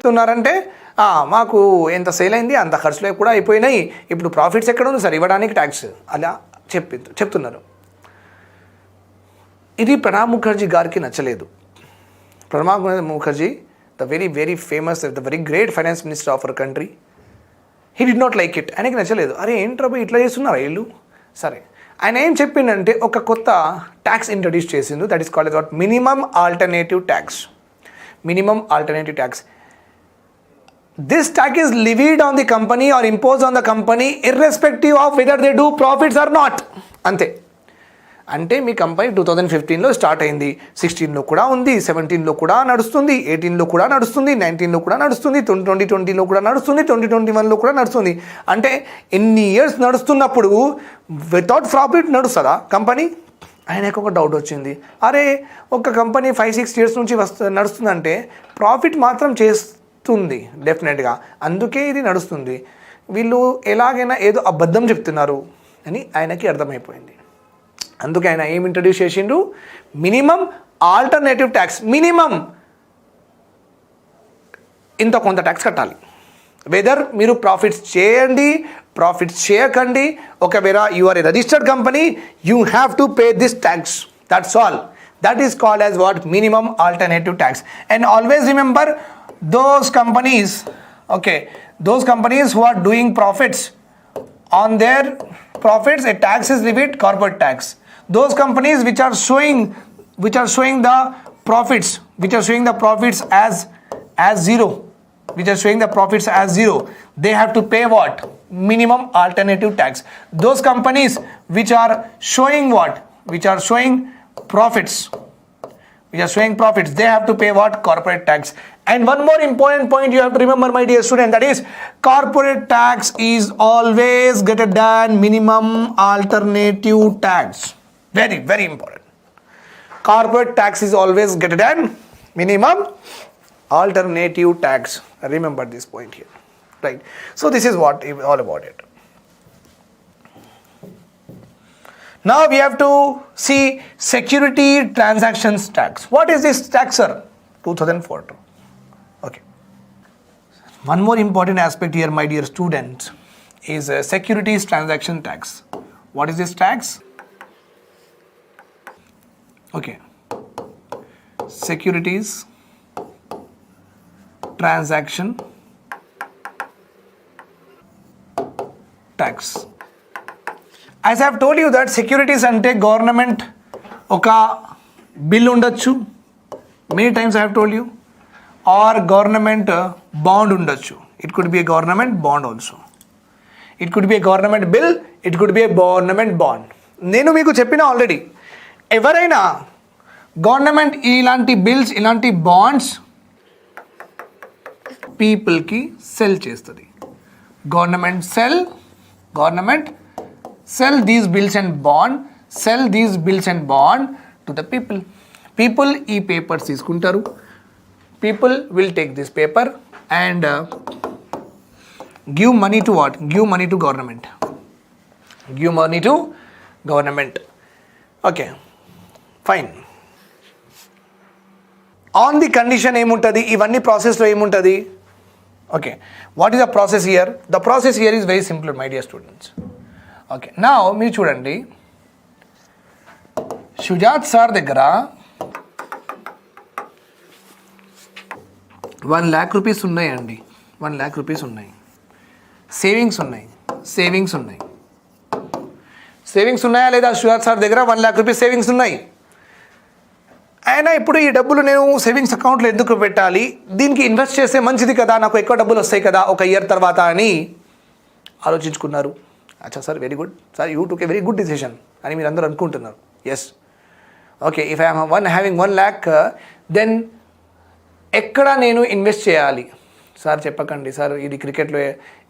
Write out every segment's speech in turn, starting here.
చెప్తున్నారంటే మాకు ఎంత సేల్ అయింది అంత ఖర్చులు కూడా అయిపోయినాయి, ఇప్పుడు ప్రాఫిట్స్ ఎక్కడ ఉంది సార్ ఇవ్వడానికి ట్యాక్స్, అలా చెప్తున్నారు. ఇది ప్రణబ్ ముఖర్జీ గారికి నచ్చలేదు. Pranab Mukherjee, the very famous, the very great finance minister of our country, he did not like it. ఆయనకి నచ్చలేదు. అరే ఏంట్రా ఇట్లా చేస్తున్నారా వీళ్ళు. సరే, ఆయన ఏం చెప్పిండంటే ఒక కొత్త ట్యాక్స్ ఇంట్రడ్యూస్ చేసిండు, that is called as minimum alternative tax. Minimum alternative tax. This tax is levied on the company or imposed on the company irrespective of whether they do profits or not. అంతే. అంటే మీ company 2015లో start అయింది, 16లో కూడా ఉంది, 17లో కూడా నడుస్తుంది, 18లో కూడా నడుస్తుంది, 19లో కూడా నడుస్తుంది, 2020లో కూడా నడుస్తుంది, 2021లో కూడా నడుస్తుంది. అంటే ఎన్ని ఇయర్స్ నడుస్తున్నప్పుడు వితౌట్ ప్రాఫిట్ నడుస్తుందా కంపెనీ? ఆయనకు ఒక డౌట్ వచ్చింది. అరే ఒక కంపెనీ 5-6 ఇయర్స్ నుంచి నడుస్తుందంటే ప్రాఫిట్ మాత్రం చేస్తుంది డెఫినెట్గా, అందుకే ఇది నడుస్తుంది, వీళ్ళు ఎలాగైనా ఏదో అబద్ధం చెప్తున్నారు అని ఆయనకి అర్థమైపోయింది. అందుకే ఆయన ఏం ఇంట్రడ్యూస్ చేసిండు? Minimum alternative tax. మినిమం ఇంత కొంత ట్యాక్స్ కట్టాలి, వెదర్ మీరు ప్రాఫిట్స్ చేయండి ప్రాఫిట్స్ చేయకండి. ఒకవేళ you are a registered company, you have to pay this tax, that's all. That is called as what? Minimum alternative tax. And always remember, those companies who are doing profits, on their profits a tax is levied, corporate tax. Those companies which are showing the profits as zero, they have to pay what? Minimum alternative tax. Those companies which are showing profits, they have to pay what? Corporate tax. And one more important point you have to remember, my dear student, that is corporate tax is always greater than minimum alternative tax. Very important. Corporate tax is always greater than minimum alternative tax. Remember this point here, right? So this is what all about it. Now we have to see security transactions tax. What is this tax, sir? 2004. Okay. One more important aspect here, my dear students, is securities transaction tax. What is this tax? Okay. Securities transaction tax. As I have told you that securities ante government oka bill undachchu, many times I have told you, or government bond undachchu. It could be a government bond also. It could be a government bill, it could be a government bond. నేను మీకు చెప్పిన already, ఎవరైనా government ఇలాంటి bills ఇలాంటి bonds పీపుల్కి cell చేస్తుంది. Government sell these bills and bond to the people. People ఈ papers తీసుకుంటారు. People will take this paper and give money to what? Give money to government. Okay, fine. On the condition ఏముంటుంది? ఇవన్నీ ప్రాసెస్లో ఏముంటుంది? Okay, what is the process here? The process here is very simple, my dear students. Okay, now మీరు చూడండి, Shujaat sir దగ్గర 1 lakh rupees ఉన్నాయండి. 1 lakh rupees ఉన్నాయి. Savings ఉన్నాయా లేదా? షుజాత్ సార్ దగ్గర 1 lakh rupees సేవింగ్స్ ఉన్నాయి. ఆయన ఇప్పుడు ఈ డబ్బులు నేను సేవింగ్స్ అకౌంట్లో ఎందుకు పెట్టాలి, దీనికి ఇన్వెస్ట్ చేస్తే మంచిది కదా, నాకు ఎక్కువ డబ్బులు వస్తాయి కదా ఒక ఇయర్ తర్వాత అని ఆలోచించుకున్నారు. అచ్చా sir, very good sir, you took a very good decision అని మీరు అందరూ అనుకుంటున్నారు. Yes, okay, if I'm having 1 lakh, then ఎక్కడ నేను ఇన్వెస్ట్ చేయాలి? సార్ చెప్పకండి సార్, ఇది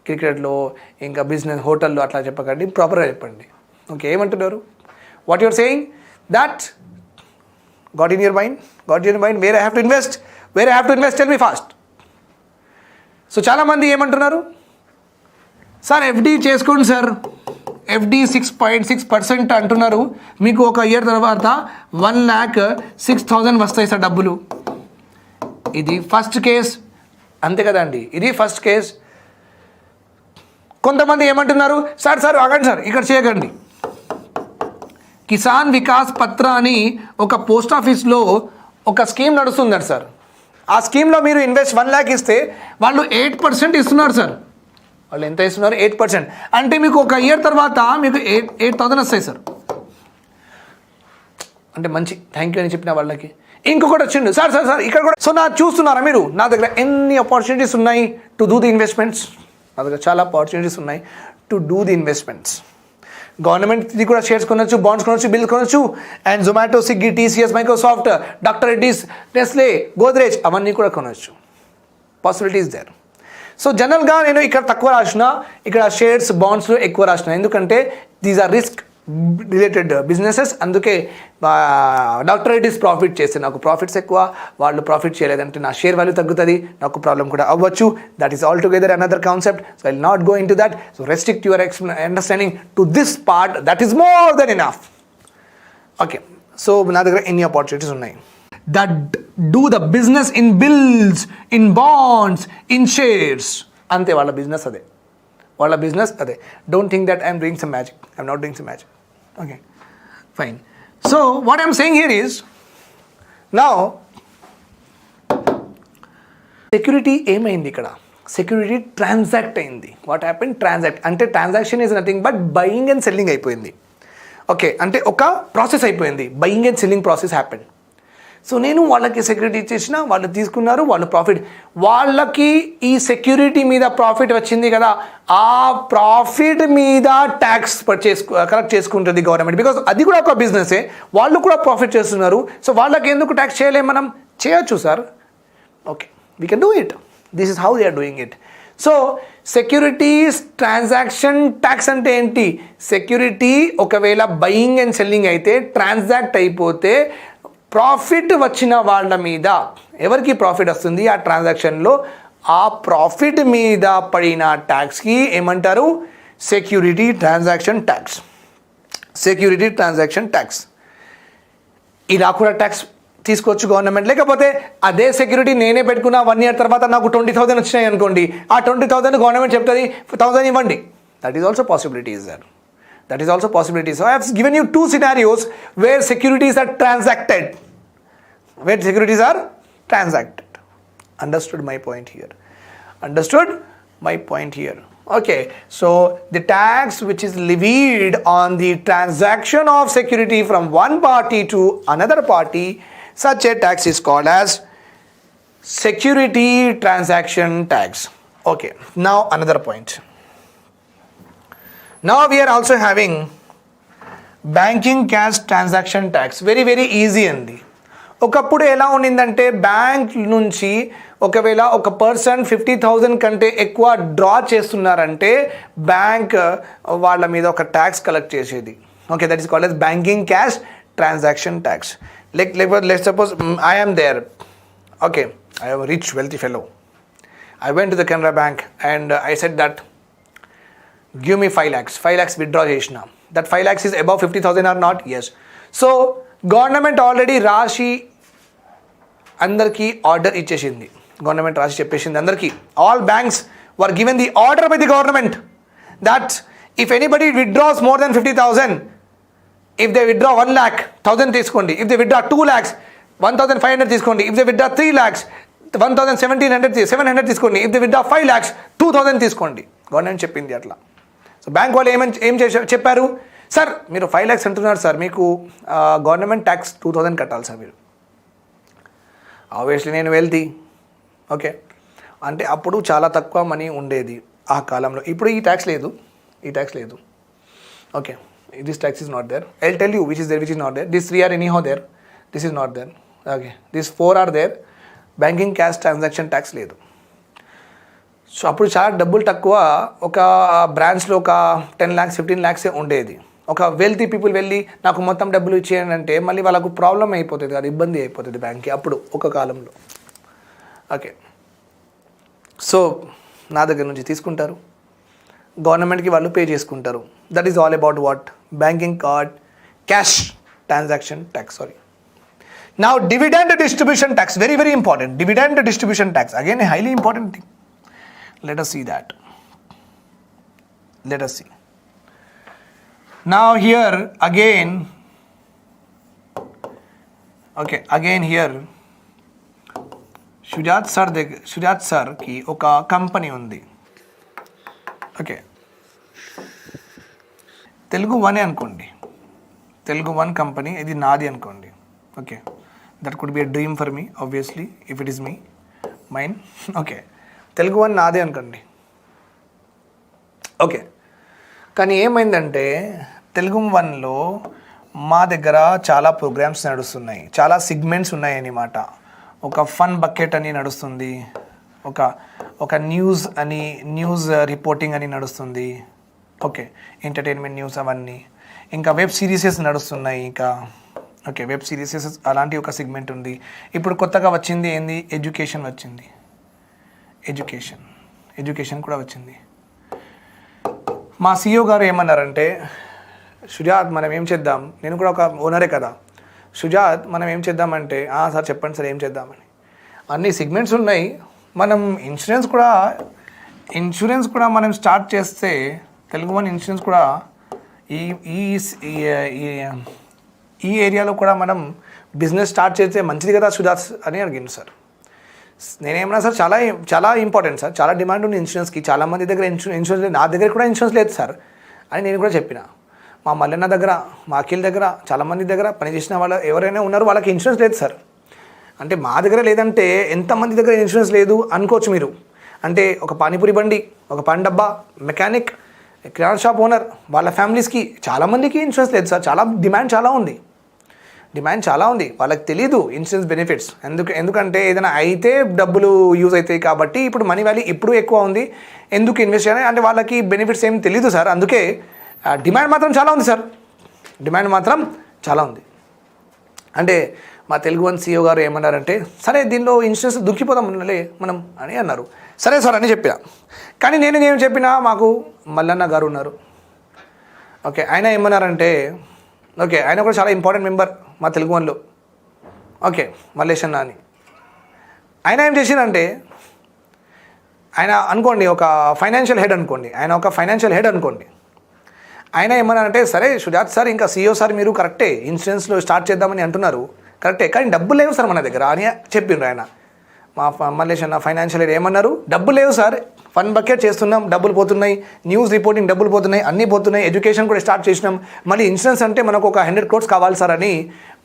క్రికెట్లో ఇంకా బిజినెస్ హోటల్లో అట్లా చెప్పకండి, ప్రాపర్గా చెప్పండి. ఓకే, ఏమంటున్నారు? What your saying that got in your mind where I have to invest, tell me fast. So చాలామంది ఏమంటున్నారు, సార్ ఎఫ్డి చేసుకోండి సార్, ఎఫ్డి 6.6% అంటున్నారు, మీకు ఒక ఇయర్ తర్వాత 1,06,000 వస్తాయి సార్ డబ్బులు. ఇది ఫస్ట్ కేస్. అంతే కదండి, ఇది ఫస్ట్ కేస్. కొంతమంది ఏమంటున్నారు, సార్ ఆగండి సార్, ఇక్కడ చేయకండి. కిసాన్ వికాస్ పత్ర అని ఒక పోస్ట్ ఆఫీస్లో ఒక స్కీమ్ నడుస్తుందండి సార్. ఆ స్కీమ్లో మీరు ఇన్వెస్ట్ 1 lakh ఇస్తే వాళ్ళు 8% ఇస్తున్నారు సార్. వాళ్ళు ఎంత ఇస్తున్నారు? 8%. అంటే మీకు ఒక ఇయర్ తర్వాత మీకు 8,000 వస్తాయి సార్. అంటే మంచి థ్యాంక్ యూ అని చెప్పిన వాళ్ళకి. ఇంకొకటి వచ్చిండు, సార్ ఇక్కడ కూడా. సో చూస్తున్నారా మీరు, నా దగ్గర ఎన్ని ఆపర్చునిటీస్ ఉన్నాయి టు డూ ది ఇన్వెస్ట్మెంట్స్. నా దగ్గర చాలా ఆపర్చునిటీస్ ఉన్నాయి to do the investments. Government ఇది కూడా షేర్స్ కొనొచ్చు, బాండ్స్ కొనొచ్చు, బిల్స్ కొనొచ్చు. And Zomato, Swiggy, TCS, Microsoft, doctor Reddy's, Nestle, Godrej అవన్నీ కూడా కొనొచ్చు. Possibilities there. సో జనరల్గా నేను ఇక్కడ తక్కువ రాసిన, ఇక్కడ షేర్స్, బాండ్స్లో ఎక్కువ రాసిన. ఎందుకంటే these are risk related businesses. అందుకే డాక్టర్ రెడ్డీస్ ప్రాఫిట్ చేస్తే నాకు ప్రాఫిట్స్ ఎక్కువ, వాళ్ళు ప్రాఫిట్ చేయలేదంటే నా షేర్ వాల్యూ తగ్గుతుంది, నాకు ప్రాబ్లం కూడా అవ్వచ్చు. That is all together another concept. So I will not go in to that. So restrict your understanding to this part, that is more than enough. Okay, so నా దగ్గర ఎన్ని opportunities ఉన్నాయి. That do the business in bills, in bonds, in shares. అంతే, వాళ్ళ business అదే, వాళ్ళ business అదే. Don't think that I'm doing some magic. I'm not doing some magic. Okay, fine. So what I'm saying here is, now security ఏమైంది ఇక్కడ? Security transact అయింది. What happen? Transact అంటే transaction is nothing but buying and selling అయిపోయింది. Okay, అంటే ఒక process అయిపోయింది, buying and selling process happen. So నేను వాళ్ళకి సెక్యూరిటీ ఇచ్చేసిన, వాళ్ళు తీసుకున్నారు, వాళ్ళు ప్రాఫిట్, వాళ్ళకి ఈ సెక్యూరిటీ మీద ప్రాఫిట్ వచ్చింది కదా, ఆ ప్రాఫిట్ మీద ట్యాక్స్ కలెక్ట్ చేసుకుంటుంది గవర్నమెంట్. బికాస్ అది కూడా ఒక బిజినెసే, వాళ్ళు కూడా ప్రాఫిట్ చేస్తున్నారు. సో వాళ్ళకి ఎందుకు ట్యాక్స్ చేయలేము? మనం చేయొచ్చు sir. Okay, we can do it. This is how they are doing it. So securities transaction tax అంటే ఏంటి? సెక్యూరిటీ ఒకవేళ బయింగ్ అండ్ సెల్లింగ్ అయితే, ట్రాన్సాక్ట్ అయిపోతే ప్రాఫిట్ వచ్చిన వాళ్ళ మీద, ఎవరికి ప్రాఫిట్ వస్తుంది ఆ ట్రాన్సాక్షన్లో, ఆ ప్రాఫిట్ మీద పడిన ట్యాక్స్కి ఏమంటారు? Security transaction tax. Security transaction tax. ఇలా కూడా ట్యాక్స్ తీసుకోవచ్చు గవర్నమెంట్. లేకపోతే అదే సెక్యూరిటీ నేనే పెట్టుకున్నా, 1 year తర్వాత నాకు 20,000 వచ్చినాయి అనుకోండి, ఆ 20,000 గవర్నమెంట్ చెప్తుంది 1,000 ఇవ్వండి. That is also possibility is there. That is also possibility. So I have given you 2 scenarios where securities are transacted. Where securities are transacted. Understood my point here? Understood my point here? Okay. So the tax which is levied on the transaction of security from one party to another party, such a tax is called as security transaction tax. Okay. Now another point. Now we are also having banking cash transaction tax. Very very easy అండి. ఒకప్పుడు ఎలా ఉండిందంటే, bank నుంచి ఒకవేళ ఒక person 50,000 కంటే ఎక్కువ draw చేస్తున్నారంటే bank వాళ్ళ మీద ఒక ట్యాక్స్ కలెక్ట్ చేసేది. Okay, that is called as banking cash transaction tax. Let's suppose I am there. Okay, I am a rich wealthy fellow. I went to the Canara Bank and I said that give me 5 lakhs. 5 lakhs withdraw chesina. That 5 lakhs is above 50,000 or not? Yes. So government already రాసి అందరికీ order ఇచ్చేసింది. Government రాసి చెప్పేసింది అందరికీ. All banks were given the order by the government that if anybody withdraws more than 50,000, if they withdraw 1 lakh, 1,000 తీసుకోండి. If they withdraw 2 lakhs, 1,500 తీసుకోండి. If they withdraw 3 lakhs, 1,700 తీసుకోండి. If they withdraw 5 lakhs, 2,000 తీసుకోండి. Government చెప్పింది అట్లా. So bank వాళ్ళు ఏం చెప్పారు? Sir మీరు 5 lakhs అంటున్నారు సార్, మీకు గవర్నమెంట్ ట్యాక్స్ 2,000 కట్టాలి సార్ మీరు. ఆబ్వియస్లీ నేను వెళ్తీ. ఓకే, అంటే అప్పుడు చాలా తక్కువ మనీ ఉండేది ఆ కాలంలో. ఇప్పుడు ఈ ట్యాక్స్ లేదు. Okay, this tax is not there. I will tell you which is there, which is not there. This 3 are anyhow there. This is not there. Okay, this 4 are there. Banking cash transaction tax లేదు. So అప్పుడు చాలా డబ్బులు తక్కువ, ఒక బ్రాంచ్లో ఒక 10 lakhs 15 lakhs ఉండేది. ఒక వెల్తీ పీపుల్ వెళ్ళి నాకు మొత్తం డబ్బులు ఇచ్చేయండి అంటే మళ్ళీ వాళ్ళకు ప్రాబ్లం అయిపోతుంది కదా, ఇబ్బంది అయిపోతుంది బ్యాంక్కి అప్పుడు ఒక కాలంలో. ఓకే, సో నా దగ్గర నుంచి తీసుకుంటారు, గవర్నమెంట్కి వాళ్ళు పే చేసుకుంటారు. That is all about what? Banking card cash transaction tax. Sorry, Now dividend distribution tax, very very important. Dividend distribution tax, again a highly important thing. Let us see that. Let us see. Now here again, okay, again here Shujaat సార్కి ఒక company ఉంది. Okay, Telugu వనే అనుకోండి, Telugu one company, ఇది నాది అనుకోండి. Okay, that could be a dream for me obviously if it is me mine. Okay, Telugu one నాదే అనుకోండి. Okay, కానీ ఏమైందంటే తెలుగు వన్లో మా దగ్గర చాలా ప్రోగ్రామ్స్ నడుస్తున్నాయి, చాలా సిగ్మెంట్స్ ఉన్నాయి అన్నమాట. ఒక ఫన్ బకెట్ అని నడుస్తుంది, ఒక న్యూస్ అని, న్యూస్ రిపోర్టింగ్ అని నడుస్తుంది. ఓకే, ఎంటర్టైన్మెంట్ న్యూస్ అవన్నీ, ఇంకా వెబ్ సిరీసెస్ నడుస్తున్నాయి. ఇంకా ఓకే, వెబ్ సిరీసెస్ అలాంటి ఒక సెగ్మెంట్ ఉంది. ఇప్పుడు కొత్తగా వచ్చింది ఏంది, ఎడ్యుకేషన్ వచ్చింది, ఎడ్యుకేషన్ కూడా వచ్చింది. మా CEO గారు ఏమన్నారంటే, షుజాత్ మనం ఏం చేద్దాం, నేను కూడా ఒక ఓనరే కదా, షుజాత్ మనం ఏం చేద్దామంటే, సార్ చెప్పండి సార్ ఏం చేద్దామని. అన్ని సెగ్మెంట్స్ ఉన్నాయి, మనం ఇన్సూరెన్స్ కూడా మనం స్టార్ట్ చేస్తే, తెలుగు వన్ ఇన్సూరెన్స్ కూడా ఈ ఏరియాలో కూడా మనం బిజినెస్ స్టార్ట్ చేస్తే మంచిది కదా షుజాత్ అని అడిగింది సార్. నేనేమన్నా సార్ చాలా చాలా ఇంపార్టెంట్ సార్, చాలా డిమాండ్ ఉంది ఇన్సూరెన్స్కి, చాలామంది దగ్గర ఇన్సూరెన్స్ లేదు, నా దగ్గర కూడా ఇన్సూరెన్స్ లేదు సార్ అని నేను కూడా చెప్పిన. మా మల్లన్న దగ్గర, మా అఖిల్ దగ్గర, చాలామంది దగ్గర పనిచేసిన వాళ్ళు ఎవరైనా ఉన్నారు, వాళ్ళకి ఇన్సూరెన్స్ లేదు సార్. అంటే మా దగ్గర లేదంటే ఎంతమంది దగ్గర ఇన్సూరెన్స్ లేదు అనుకోవచ్చు మీరు. అంటే ఒక పానీపూరి బండి, ఒక పాన్ డబ్బా మెకానిక్, కిరాణా షాప్ ఓనర్, వాళ్ళ ఫ్యామిలీస్కి చాలామందికి ఇన్సూరెన్స్ లేదు సార్. చాలా డిమాండ్ చాలా ఉంది, వాళ్ళకి తెలీదు ఇన్సూరెన్స్ బెనిఫిట్స్. ఎందుకంటే ఏదైనా అయితే డబ్బులు యూజ్ అవుతాయి కాబట్టి, ఇప్పుడు మనీ వాల్యూ ఇప్పుడు ఎక్కువ ఉంది, ఎందుకు ఇన్వెస్ట్ చేయాలి అంటే వాళ్ళకి బెనిఫిట్స్ ఏం తెలీదు సార్. అందుకే డిమాండ్ మాత్రం చాలా ఉంది సార్, డిమాండ్ మాత్రం చాలా ఉంది. అంటే మా తెలుగు వన్ CEO గారు ఏమన్నారంటే, సరే దీనిలో ఇన్సూరెన్స్ దుఃఖిపోదాం మనం అని అన్నారు. సరే సార్ అని చెప్పిన. కానీ నేను ఏం చెప్పినా, మాకు మల్లన్న గారు ఉన్నారు. ఓకే, ఆయన ఏమన్నారంటే, ఓకే ఆయన కూడా చాలా ఇంపార్టెంట్ మెంబర్ మా తెలుగు వన్లో. ఓకే, మల్లేష్ అన్న అని. ఆయన ఏం చేసిందంటే, ఆయన అనుకోండి ఒక ఫైనాన్షియల్ హెడ్ అనుకోండి, ఆయన ఏమన్నారంటే, సరే షుజాత్ సార్ ఇంకా CEO సార్ మీరు కరెక్టే, ఇన్సూరెన్స్లో స్టార్ట్ చేద్దామని అంటున్నారు కరెక్టే, కానీ డబ్బులు లేవు సార్ మన దగ్గర అని చెప్పిండ్రు ఆయన. మా మల్లేష్ అన్న ఫైనాన్షియల్ హెడ్ ఏమన్నారు, డబ్బులు లేవు సార్, ఫన్ బకెట్ చేస్తున్నాం, డబ్బులు పోతున్నాయి, న్యూస్ రిపోర్టింగ్ డబ్బులు పోతున్నాయి, అన్నీ పోతున్నాయి, ఎడ్యుకేషన్ కూడా స్టార్ట్ చేసినాం, మళ్ళీ ఇన్సూరెన్స్ అంటే మనకు ఒక 100 crores కావాలి సార్ అని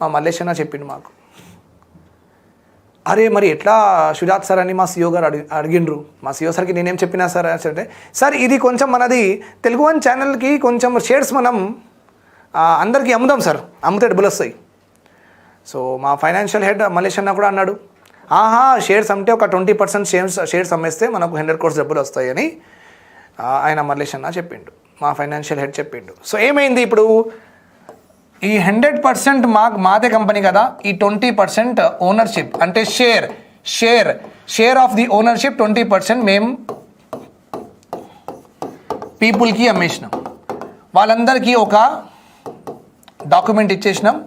మా మల్లేష్ అన్న చెప్పిండు మాకు. అరే మరి ఎట్లా షుజాత్ సార్ అని మా CEO గారు అడిగిండ్రు. మా CEO సార్కి నేనేం చెప్పినా సార్ అంటే, సార్ ఇది కొంచెం మనది తెలుగు వన్ ఛానల్కి కొంచెం షేర్స్ మనం అందరికీ అమ్ముదాం సార్, అమ్మితే డబ్బులు వస్తాయి. సో మా ఫైనాన్షియల్ హెడ్ మల్లేష్ అన్న కూడా అన్నాడు, షేర్స్ అమ్మితే ఒక 20% షేర్స్ అమ్మేస్తే మనకు 100 crores డబ్బులు వస్తాయి అని ఆయన మల్లేష్ అన్న చెప్పిండు, మా ఫైనాన్షియల్ హెడ్ చెప్పిండు. సో ఏమైంది ఇప్పుడు, ఈ 100% మాదే కంపెనీ కదా, ఈ 20% ఓనర్షిప్ అంటే షేర్ ఆఫ్ ది ఓనర్షిప్ 20% మేము పీపుల్కి అమ్మేసినాం. వాళ్ళందరికీ ఒక డాక్యుమెంట్ ఇచ్చేసినాం.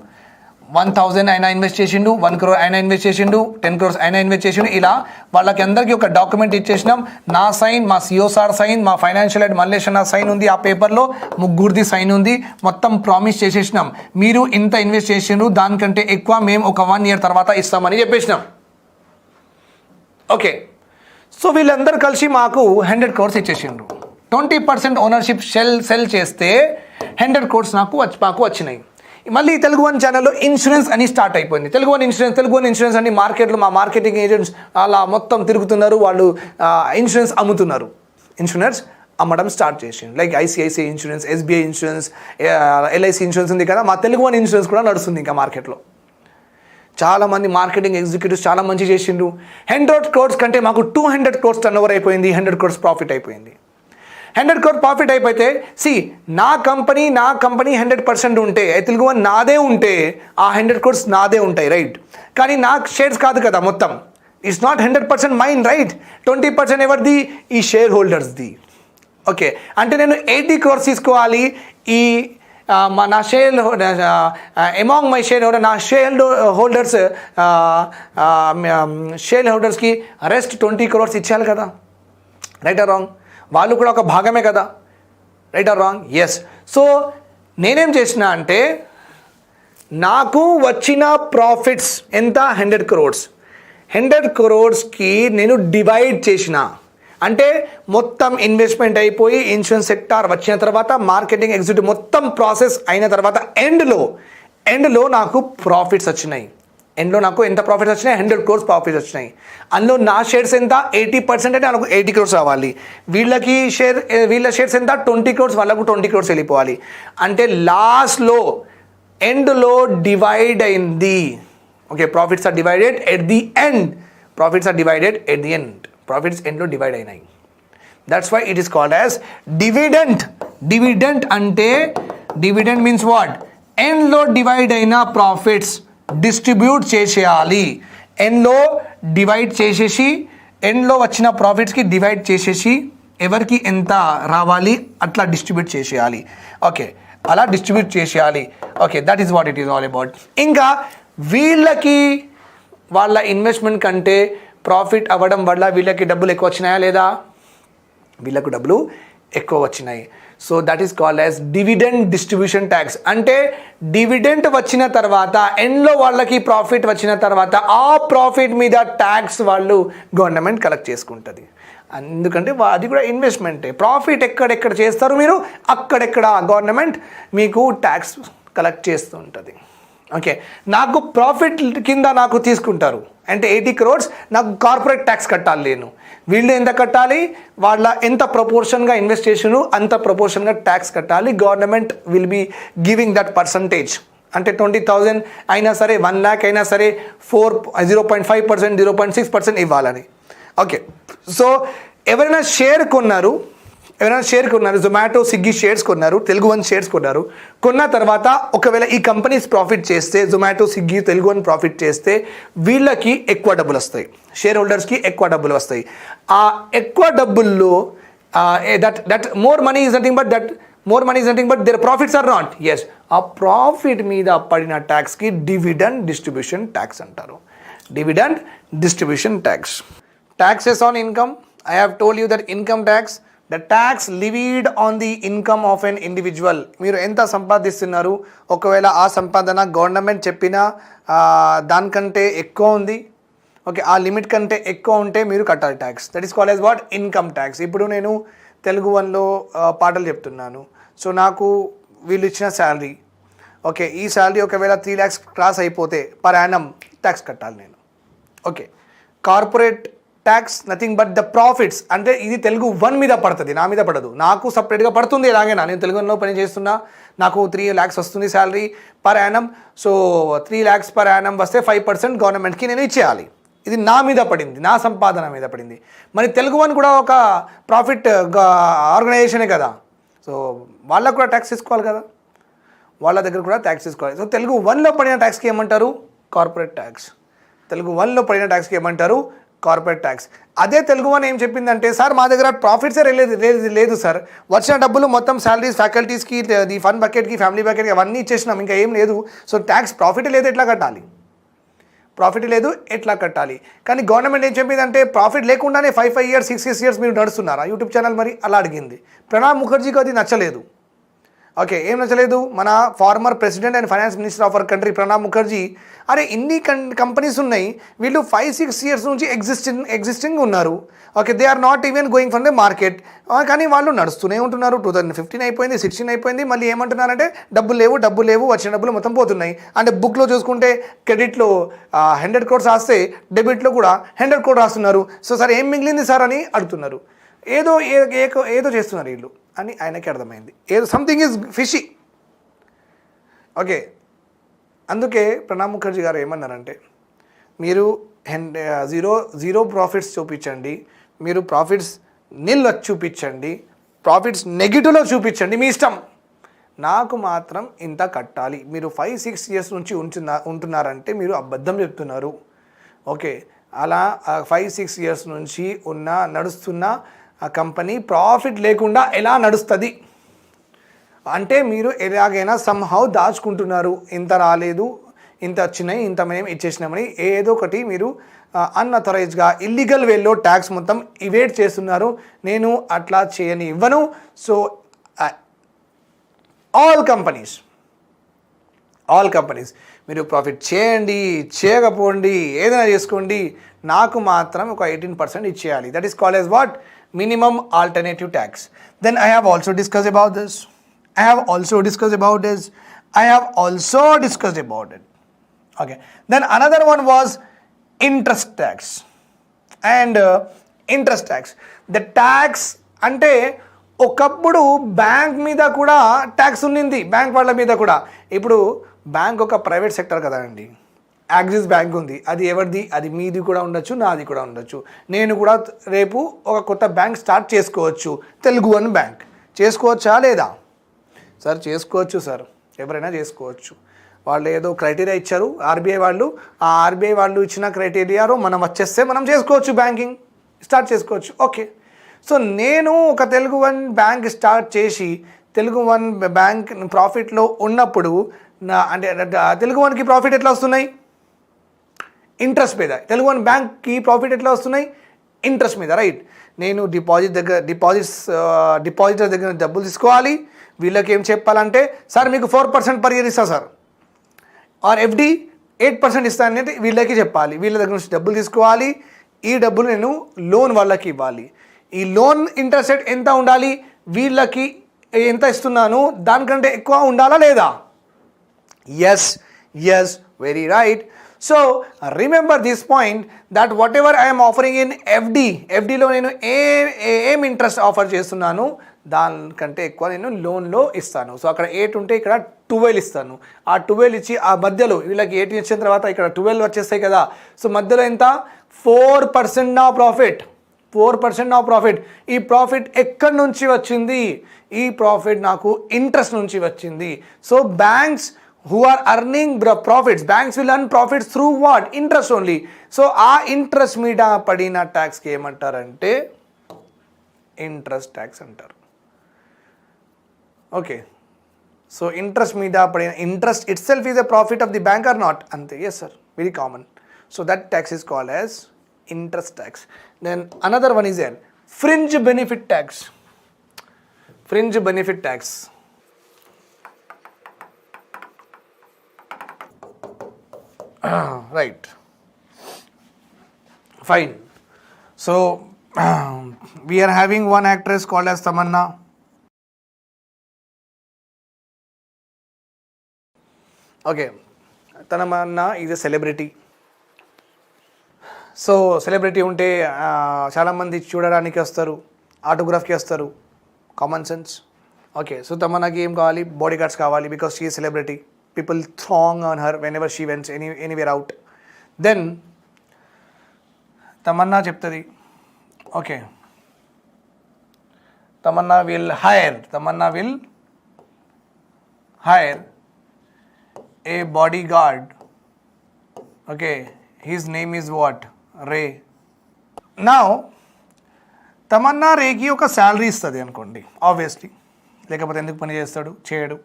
1,000 ఆయన ఇన్వెస్ట్ చేసిండు, 1 crore ఆయన ఇన్వెస్ట్ చేసిండు, 10 crores ఆయన ఇన్వెస్ట్ చేసిండు. ఇలా వాళ్ళకి అందరికీ ఒక డాక్యుమెంట్ ఇచ్చేసినాం. నా సైన్, మా CEO సార్ సైన్, మా ఫైనాన్షియల్ హెడ్ మల్లేష్ అన్న సైన్ ఉంది, ఆ పేపర్లో ముగ్గురిది సైన్ ఉంది. మొత్తం ప్రామిస్ చేసేసినాం, మీరు ఇంత ఇన్వెస్ట్ చేసిండ్రు, దానికంటే ఎక్కువ మేము ఒక 1 year తర్వాత ఇస్తామని చెప్పేసినాం. ఓకే, సో వీళ్ళందరూ కలిసి మాకు 100 crores ఇచ్చేసిండ్రు. 20% ఓనర్షిప్ సెల్ చేస్తే 100 crores మాకు వచ్చినాయి. మళ్ళీ తెలుగు వన్ ఛానల్లో ఇన్సూరెన్స్ అని స్టార్ట్ అయిపోయింది. తెలుగు వన్ ఇన్సూరెన్స్ అని మార్కెట్లో మా మార్కెటింగ్ ఏజెంట్స్ అలా మొత్తం తిరుగుతున్నారు, వాళ్ళు ఇన్సూరెన్స్ అమ్మడం స్టార్ట్ చేసింది. Like ICICI insurance, SBI insurance, LIC insurance ఉంది కదా, మా తెలుగు వన్ ఇన్సూరెన్స్ కూడా నడుస్తుంది ఇంకా మార్కెట్లో. చాలామంది మార్కెటింగ్ ఎగ్జిక్యూటివ్స్ చాలా మంచి చేసిండ్రు. 100 crores కంటే మాకు 200 crores టర్న్ ఓవర్ అయిపోయింది, 100 crores ప్రాఫిట్ అయిపోయింది. 100 crore ప్రాఫిట్ అయిపోతే, నా కంపెనీ 100% ఉంటే, తెలుగు వన్ నాదే ఉంటే ఆ 100 crores నాదే ఉంటాయి, రైట్? కానీ నాకు షేర్స్ కాదు కదా మొత్తం, ఇట్స్ నాట్ 100% మైన్, రైట్? 20% ఎవరిది? ఈ షేర్ హోల్డర్స్ది. ఓకే, అంటే నేను 80 crores తీసుకోవాలి ఈ నా share among my share holder, నా షేర్ హోల్డర్స్కి రెస్ట్ 20 crores ఇచ్చేయాలి కదా, రైట్ ఆర్ రాంగ్? వాళ్ళు కూడా ఒక భాగమే కదా, right or wrong? Yes. So నేనేం చేసిన అంటే నాకు వచ్చిన ప్రాఫిట్స్ ఎంత, 100 crores. 100 crores నేను డివైడ్ చేసిన, అంటే మొత్తం ఇన్వెస్ట్మెంట్ అయిపోయి ఇన్సూరెన్స్ సెక్టార్ వచ్చిన తర్వాత మార్కెటింగ్ ఎగ్జిక్యూటివ్ మొత్తం ప్రాసెస్ అయిన తర్వాత ఎండ్లో నాకు ప్రాఫిట్స్ వచ్చినాయి. ఎండ్లో నాకు ఎంత ప్రాఫిట్స్ వచ్చినాయి, 100 crores ప్రాఫిట్స్ వచ్చినాయి. అందులో నా షేర్స్ ఎంత, 80% అంటే నాకు 80 crores రావాలి. వీళ్ళ షేర్స్ ఎంత, 20 crores, వాళ్ళకు 20 crores వెళ్ళిపోవాలి. అంటే లాస్ట్లో ఎండ్లో డివైడ్ అయింది. Okay, profits are divided at the end. Profits ఎండ్లో డివైడ్ అయినాయి. That's why it is called as dividend. Dividend అంటే, డివిడెంట్ మీన్స్ వాట్? ఎండ్లో డివైడ్ అయిన ప్రాఫిట్స్ డిస్ట్రిబ్యూట్ చేసేయాలి. ఎండ్లో డివైడ్ చేసేసి, ఎండ్లో వచ్చిన ప్రాఫిట్స్కి డివైడ్ చేసేసి ఎవరికి ఎంత రావాలి అట్లా డిస్ట్రిబ్యూట్ చేసేయాలి. ఓకే, అలా డిస్ట్రిబ్యూట్ చేసేయాలి. Okay, that is what it is all about. ఇంకా వీళ్ళకి వాళ్ళ ఇన్వెస్ట్మెంట్ కంటే ప్రాఫిట్ అవ్వడం వల్ల వీళ్ళకి డబ్బులు ఎక్కువ వచ్చినాయా లేదా? వీళ్ళకు డబ్బులు ఎక్కువ వచ్చినాయి. So that is called as dividend distribution tax. అంటే డివిడెంట్ వచ్చిన తర్వాత ఎండ్లో వాళ్ళకి ప్రాఫిట్ వచ్చిన తర్వాత ఆ ప్రాఫిట్ మీద ట్యాక్స్ వాళ్ళు గవర్నమెంట్ కలెక్ట్ చేసుకుంటుంది. ఎందుకంటే అది కూడా ఇన్వెస్ట్మెంటే. ప్రాఫిట్ ఎక్కడెక్కడ చేస్తారు మీరు, అక్కడెక్కడ గవర్నమెంట్ మీకు ట్యాక్స్ కలెక్ట్ చేస్తూ ఉంటుంది. ఓకే, నాకు ప్రాఫిట్ కింద నాకు తీసుకుంటారు అంటే 80 crores, నాకు కార్పొరేట్ ట్యాక్స్ కట్టాలి. నేను వీళ్ళు ఎంత కట్టాలి, వాళ్ళ ఎంత ప్రపోర్షన్గా ఇన్వెస్ట్ చేసిను అంత ప్రపోర్షన్గా ట్యాక్స్ కట్టాలి. Government will be giving that percentage. అంటే 20,000 అయినా సరే, 1 lakh అయినా సరే 0.5%, 0.6% ఇవ్వాలని. ఓకే, సో ఎవరైనా షేర్ కొన్నారు, జొమాటో, స్విగ్గీ షేర్స్ కొన్నారు, తెలుగు వన్ షేర్స్ కొన్నారు. కొన్న తర్వాత ఒకవేళ ఈ కంపెనీస్ ప్రాఫిట్ చేస్తే, Zomato, Swiggy, Telugu one profit చేస్తే వీళ్ళకి ఎక్కువ డబ్బులు వస్తాయి, షేర్ హోల్డర్స్కి ఎక్కువ డబ్బులు వస్తాయి. ఆ ఎక్కువ డబ్బుల్లో that more money is nothing but their profits are not. Yes, ఆ ప్రాఫిట్ మీద పడిన ట్యాక్స్కి డివిడెండ్ డిస్ట్రిబ్యూషన్ ట్యాక్స్ అంటారు. Dividend distribution tax. Taxes on income. I have told you that income tax, the tax levied on the income of an individual. మీరు ఎంత సంపాదిస్తున్నారు, ఒకవేళ ఆ సంపాదన గవర్నమెంట్ చెప్పిన దానికంటే ఎక్కువ ఉంది, ఓకే, ఆ లిమిట్ కంటే ఎక్కువ ఉంటే మీరు కట్టాలి tax. That is called as what? Income tax. ఇప్పుడు నేను తెలుగు వన్లో పాటలు చెప్తున్నాను. సో నాకు వీళ్ళు ఇచ్చిన శాలరీ, ఓకే, ఈ శాలరీ ఒకవేళ 3 lakhs క్రాస్ అయిపోతే పర్ యానం ట్యాక్స్ కట్టాలి నేను. Okay, corporate tax nothing but the profits. అంటే ఇది తెలుగు వన్ మీద పడుతుంది, నా మీద పడదు. నాకు సపరేట్గా పడుతుంది. ఎలాగైనా నేను తెలుగు వన్లో పని చేస్తున్నా, నాకు 3 lakhs వస్తుంది salary per annum. So 3 lakhs per annum వస్తే 5% గవర్నమెంట్కి నేను ఇచ్చేయాలి. ఇది నా మీద పడింది, నా సంపాదన మీద పడింది. మరి తెలుగు వన్ కూడా ఒక ప్రాఫిట్ ఆర్గనైజేషనే కదా, సో వాళ్ళకు కూడా ట్యాక్స్ తీసుకోవాలి కదా, వాళ్ళ దగ్గర కూడా ట్యాక్స్ తీసుకోవాలి. సో తెలుగు వన్లో పడిన ట్యాక్స్కి ఏమంటారు? Corporate tax. తెలుగు వన్లో పడిన ట్యాక్స్కి ఏమంటారు? Corporate tax. అదే తెలుగు వన్ ఏం చెప్పిందంటే, సార్ మా దగ్గర ప్రాఫిట్సే లేదు సార్, వచ్చిన డబ్బులు మొత్తం శాలరీస్, ఫ్యాకల్టీస్కి, ది ఫండ్ బకెట్కి, ఫ్యామిలీ బకెట్కి అవన్నీ ఇచ్చేసినాం, ఇంకా ఏం లేదు. సో ట్యాక్స్ ప్రాఫిట్ లేదు, ఎట్లా కట్టాలి? కానీ గవర్నమెంట్ ఏం చెప్పిందంటే, ప్రాఫిట్ లేకుండానే 5 years 6 years మీరు నడుస్తున్నారా యూట్యూబ్ ఛానల్? మరి అలా అడిగింది. ప్రణబ్ ముఖర్జీకి అది నచ్చలేదు. ఓకే, ఏం నచ్చలేదు? మన former president and finance minister of our country Pranab Mukherjee, అరే ఇన్ని కంపెనీస్ ఉన్నాయి, వీళ్ళు 5-6 years నుంచి ఎగ్జిస్టింగ్ ఉన్నారు, okay, they are not even going from the market, కానీ వాళ్ళు నడుస్తూనే ఉంటున్నారు. 2015 అయిపోయింది, 16 అయిపోయింది, మళ్ళీ ఏమంటున్నారంటే డబ్బులు లేవు, వచ్చిన డబ్బులు మొత్తం పోతున్నాయి. అంటే బుక్లో చూసుకుంటే క్రెడిట్లో 100 crores రాస్తే డెబిట్లో కూడా 100 crores రాస్తున్నారు. సో సార్ ఏం మిగిలింది సార్ అని అడుగుతున్నారు. ఏదో చేస్తున్నారు వీళ్ళు అని ఆయనకి అర్థమైంది. ఏదో సంథింగ్ ఈజ్ ఫిషీ. ఓకే, అందుకే ప్రణబ్ ముఖర్జీ గారు ఏమన్నారంటే, మీరు జీరో ప్రాఫిట్స్ చూపించండి, మీరు ప్రాఫిట్స్ నిల్ చూపించండి, ప్రాఫిట్స్ నెగిటివ్లో చూపించండి, మీ ఇష్టం, నాకు మాత్రం ఇంత కట్టాలి. మీరు 5-6 years నుంచి ఉంటున్నారంటే మీరు అబద్ధం చెప్తున్నారు. ఓకే, అలా 5-6 years నుంచి నడుస్తున్న ఆ కంపెనీ ప్రాఫిట్ లేకుండా ఎలా నడుస్తుంది? అంటే మీరు ఎలాగైనా సమ్హౌ దాచుకుంటున్నారు, ఇంత రాలేదు, ఇంత వచ్చినాయి, ఇంత మేము ఇచ్చేసినామని ఏదో ఒకటి మీరు అన్అథరైజ్గా ఇల్లీగల్ వేలో ట్యాక్స్ మొత్తం ఇవేట్ చేస్తున్నారు. నేను అట్లా చేయని ఇవ్వను. సో ఆల్ కంపెనీస్ మీరు ప్రాఫిట్ చేయండి, చేయకపోండి, ఏదైనా చేసుకోండి, నాకు మాత్రం ఒక 18% ఇచ్చేయాలి. That is called as what? Minimum alternative tax. Then I have also discussed about it. Okay. Then another one was interest tax. And interest tax. The tax అంటే ఒకప్పుడు బ్యాంక్ మీద కూడా ట్యాక్స్ ఉన్నింది, బ్యాంక్ వాళ్ళ మీద కూడా. ఇప్పుడు బ్యాంక్ ఒక ప్రైవేట్ సెక్టర్ కదా అండి. యాక్సిస్ బ్యాంక్ ఉంది, అది ఎవరిది? అది మీది కూడా ఉండొచ్చు, నాది కూడా ఉండొచ్చు. నేను కూడా రేపు ఒక కొత్త బ్యాంక్ స్టార్ట్ చేసుకోవచ్చు, తెలుగు వన్ బ్యాంక్. చేసుకోవచ్చా లేదా? సార్ చేసుకోవచ్చు సార్, ఎవరైనా చేసుకోవచ్చు. వాళ్ళు ఏదో క్రైటీరియా ఇచ్చారు ఆర్బీఐ వాళ్ళు, ఆ ఆర్బీఐ వాళ్ళు ఇచ్చిన క్రైటీరియాలో మనం వచ్చేస్తే మనం చేసుకోవచ్చు, బ్యాంకింగ్ స్టార్ట్ చేసుకోవచ్చు. ఓకే. సో నేను ఒక తెలుగు వన్ బ్యాంక్ స్టార్ట్ చేసి తెలుగు వన్ బ్యాంక్ ప్రాఫిట్లో ఉన్నప్పుడు అంటే తెలుగు వన్కి ప్రాఫిట్ ఎట్లా వస్తున్నాయి? ఇంట్రెస్ట్ మీద. తెలుగు వన్ బ్యాంక్కి ప్రాఫిట్ ఎట్లా వస్తున్నాయి? ఇంట్రెస్ట్ మీద, రైట్. నేను డిపాజిటర్ దగ్గర డబ్బులు తీసుకోవాలి, వీళ్ళకి ఏం చెప్పాలంటే సార్ మీకు 4% పర్ ఇయర్ ఇస్తా సార్, ఆర్ ఎఫ్డి 8% ఇస్తానంటే వీళ్ళకి చెప్పాలి. వీళ్ళ దగ్గర నుంచి డబ్బులు తీసుకోవాలి, ఈ డబ్బులు నేను లోన్ వాళ్ళకి ఇవ్వాలి. ఈ లోన్ ఇంట్రెస్ట్ రేట్ ఎంత ఉండాలి? వీళ్ళకి ఎంత ఇస్తున్నాను దానికంటే ఎక్కువ ఉండాలా లేదా? Yes, very right. So remember this point that whatever I'm offering in ఎఫ్డీలో నేను ఏం ఇంట్రెస్ట్ ఆఫర్ చేస్తున్నాను దానికంటే ఎక్కువ నేను లోన్లో ఇస్తాను. సో అక్కడ 8 ఉంటే ఇక్కడ 12 ఇస్తాను. ఆ 12 ఇచ్చి ఆ మధ్యలో వీళ్ళకి 18 ఇచ్చిన తర్వాత ఇక్కడ 12 వచ్చేస్తాయి కదా. సో మధ్యలో ఎంత? 4% నా ప్రాఫిట్. 4% నా ప్రాఫిట్. ఈ ప్రాఫిట్ ఎక్కడి నుంచి వచ్చింది? ఈ ప్రాఫిట్ నాకు ఇంట్రెస్ట్ నుంచి వచ్చింది. So banks who are earning profits, banks will earn profits through what? Interest only. So ఆ ఇంట్రెస్ట్ మీద పడిన ట్యాక్స్కి ఏమంటారంటే ఇంట్రెస్ట్ ట్యాక్స్ అంటారు. ఓకే. సో ఇంట్రెస్ట్ మీద పడిన interest itself is a profit of the bank or not? అంతే. Yes sir, very common. So that tax is called as interest tax. Then another one is there, fringe benefit tax. Fringe benefit tax. Right. Fine. So we are having one actress called as Tamanna. Okay. Tamanna is a celebrity. So celebrity ఉంటే చాలామంది చూడడానికి వస్తారు, ఆటోగ్రాఫ్కి వస్తారు. Common sense. Okay. So తమన్నాకి ఏం కావాలి? Body guards కావాలి, because she is celebrity. People throng on her whenever she went anywhere out. Then Tamanna చెప్తుంది, okay, Tamanna will hire a bodyguard. Okay, his name is what? Ray. Now Tamanna రేకి ఒక salary ఇస్తుంది అనుకోండి, obviously, లేకపోతే ఎందుకు పని చేస్తాడు? చేయడు.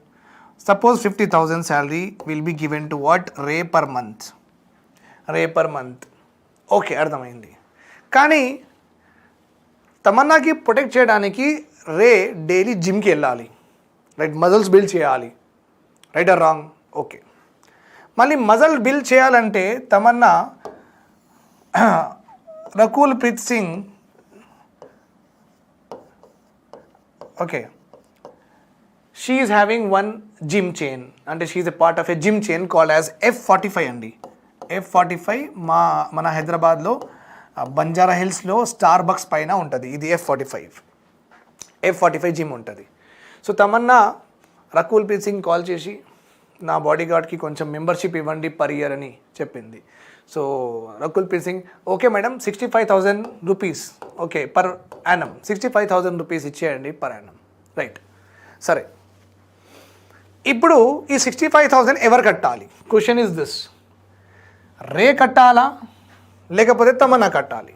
Suppose 50,000 salary will be given to what? Ray per month. Okay, అర్థమైంది. కానీ తమన్నాకి ప్రొటెక్ట్ చేయడానికి రే డైలీ జిమ్కి వెళ్ళాలి, రైట్? మజిల్స్ బిల్డ్ చేయాలి, రైట్ ఆర్ రాంగ్? ఓకే. మళ్ళీ మజిల్ బిల్డ్ చేయాలంటే Tamannaah Rakul Preet Singh, okay, she is having one gym chain, అంటే she is a part of a gym chain called as F45 అండి. F45 మన హైదరాబాద్లో బంజారా హిల్స్లో స్టార్ బక్స్ పైన ఉంటుంది. ఇది F45 జిమ్ ఉంటుంది. సో తమన్నా రకూల్ ప్రీత్ సింగ్ కాల్ చేసి నా బాడీ గార్డ్కి కొంచెం మెంబర్షిప్ ఇవ్వండి పర్ ఇయర్ అని చెప్పింది. So Rakul Preet Singh, okay madam, 65,000 rupees, okay, per annum 65,000 rupees ఇచ్చేయండి పర్ యానం, రైట్? సరే. ఇప్పుడు ఈ 65,000 ఎవరు కట్టాలి? క్వశ్చన్ ఇస్ దిస్, రే కట్టాలా లేకపోతే తమన్నా కట్టాలి?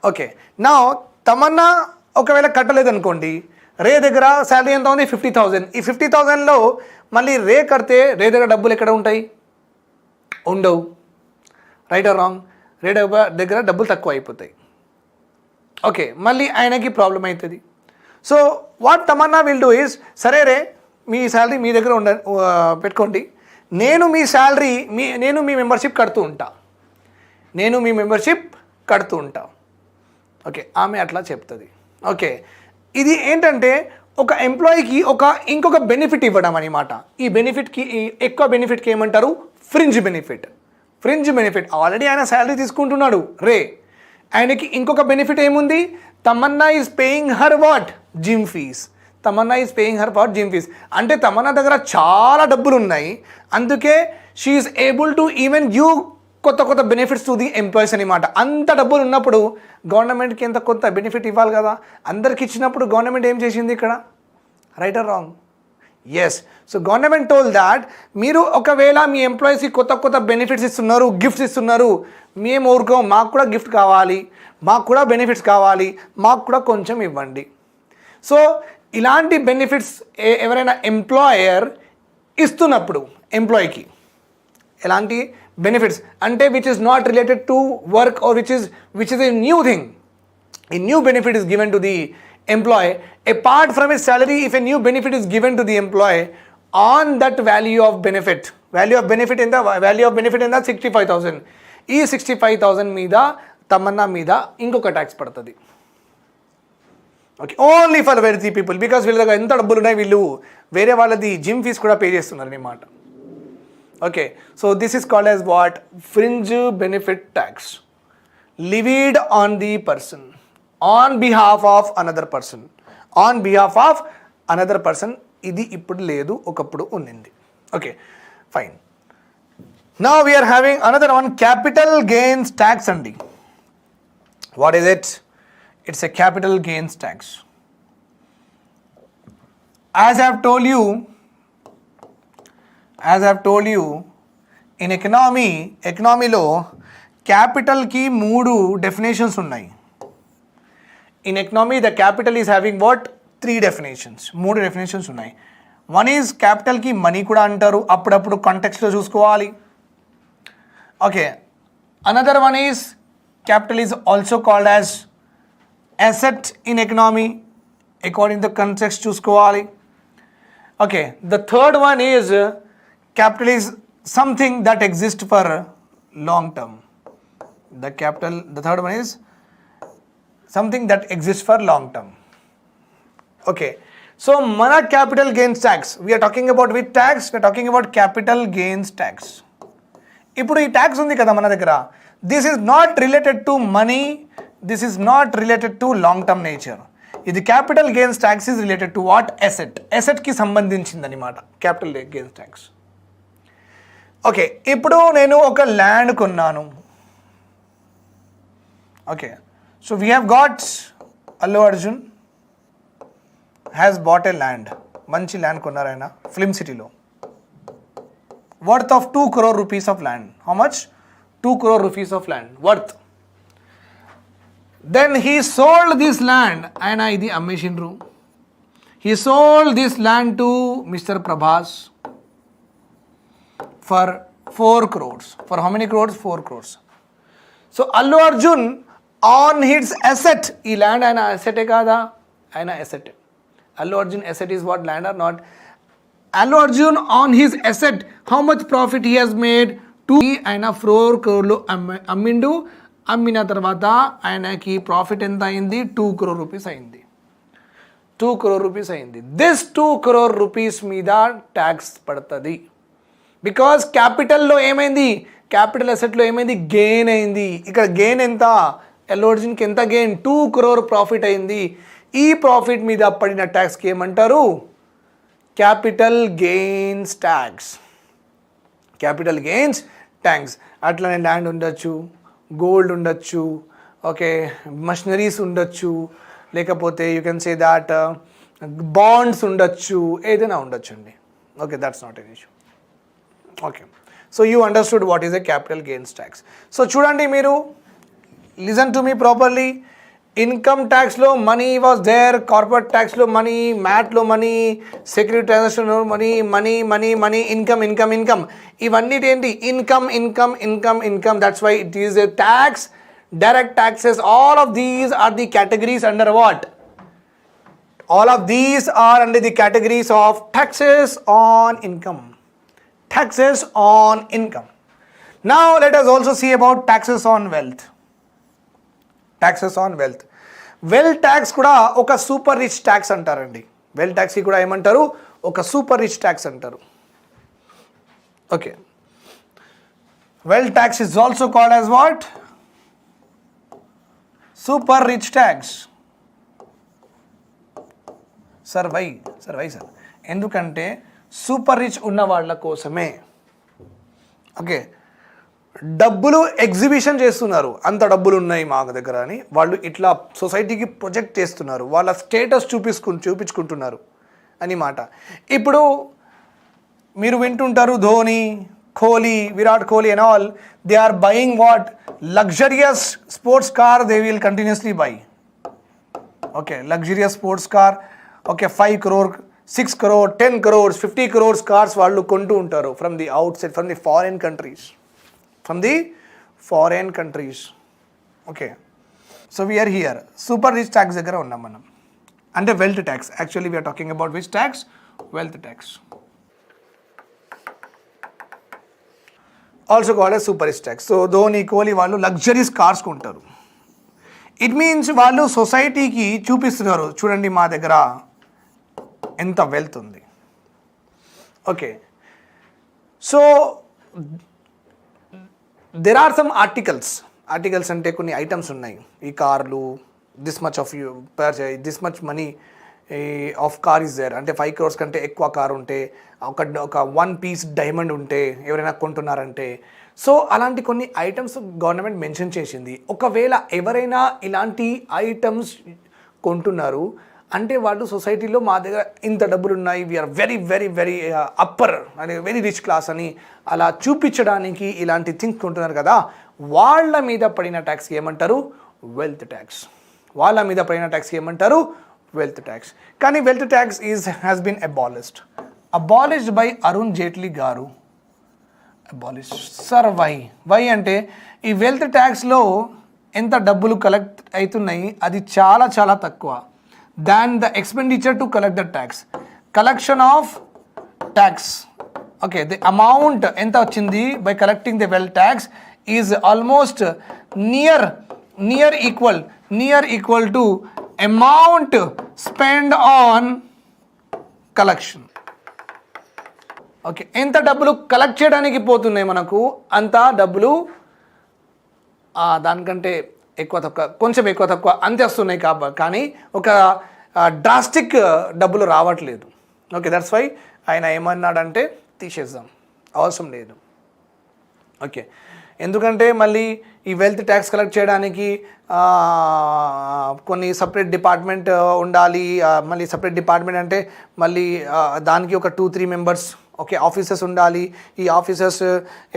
ఓకే. నా తమన్నా ఒకవేళ కట్టలేదనుకోండి, రే దగ్గర శాలరీ ఎంత ఉంది 50,000. ఈ 50,000లో మళ్ళీ రే కడితే రే దగ్గర డబ్బులు ఎక్కడ ఉంటాయి? ఉండవు. Right or wrong? రే దగ్గర డబ్బులు తక్కువ అయిపోతాయి. ఓకే, మళ్ళీ ఆయనకి ప్రాబ్లం అవుతుంది. So what Tamannaah will do is, సరే రే మీ శాలరీ మీ దగ్గర పెట్టుకోండి, నేను మీ మెంబర్షిప్ కడుతూ ఉంటా. ఓకే, ఆమె అట్లా చెప్తుంది. ఓకే, ఇది ఏంటంటే ఒక ఎంప్లాయీకి ఇంకొక బెనిఫిట్ ఇవ్వడం అనమాట. ఈ బెనిఫిట్కి ఎక్కువ బెనిఫిట్కి ఏమంటారు? Fringe benefit. ఆల్రెడీ ఆయన శాలరీ తీసుకుంటున్నాడు రే, ఆయనకి ఇంకొక బెనిఫిట్ ఏముంది? Tamannaah is paying her what? Gym fees. అంటే తమన్నా దగ్గర చాలా డబ్బులు ఉన్నాయి, అందుకే she is able to even give కొత్త బెనిఫిట్స్ టు ది ఎంప్లాయీస్ అనమాట. అంత డబ్బులు ఉన్నప్పుడు గవర్నమెంట్కి ఎంత కొత్త బెనిఫిట్ ఇవ్వాలి కదా. అందరికి ఇచ్చినప్పుడు గవర్నమెంట్ ఏం చేసింది ఇక్కడ? Right or wrong? Yes. So government told that మీరు ఒకవేళ మీ ఎంప్లాయీస్కి కొత్త బెనిఫిట్స్ ఇస్తున్నారు, గిఫ్ట్స్ ఇస్తున్నారు, మేము ఊరుకోం, మాకు కూడా గిఫ్ట్ కావాలి, మాకు కూడా బెనిఫిట్స్ కావాలి, మాకు కూడా కొంచెం ఇవ్వండి. సో ఇలాంటి బెనిఫిట్స్ ఎవరైనా ఎంప్లాయర్ ఇస్తున్నప్పుడు ఎంప్లాయీకి ఎలాంటి బెనిఫిట్స్ అంటే which is not related to work or which is a new thing, a new benefit is given to the employee apart from his salary. If a new benefit is given to the employee on that value of benefit in the 65,000, ఈ 65,000 మీద తమన్నా మీద ఇంకొక tax పడుతుంది. Okay, only for wealthy people, because వీళ్ళ దగ్గర ఎంత డబ్బులు ఉన్నాయి, వీళ్ళు వేరే వాళ్ళది జిమ్ ఫీజ్ కూడా పే చేస్తున్నారు అన్నమాట. Okay, so this is called as what? Fringe benefit tax levied on the person on behalf of another person. ఇది ఇప్పుడు లేదు, ఒకప్పుడు ఉన్నింది. Okay, fine. Now we are having another one, capital gains tax అండి. What is it? It's a capital gains tax. As I have told you in economyలో క్యాపిటల్కి 3 definitions ఉన్నాయి. In economy the capital is having what? 3 definitions, 3 definitions ఉన్నాయి. One is క్యాపిటల్కి money కూడా అంటారు, అప్పుడప్పుడు కాంటెక్స్ట్లో చూసుకోవాలి. Okay, another one is capital is also called as asset in economy, according to context చూసుకోవాలి. Okay, the third one is capital is something that exist for long term. The third one is something that exists for long term. Okay, so mana capital gains tax, we are talking about which tax? We are talking about capital gains tax. Ippudu ee tax undi kada mana daggara, this is not related to money, this is not related to long term nature. Idi capital gains tax is related to what? Asset ki sambandhinchindi anamata capital gains tax. Okay, ippudu nenu oka land konnanu. Okay, so we have got Allu Arjun has bought a land, manchi land konnarayna film city lo, worth of 2 crore rupees of land. How much? 2 crore rupees of land worth. Then he sold this land, and idi ammeshinru. He sold this land to Mr. Prabhas for 4 crores. For how many crores? 4 crores. So Allu Arjun on his asset, ఈ land ఆయన అసెటే కాదా? ఆయన asset. Allu Arjun asset is what? Land or not? Allu Arjun on his asset how much profit he has made? ఆయన 4 crore అమ్మిండు. అమ్మిన తర్వాత ఆయనకి ప్రాఫిట్ ఎంత అయింది? 2 crore rupees అయింది. 2 crore rupees అయింది. దిస్ 2 crore rupees మీద ట్యాక్స్ పడుతుంది. బికాస్ క్యాపిటల్లో ఏమైంది? క్యాపిటల్ అసెట్లో ఏమైంది? గెయిన్ అయింది. ఇక్కడ గెయిన్ ఎంత? అల్లు అర్జున్కి ఎంత గెయిన్? 2 crore ప్రాఫిట్ అయింది. ఈ ప్రాఫిట్ మీద పడిన ట్యాక్స్కి ఏమంటారు? Capital gains tax. Capital gains tax. అట్లనే ల్యాండ్ ఉండొచ్చు, గోల్డ్ ఉండొచ్చు, ఓకే, మషనరీస్ ఉండొచ్చు, లేకపోతే you can say that bonds ఉండొచ్చు, ఏదైనా ఉండొచ్చు అండి. Okay, that's not an issue. Okay, so you understood what is a capital gains tax. సో చూడండి మీరు, listen to me properly. Income ట్యాక్స్లో మనీ వాజ్ దేర్, కార్పొరేట్ ట్యాక్స్లో మనీ, మ్యాట్లో మనీ, సెక్యూరిటీ ట్రాన్సాక్షన్లో money, money money money, income income income, ఇవన్నీ ఏంటి? Income income income income. That's why it is a tax. Direct taxes, all of these are the categories under what? All of these are under the categories of taxes on income. Taxes on income. Now let us also see about taxes on wealth. Taxes on wealth. Wealth tax కూడా ఒక super rich tax అంటారండి. Wealth ట్యాక్స్కి కూడా ఏమంటారు? ఒక super rich tax అంటారు. Okay, wealth tax is also called as what? Super rich tax. Sir why sir? ఎందుకంటే super rich ఉన్న వాళ్ళ కోసమే. ఓకే, డబ్బులు ఎగ్జిబిషన్ చేస్తున్నారు, అంత డబ్బులు ఉన్నాయి మా దగ్గర అని వాళ్ళు ఇట్లా సొసైటీకి ప్రొజెక్ట్ చేస్తున్నారు, వాళ్ళ స్టేటస్ చూపించుకుంటున్నారు అని మాట. ఇప్పుడు మీరు వింటుంటారు Dhoni, Kohli, Virat Kohli and all, they are buying what? Luxurious sports car they will continuously buy. Okay, luxurious sports car. Okay, 5 crore, 6 crore, 10 crores, 50 crores cars వాళ్ళు కొంటూ ఉంటారు from the outside, from the foreign countries. Okay, so we're here super rich tax దగ్గర ఉన్నాం మనం. అంటే wealth tax. Actually we're talking about which tax? Wealth tax. Also called a super rich tax. So Dhoni, Kohli వాళ్ళు luxuries cars కొంటారు. It means వాళ్ళు సొసైటీకి చూపిస్తున్నారు, చూడండి మా దగ్గర ఎంత వెల్త్ ఉంది. Okay, so there are some articles అంటే కొన్ని ఐటమ్స్ ఉన్నాయి. ఈ కార్లు, this much of you this much money of car is there. అంటే 5 crores కంటే ఎక్కువ కార్ ఉంటే, ఒక 1 piece డైమండ్ ఉంటే ఎవరైనా కొంటున్నారంటే, సో అలాంటి కొన్ని ఐటమ్స్ గవర్నమెంట్ మెన్షన్ చేసింది. ఒకవేళ ఎవరైనా ఇలాంటి ఐటమ్స్ కొంటున్నారు అంటే వాళ్ళు సొసైటీలో మా దగ్గర ఇంత డబ్బులు ఉన్నాయి, we're very very very upper అని, వెరీ రిచ్ క్లాస్ అని అలా చూపించడానికి ఇలాంటి థింగ్స్ కొంటున్నారు కదా, వాళ్ళ మీద పడిన ట్యాక్స్కి ఏమంటారు? Wealth tax. వాళ్ళ మీద పడిన ట్యాక్స్కి ఏమంటారు? Wealth tax. కానీ wealth tax has been abolished by Arun Jaitley garu. Sir why అంటే ఈ వెల్త్ ట్యాక్స్లో ఎంత డబ్బులు కలెక్ట్ అవుతున్నాయి అది చాలా చాలా తక్కువ than the expenditure to collect the tax. Collection of tax, okay, the amount ఎంత వచ్చింది by collecting the wealth tax is almost near equal to amount spend on collection. Okay, ఎంత డబ్బులు కలెక్ట్ చేయడానికి పోతున్నాయి మనకు, అంత డబ్బులు దానికంటే ఎక్కువ తక్కువ, కొంచెం ఎక్కువ తక్కువ అంతే వస్తున్నాయి. కానీ ఒక డ్రాస్టిక్ డబ్బులు రావట్లేదు. ఓకే, దట్స్ వై ఆయన ఏమన్నాడంటే తీసేద్దాం, అవసరం లేదు. ఓకే, ఎందుకంటే మళ్ళీ ఈ వెల్త్ ట్యాక్స్ కలెక్ట్ చేయడానికి కొన్ని సపరేట్ డిపార్ట్మెంట్ ఉండాలి. మళ్ళీ సపరేట్ డిపార్ట్మెంట్ అంటే మళ్ళీ దానికి ఒక 2-3 members, ఓకే, ఆఫీసర్స్ ఉండాలి. ఈ ఆఫీసర్స్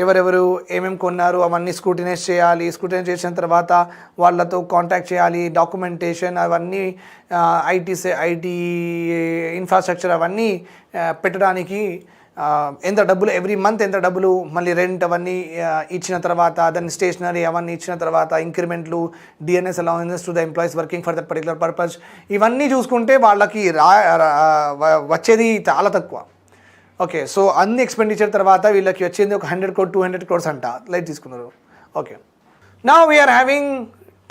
ఎవరెవరు ఏమేమి కొన్నారు అవన్నీ స్క్రూటినైజ్ చేయాలి. స్క్రూటినైజ్ చేసిన తర్వాత వాళ్ళతో కాంటాక్ట్ చేయాలి, డాక్యుమెంటేషన్ అవన్నీ, ఐటీ ఇన్ఫ్రాస్ట్రక్చర్ అవన్నీ పెట్టడానికి ఎంత డబ్బులు, ఎవ్రీ మంత్ ఎంత డబ్బులు, మళ్ళీ రెంట్ అవన్నీ ఇచ్చిన తర్వాత, దాన్ని స్టేషనరీ అవన్నీ ఇచ్చిన తర్వాత, ఇంక్రిమెంట్లు, DNS allowances to the employees working for that particular purpose, ఇవన్నీ చూసుకుంటే వాళ్ళకి వచ్చేది చాలా తక్కువ. ఓకే, సో అన్ని ఎక్స్పెండిచర్ తర్వాత వీళ్ళకి వచ్చేది ఒక 100 crore 200 crores అంట, లైట్ తీసుకున్నారు. Okay, now we're having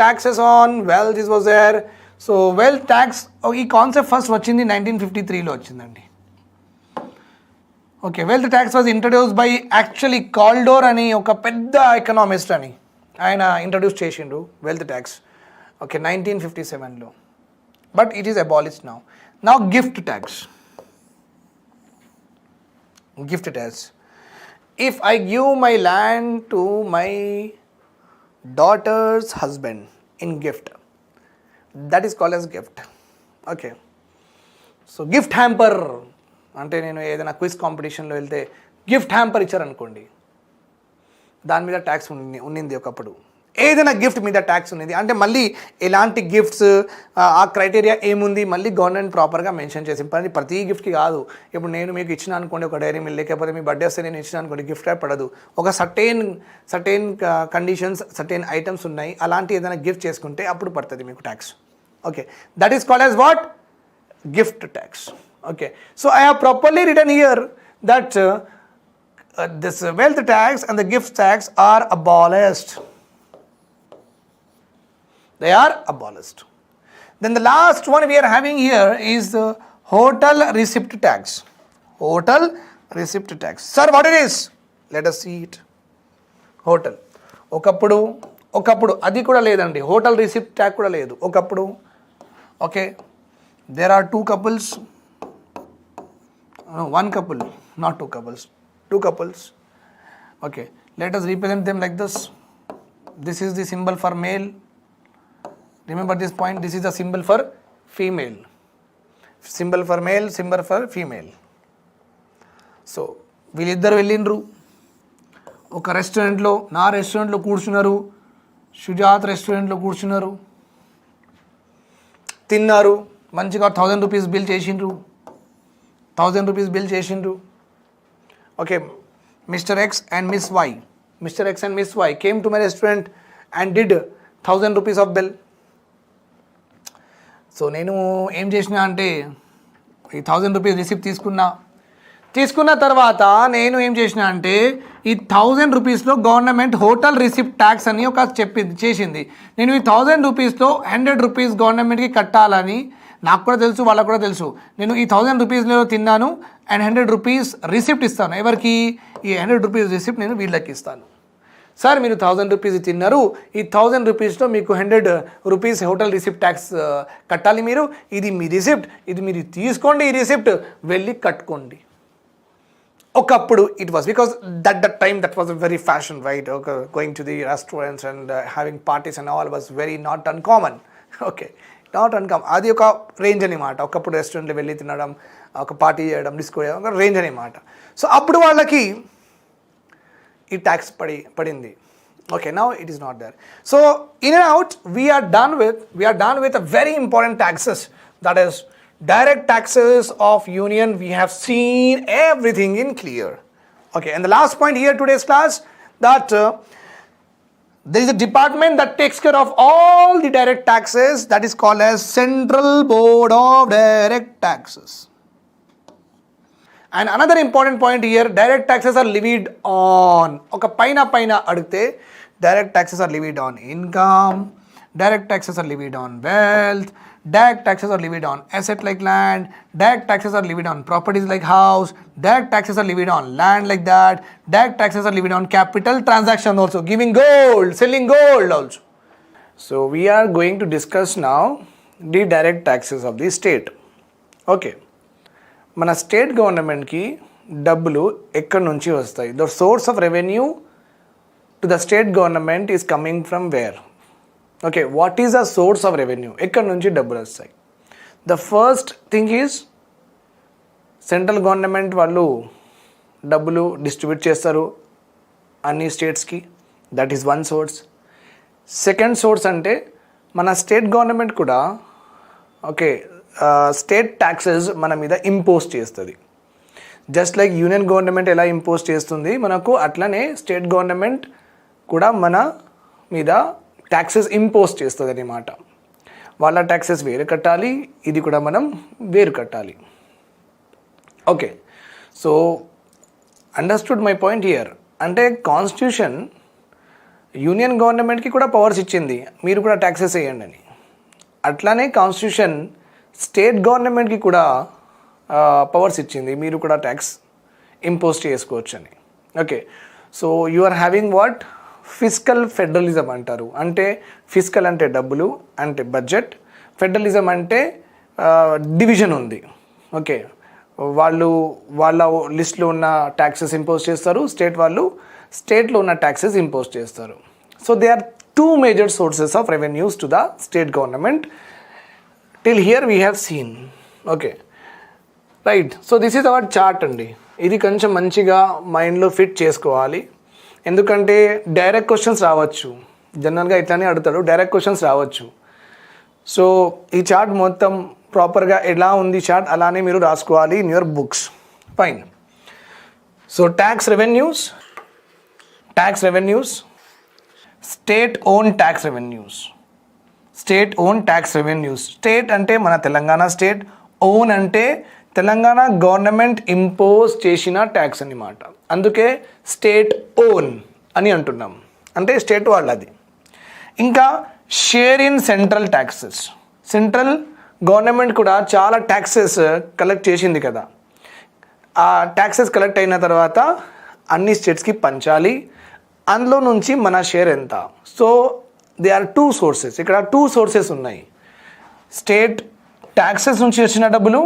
taxes on wealth. This was there. So wealth tax, ఈ కాన్సెప్ట్ ఫస్ట్ వచ్చింది 1953లో వచ్చిందండి. Okay, wealth tax was introduce by actually Kaldor అని ఒక పెద్ద ఎకనామిస్ట్ అని ఆయన ఇంట్రడ్యూస్ చేసిండు వెల్త్ ట్యాక్స్. ఓకే, 1957లో. But it is abolished now gift tax. Gift tax. If I give my land to my daughter's husband in gift, that is called as gift. Okay, so gift hamper అంటే నేను ఏదైనా quiz కాంపిటీషన్లో వెళ్తే gift hamper ఇచ్చారనుకోండి, దాని మీద tax ఉన్నింది ఒకప్పుడు. ఏదైనా గిఫ్ట్ మీద ట్యాక్స్ ఉన్నది అంటే మళ్ళీ ఎలాంటి గిఫ్ట్స్ ఆ క్రైటీరియా ఏముంది మళ్ళీ గవర్నమెంట్ ప్రాపర్గా మెన్షన్ చేసి ప్రతి గిఫ్ట్కి కాదు. ఇప్పుడు నేను మీకు ఇచ్చిన అనుకోండి ఒక డైరీ మిల్, లేకపోతే మీ బర్త్డే వస్తే నేను ఇచ్చిన అనుకోండి గిఫ్ట్ పడదు. ఒక సర్టెన్ కండిషన్స్ సర్టెన్ ఐటమ్స్ ఉన్నాయి, అలాంటి ఏదైనా గిఫ్ట్ చేసుకుంటే అప్పుడు పడుతుంది మీకు tax. Okay, that is called as what? Gift tax. Okay, so I have properly written here that this wealth tax and the gift tax are abolished. They are abolished. Then the last one we are having here is the hotel receipt tax. Hotel receipt tax. Sir, what it is? Let us see it. Hotel. ఒకప్పుడు అది కూడా లేదండి, hotel receipt tax కూడా లేదు ఒకప్పుడు. Okay, there are two couples, no, one couple, not two couples, two couples. Okay, let us represent them like this. This is the symbol for male. Remember this point, this is the symbol for female. Symbol for male, symbol for female. So వీళ్ళిద్దరు వెళ్ళిండ్రు ఒక రెస్టారెంట్లో, నా రెస్టారెంట్లో కూర్చున్నారు, షుజాత్ రెస్టారెంట్లో కూర్చున్నారు, తిన్నారు, మంచిగా 1000 రూపీస్ బిల్ చేసిండ్రు, 1000 రూపీస్ బిల్ చేసిండ్రు. Okay, Mr. X and Miss Y. Mr. X and Miss Y came to my restaurant and did 1000 rupees of bill. So నేను ఏం చేసిన అంటే ఈ 1000 రూపీస్ రిసిప్ట్ తీసుకున్న తర్వాత నేను ఏం చేసిన అంటే ఈ 1000 రూపీస్లో గవర్నమెంట్ హోటల్ రిసిప్ట్ ట్యాక్స్ అని ఒక చేసింది. నేను ఈ 1000 రూపీస్లో 100 రూపీస్ గవర్నమెంట్కి కట్టాలని నాకు కూడా తెలుసు, వాళ్ళకు కూడా తెలుసు. నేను ఈ 1000 రూపీస్లో తిన్నాను అండ్ 100 రూపీస్ రిసిప్ట్ ఇస్తాను. ఎవరికి? ఈ 100 రూపీస్ రిసిప్ట్ నేను వీళ్ళకి ఇస్తాను. సార్ మీరు 1000 రూపీస్ తిన్నారు, ఈ 1000 రూపీస్లో మీకు 100 రూపీస్ హోటల్ రిసిప్ట్ ట్యాక్స్ కట్టాలి మీరు, ఇది మీ రిసిప్ట్, ఇది మీరు తీసుకోండి, ఈ రిసిప్ట్ వెళ్ళి కట్టుకోండి. ఒకప్పుడు it was because that time that was very fashion, right? Going to the restaurants and having parties and all was very not uncommon. Okay, not uncommon, అది ఒక రేంజ్ అనమాట. ఒకప్పుడు రెస్టారెంట్లో వెళ్ళి తినడం, ఒక పార్టీ చేయడం, డిస్కో చేయడం ఒక రేంజ్ అనమాట. సో అప్పుడు వాళ్ళకి ఈ ట్యాక్స్ పడింది. Okay, now it is not there. So in and out we're done with a very important taxes, that is direct taxes of union. We have seen everything in clear. Okay, and the last point here today's class, that there is a department that takes care of all the direct taxes, that is called as Central Board of Direct Taxes. And another important point here, direct taxes are levied on, oka paina adugte direct taxes are levied on income, direct taxes are levied on wealth, direct taxes are levied on asset like land, direct taxes are levied on properties like house, direct taxes are levied on land like that, direct taxes are levied on capital transaction also, giving gold, selling gold also. So we are going to discuss now the direct taxes of the state. Okay, మన state గవర్నమెంట్కి డబ్బులు ఎక్కడి నుంచి వస్తాయి? The source of revenue to the state government is coming from where? Okay, what is the source of revenue? ఎక్కడి నుంచి డబ్బులు వస్తాయి? The first thing is central government వాళ్ళు డబ్బులు డిస్ట్రిబ్యూట్ చేస్తారు అన్ని స్టేట్స్కి, that is one source. Second source అంటే మన స్టేట్ గవర్నమెంట్ కూడా ఓకే స్టేట్ ట్యాక్సెస్ మన మీద ఇంపోజ్ చేస్తుంది. జస్ట్ లైక్ యూనియన్ గవర్నమెంట్ ఎలా ఇంపోజ్ చేస్తుంది మనకు, అట్లనే స్టేట్ గవర్నమెంట్ కూడా మన మీద ట్యాక్సెస్ ఇంపోజ్ చేస్తుంది అన్నమాట. వాళ్ళ ట్యాక్సెస్ వేరు కట్టాలి, ఇది కూడా మనం వేరు కట్టాలి. Okay, so understood my point here. అంటే కాన్స్టిట్యూషన్ యూనియన్ గవర్నమెంట్కి కూడా పవర్స్ ఇచ్చింది, మీరు కూడా ట్యాక్సెస్ వేయండి అని. అట్లానే కాన్స్టిట్యూషన్ స్టేట్ గవర్నమెంట్కి కూడా పవర్స్ ఇచ్చింది, మీరు కూడా ట్యాక్స్ ఇంపోజ్ చేసుకోవచ్చు అని. Okay, so you are having what? Fiscal federalism అంటారు. అంటే ఫిస్కల్ అంటే డబ్బులు, అంటే బడ్జెట్. ఫెడరలిజం అంటే డివిజన్ ఉంది. ఓకే, వాళ్ళ లిస్ట్లో ఉన్న ట్యాక్సెస్ ఇంపోజ్ చేస్తారు, స్టేట్ వాళ్ళు స్టేట్లో ఉన్న ట్యాక్సెస్ ఇంపోజ్ చేస్తారు. So they are two major sources of revenues to the state government. Till here we have seen. Okay, right. So this is our chart అండి. ఇది కొంచెం మంచిగా మైండ్లో ఫిట్ చేసుకోవాలి, ఎందుకంటే డైరెక్ట్ క్వశ్చన్స్ రావచ్చు. జనరల్గా ఇట్లానే అడుగుతాడు, డైరెక్ట్ క్వశ్చన్స్ రావచ్చు. సో ఈ చార్ట్ మొత్తం ప్రాపర్గా ఎలా ఉంది చార్ట్ అలానే మీరు రాసుకోవాలి in your books. Fine. So tax revenues, state own tax revenues. State అంటే మన తెలంగాణ స్టేట్, ఓన్ అంటే తెలంగాణ గవర్నమెంట్ ఇంపోజ్ చేసిన ట్యాక్స్ అన్నమాట. అందుకే స్టేట్ ఓన్ అని అంటున్నాం, అంటే స్టేట్ వాళ్ళది. ఇంకా share in central taxes. Central government కూడా చాలా ట్యాక్సెస్ కలెక్ట్ చేసింది కదా, ఆ ట్యాక్సెస్ కలెక్ట్ అయిన తర్వాత అన్ని స్టేట్స్కి పంచాలి, అందులో నుంచి మన షేర్ ఎంత. So they are two sources, ఇక్కడ టూ సోర్సెస్ ఉన్నాయి. స్టేట్ ట్యాక్సెస్ నుంచి వచ్చిన డబ్బులు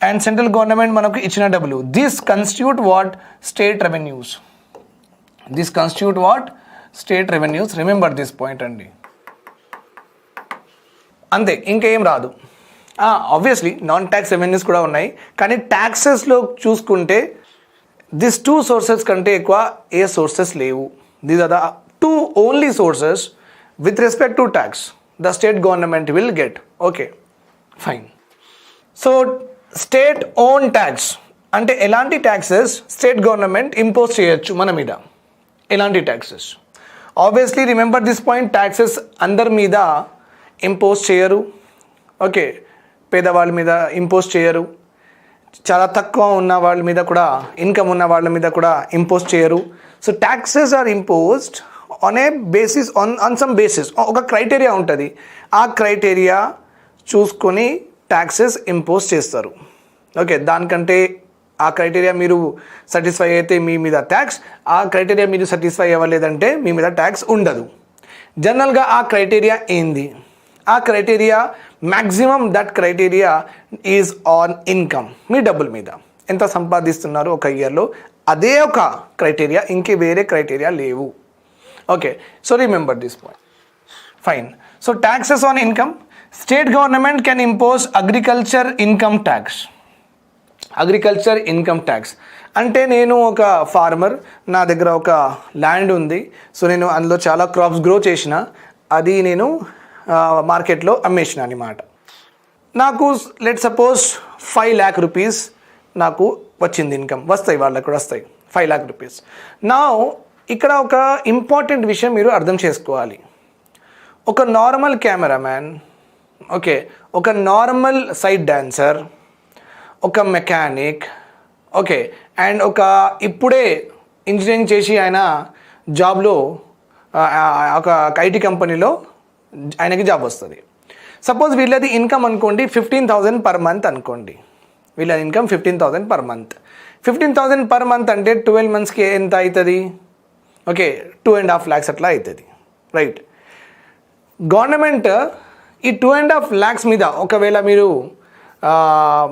అండ్ సెంట్రల్ గవర్నమెంట్ మనకు ఇచ్చిన డబ్బులు. This constitute what? State revenues. Remember this point అండి. అంతే, ఇంకేం రాదు. ఆబ్వియస్లీ నాన్ ట్యాక్స్ రెవెన్యూస్ కూడా ఉన్నాయి, కానీ ట్యాక్సెస్లో చూసుకుంటే దిస్ టూ సోర్సెస్ కంటే ఎక్కువ ఏ సోర్సెస్ లేవు. These are the two only sources with respect to tax the state government will get. Okay, fine. So state own tax అంటే ఎలాంటి ట్యాక్సెస్ స్టేట్ గవర్నమెంట్ ఇంపోజ్ చేయొచ్చు మన మీద, ఎలాంటి taxes. Obviously remember this point, taxes అందరి మీద impose చేయరు. Okay, పేదవాళ్ళ మీద ఇంపోజ్ చేయరు, చాలా తక్కువ ఉన్న వాళ్ళ మీద కూడా, ఇన్కమ్ ఉన్న వాళ్ళ మీద కూడా ఇంపోజ్ చేయరు. So taxes are imposed on a basis, on some basis. ఒక క్రైటీరియా ఉంటుంది, ఆ క్రైటీరియా చూసుకొని ట్యాక్సెస్ ఇంపోజ్ చేస్తారు. ఓకే, దానికంటే ఆ క్రైటీరియా మీరు సాటిస్ఫై అయితే మీ మీద ట్యాక్స్, ఆ క్రైటీరియా మీరు సాటిస్ఫై అవ్వలేదంటే మీ మీద ట్యాక్స్ ఉండదు. జనరల్గా ఆ క్రైటీరియా ఏంది? ఆ criteria maximum that criteria is on income. మీ డబ్బుల మీద ఎంత సంపాదిస్తున్నారు ఒక ఇయర్లో, అదే ఒక క్రైటీరియా, ఇంకే వేరే క్రైటీరియా లేవు. Okay, so remember this point. Fine. So taxes on income. State government can impose agriculture income tax. అంటే నేను ఒక ఫార్మర్, నా దగ్గర ఒక ల్యాండ్ ఉంది, సో నేను అందులో చాలా క్రాప్స్ గ్రో చేసిన, అది నేను మార్కెట్లో అమ్మేసిన అనమాట. నాకు లెట్ సపోజ్ 5 lakh rupees నాకు వచ్చింది ఇన్కమ్, వస్తాయి, వాళ్ళకు కూడా వస్తాయి 5 lakh rupees. నా ఇక్కడ ఒక ఇంపార్టెంట్ విషయం మీరు అర్థం చేసుకోవాలి. ఒక నార్మల్ కెమెరామ్యాన్, ఓకే, ఒక నార్మల్ సైడ్ డాన్సర్, ఒక మెకానిక్, ఓకే, అండ్ ఒక ఇప్పుడే ఇంజనీరింగ్ చేసి ఆయన జాబ్లో ఒక ఐటీ కంపెనీలో ఆయనకి జాబ్ వస్తుంది. సపోజ్ వీళ్ళది ఇన్కమ్ అనుకోండి 15,000 per month అనుకోండి, వీళ్ళ income 15,000 per month. 15,000 per month అంటే 12 monthsకి ఎంత అవుతుంది? ఓకే, 2.5 lakhs అట్లా అవుతుంది, రైట్. గవర్నమెంట్ ఈ 2.5 lakhs మీద ఒకవేళ మీరు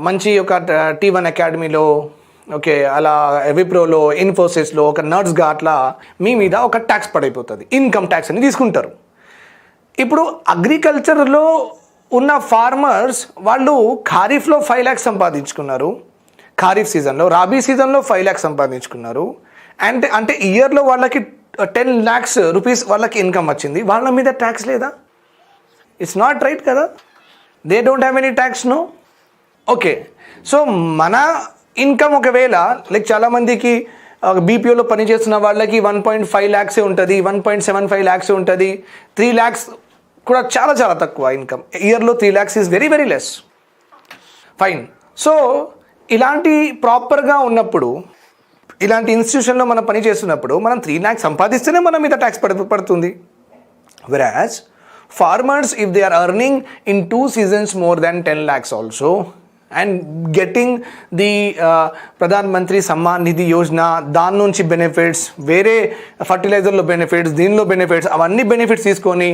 మంచి ఒక T1 అకాడమీలో, ఓకే, అలా విప్రోలో, ఇన్ఫోసిస్లో ఒక నర్స్గా అట్లా మీ మీద ఒక ట్యాక్స్ పడైపోతుంది, ఇన్కమ్ ట్యాక్స్ అని తీసుకుంటారు. ఇప్పుడు అగ్రికల్చర్లో ఉన్న ఫార్మర్స్ వాళ్ళు ఖరీఫ్లో 5 lakhs సంపాదించుకున్నారు, ఖరీఫ్ సీజన్లో, రాబీ సీజన్లో 5 lakhs సంపాదించుకున్నారు, అంటే ఇయర్లో వాళ్ళకి 10 lakhs rupees వాళ్ళకి ఇన్కమ్ వచ్చింది, వాళ్ళ మీద ట్యాక్స్ లేదా? ఇట్స్ నాట్ రైట్ కదా, they don't have any tax, no. Okay, so మన ఇన్కమ్ ఒకవేళ లైక్ చాలామందికి బీపీఓలో పనిచేస్తున్న వాళ్ళకి 1.5 lakhs ఉంటుంది, 1.75 lakhs ఉంటుంది, 3 lakhs కూడా చాలా చాలా తక్కువ ఇన్కమ్. ఇయర్లో 3 lakhs is very very less. Fine. So ఇలాంటి ప్రాపర్గా ఉన్నప్పుడు, ఇలాంటి ఇన్స్టిట్యూషన్లో మనం పని చేస్తున్నప్పుడు మనం 3 lakhs సంపాదిస్తేనే మన మీద ట్యాక్స్ పడుతుంది. వెరాజ్ farmers, if they are earning in 2 seasons more than 10 lakhs also and getting the Pradhan Mantri Samman Nidhi Yojana, దాని నుంచి బెనిఫిట్స్, వేరే ఫర్టిలైజర్లో బెనిఫిట్స్, దీనిలో బెనిఫిట్స్, అవన్నీ బెనిఫిట్స్ తీసుకొని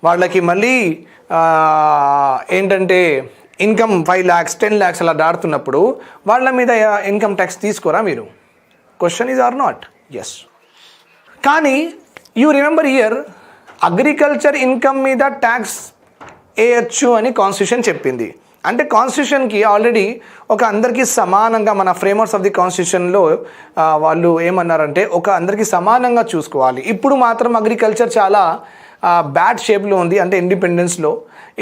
వాళ్ళకి మళ్ళీ ఏంటంటే ఇన్కమ్ 5 lakhs 10 lakhs అలా దాటుతున్నప్పుడు వాళ్ళ మీద ఇన్కమ్ ట్యాక్స్ తీసుకోరా మీరు? Question is or not? Yes. కానీ you remember here, agriculture income మీద ట్యాక్స్ వేయచ్చు అని కాన్స్టిట్యూషన్ చెప్పింది. అంటే కాన్స్టిట్యూషన్కి ఆల్రెడీ ఒక అందరికీ సమానంగా, మన ఫ్రేమర్స్ ఆఫ్ ది కాన్స్టిట్యూషన్లో వాళ్ళు ఏమన్నారంటే ఒక అందరికీ సమానంగా చూసుకోవాలి. ఇప్పుడు మాత్రం అగ్రికల్చర్ చాలా బ్యాడ్ షేప్లో ఉంది, అంటే ఇండిపెండెన్స్లో.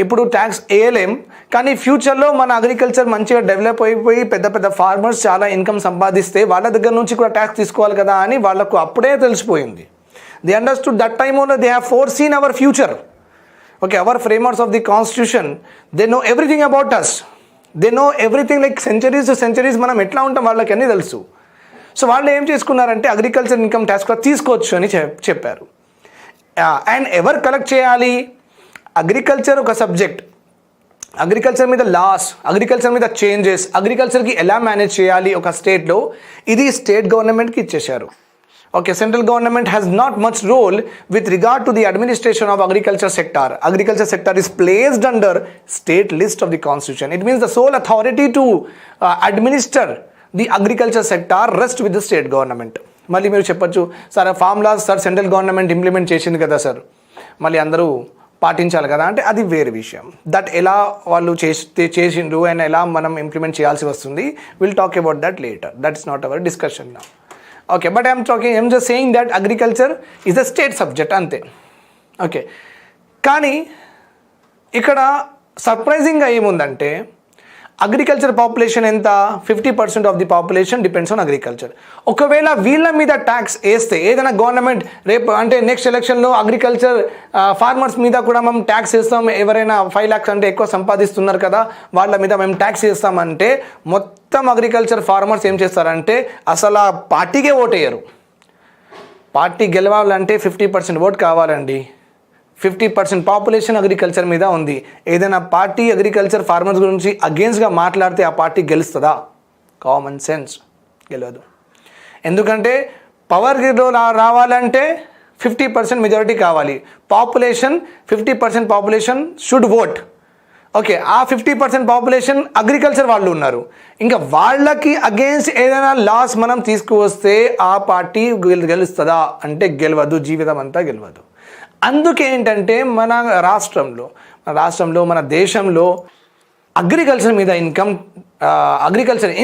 ఇప్పుడు ట్యాక్స్ వేయలేం, కానీ ఫ్యూచర్లో మన అగ్రికల్చర్ మంచిగా డెవలప్ అయిపోయి పెద్ద పెద్ద ఫార్మర్స్ చాలా ఇన్కమ్ సంపాదిస్తే వాళ్ళ దగ్గర నుంచి కూడా ట్యాక్స్ తీసుకోవాలి కదా అని వాళ్ళకు అప్పుడే తెలిసిపోయింది. They understood that time only they have foreseen our future. Okay, our framers of the constitution, they know everything about us. They know everything, like centuries మనం ఎట్లా ఉంటాం వాళ్ళకి అన్నీ తెలుసు. సో వాళ్ళు ఏం చేసుకున్నారంటే అగ్రికల్చర్ ఇన్కమ్ ట్యాక్స్ కూడా తీసుకోవచ్చు అని చెప్పారు. అండ్ ఎవరు కలెక్ట్ చేయాలి? అగ్రికల్చర్ ఒక సబ్జెక్ట్, అగ్రికల్చర్ మీద లాస్, అగ్రికల్చర్ మీద చేంజెస్, అగ్రికల్చర్కి ఎలా మేనేజ్ చేయాలి ఒక స్టేట్లో, ఇది స్టేట్ గవర్నమెంట్కి ఇచ్చేశారు. Okay, central government has not much role with regard to the administration of agriculture sector. Agriculture sector is placed under state list of the constitution. It means the sole authority to administer the agriculture sector rests with the state government. మళ్ళీ మీరు చెప్పొచ్చు, sir formulas sir central government implement చేసింది కదా sir, మళ్ళీ అందరూ పాటించాలి కదా అంటే అది వేరే విషయం. దట్ ఎలా వాళ్ళు చేసిండ్రు అండ్ ఎలా మనం ఇంప్లిమెంట్ చేయాల్సి వస్తుంది, will talk about that later. That is not our discussion now. Okay, but I'm just saying that agriculture is a state subject అంతే. ఓకే, కానీ ఇక్కడ సర్ప్రైజింగ్గా ఏముందంటే అగ్రికల్చర్ పాపులేషన్ ఎంత? 50% of the population depends on agriculture. ఒకవేళ వీళ్ళ మీద tax వేస్తే ఏదైనా గవర్నమెంట్ రేపు అంటే నెక్స్ట్ ఎలక్షన్లో అగ్రికల్చర్ ఫార్మర్స్ మీద కూడా మేము ట్యాక్స్ వేస్తాం, ఎవరైనా 5 lakhs అంటే ఎక్కువ సంపాదిస్తున్నారు కదా వాళ్ళ మీద మేము ట్యాక్స్ వేస్తామంటే మొత్తం అగ్రికల్చర్ ఫార్మర్స్ ఏం చేస్తారంటే అసలు ఆ పార్టీకే ఓటేయరు. పార్టీ గెలవాలంటే 50% ఓట్ కావాలండి. 50% పాపులేషన్ అగ్రికల్చర్ మీద ఉంది. ఏదైనా పార్టీ అగ్రికల్చర్ ఫార్మర్స్ గురించి అగేన్స్ట్గా మాట్లాడితే ఆ పార్టీ గెలుస్తుందా? కామన్ సెన్స్ గెలవదు. ఎందుకంటే పవర్ రావాలంటే 50% మెజారిటీ కావాలి. Population 50% population should vote. Okay, ఆ 50% పాపులేషన్ అగ్రికల్చర్ వాళ్ళు ఉన్నారు. ఇంకా వాళ్ళకి అగేన్స్ట్ ఏదైనా లాస్ మనం తీసుకువస్తే ఆ పార్టీ గెలుస్తుందా అంటే గెలవదు, జీవితం అంతా గెలవదు. అందుకే ఏంటంటే మన రాష్ట్రంలో మన దేశంలో అగ్రికల్చర్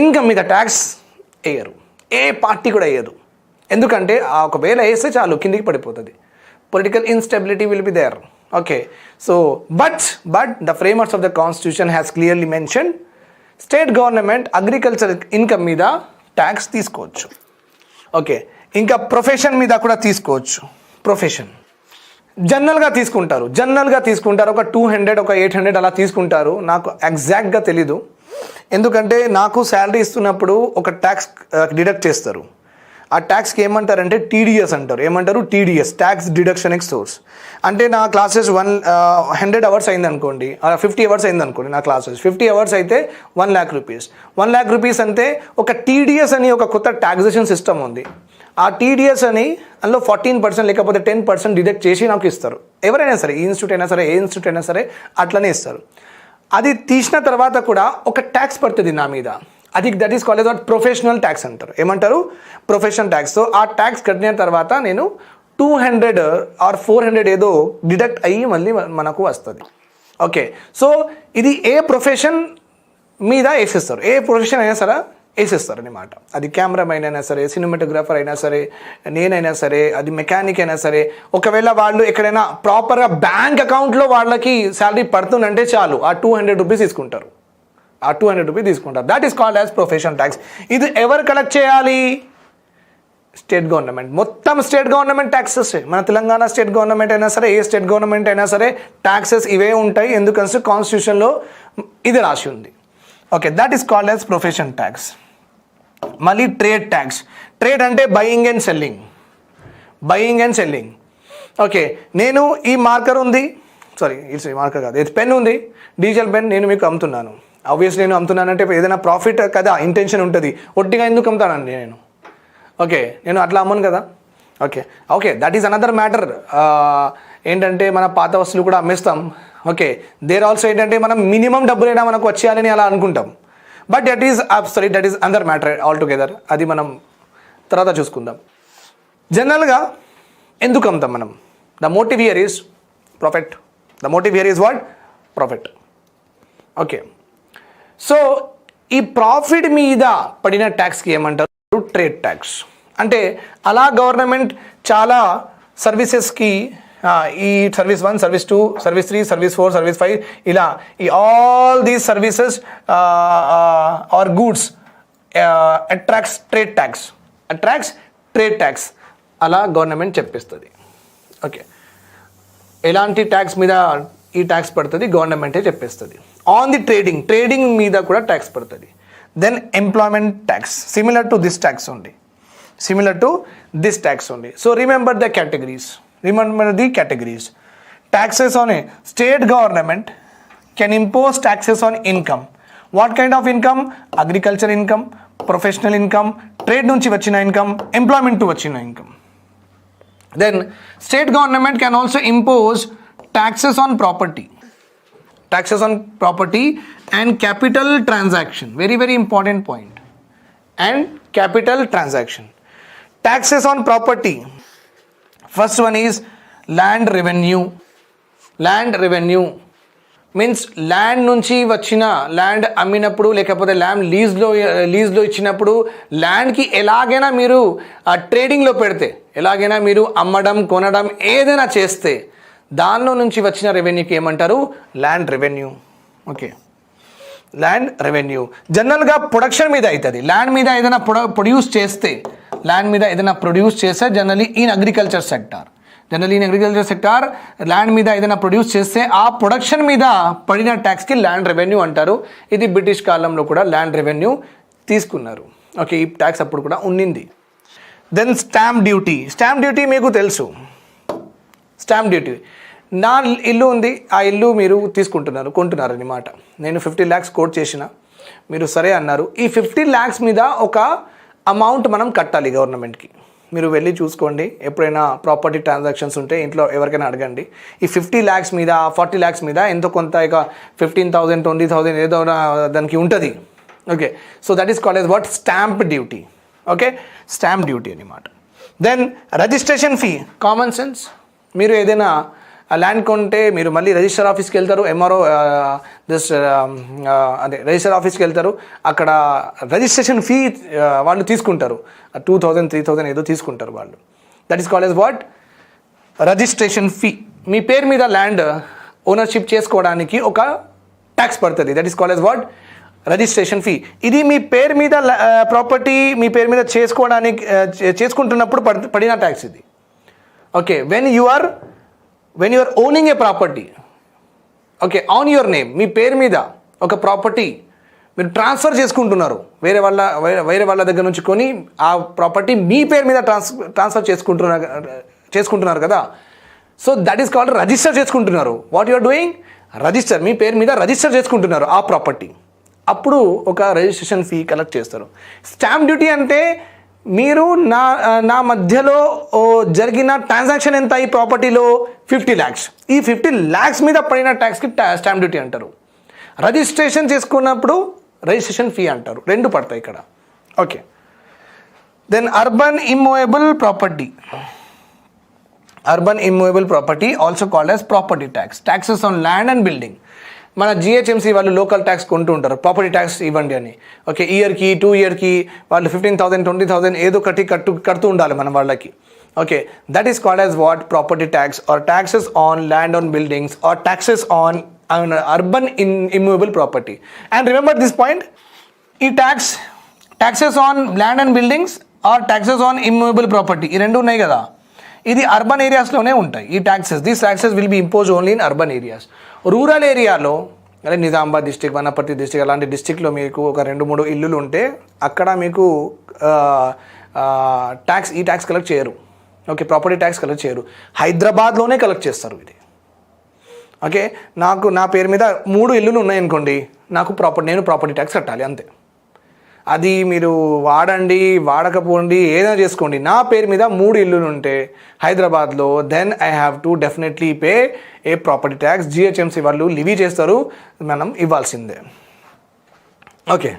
ఇన్కమ్ మీద ట్యాక్స్ వేయరు. ఏ పార్టీ కూడా వేయదు. ఎందుకంటే ఒకవేళ వేస్తే చాలు కిందికి పడిపోతుంది. Political instability will be there. Okay, so but the framers of the constitution has clearly mention state government agriculture income మీద ట్యాక్స్ తీసుకోవచ్చు. ఓకే, ఇంకా ప్రొఫెషన్ మీద కూడా తీసుకోవచ్చు. ప్రొఫెషన్ జనరల్గా తీసుకుంటారు ఒక 200 ఒక 800 అలా తీసుకుంటారు. నాకు ఎగ్జాక్ట్గా తెలీదు, ఎందుకంటే నాకు శాలరీ ఇస్తున్నప్పుడు ఒక ట్యాక్స్ డిడక్ట్ చేస్తారు. ఆ ట్యాక్స్కి ఏమంటారంటే టీడీఎస్ అంటారు. ఏమంటారు? TDS, tax deduction X source. అంటే నా క్లాసెస్ 100 hours అయిందనుకోండి, 50 hours అయిందనుకోండి నా క్లాసెస్, 50 hours అయితే 1 lakh rupees. 1 lakh rupees అంటే ఒక టీడీఎస్ అని ఒక కొత్త ట్యాక్సేషన్ సిస్టమ్ ఉంది. ఆ టీడీఎస్ అని అందులో 14% లేకపోతే 10% డిడక్ట్ చేసి నాకు ఇస్తారు. ఎవరైనా సరే, ఈ ఇన్స్టిట్యూట్ అయినా సరే, ఏ ఇన్స్టిట్యూట్ అయినా సరే అట్లనే ఇస్తారు. అది తీసిన తర్వాత కూడా ఒక ట్యాక్స్ పడుతుంది నా మీద. అది that is called as professional tax అంటారు. ఏమంటారు? Professional tax. సో ఆ ట్యాక్స్ కట్టిన తర్వాత నేను 200 or 400 ఏదో డిడక్ట్ అయ్యి మళ్ళీ మనకు వస్తుంది. ఓకే, సో ఇది ఏ ప్రొఫెషన్ మీద వేసేస్తారు, ఏ ప్రొఫెషన్ అయినా సరే వేసేస్తారు అనమాట. అది కెమెరామెన్ అయినా సరే, సినిమాటోగ్రాఫర్ అయినా సరే, నేనైనా సరే, అది మెకానిక్ అయినా సరే. ఒకవేళ వాళ్ళు ఎక్కడైనా ప్రాపర్గా బ్యాంక్ అకౌంట్లో వాళ్ళకి శాలరీ పడుతుందంటే చాలు ఆ 200 rupees తీసుకుంటారు. That is called as professional tax. ఇది ఎవరు కలెక్ట్ చేయాలి? State government. మొత్తం స్టేట్ గవర్నమెంట్ ట్యాక్సెస్. మన తెలంగాణ స్టేట్ గవర్నమెంట్ అయినా సరే, ఏ స్టేట్ గవర్నమెంట్ అయినా సరే ట్యాక్సెస్ ఇవే ఉంటాయి. ఎందుకంటే కాన్స్టిట్యూషన్లో ఇది రాసి ఉంది. Okay, that is called as profession tax. మళ్ళీ ట్రేడ్ ట్యాక్స్. ట్రేడ్ అంటే బయింగ్ అండ్ సెల్లింగ్. ఓకే, నేను ఈ మార్కర్ ఉంది, ఈ మార్కర్ కాదు, ఇది పెన్ ఉంది, డిజిటల్ పెన్ నేను మీకు అమ్ముతున్నాను. ఆబ్వియస్లీ నేను అమ్ముతున్నానంటే ఏదైనా ప్రాఫిట్ కదా, ఇంటెన్షన్ ఉంటుంది. ఒట్టిగా ఎందుకు అమ్ముతానండి నేను? ఓకే, నేను అట్లా అమ్మను కదా. Okay, that is another matter. ఏంటంటే మన పాత వస్తువులు కూడా అమ్మేస్తాం. ఓకే, దేర్ ఆల్సో ఏంటంటే మనం మినిమం డబ్బులైనా మనకు వచ్చేయాలని అలా అనుకుంటాం. But that is another matter all together. అది మనం తర్వాత చూసుకుందాం. జనరల్గా ఎందుకు అమ్ముతాం మనం? The motive here is profit. Profit. Okay, so ఈ ప్రాఫిట్ మీద పడిన ట్యాక్స్కి ఏమంటారు? Trade tax. అంటే అలా గవర్నమెంట్ చాలా సర్వీసెస్కి ఈ service 1, service 2, service 3, service 4, service 5 ఇలా ఈ all these services are goods attracts trade tax అలా గవర్నమెంట్ చెప్పిస్తుంది. ఓకే, ఎలాంటి ట్యాక్స్ మీద ఈ ట్యాక్స్ పడుతుంది గవర్నమెంటే చెప్పేస్తుంది. ఆన్ ది ట్రేడింగ్ మీద కూడా ట్యాక్స్ పడుతుంది. Then employment tax similar to this tax only. So remember the categories. Taxes on a state government can impose taxes on income. What kind of income? Agriculture income, professional income, trade nunchi vachina income, employment to vachina income. Then state government can also impose taxes on property and capital transaction. Very, very important point. And capital transaction. Taxes on property. First one is land revenue. Means land నుంచి వచ్చిన land అమ్మినప్పుడు లేకపోతే land లీజ్లో ఇచ్చినప్పుడు ల్యాండ్కి ఎలాగైనా మీరు ట్రేడింగ్లో పెడితే, ఎలాగైనా మీరు అమ్మడం కొనడం ఏదైనా చేస్తే దానిలో నుంచి వచ్చిన రెవెన్యూకి ఏమంటారు? Land revenue. Okay, land revenue జనరల్గా ప్రొడక్షన్ మీద అవుతుంది. ల్యాండ్ మీద ఏదైనా ప్రొడ్యూస్ చేస్తే generally in agriculture sector land మీద ఏదైనా ప్రొడ్యూస్ చేస్తే ఆ ప్రొడక్షన్ మీద పడిన ట్యాక్స్కి ల్యాండ్ రెవెన్యూ అంటారు. ఇది బ్రిటిష్ కాలంలో కూడా ల్యాండ్ రెవెన్యూ తీసుకున్నారు. ఓకే, ఈ ట్యాక్స్ అప్పుడు కూడా ఉండింది. దెన్ స్టాంప్ డ్యూటీ మీకు తెలుసు. స్టాంప్ డ్యూటీ, నా ఇల్లు ఉంది, ఆ ఇల్లు మీరు కొంటున్నారు అన్నమాట. నేను 50 lakhs కోట్ చేసిన, మీరు సరే అన్నారు. ఈ 50 lakhs మీద ఒక అమౌంట్ మనం కట్టాలి గవర్నమెంట్కి. మీరు వెళ్ళి చూసుకోండి, ఎప్పుడైనా ప్రాపర్టీ ట్రాన్సాక్షన్స్ ఉంటే ఇంట్లో ఎవరికైనా అడగండి. ఈ 50 lakhs మీద 40 lakhs మీద ఎంతో కొంత ఇక 15,000 20,000 ఏదో దానికి ఉంటుంది. Okay, so that is called as what? Stamp duty. Okay, stamp duty అన్నమాట. Then registration fee. Common sense, మీరు ఏదైనా ల్యాండ్ కొంటే మీరు మళ్ళీ రిజిస్టర్ ఆఫీస్కి వెళ్తారు, ఎంఆర్ఓ రిజిస్టర్ ఆఫీస్కి వెళ్తారు. అక్కడ రిజిస్ట్రేషన్ ఫీ వాళ్ళు తీసుకుంటారు, 2,000 3,000 ఏదో తీసుకుంటారు వాళ్ళు. That is called as what? Registration fee. మీ పేరు మీద ల్యాండ్ ఓనర్షిప్ చేసుకోవడానికి ఒక ట్యాక్స్ పడుతుంది. That is called as what? Registration fee. ఇది మీ పేరు మీద ప్రాపర్టీ మీ పేరు మీద చేసుకుంటున్నప్పుడు పడిన ట్యాక్స్ ఇది. Okay, when you are owning a property, okay, on your name, మీ పేరు మీద ఒక ప్రాపర్టీ మీరు ట్రాన్స్ఫర్ చేసుకుంటున్నారు, వేరే వాళ్ళ దగ్గర నుంచి కొని ఆ ప్రాపర్టీ మీ పేరు మీద ట్రాన్స్ఫర్ చేసుకుంటున్నారు కదా. So that is called register చేసుకుంటున్నారు. What you are doing? Register, మీ పేరు మీద రిజిస్టర్ చేసుకుంటున్నారు ఆ ప్రాపర్టీ. అప్పుడు ఒక రిజిస్ట్రేషన్ ఫీ కలెక్ట్ చేస్తారు. స్టాంప్ డ్యూటీ అంటే మీరు నా మధ్యలో జరిగిన ట్రాన్సాక్షన్ ఎంత ఈ ప్రాపర్టీలో? 50 lakhs. ఈ 50 lakhs మీద పడిన ట్యాక్స్కి స్టాంప్ డ్యూటీ అంటారు. రిజిస్ట్రేషన్ చేసుకున్నప్పుడు రిజిస్ట్రేషన్ ఫీ అంటారు. రెండు పడతాయి ఇక్కడ. Okay, then urban immovable property also called as property tax. Taxes on land and building. మన జిహెచ్ఎంసీ వాళ్ళు లోకల్ ట్యాక్స్ కొంటూ ఉంటారు, ప్రాపర్టీ ట్యాక్స్ ఇవ్వండి అని. ఓకే, ఇయర్కి 2 yearకి వాళ్ళు 15,000 20,000 ఏదో కడుతూ ఉండాలి మనం వాళ్ళకి. Okay, that is called as what? Property tax or taxes on land on buildings are taxes on urban immovable property. And remember this point, ఈ taxes on land and buildings are taxes on immovable property, ఈ రెండు ఉన్నాయి కదా, ఇది urban ఏరియాస్లోనే ఉంటాయి. ఈ these taxes will be impose only in urban areas. Rural ఏరియాలో అదే నిజామాబాద్ డిస్టిక్, వనపర్తి డిస్టిక్ అలాంటి డిస్టిక్లో మీకు ఒక 2-3 ఇల్లులు ఉంటే అక్కడ మీకు ఈ ట్యాక్స్ కలెక్ట్ చేయరు. ఓకే, ప్రాపర్టీ ట్యాక్స్ కలెక్ట్ చేయరు. హైదరాబాద్లోనే కలెక్ట్ చేస్తారు ఇది. ఓకే, నా పేరు మీద 3 ఇల్లులు ఉన్నాయనుకోండి, నేను ప్రాపర్టీ ట్యాక్స్ కట్టాలి అంతే. అది మీరు వాడండి వాడకపోండి ఏదైనా చేసుకోండి, నా పేరు మీద 3 ఇల్లులు ఉంటే హైదరాబాద్లో, then I have to definitely pay a property tax. GHMC వాళ్ళు లివీ చేస్తారు, మనం ఇవ్వాల్సిందే. Okay,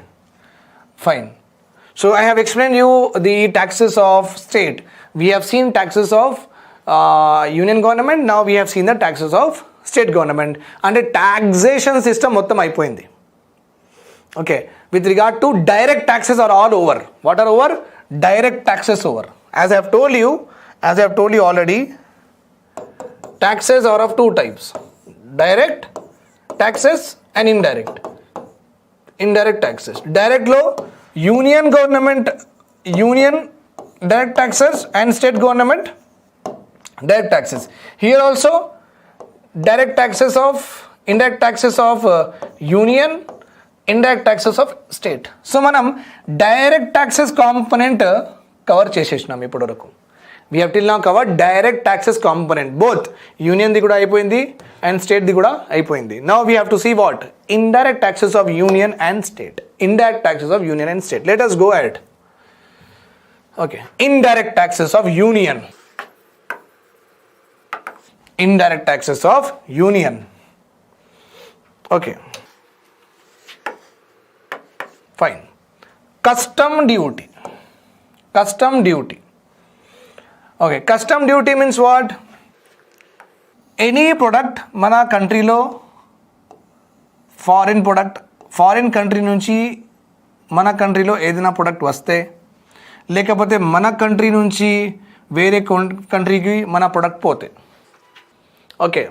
fine. So I have explain you the taxes of state. We have seen taxes of union government, now we have seen the taxes of state government. అంటే taxation system మొత్తం అయిపోయింది. Okay, with regard to direct taxes are all over. What are over? Direct taxes over. As I have told you already, taxes are of two types, direct taxes and indirect taxes. Direct lo union direct taxes and state government direct taxes. Here also indirect taxes of union, indirect taxes of state. So మనం direct taxes component cover చేసేసినాం ఇప్పటి వరకు. We have till now covered direct taxes component, both union the కూడా అయిపోయింది and state the కూడా అయిపోయింది. Now we have to see what? Indirect taxes of union and state. Indirect taxes of union and state. Let us go ahead. Okay, indirect taxes of union. Indirect taxes of union. Okay, fine. Custom duty. Okay, custom duty means what? Any product mana country lo foreign country నుంచి మన కంట్రీలో ఏదైనా product వస్తే, లేకపోతే మన country నుంచి వేరే కంట్రీకి మన ప్రొడక్ట్ పోతే, okay,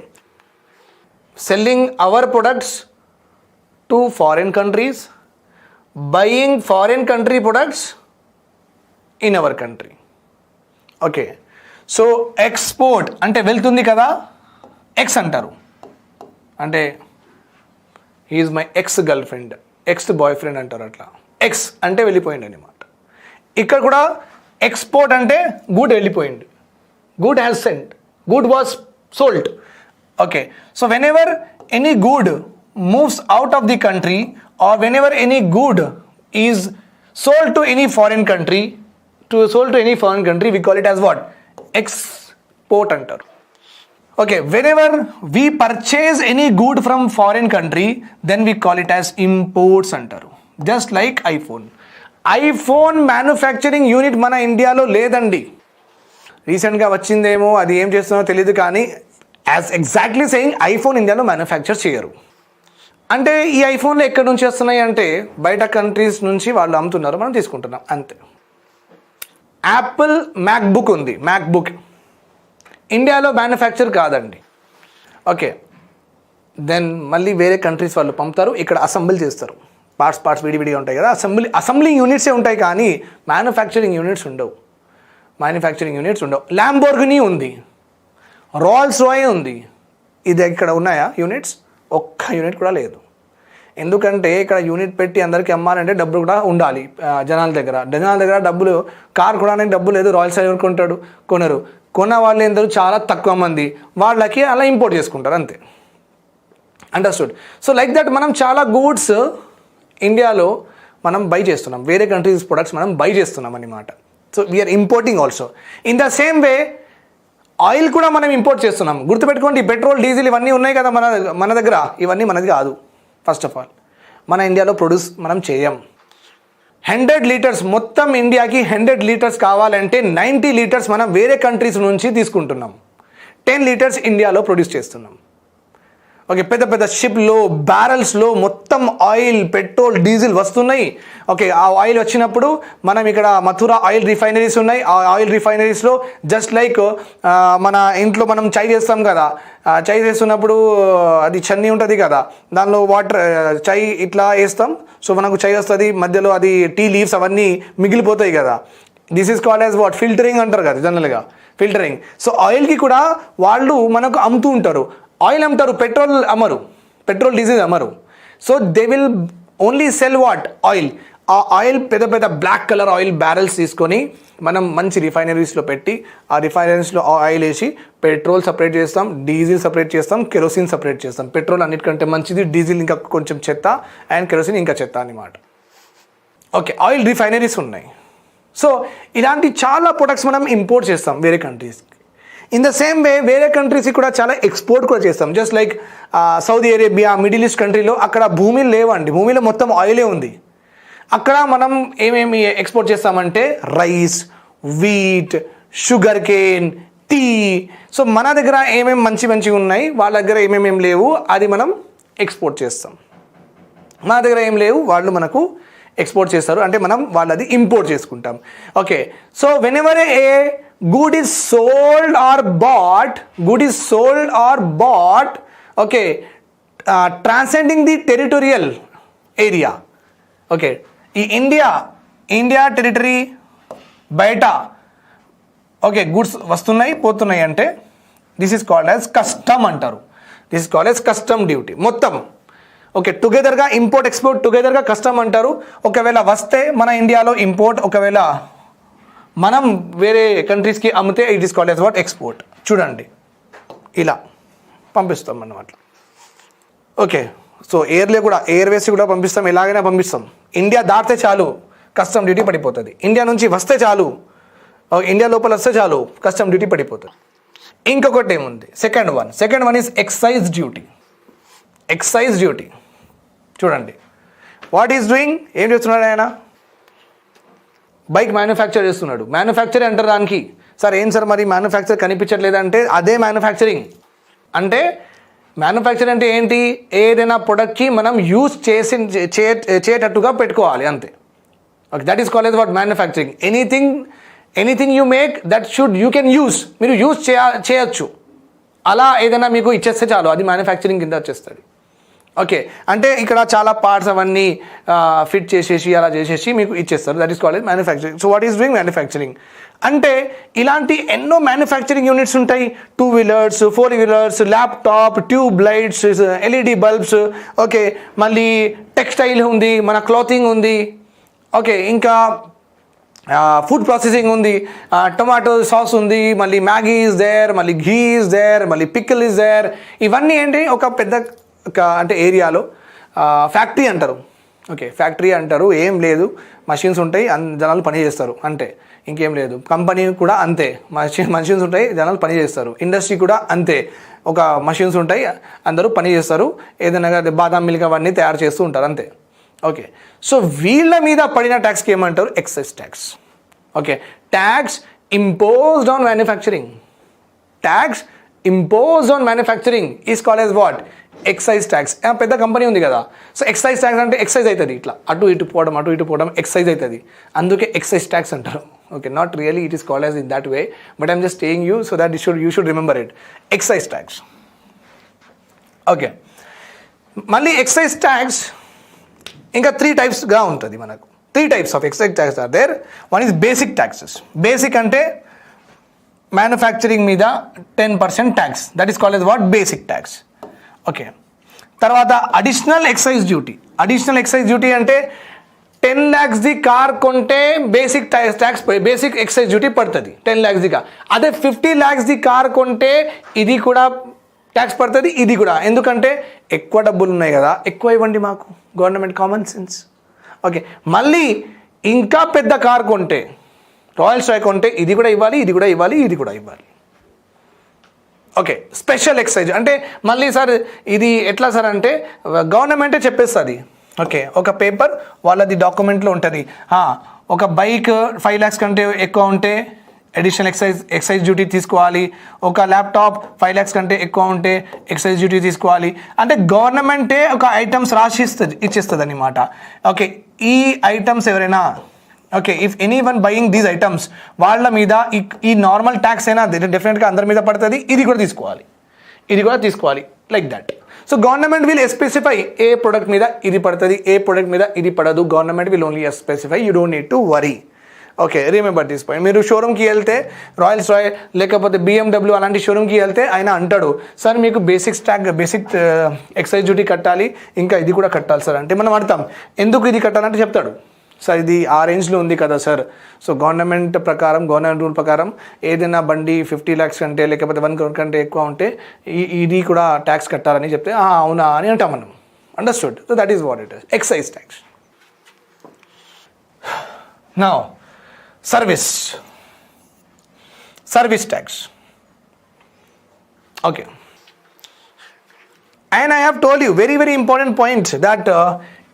selling our products to foreign countries, buying foreign country products in our country. Okay, so export అంటే వెళ్తుంది కదా, ఎక్స్ అంటారు. అంటే he is my ex girlfriend, ex boyfriend అంటారు. అట్లా ఎక్స్ అంటే వెళ్ళిపోయింది అనమాట. ఇక్కడ కూడా ఎక్స్పోర్ట్ అంటే గుడ్ వెళ్ళిపోయింది, good has sent, good was sold. Okay, so whenever any good moves out of the country, or whenever any good is sold to any foreign country, we call it as what? Export antar. Okay, whenever we purchase any good from foreign country, then we call it as imports antaru. Just like iPhone manufacturing unit mana India lo ledandi. Recent ga vachindemo, adi em chestunnaro teliyadu కానీ as exactly saying iPhone ఇండియాలో manufacture చేయరు. అంటే ఈ ఐఫోన్లు ఎక్కడి నుంచి వస్తున్నాయి అంటే బయట కంట్రీస్ నుంచి వాళ్ళు అమ్ముతున్నారు, మనం తీసుకుంటున్నాం అంతే. యాపిల్ మ్యాక్బుక్ ఉంది, మ్యాక్బుక్ ఇండియాలో మ్యానుఫ్యాక్చర్ కాదండి. ఓకే, దెన్ మళ్ళీ వేరే కంట్రీస్ వాళ్ళు పంపుతారు, ఇక్కడ అసెంబుల్ చేస్తారు. పార్ట్స్ విడివిడిగా ఉంటాయి కదా, అసెంబ్లింగ్ యూనిట్సే ఉంటాయి కానీ మ్యానుఫ్యాక్చరింగ్ యూనిట్స్ ఉండవు. ల్యాంబోర్గినీ ఉంది, రోల్స్ రాయ్ ఉంది. ఇది ఇక్కడ ఉన్నాయా యూనిట్స్? ఒక్క యూనిట్ కూడా లేదు. ఎందుకంటే ఇక్కడ యూనిట్ పెట్టి అందరికీ అమ్మాలంటే డబ్బులు కూడా ఉండాలి జనాల దగ్గర డబ్బులు. కార్ కొనడానికి డబ్బు లేదు, రాయల్స్ ఎవరు కొంటాడు? కొన్న వాళ్ళు ఎందరూ చాలా తక్కువ మంది, వాళ్ళకి అలా ఇంపోర్ట్ చేసుకుంటారు అంతే. అండర్స్టూడ్? సో లైక్ దట్ మనం చాలా గూడ్స్ ఇండియాలో మనం బై చేస్తున్నాం, వేరే కంట్రీస్ ప్రొడక్ట్స్ మనం బై చేస్తున్నాం అన్నమాట. So we're importing also. In the same way oil కూడా మనం ఇంపోర్ట్ చేస్తున్నాం. గుర్తుపెట్టుకోండి, పెట్రోల్, డీజిల్ ఇవన్నీ ఉన్నాయి కదా మన దగ్గర, ఇవన్నీ మనది కాదు. ఫస్ట్ ఆఫ్ ఆల్ మన ఇండియాలో ప్రొడ్యూస్ మనం చేయం. 100 లీటర్స్ మొత్తం ఇండియాకి 100 లీటర్స్ కావాలంటే 90 లీటర్స్ మనం వేరే కంట్రీస్ నుంచి తీసుకుంటున్నాం, 10 లీటర్స్ ఇండియాలో ప్రొడ్యూస్ చేస్తున్నాం. ఓకే, పెద్ద షిప్లో బ్యారల్స్లో మొత్తం ఆయిల్, పెట్రోల్, డీజిల్ వస్తున్నాయి. ఓకే, ఆ ఆయిల్ వచ్చినప్పుడు మనం ఇక్కడ మథురా ఆయిల్ రిఫైనరీస్ ఉన్నాయి. ఆ ఆయిల్ రిఫైనరీస్లో జస్ట్ లైక్ మన ఇంట్లో మనం చాయ్ చేస్తాం కదా, చాయ్ చేస్తున్నప్పుడు అది చన్నీ ఉంటుంది కదా, దానిలో వాటర్ చాయ్ ఇట్లా వేస్తాం, సో మనకు చాయ్ వస్తుంది, మధ్యలో అది టీ లీవ్స్ అవన్నీ మిగిలిపోతాయి కదా. This is called as what? Filtering అంటారు కదా జనరల్గా, ఫిల్టరింగ్. సో ఆయిల్కి కూడా వాళ్ళు మనకు అమ్ముతూ ఉంటారు, ఆయిల్ అమ్ముతారు, పెట్రోల్ డీజిల్ అమ్మరు. So they will only cell what? Oil. ఆ ఆయిల్ పెద్ద బ్లాక్ కలర్ ఆయిల్ బ్యారెల్స్ తీసుకొని మనం మంచి రిఫైనరీస్లో పెట్టి, ఆ రిఫైనరీస్లో ఆయిల్ వేసి పెట్రోల్ సపరేట్ చేస్తాం, డీజిల్ సపరేట్ చేస్తాం, కెరోసిన్ సపరేట్ చేస్తాం. పెట్రోల్ అన్నిటికంటే మంచిది, డీజిల్ ఇంకా కొంచెం చెత్త, అండ్ కెరోసిన్ ఇంకా చెత్త అన్నమాట. ఓకే, ఆయిల్ రిఫైనరీస్ ఉన్నాయి. సో ఇలాంటి చాలా ప్రొడక్ట్స్ మనం ఇంపోర్ట్ చేస్తాం వేరే కంట్రీస్కి. ఇన్ ద సేమ్ వే వేరే కంట్రీస్కి కూడా చాలా ఎక్స్పోర్ట్ కూడా చేస్తాం. Just like Saudi Arabia, middle east కంట్రీలో అక్కడ భూమిలు లేవండి, భూమిలో మొత్తం ఆయిలే ఉంది. అక్కడ మనం ఏమేమి ఎక్స్పోర్ట్ చేస్తామంటే rice, wheat, sugarcane, tea. So మన దగ్గర ఏమేమి మంచిగా ఉన్నాయి, వాళ్ళ దగ్గర ఏమేమి లేవు, అది మనం ఎక్స్పోర్ట్ చేస్తాం. మన దగ్గర ఏం లేవు, వాళ్ళు మనకు ఎక్స్పోర్ట్ చేస్తారు, అంటే మనం వాళ్ళది ఇంపోర్ట్ చేసుకుంటాం. Okay, so whenever a good is sold or bought okay transcending the territorial area. Okay, ఈ ఇండియా టెరిటరీ బయట ఓకే గుడ్స్ వస్తున్నాయి పోతున్నాయి అంటే this is called as custom అంటారు. This is called as custom duty. మొత్తం okay టుగెదర్గా import export టుగెదర్గా custom అంటారు. ఒకవేళ వస్తే మన ఇండియాలో ఇంపోర్ట్, ఒకవేళ మనం వేరే కంట్రీస్కి అమ్మితే it is called as what export. చూడండి ఇలా పంపిస్తాం అన్నమాట. ఓకే, సో ఎయిర్వేస్ కూడా పంపిస్తాం, ఎలాగైనా పంపిస్తాం. ఇండియా దాటితే చాలు కస్టమ్ డ్యూటీ పడిపోతుంది. ఇండియా నుంచి వస్తే చాలు, ఇండియా లోపల వస్తే చాలు కస్టమ్ డ్యూటీ పడిపోతుంది. ఇంకొకటి ఏముంది, second one is excise duty. Excise duty చూడండి, వాట్ ఈస్ డూయింగ్, ఏం చేస్తున్నాడు ఆయన, బైక్ మ్యానుఫ్యాక్చర్ చేస్తున్నాడు. మ్యానుఫ్యాక్చర్ అంటారు దానికి. సార్ ఏం సార్ మరి మ్యానుఫ్యాక్చర్ కనిపించట్లేదంటే అదే మ్యానుఫ్యాక్చరింగ్. అంటే మ్యానుఫ్యాక్చర్ అంటే ఏంటి, ఏదైనా ప్రొడక్ట్కి మనం యూజ్ చేసేటట్టుగా పెట్టుకోవాలి అంతే. Okay, that is called what manufacturing. Anything you make that you can use, మీరు యూజ్ చేయొచ్చు. అలా ఏదైనా మీకు ఇచ్చేస్తే చాలు, అది మ్యానుఫ్యాక్చరింగ్ కింద వచ్చేస్తుంది. ఓకే, అంటే ఇక్కడ చాలా పార్ట్స్ అవన్నీ ఫిట్ చేసేసి అలా చేసేసి మీకు ఇచ్చేస్తారు. That is called manufacturing. So what is doing manufacturing అంటే ఇలాంటి ఎన్నో మ్యానుఫ్యాక్చరింగ్ యూనిట్స్ ఉంటాయి. 2 wheelers, 4 wheelers, laptop, tube lights, LED bulbs, okay మళ్ళీ టెక్స్టైల్ ఉంది, మన క్లాతింగ్ ఉంది, ఓకే ఇంకా ఫుడ్ ప్రాసెసింగ్ ఉంది, టొమాటో సాస్ ఉంది, మళ్ళీ మ్యాగీ ఈజ్ దేర్, మళ్ళీ ఘీ ఈజ్ దేర్, మళ్ళీ పికిల్ ఈజ్ దేర్. ఇవన్నీ ఏంటి ఒక పెద్ద అంటే ఏరియాలో ఫ్యాక్టరీ అంటారు. ఓకే, ఫ్యాక్టరీ అంటారు, ఏం లేదు, మషిన్స్ ఉంటాయి, జనాలు పని చేస్తారు అంటే, ఇంకేం లేదు. కంపెనీ కూడా అంతే, మషిన్స్ ఉంటాయి, జనాలు పని చేస్తారు. ఇండస్ట్రీ కూడా అంతే, ఒక మషిన్స్ ఉంటాయి, అందరూ పని చేస్తారు, ఏదైనా బాదాం మిల్క్ అవన్నీ తయారు చేస్తూ ఉంటారు అంతే. ఓకే, సో వీళ్ళ మీద పడిన ట్యాక్స్కి ఏమంటారు, excise tax. Okay, tax imposed on manufacturing. Tax imposed on manufacturing is called as what, excise tax. పెద్ద కంపెనీ ఉంది కదా, సో ఎక్సైజ్ ట్యాక్స్ అంటే ఎక్సైజ్ అవుతుంది, ఇట్లా అటు ఇటు పోవడం ఎక్సైజ్ అవుతుంది, అందుకే ఎక్సైజ్ ట్యాక్స్ అంటారు. Okay, not really it is called as in that way, but I'm just saying you so that you should remember it, excise tax. Okay, మళ్ళీ ఎక్సైజ్ ట్యాక్స్ ఇంకా 3 టైప్స్గా ఉంటుంది మనకు. 3 types of excise tax are there. One is basic taxes. Basic అంటే manufacturing మీద 10% tax, that is called as what, basic tax. Okay, తర్వాత additional excise duty. Additional excise duty అంటే 10 lakhs the car కొంటే basic tax, basic excise duty పడుతుంది 10 lakhs the car. అదే 50 lakhs the car కొంటే ఇది కూడా ట్యాక్స్ పడుతుంది, ఇది కూడా. ఎందుకంటే ఎక్కువ డబ్బులు ఉన్నాయి కదా, ఎక్కువ ఇవ్వండి మాకు, గవర్నమెంట్ కామన్ సెన్స్. ఓకే, మళ్ళీ ఇంకా పెద్ద కార్ కొంటే, రాయల్స్ రాయ్ కొంటే ఇది కూడా ఇవ్వాలి, ఇది కూడా ఇవ్వాలి, ఇది కూడా ఇవ్వాలి. ఓకే, స్పెషల్ ఎక్సైజ్ అంటే మళ్ళీ సార్ ఇది ఎట్లా సార్ అంటే గవర్నమెంటే చెప్పేస్తుంది. ఓకే, ఒక పేపర్ వాళ్ళది డాక్యుమెంట్లో ఉంటుంది, ఒక బైక్ 5 lakhs కంటే ఎక్కువ ఉంటే అడిషనల్ ఎక్సైజ్ డ్యూటీ తీసుకోవాలి, ఒక ల్యాప్టాప్ 5 lakhs కంటే ఎక్కువ ఉంటే ఎక్సైజ్ డ్యూటీ తీసుకోవాలి. అంటే గవర్నమెంటే ఒక ఐటమ్స్ రాసి ఇచ్చేస్తుంది అన్నమాట. ఓకే, ఈ ఐటమ్స్ ఎవరైనా, okay if any one buying these items, వాళ్ళ మీద ఈ నార్మల్ ట్యాక్స్ అయినా డెఫినెట్గా అందరి మీద పడుతుంది, ఇది కూడా తీసుకోవాలి like that. So government will specify A product మీద ఇది పడుతుంది, ఏ ప్రొడక్ట్ మీద ఇది పడదు. Government will only specify, you don't need to worry. Okay, remember this point. మీరు షోరూమ్కి వెళ్తే, రాయల్స్ రాయ్ లేకపోతే BMW అలాంటి షోరూమ్కి వెళ్తే ఆయన అంటాడు, సార్ మీకు బేసిక్ ఎక్సైజ్ డ్యూటీ కట్టాలి, ఇంకా ఇది కూడా కట్టాలి సార్ అంటే మనం అడతాం ఎందుకు ఇది కట్టాలంటే చెప్తాడు, సార్ ఇది ఆ రేంజ్లో ఉంది కదా సార్, సో గవర్నమెంట్ రూల్ ప్రకారం ఏదైనా బండి 50 lakhs కంటే లేకపోతే 1 crore కంటే ఎక్కువ ఉంటే ఇది కూడా ట్యాక్స్ కట్టాలని చెప్తే అవునా అని అంటాం మనం. Understood? So that is what it is, excise tax. Now service tax. Okay, and I have told you very very important point that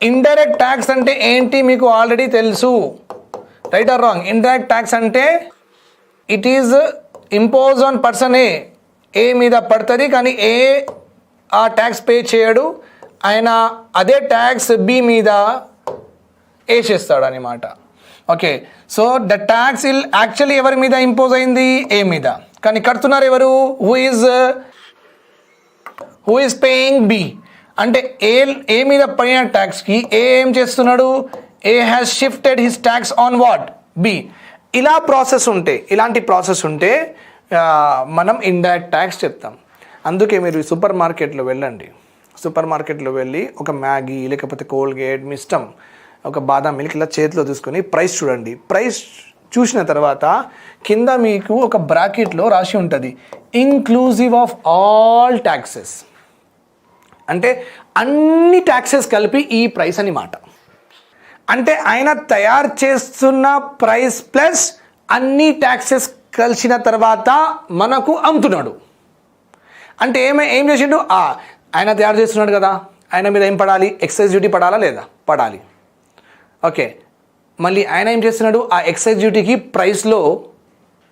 indirect tax ante enti meeku already telusu, right or wrong? Indirect tax ante it is imposed on person A మీద పడుతుంది, కానీ A ఆ tax pay చేయడు, ఆయన అదే tax B మీద వేసేస్తాడు అనమాట. Okay, so the tax will actually ఎవరి మీద ఇంపోజ్ అయింది? ఏ మీద. కానీ కడుతున్నారు ఎవరు? Who is paying B. అంటే ఏ మీద పడిన ట్యాక్స్కి ఏం చేస్తున్నాడు? A has shifted his tax on what? B. ఇలాంటి ప్రాసెస్ ఉంటే మనం ఇండైరెక్ట్ ట్యాక్స్ చెప్తాం. అందుకే మీరు సూపర్ మార్కెట్లో వెళ్ళండి. సూపర్ మార్కెట్లో వెళ్ళి ఒక మ్యాగీ లేకపోతే కోల్గేట్ మీ ఇష్టం ఒక బాదాం మిల్క్ ఇలా చేతిలో తీసుకొని ప్రైస్ చూడండి. ప్రైస్ చూసిన తర్వాత కింద మీకు ఒక బ్రాకెట్లో రాసి ఉంటుంది ఇంక్లూజివ్ ఆఫ్ ఆల్ ట్యాక్సెస్. అంటే అన్ని ట్యాక్సెస్ కలిపి ఈ ప్రైస్ అని మాట. అంటే ఆయన తయారు చేస్తున్న ప్రైస్ ప్లస్ అన్ని ట్యాక్సెస్ కలిసిన తర్వాత మనకు అమ్ముతున్నాడు. అంటే ఏం చేసిండు? ఆయన తయారు చేస్తున్నాడు కదా, ఆయన మీద ఏం పడాలి? ఎక్సైజ్ డ్యూటీ పడాలా లేదా? పడాలి. ఓకే, మళ్ళీ ఆయన ఏం చేస్తున్నాడు? ఆ ఎక్సైజ్ డ్యూటీకి ప్రైస్లో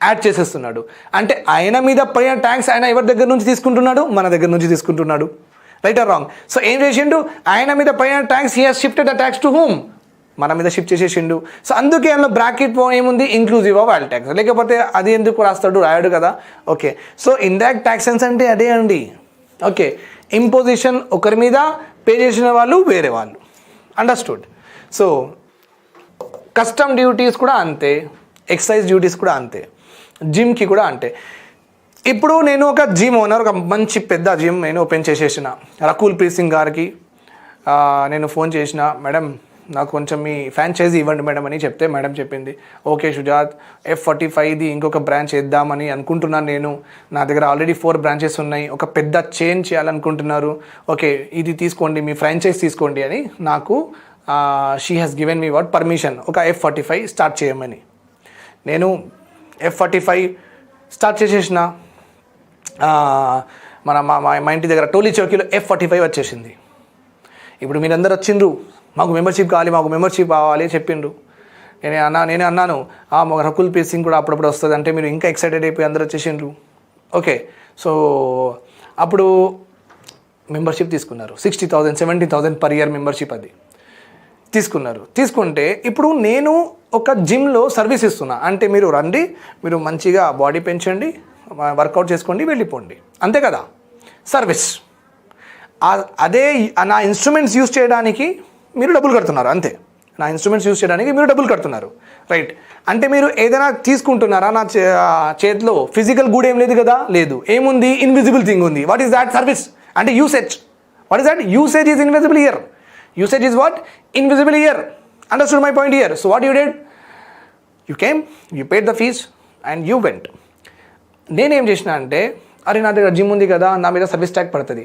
యాడ్ చేసేస్తున్నాడు. అంటే ఆయన మీద పడిన ట్యాక్స్ ఆయన ఎవరి దగ్గర నుంచి తీసుకుంటున్నాడు? మన దగ్గర నుంచి తీసుకుంటున్నాడు. Right or wrong? సో ఏం చేసిండు? ఆయన మీద పడిన tax he has shifted the tax to whom? మన మీద షిఫ్ట్ చేసేసిండు. సో అందుకే అందులో బ్రాకెట్ ఏముంది? Inclusive of all tax. లేకపోతే అది ఎందుకు రాస్తాడు? రాయడు కదా. ఓకే, సో ఇండైరెక్ట్ ట్యాక్సెస్ అంటే అదే అండి. ఓకే, ఇంపోజిషన్ ఒకరి మీద, పే చేసిన వాళ్ళు వేరే వాళ్ళు. అండర్స్టూడ్? సో కస్టమ్ డ్యూటీస్ కూడా అంతే, ఎక్సైజ్ డ్యూటీస్ కూడా అంతే, జిమ్కి కూడా అంతే. ఇప్పుడు నేను ఒక జిమ్ ఓనర్, ఒక మంచి పెద్ద జిమ్ నేను ఓపెన్ చేసేసిన. రకుల్ ప్రీత్ సింగ్ గారికి నేను ఫోన్ చేసిన, మేడం నాకు కొంచెం మీ ఫ్రాంచైజీ ఇవ్వండి మేడం అని చెప్తే మేడం చెప్పింది, ఓకే సుజాత్, F45ది ఇంకొక బ్రాంచ్ వేద్దామని అనుకుంటున్నాను నేను. నా దగ్గర ఆల్రెడీ 4 బ్రాంచెస్ ఉన్నాయి, ఒక పెద్ద చైన్ చేయాలనుకుంటున్నారు. ఓకే, ఇది తీసుకోండి, మీ ఫ్రాంచైజ్ తీసుకోండి అని నాకు she has given me permission ఒక F45 స్టార్ట్ చేయమని. నేను F45 స్టార్ట్ చేసేసిన. మా ఇంటి దగ్గర టోలీ చౌకీలో F45 వచ్చేసింది. ఇప్పుడు మీరందరూ వచ్చిండ్రు, మాకు మెంబర్షిప్ కావాలి చెప్పిండ్రు. నేనే అన్నాను రకుల్ ప్రీత్ సింగ్ కూడా అప్పుడప్పుడు వస్తుంది అంటే మీరు ఇంకా ఎక్సైటెడ్ అయిపోయి అందరూ వచ్చేసిండ్రు. ఓకే, సో అప్పుడు మెంబర్షిప్ తీసుకున్నారు. 60,000 70,000 పర్ ఇయర్ మెంబర్షిప్ అది తీసుకున్నారు. తీసుకుంటే ఇప్పుడు నేను ఒక జిమ్లో సర్వీస్ ఇస్తున్నా. అంటే మీరు రండి, మీరు మంచిగా బాడీ పెంచండి, వర్కౌట్ చేసుకోండి, వెళ్ళిపోండి, అంతే కదా సర్వీస్. అదే నా ఇన్స్ట్రుమెంట్స్ యూజ్ చేయడానికి మీరు డబ్బులు కడుతున్నారు, అంతే. నా ఇన్స్ట్రుమెంట్స్ యూజ్ చేయడానికి మీరు డబ్బులు కడుతున్నారు, రైట్. అంటే మీరు ఏదైనా తీసుకుంటున్నారా? నా చేతిలో ఫిజికల్ గుడ్ ఏం లేదు కదా, లేదు. ఏముంది? ఇన్విజిబుల్ థింగ్ ఉంది. What is that? సర్వీస్. అంటే usage. What is that? Usage is invisible here. Usage is what? Invisible here. Understood my point here? So what you did? You came, you paid the fees and you went. నేనేం చేసిన అంటే, అరే నా దగ్గర gym ఉంది కదా, నా మీద సర్వీస్ ట్యాక్స్ పడుతుంది.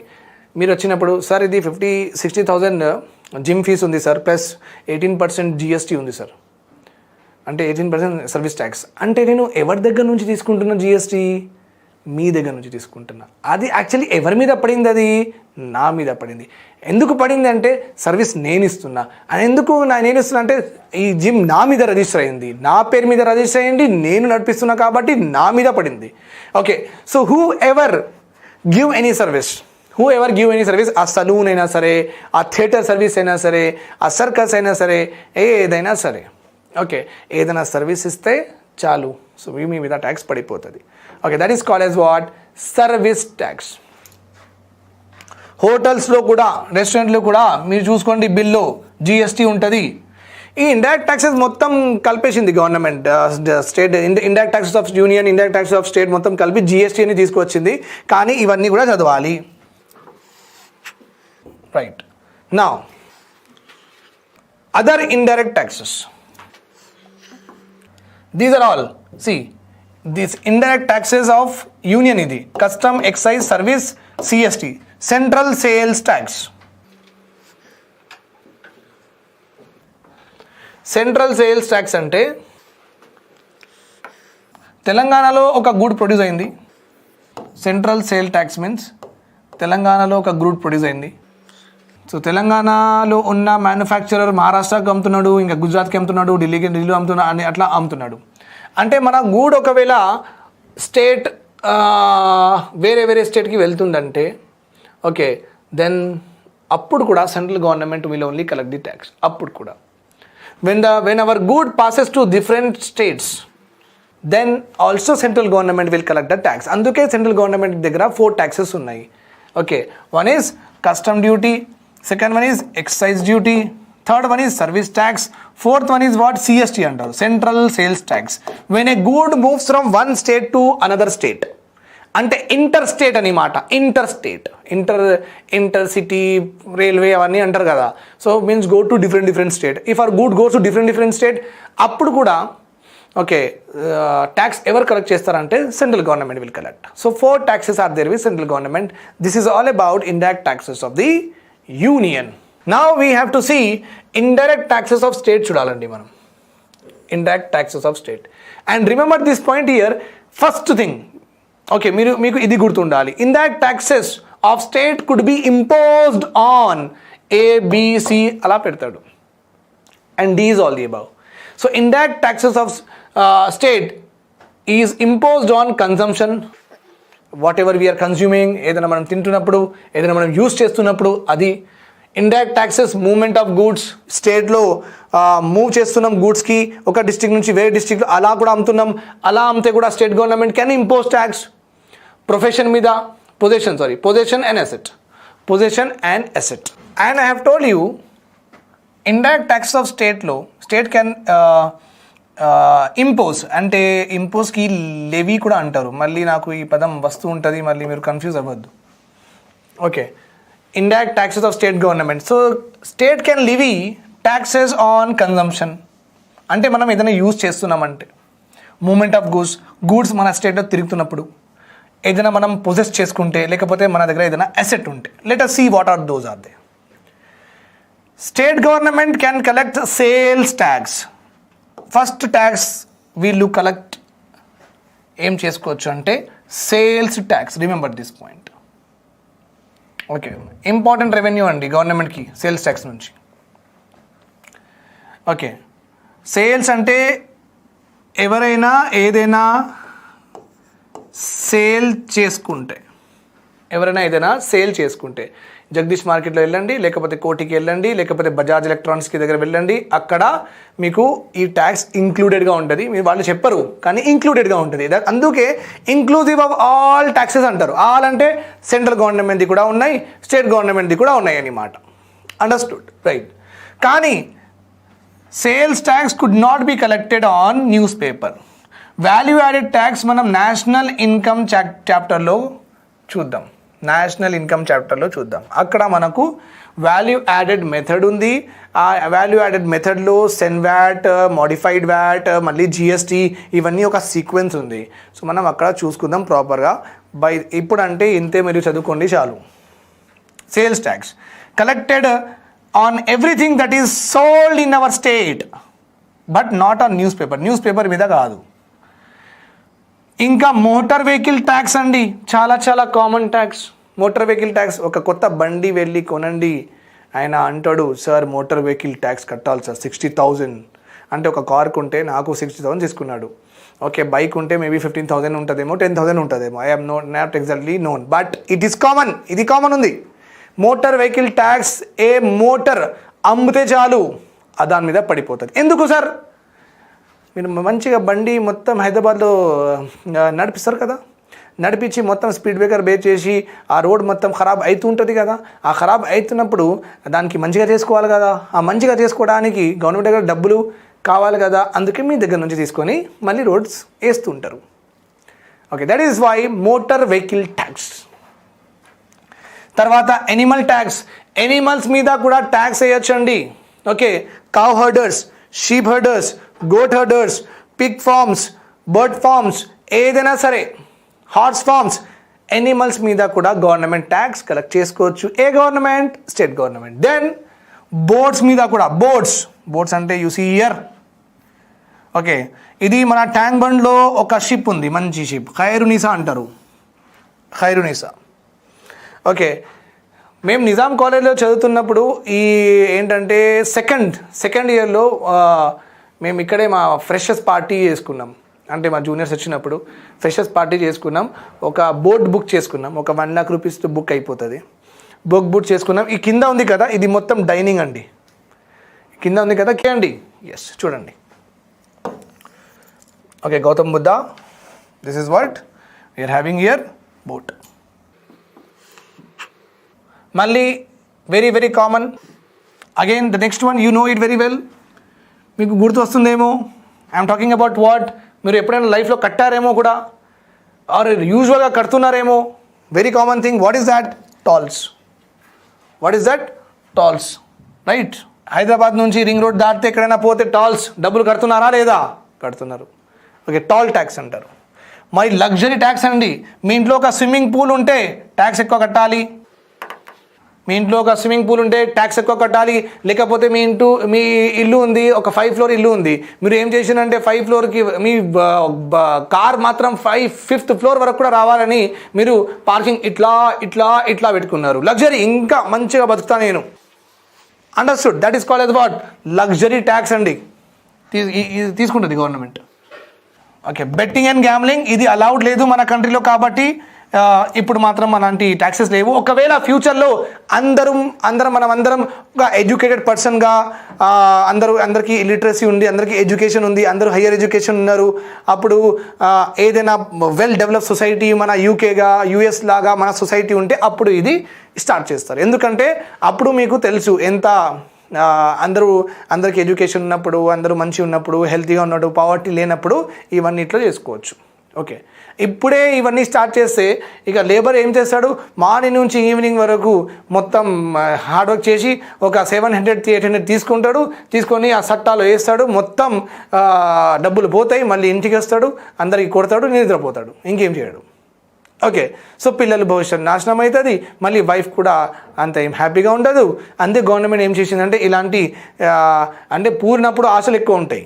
మీరు వచ్చినప్పుడు, సార్ ఇది 50-60,000 జిమ్ ఫీస్ ఉంది సార్, ప్లస్ 18% GST ఉంది సార్. అంటే 18% సర్వీస్ ట్యాక్స్. అంటే నేను ఎవరి దగ్గర నుంచి తీసుకుంటున్నా GST? మీ దగ్గర నుంచి తీసుకుంటున్నా. అది యాక్చువల్లీ ఎవరి మీద పడింది? అది నా మీద పడింది. ఎందుకు పడింది అంటే సర్వీస్ నేను ఇస్తున్నా. అని ఎందుకు నేను ఇస్తున్నా అంటే ఈ జిమ్ నా మీద రిజిస్టర్ అయింది, నా పేరు మీద రిజిస్టర్ అయ్యింది, నేను నడిపిస్తున్నా కాబట్టి నా మీద పడింది. Okay, so who ever give any service, ఆ సలూన్ అయినా సరే, ఆ థియేటర్ సర్వీస్ అయినా సరే, ఆ సర్కస్ అయినా సరే, ఏదైనా సరే, ఓకే, ఏదైనా సర్వీస్ ఇస్తే చాలు, సో మీ మీద ట్యాక్స్ పడిపోతుంది. Okay, that is called as what? Service tax. హోటల్స్లో కూడా, రెస్టారెంట్లో కూడా మీరు చూసుకోండి, బిల్లో GST ఉంటుంది. ఈ ఇండైరెక్ట్ ట్యాక్సెస్ మొత్తం కలిపేసింది గవర్నమెంట్. State indirect taxes of union, indirect taxes of state మొత్తం కలిపి GST అని తీసుకొచ్చింది. కానీ ఇవన్నీ కూడా చదవాలి, right. Now other indirect taxes, these are all. See this indirect taxes of union ఇది custom, excise, service, CST, central sales tax. Central sales tax అంటే తెలంగాణలో ఒక గుడ్ ప్రొడ్యూస్ అయింది. సెంట్రల్ సేల్ ట్యాక్స్ మీన్స్ తెలంగాణలో ఒక గుడ్ ప్రొడ్యూస్ అయింది. So తెలంగాణలో ఉన్న మ్యానుఫ్యాక్చరర్ మహారాష్ట్రకి అమ్ముతున్నాడు, ఇంకా గుజరాత్కి అమ్ముతున్నాడు, ఢిల్లీలో అమ్ముతున్నాడు అని అట్లా అమ్ముతున్నాడు. అంటే మన గూడ్ ఒకవేళ స్టేట్ వేరే స్టేట్కి వెళ్తుందంటే, ఓకే, దెన్ అప్పుడు కూడా central government will only collect the tax. అప్పుడు కూడా when our good passes to different states, then also central government will collect the tax. అందుకే సెంట్రల్ గవర్నమెంట్ దగ్గర 4 taxes ఉన్నాయి. Okay, one is custom duty, second one is excise duty, third one is service tax, fourth one is what CST అంటారు, central sales tax. When a good moves from one state to another state, అంటే inter state అని మాట, inter city railway అవన్నీ అంటారు కదా. So means go to different state. If our good goes to different state, అప్పుడు కూడా okay tax ఎవరు collect చేస్తారంటే central government will collect. So 4 taxes are there with central government. This is all about indirect taxes of the union. Now we have to see indirect taxes of state చూడాలండి మనం. Indirect taxes of state. And remember this point here. First thing, okay, మీకు ఇది గుర్తుండాలి, indirect taxes of state could be imposed on ABC అలా పెడతాడు, and D is all the above. So indirect taxes of state is imposed on consumption, whatever we are consuming, ఏదైనా మనం తింటున్నప్పుడు, ఏదైనా మనం యూస్ చేస్తున్నప్పుడు అది. Indirect taxes movement of goods, స్టేట్లో మూవ్ చేస్తున్నాం గూడ్స్కి, ఒక డిస్ట్రిక్ట్ నుంచి వేరే డిస్ట్రిక్ట్ అలా కూడా అమ్ముతున్నాం, అలా అమ్మితే కూడా state government can impose tax. Profession మీద, position and asset. And I have told you indirect taxes of స్టేట్లో స్టేట్ కెన్ ఇంపోజ్, అంటే ఇంపోజ్కి లెవీ కూడా అంటారు. మళ్ళీ నాకు ఈ పదం వస్తూ ఉంటుంది, మళ్ళీ మీరు కన్ఫ్యూజ్ అవ్వద్దు. Okay, indirect taxes of state government. So state can levy taxes on consumption, అంటే మనం ఏదైనా యూజ్ చేస్తున్నామంటే, మూమెంట్ ఆఫ్ గూడ్స్ మన స్టేట్లో తిరుగుతున్నప్పుడు, ఏదైనా మనం పొజెస్ చేసుకుంటే, లేకపోతే మన దగ్గర ఏదైనా అసెట్ ఉంటే. Let us see what are those are there. State government can collect sales tax. First tax వీళ్ళు కలెక్ట్ ఏం చేసుకోవచ్చు అంటే sales tax. Remember this point. Okay, important revenue అండి గవర్నమెంట్కి సేల్స్ ట్యాక్స్ నుంచి. ఓకే, సేల్స్ అంటే ఎవరైనా ఏదైనా సేల్ చేసుకుంటే, జగదీష్ మార్కెట్లో వెళ్ళండి, లేకపోతే కోటికి వెళ్ళండి, లేకపోతే బజాజ్ ఎలక్ట్రానిక్స్కి దగ్గర వెళ్ళండి, అక్కడ మీకు ఈ ట్యాక్స్ ఇంక్లూడెడ్గా ఉంటుంది. మీరు వాళ్ళు చెప్పరు కానీ ఇంక్లూడెడ్గా ఉంటుంది. అందుకే ఇంక్లూజివ్ ఆఫ్ ఆల్ ట్యాక్సెస్ అంటారు. ఆల్ అంటే సెంట్రల్ గవర్నమెంట్ది కూడా ఉన్నాయి, స్టేట్ గవర్నమెంట్ది కూడా ఉన్నాయి అన్నమాట. Understood, right. కానీ sales tax could not be collected on newspaper. Value added tax మనం నేషనల్ ఇన్కమ్ చాప్టర్లో చూద్దాం. అక్కడ మనకు వాల్యూ యాడెడ్ మెథడ్ ఉంది. ఆ వాల్యూ యాడెడ్ మెథడ్లో సెన్వాట్, మోడిఫైడ్ వ్యాట్, మళ్ళీ జిఎస్టీ, ఇవన్నీ ఒక సీక్వెన్స్ ఉంది. సో మనం అక్కడ చూసుకుందాం ప్రాపర్గా. ఇప్పుడంటే ఇంతే, మీరు చదువుకోండి చాలు. Sales tax collected on everything that is sold in our state, but not on news paper మీద కాదు. ఇంకా మోటార్ వెహికల్ ట్యాక్స్ అండి, చాలా common tax. Motor vehicle tax, ఒక కొత్త బండి వెళ్ళి కొనండి, ఆయన అంటాడు, సార్ మోటార్ వెహికల్ ట్యాక్స్ కట్టాలి సార్ 60,000. అంటే ఒక కార్ కొంటే నాకు 60,000 తీసుకున్నాడు. ఓకే, బైక్ ఉంటే మేబీ 15,000 ఉంటుందేమో, 10,000 ఉంటుందేమో, I have not exactly known, but it is common. ఇది కామన్ ఉంది. మోటార్ వెహికల్ ట్యాక్స్, ఏ మోటార్ అమ్మితే చాలు దాని మీద పడిపోతుంది. ఎందుకు సార్? మీరు మంచిగా బండి మొత్తం హైదరాబాద్లో నడిపిస్తారు కదా, నడిపించి మొత్తం స్పీడ్ బ్రేకర్ బేస్ చేసి ఆ రోడ్ మొత్తం ఖరాబ్ అవుతుంటుంది కదా. ఆ ఖరాబ్ అవుతున్నప్పుడు దానికి మంచిగా చేసుకోవాలి కదా. ఆ మంచిగా చేసుకోవడానికి గవర్నమెంట్ దగ్గర డబ్బులు కావాలి కదా. అందుకే మీ దగ్గర నుంచి తీసుకొని మళ్ళీ రోడ్స్ వేస్తుంటారు. Okay, that is why motor vehicle tax. తర్వాత ఎనిమల్ ట్యాక్స్. ఎనిమల్స్ మీద కూడా ట్యాక్స్ వేయచ్చండి. Okay, cow herders, sheep herders, goat herders, pig farms, bird farms, ఏదైనా సరే, హార్స్ ఫార్మ్స్, ఎనిమల్స్ మీద కూడా గవర్నమెంట్ ట్యాక్స్ కలెక్ట్ చేసుకోవచ్చు. ఏ government? State government. Then boats మీద కూడా, బోట్స్ అంటే యూ సీ హియర్. ఓకే, ఇది మన ట్యాంక్ బండ్లో ఒక షిప్ ఉంది, మంచి షిప్, ఖైరునిసా అంటారు, ఖైరునిసా. ఓకే, మేము నిజాం కాలేజ్లో చదువుతున్నప్పుడు ఈ ఏంటంటే సెకండ్ ఇయర్లో మేము ఇక్కడే మా ఫ్రెషర్స్ పార్టీ చేసుకున్నాం. అంటే మా జూనియర్స్ వచ్చినప్పుడు ఫ్రెషర్స్ పార్టీ చేసుకున్నాం. ఒక బోట్ బుక్ చేసుకున్నాం, ఒక 1 lakh rupees బుక్ అయిపోతుంది. బుక్ చేసుకున్నాం. ఈ కింద ఉంది కదా, ఇది మొత్తం డైనింగ్ అండి. కింద ఉంది కదా అండి, ఎస్, చూడండి. Okay, Gautam Buddha, this is what we're having here, boat. మళ్ళీ very very common, again the next one, you know it very well, మీకు గుర్తు వస్తుందేమో. ఐఎమ్ టాకింగ్ అబౌట్ వాట్, మీరు ఎప్పుడైనా లైఫ్లో కట్టారేమో కూడా, ఆర్ యూజువల్గా కడుతున్నారేమో. Very common thing, what is that? Tolls. What is that? Tolls, right? Hyderabad నుంచి రింగ్ రోడ్ దాటితే ఎక్కడైనా పోతే టోల్స్ డబ్బులు కడుతున్నారా లేదా? కడుతున్నారు. ఓకే, టోల్ ట్యాక్స్ అంటారు. మరి లగ్జరీ ట్యాక్స్ అండి, మీ ఇంట్లో ఒక స్విమ్మింగ్ పూల్ ఉంటే ట్యాక్స్ ఎక్కువ కట్టాలి. మీ ఇంట్లో ఒక స్విమ్మింగ్ పూల్ ఉంటే ట్యాక్స్ ఎక్కువ కట్టాలి. లేకపోతే మీ ఇల్లు ఉంది, ఒక 5 ఫ్లోర్ ఇల్లు ఉంది, మీరు ఏం చేసినంటే 5 ఫ్లోర్కి మీ కార్ మాత్రం 5th ఫ్లోర్ వరకు కూడా రావాలని మీరు పార్కింగ్ ఇట్లా ఇట్లా ఇట్లా పెట్టుకున్నారు. లగ్జరీ, ఇంకా మంచిగా బతుకుతా నేను. Understood? That is called as what? Luxury tax అండి, తీసుకుంటుంది government. Okay, betting and gambling ఇది అలౌడ్ లేదు మన కంట్రీలో, కాబట్టి ఇప్పుడు మాత్రం అలాంటి ట్యాక్సెస్ లేవు. ఒకవేళ ఫ్యూచర్లో మనమందరం ఒక ఎడ్యుకేటెడ్ పర్సన్గా, అందరికీ లిటరసీ ఉంది, అందరికీ ఎడ్యుకేషన్ ఉంది, అందరూ హయ్యర్ ఎడ్యుకేషన్ ఉన్నారు, అప్పుడు ఏదైనా వెల్ డెవలప్ సొసైటీ మన యూకేగా యూఎస్ లాగా మన సొసైటీ ఉంటే అప్పుడు ఇది స్టార్ట్ చేస్తారు. ఎందుకంటే అప్పుడు మీకు తెలుసు ఎంత అందరికీ ఎడ్యుకేషన్ ఉన్నప్పుడు, అందరూ మంచిగా ఉన్నప్పుడు, హెల్తీగా ఉన్నప్పుడు, పావర్టీ లేనప్పుడు ఇవన్నీ ఇట్లా చేసుకోవచ్చు. ఓకే, ఇప్పుడే ఇవన్నీ స్టార్ట్ చేస్తే ఇక లేబర్ ఏం చేస్తాడు? మార్నింగ్ నుంచి ఈవినింగ్ వరకు మొత్తం హార్డ్ వర్క్ చేసి ఒక 700-800 తీసుకొని ఆ సట్టాలో వేస్తాడు, మొత్తం డబ్బులు పోతాయి, మళ్ళీ ఇంటికి వస్తాడు, అందరికి కొడతాడు, నిద్రపోతాడు, ఇంకేం చేయడు. ఓకే, సో పిల్లల భవిష్యత్తు నాశనం అవుతుంది, మళ్ళీ వైఫ్ కూడా అంత ఏం హ్యాపీగా ఉండదు. అంతే గవర్నమెంట్ ఏం చేసిందంటే ఇలాంటి అంటే పూరినప్పుడు ఆశలు ఎక్కువ ఉంటాయి.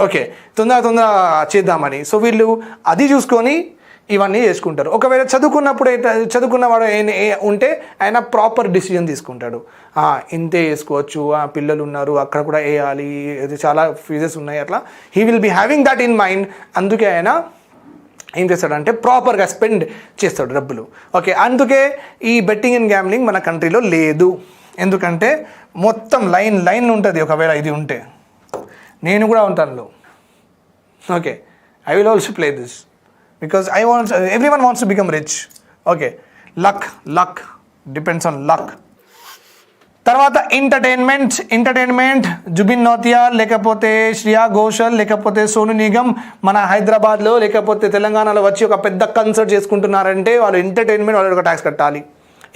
ఓకే, తొందర చేద్దామని, సో వీళ్ళు అది చూసుకొని ఇవన్నీ చేసుకుంటారు. ఒకవేళ చదువుకున్నవాడు ఉంటే ఆయన ప్రాపర్ డిసిజన్ తీసుకుంటాడు. ఇంతే వేసుకోవచ్చు, పిల్లలు ఉన్నారు, అక్కడ కూడా వేయాలి, చాలా ఫీజెస్ ఉన్నాయి, అట్లా he will be having that in mind. అందుకే ఆయన ఏం చేస్తాడంటే ప్రాపర్గా స్పెండ్ చేస్తాడు డబ్బులు. ఓకే, అందుకే ఈ బెట్టింగ్ అండ్ గ్యామ్లింగ్ మన కంట్రీలో లేదు. ఎందుకంటే మొత్తం లైన్ ఉంటుంది. ఒకవేళ ఇది ఉంటే నేను కూడా ఉంటాను. Okay, I will also play this because everyone wants to become rich. Okay, luck depends on luck. తర్వాత ఎంటర్టైన్మెంట్ జుబిన్ నౌటియాల్, లేకపోతే శ్రేయా ఘోషల్, లేకపోతే సోను నిగమ్ మన హైదరాబాద్లో లేకపోతే తెలంగాణలో వచ్చి ఒక పెద్ద కన్సర్ట్ చేసుకుంటున్నారంటే వాళ్ళు వాళ్ళు ఒక ట్యాక్స్ కట్టాలి,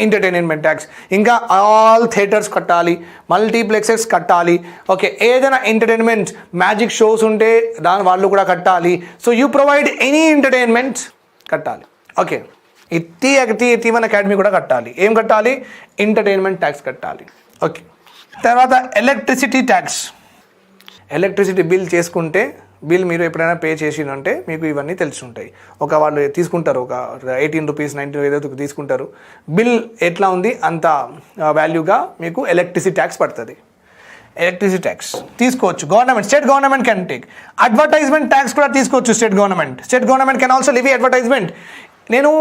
ఎంటర్టైన్మెంట్ ట్యాక్స్. ఇంకా ఆల్ థియేటర్స్ కట్టాలి, మల్టీప్లెక్సెస్ కట్టాలి. ఓకే, ఏదైనా ఎంటర్టైన్మెంట్ మ్యాజిక్ షోస్ ఉంటే దాని వాళ్ళు కూడా కట్టాలి. So you provide any entertainment కట్టాలి. ఓకే, మన అకాడమీ కూడా కట్టాలి. ఏం కట్టాలి? ఎంటర్టైన్మెంట్ ట్యాక్స్ కట్టాలి. ఓకే, తర్వాత ఎలక్ట్రిసిటీ ట్యాక్స్. ఎలక్ట్రిసిటీ బిల్ చేసుకుంటే మీరు ఎప్పుడైనా పే చేసిందంటే మీకు ఇవన్నీ తెలిసి ఉంటాయి. వాళ్ళు తీసుకుంటారు, ఒక 18 రూపీస్ 19 ఏదో తీసుకుంటారు. బిల్ ఎట్లా ఉంది అంత వాల్యూగా మీకు ఎలక్ట్రిసిటీ ట్యాక్స్ పడుతుంది. ఎలక్ట్రిసిటీ ట్యాక్స్ తీసుకోవచ్చు state government can take. Advertisement tax కూడా తీసుకోవచ్చు state government can also levy advertisement. నేను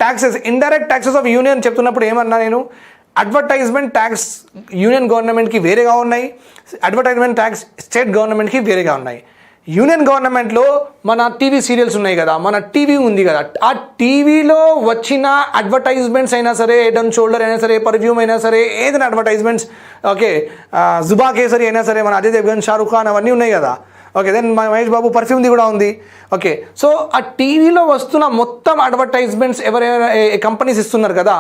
taxes, indirect taxes of union చెప్తున్నప్పుడు ఏమన్నా, నేను అడ్వర్టైజ్మెంట్ ట్యాక్స్ యూనియన్ గవర్నమెంట్కి వేరేగా ఉన్నాయి, అడ్వర్టైజ్మెంట్ ట్యాక్స్ స్టేట్ గవర్నమెంట్కి వేరేగా ఉన్నాయి. యూనియన్ గవర్నమెంట్లో మన టీవీ సీరియల్స్ ఉన్నాయి కదా, మన టీవీ ఉంది కదా, ఆ టీవీలో వచ్చిన అడ్వర్టైజ్మెంట్స్ అయినా సరే, హెడ్ అండ్ షోల్డర్ అయినా సరే, పర్ఫ్యూమ్ అయినా సరే, ఏదైనా అడ్వర్టైజ్మెంట్స్, ఓకే, జుబా కేసరి అయినా సరే, మన అజయ్ దేవ్గన్, షారుఖ్ ఖాన్ అవన్నీ ఉన్నాయి కదా. ఓకే, దెన్ మహేష్ బాబు పర్ఫ్యూమ్ది కూడా ఉంది. ఓకే, సో ఆ టీవీలో వస్తున్న మొత్తం అడ్వర్టైజ్మెంట్స్ ఎవరైనా కంపెనీస్ ఇస్తున్నారు కదా,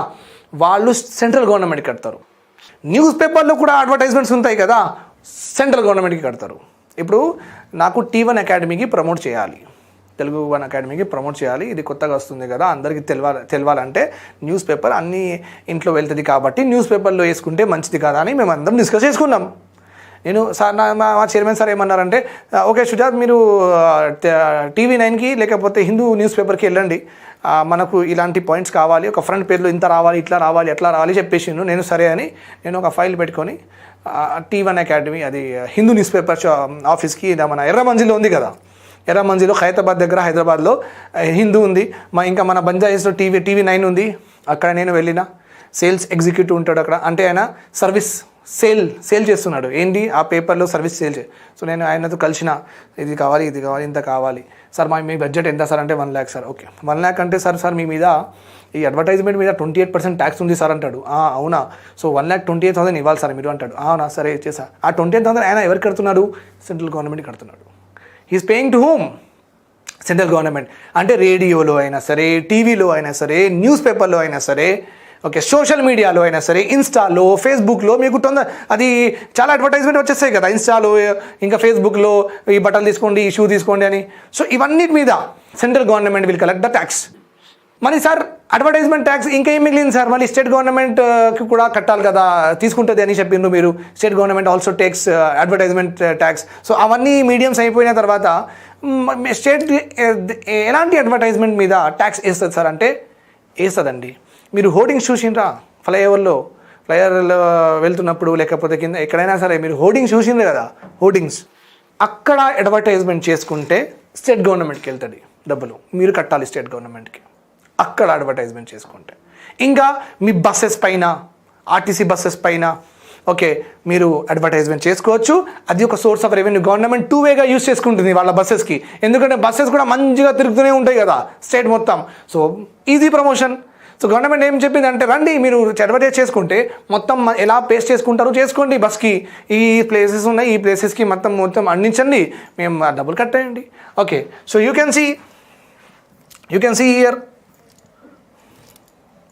వాళ్ళు సెంట్రల్ గవర్నమెంట్కి కడతారు. న్యూస్ పేపర్లో కూడా అడ్వర్టైజ్మెంట్స్ ఉంటాయి కదా, సెంట్రల్ గవర్నమెంట్కి కడతారు. ఇప్పుడు నాకు T1 అకాడమీకి ప్రమోట్ చేయాలి, తెలుగు 1 అకాడమీకి ప్రమోట్ చేయాలి, ఇది కొత్తగా వస్తుంది కదా, అందరికీ తెలవాలంటే న్యూస్ పేపర్ అన్ని ఇంట్లో వెళ్తుంది కాబట్టి న్యూస్ పేపర్లో వేసుకుంటే మంచిది కదా అని మేము అందరం డిస్కస్ చేసుకున్నాం. నేను మా చైర్మన్ సార్ ఏమన్నారంటే, ఓకే సుజాత్, మీరు TV9కి లేకపోతే హిందూ న్యూస్ పేపర్కి వెళ్ళండి, మనకు ఇలాంటి పాయింట్స్ కావాలి, ఒక ఫ్రంట్ పేజ్లో ఇంత రావాలి, ఇట్లా రావాలి, ఎట్లా రావాలి చెప్పేసిండు. నేను సరే అని నేను ఒక ఫైల్ పెట్టుకొని T1 అకాడమీ, అది హిందూ న్యూస్ పేపర్ ఆఫీస్కి, మన ఎర్రమంజిలో ఉంది కదా, ఎర్రమంజిలో ఖైరతాబాద్ దగ్గర హైదరాబాద్లో హిందూ ఉంది, ఇంకా మన బంజారాహిల్స్లో TV9 ఉంది. అక్కడ నేను వెళ్ళిన సేల్స్ ఎగ్జిక్యూటివ్ ఉంటాడు అక్కడ, అంటే ఆయన సేల్ చేస్తున్నాడు. ఏంటి ఆ పేపర్లో సర్వీస్ సేల్ సో నేను ఆయనతో కలిసిన, ఇది కావాలి ఇంత కావాలి సార్, మీ బడ్జెట్ ఎంత సార్ అంటే 1 lakh సార్. ఓకే 1 lakh అంటే సార్ మీ మీద ఈ అడ్వర్టైజ్మెంట్ మీద 28% ట్యాక్స్ ఉంది సార్ అంటాడు. అవునా, సో 1,28,000 ఇవ్వాలి సార్ మీరు అంటాడు. అవునా సరే ఇచ్చేసా. ఆ 28,000 ఆయన ఎవరు కడుతున్నాడు? సెంట్రల్ గవర్నమెంట్ కడుతున్నాడు. He's paying to home? Central government. అంటే రేడియోలో అయినా సరే, టీవీలో అయినా సరే, న్యూస్ పేపర్లో అయినా సరే, ఓకే సోషల్ మీడియాలో అయినా సరే, ఇన్స్టాలో, ఫేస్బుక్లో మీకు అది చాలా అడ్వర్టైజ్మెంట్ వచ్చేస్తాయి కదా ఇన్స్టాలో, ఇంకా ఫేస్బుక్లో ఈ బట్టలు తీసుకోండి, ఈ షూ తీసుకోండి అని. సో ఇవన్నిటి మీద central government will collect the tax. మరి సార్ అడ్వర్టైజ్మెంట్ ట్యాక్స్ ఇంకా ఏం మిగిలింది సార్? మళ్ళీ స్టేట్ గవర్నమెంట్కి కూడా కట్టాలి కదా, తీసుకుంటుంది అని చెప్పిండ్రు మీరు. State government also takes advertisement tax. So అవన్నీ మీడియంస్ అయిపోయిన తర్వాత స్టేట్ ఎలాంటి అడ్వర్టైజ్మెంట్ మీద ట్యాక్స్ వేస్తుంది సార్ అంటే వేస్తుందండి. మీరు హోర్డింగ్స్ చూసిండ్రా? ఫ్లైఓవర్లో వెళ్తున్నప్పుడు లేకపోతే కింద ఎక్కడైనా సరే మీరు హోర్డింగ్స్ చూసిండ్రు కదా, హోర్డింగ్స్ అక్కడ అడ్వర్టైజ్మెంట్ చేసుకుంటే స్టేట్ గవర్నమెంట్కి వెళ్తుంది డబ్బులు, మీరు కట్టాలి స్టేట్ గవర్నమెంట్కి అక్కడ అడ్వర్టైజ్మెంట్ చేసుకుంటే. ఇంకా మీ బస్సెస్ పైన, ఆర్టీసీ బస్సెస్ పైన ఓకే మీరు అడ్వర్టైజ్మెంట్ చేసుకోవచ్చు. అది ఒక source of revenue. Government 2 Vega use చేసుకుంటుంది వాళ్ళ బస్సెస్కి, ఎందుకంటే బస్సెస్ కూడా మంచిగా తిరుగుతూనే ఉంటాయి కదా స్టేట్ మొత్తం. So easy promotion. So government ఏం చెప్పింది అంటే రండి మీరు అడ్వర్టైజ్ చేసుకుంటే మొత్తం ఎలా పేస్ట్ చేసుకుంటారో చేసుకోండి, బస్కి ఈ ప్లేసెస్ ఉన్నాయి, ఈ ప్లేసెస్కి మొత్తం అందించండి, మేము డబ్బులు కట్టేయండి. Okay so you can see here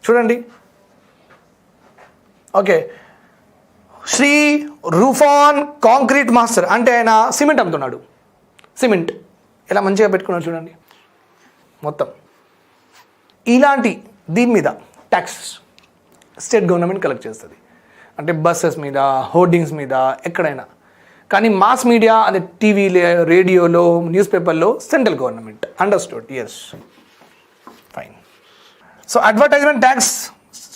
చూడండి. ఓకే శ్రీ రూఫాన్ కాంక్రీట్ మాస్టర్ అంటే ఆయన సిమెంట్ అమ్ముతున్నాడు. సిమెంట్ ఇలా మంచిగా పెట్టుకున్నాడు చూడండి. మొత్తం ఇలాంటి దీని మీద ట్యాక్స్ స్టేట్ గవర్నమెంట్ కలెక్ట్ చేస్తుంది. అంటే బస్సెస్ మీద, హోర్డింగ్స్ మీద, ఎక్కడైనా. కానీ మాస్ మీడియా అదే టీవీ, రేడియోలో, న్యూస్ పేపర్లో central government. Understood? Yes, fine. So advertisement tax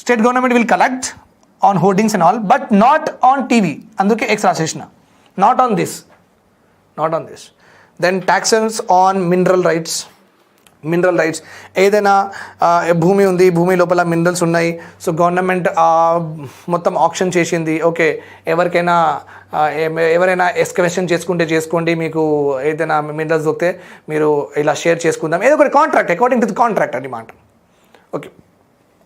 state government will collect on hoardings and all, but not on TV. అందుకే ఎక్స్ రాసేసిన, not on this. Then taxes on mineral rights. ఏదైనా భూమి ఉంది, భూమి లోపల minerals ఉన్నాయి, so government మొత్తం option చేసింది. ఓకే ఎవరైనా ఎక్స్కవేషన్ చేసుకోండి, మీకు ఏదైనా మినరల్స్ దొరికితే మీరు ఇలా షేర్ చేసుకుందాం, ఏదో ఒకటి contract, according to the contract అన్నమాట. ఓకే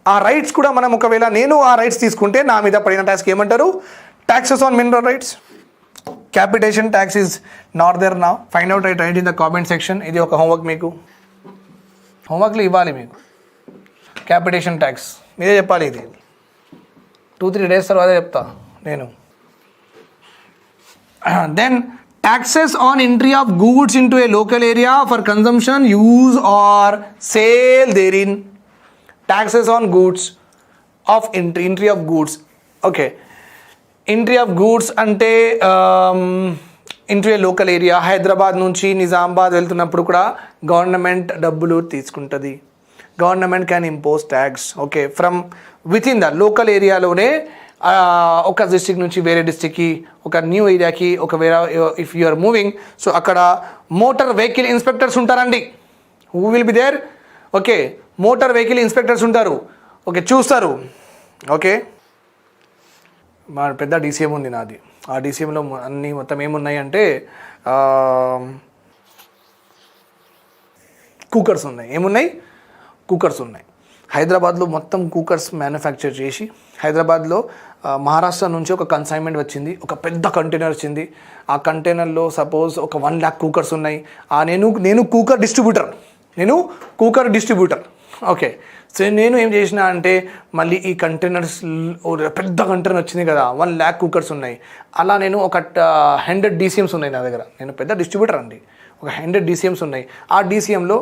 ఆ రైట్స్ కూడా మనం ఒకవేళ నేను ఆ రైట్స్ తీసుకుంటే నా మీద పడిన ట్యాక్స్కి ఏమంటారు? Taxes on mineral rights. Capitation tax is not there now. Find out right in the comment section. ఇది ఒక హోంవర్క్, మీకు హోంవర్క్లు ఇవ్వాలి మీకు. క్యాపిటేషన్ ట్యాక్స్ మీరే చెప్పాలి. ఇది 2-3 days తర్వాత చెప్తా నేను. Then taxes on entry of goods into a local area for consumption, use or sale therein. Taxes on goods of entry of goods. Okay, entry of goods అంటే into a local area. Hyderabad నుంచి నిజామాబాద్ వెళ్తున్నప్పుడు కూడా government డబ్బులు తీసుకుంటుంది. Government can impose tax okay from with in the local ఏరియాలోనే. ఒక district నుంచి వేరే డిస్ట్రిక్ట్కి, ఒక న్యూ ఏరియాకి, ఒక వేరే if you are moving, so అక్కడ మోటార్ వెహికల్ ఇన్స్పెక్టర్స్ ఉంటారండి. Who will be there? Okay motor vehicle inspectors ఉంటారు. ఓకే చూస్తారు. ఓకే మా పెద్ద డీసీఎం ఉంది నాది. ఆ డీసీఎంలో అన్నీ మొత్తం ఏమున్నాయి అంటే కుక్కర్స్ ఉన్నాయి. ఏమున్నాయి? కుక్కర్స్ ఉన్నాయి. హైదరాబాద్లో మొత్తం కుక్కర్స్ మ్యానుఫ్యాక్చర్ చేసి, హైదరాబాద్లో మహారాష్ట్ర నుంచి ఒక కన్సైన్మెంట్ వచ్చింది, ఒక పెద్ద కంటైనర్ వచ్చింది. ఆ కంటైనర్లో సపోజ్ ఒక 1 lakh కుక్కర్స్ ఉన్నాయి. నేను కుక్కర్ డిస్ట్రిబ్యూటర్. ఓకే సో నేను ఏం చేసిన అంటే మళ్ళీ ఈ కంటైనర్స్ పెద్ద కంటైనర్ వచ్చింది కదా, 1 lakh కుక్కర్స్ ఉన్నాయి. అలా నేను ఒక 100 DCMs ఉన్నాయి నా దగ్గర. నేను పెద్ద డిస్ట్రిబ్యూటర్ అండి. ఒక 100 DCMs ఉన్నాయి. ఆ DCMలో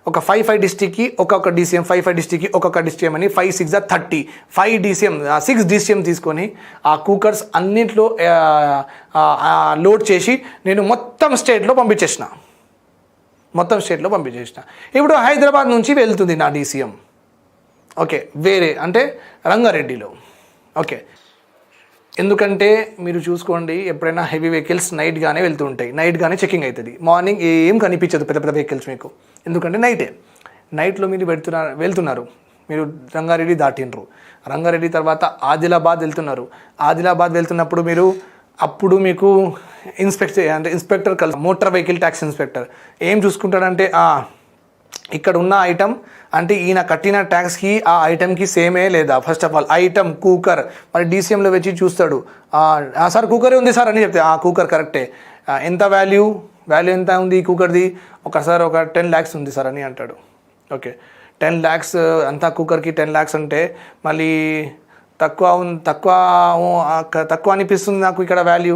ఒక 5 డిస్ట్రిక్ట్కి ఒక్కొక్క DCM, 5 డిస్ట్రిక్ట్కి ఒక్కొక్క DCM అని 5 6 30, 5 DCM 6 DCM తీసుకొని ఆ కుక్కర్స్ అన్నింటిలో లోడ్ చేసి నేను మొత్తం స్టేట్లో పంపించేసిన. ఇప్పుడు హైదరాబాద్ నుంచి వెళ్తుంది నా DCM. ఓకే వేరే అంటే రంగారెడ్డిలో. ఓకే ఎందుకంటే మీరు చూసుకోండి, ఎప్పుడైనా హెవీ వెహికల్స్ నైట్గానే వెళ్తూ ఉంటాయి, నైట్గానే చెకింగ్ అవుతుంది. మార్నింగ్ ఏం కనిపించదు పెద్ద వెహికల్స్ మీకు, ఎందుకంటే నైట్లో మీరు వెళ్తున్నారు. మీరు రంగారెడ్డి దాటిండ్రు, రంగారెడ్డి తర్వాత ఆదిలాబాద్ వెళ్తున్నారు, ఆదిలాబాద్ వెళ్తున్నప్పుడు మీరు అప్పుడు మీకు ఇన్స్పెక్టర్ కలిసి మోటార్ వెహికల్ ట్యాక్స్ ఇన్స్పెక్టర్ ఏం చూసుకుంటాడంటే ఇక్కడ ఉన్న ఐటమ్ అంటే ఈయన కట్టిన ట్యాక్స్కి ఆ ఐటమ్కి సేమే లేదా, first of all item cooker మరి డీసీఎంలో వచ్చి చూస్తాడు, సార్ కుక్కరే ఉంది సార్ అని చెప్తే కుక్కర్ కరెక్టే, ఎంత వాల్యూ ఎంత ఉంది ఈ కుక్కర్ది, ఒకసారి ఒక 10 lakhs ఉంది సార్ అని అంటాడు. ఓకే 10 lakhs అంతా కుక్కర్కి 10 lakhs అంటే మళ్ళీ తక్కువ అనిపిస్తుంది నాకు ఇక్కడ వాల్యూ,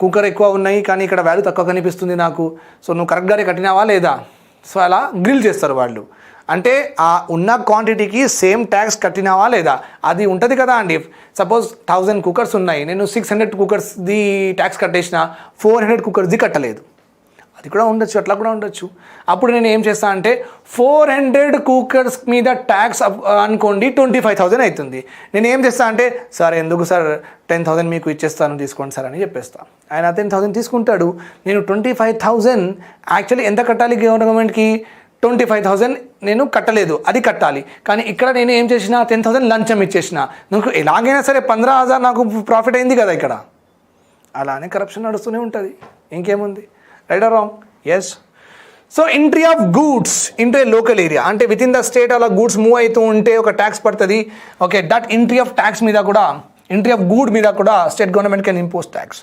కుక్కర్ ఎక్కువ ఉన్నాయి కానీ ఇక్కడ వాల్యూ తక్కువ కనిపిస్తుంది నాకు, సో నువ్వు కరెక్ట్గానే కట్టినావా లేదా, సో అలా గ్రిల్ చేస్తారు వాళ్ళు. అంటే ఆ ఉన్న క్వాంటిటీకి సేమ్ ట్యాక్స్ కట్టినావా లేదా అది ఉంటుంది కదా అండి. సపోజ్ 1000 కుక్కర్స్ ఉన్నాయి, నేను 600 కుక్కర్స్ది ట్యాక్స్ కట్టేసిన, 400 కుక్కర్స్ది కట్టలేదు, అది కూడా ఉండొచ్చు, అట్లా కూడా ఉండొచ్చు. అప్పుడు నేను ఏం చేస్తాను అంటే 400 కుక్కర్స్ మీద ట్యాక్స్ అనుకోండి 25,000 అవుతుంది. నేను ఏం చేస్తాను అంటే సార్ ఎందుకు సార్ 10,000 మీకు ఇచ్చేస్తాను తీసుకోండి సార్ అని చెప్పేస్తాను. ఆయన 10,000 తీసుకుంటాడు, నేను 25,000 యాక్చువల్లీ ఎంత కట్టాలి గవర్నమెంట్కి, 25,000 నేను కట్టలేదు అది కట్టాలి, కానీ ఇక్కడ నేను ఏం చేసిన 10,000 లంచం ఇచ్చేసిన, నాకు ఎలాగైనా సరే 15,000 నాకు ప్రాఫిట్ అయింది కదా ఇక్కడ. అలానే కరప్షన్ నడుస్తూనే ఉంటుంది, ఇంకేముంది, right or wrong? Yes. So entry of goods into a local area అంటే విత్ ఇన్ ద స్టేట్ అలా గూడ్స్ మూవ్ అవుతూ ఉంటే ఒక ట్యాక్స్ పడుతుంది. Okay that entry of tax మీద కూడా, ఎంట్రీ ఆఫ్ గూడ్ మీద కూడా state government can impose tax.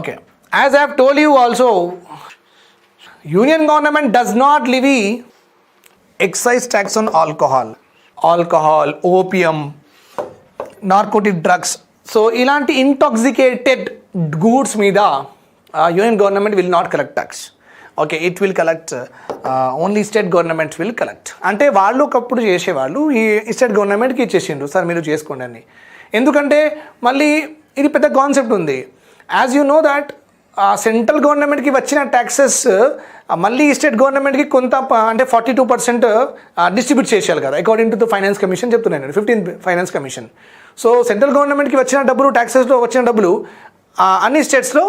Okay as I have told you also, Union government does not levy excise tax on alcohol, opium, narcotic drugs. So ఇలాంటి intoxicated goods మీద Union government will not collect tax. Okay, it will collect only state government will collect. అంటే వాళ్ళు ఒకప్పుడు చేసేవాళ్ళు ఈ state గవర్నమెంట్కి ఇచ్చేసిండ్రు, sir మీరు చేసుకోండి అని. ఎందుకంటే మళ్ళీ ఇది పెద్ద కాన్సెప్ట్ ఉంది. As you know that central గవర్నమెంట్కి వచ్చిన ట్యాక్సెస్ మళ్ళీ స్టేట్ గవర్నమెంట్కి కొంత అంటే 42% డిస్ట్రిబ్యూట్ చేసేయాలి కదా, according to the finance commission చెప్తున్నాను, 15th finance commission. So central గవర్నమెంట్కి వచ్చిన డబ్బులు, ట్యాక్సెస్లో వచ్చిన డబ్బులు అన్ని స్టేట్స్లో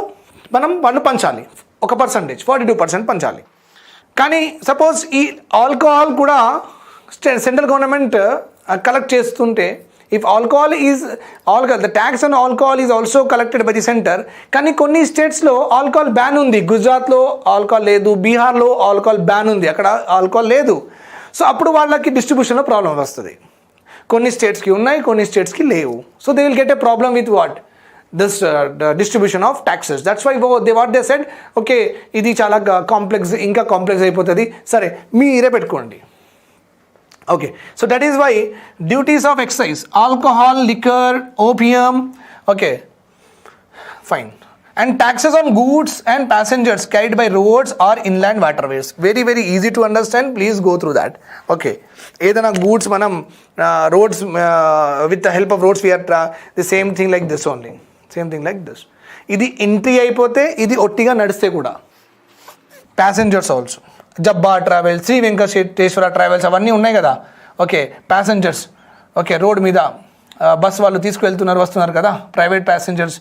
వాళ్ళు పంచాలి, ఒక పర్సంటేజ్ 42% పంచాలి. కానీ సపోజ్ ఈ ఆల్కహాల్ కూడా సెంట్రల్ గవర్నమెంట్ కలెక్ట్ చేస్తుంటే, if the tax on alcohol is also collected by the center, కానీ కొన్ని స్టేట్స్లో ఆల్కహాల్ బ్యాన్ ఉంది, గుజరాత్లో ఆల్కహాల్ లేదు, బీహార్లో ఆల్కహాల్ బ్యాన్ ఉంది, అక్కడ ఆల్కహాల్ లేదు. సో అప్పుడు వాళ్ళకి డిస్ట్రిబ్యూషన్లో ప్రాబ్లం వస్తుంది, కొన్ని స్టేట్స్కి ఉన్నాయి కొన్ని స్టేట్స్కి లేవు. So they will get a problem with what this distribution of taxes. That's why what they said, okay ఇది చాలా కాంప్లెక్స్, ఇంకా కాంప్లెక్స్ అయిపోతుంది, సరే మీరే పెట్టుకోండి. Okay, so that is why duties of excise, alcohol, liquor, opium, okay, fine. And taxes on goods and passengers carried by roads or inland waterways. Very, very easy to understand. Please go through that. Okay. Edana goods manam roads with the help of roads we are the same thing like this only. Same thing like this. Idi entry అయిపోతే ఇది ఒట్టిగా నడిస్తే కూడా. Passengers also. జబ్బా travels, Shri Venkateswara travels అవన్నీ ఉన్నాయి కదా. Okay passengers, okay road మీద బస్ వాళ్ళు తీసుకువెళ్తున్నారు వస్తున్నారు కదా, ప్రైవేట్ ప్యాసింజర్స్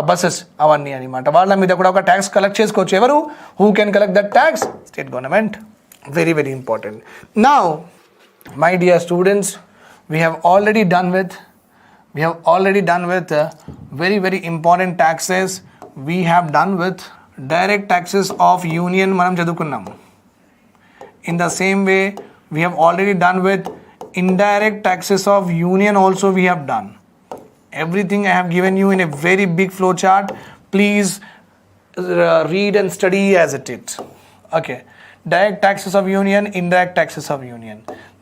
బస్సెస్ అవన్నీ అనమాట, వాళ్ళ మీద కూడా ఒక ట్యాక్స్ కలెక్ట్ చేసుకోవచ్చు. ఎవరు? Who can collect that tax? State government. Very very important. Now my dear students, we have already done with very very important taxes. We have done with direct taxes of union మనం చదువుకున్నాం. In the same way, we have already done with indirect taxes of union also we have done. Everything I have given you in a very big flow chart. Please read and study as it is. Okay. Direct taxes of union, indirect taxes of union.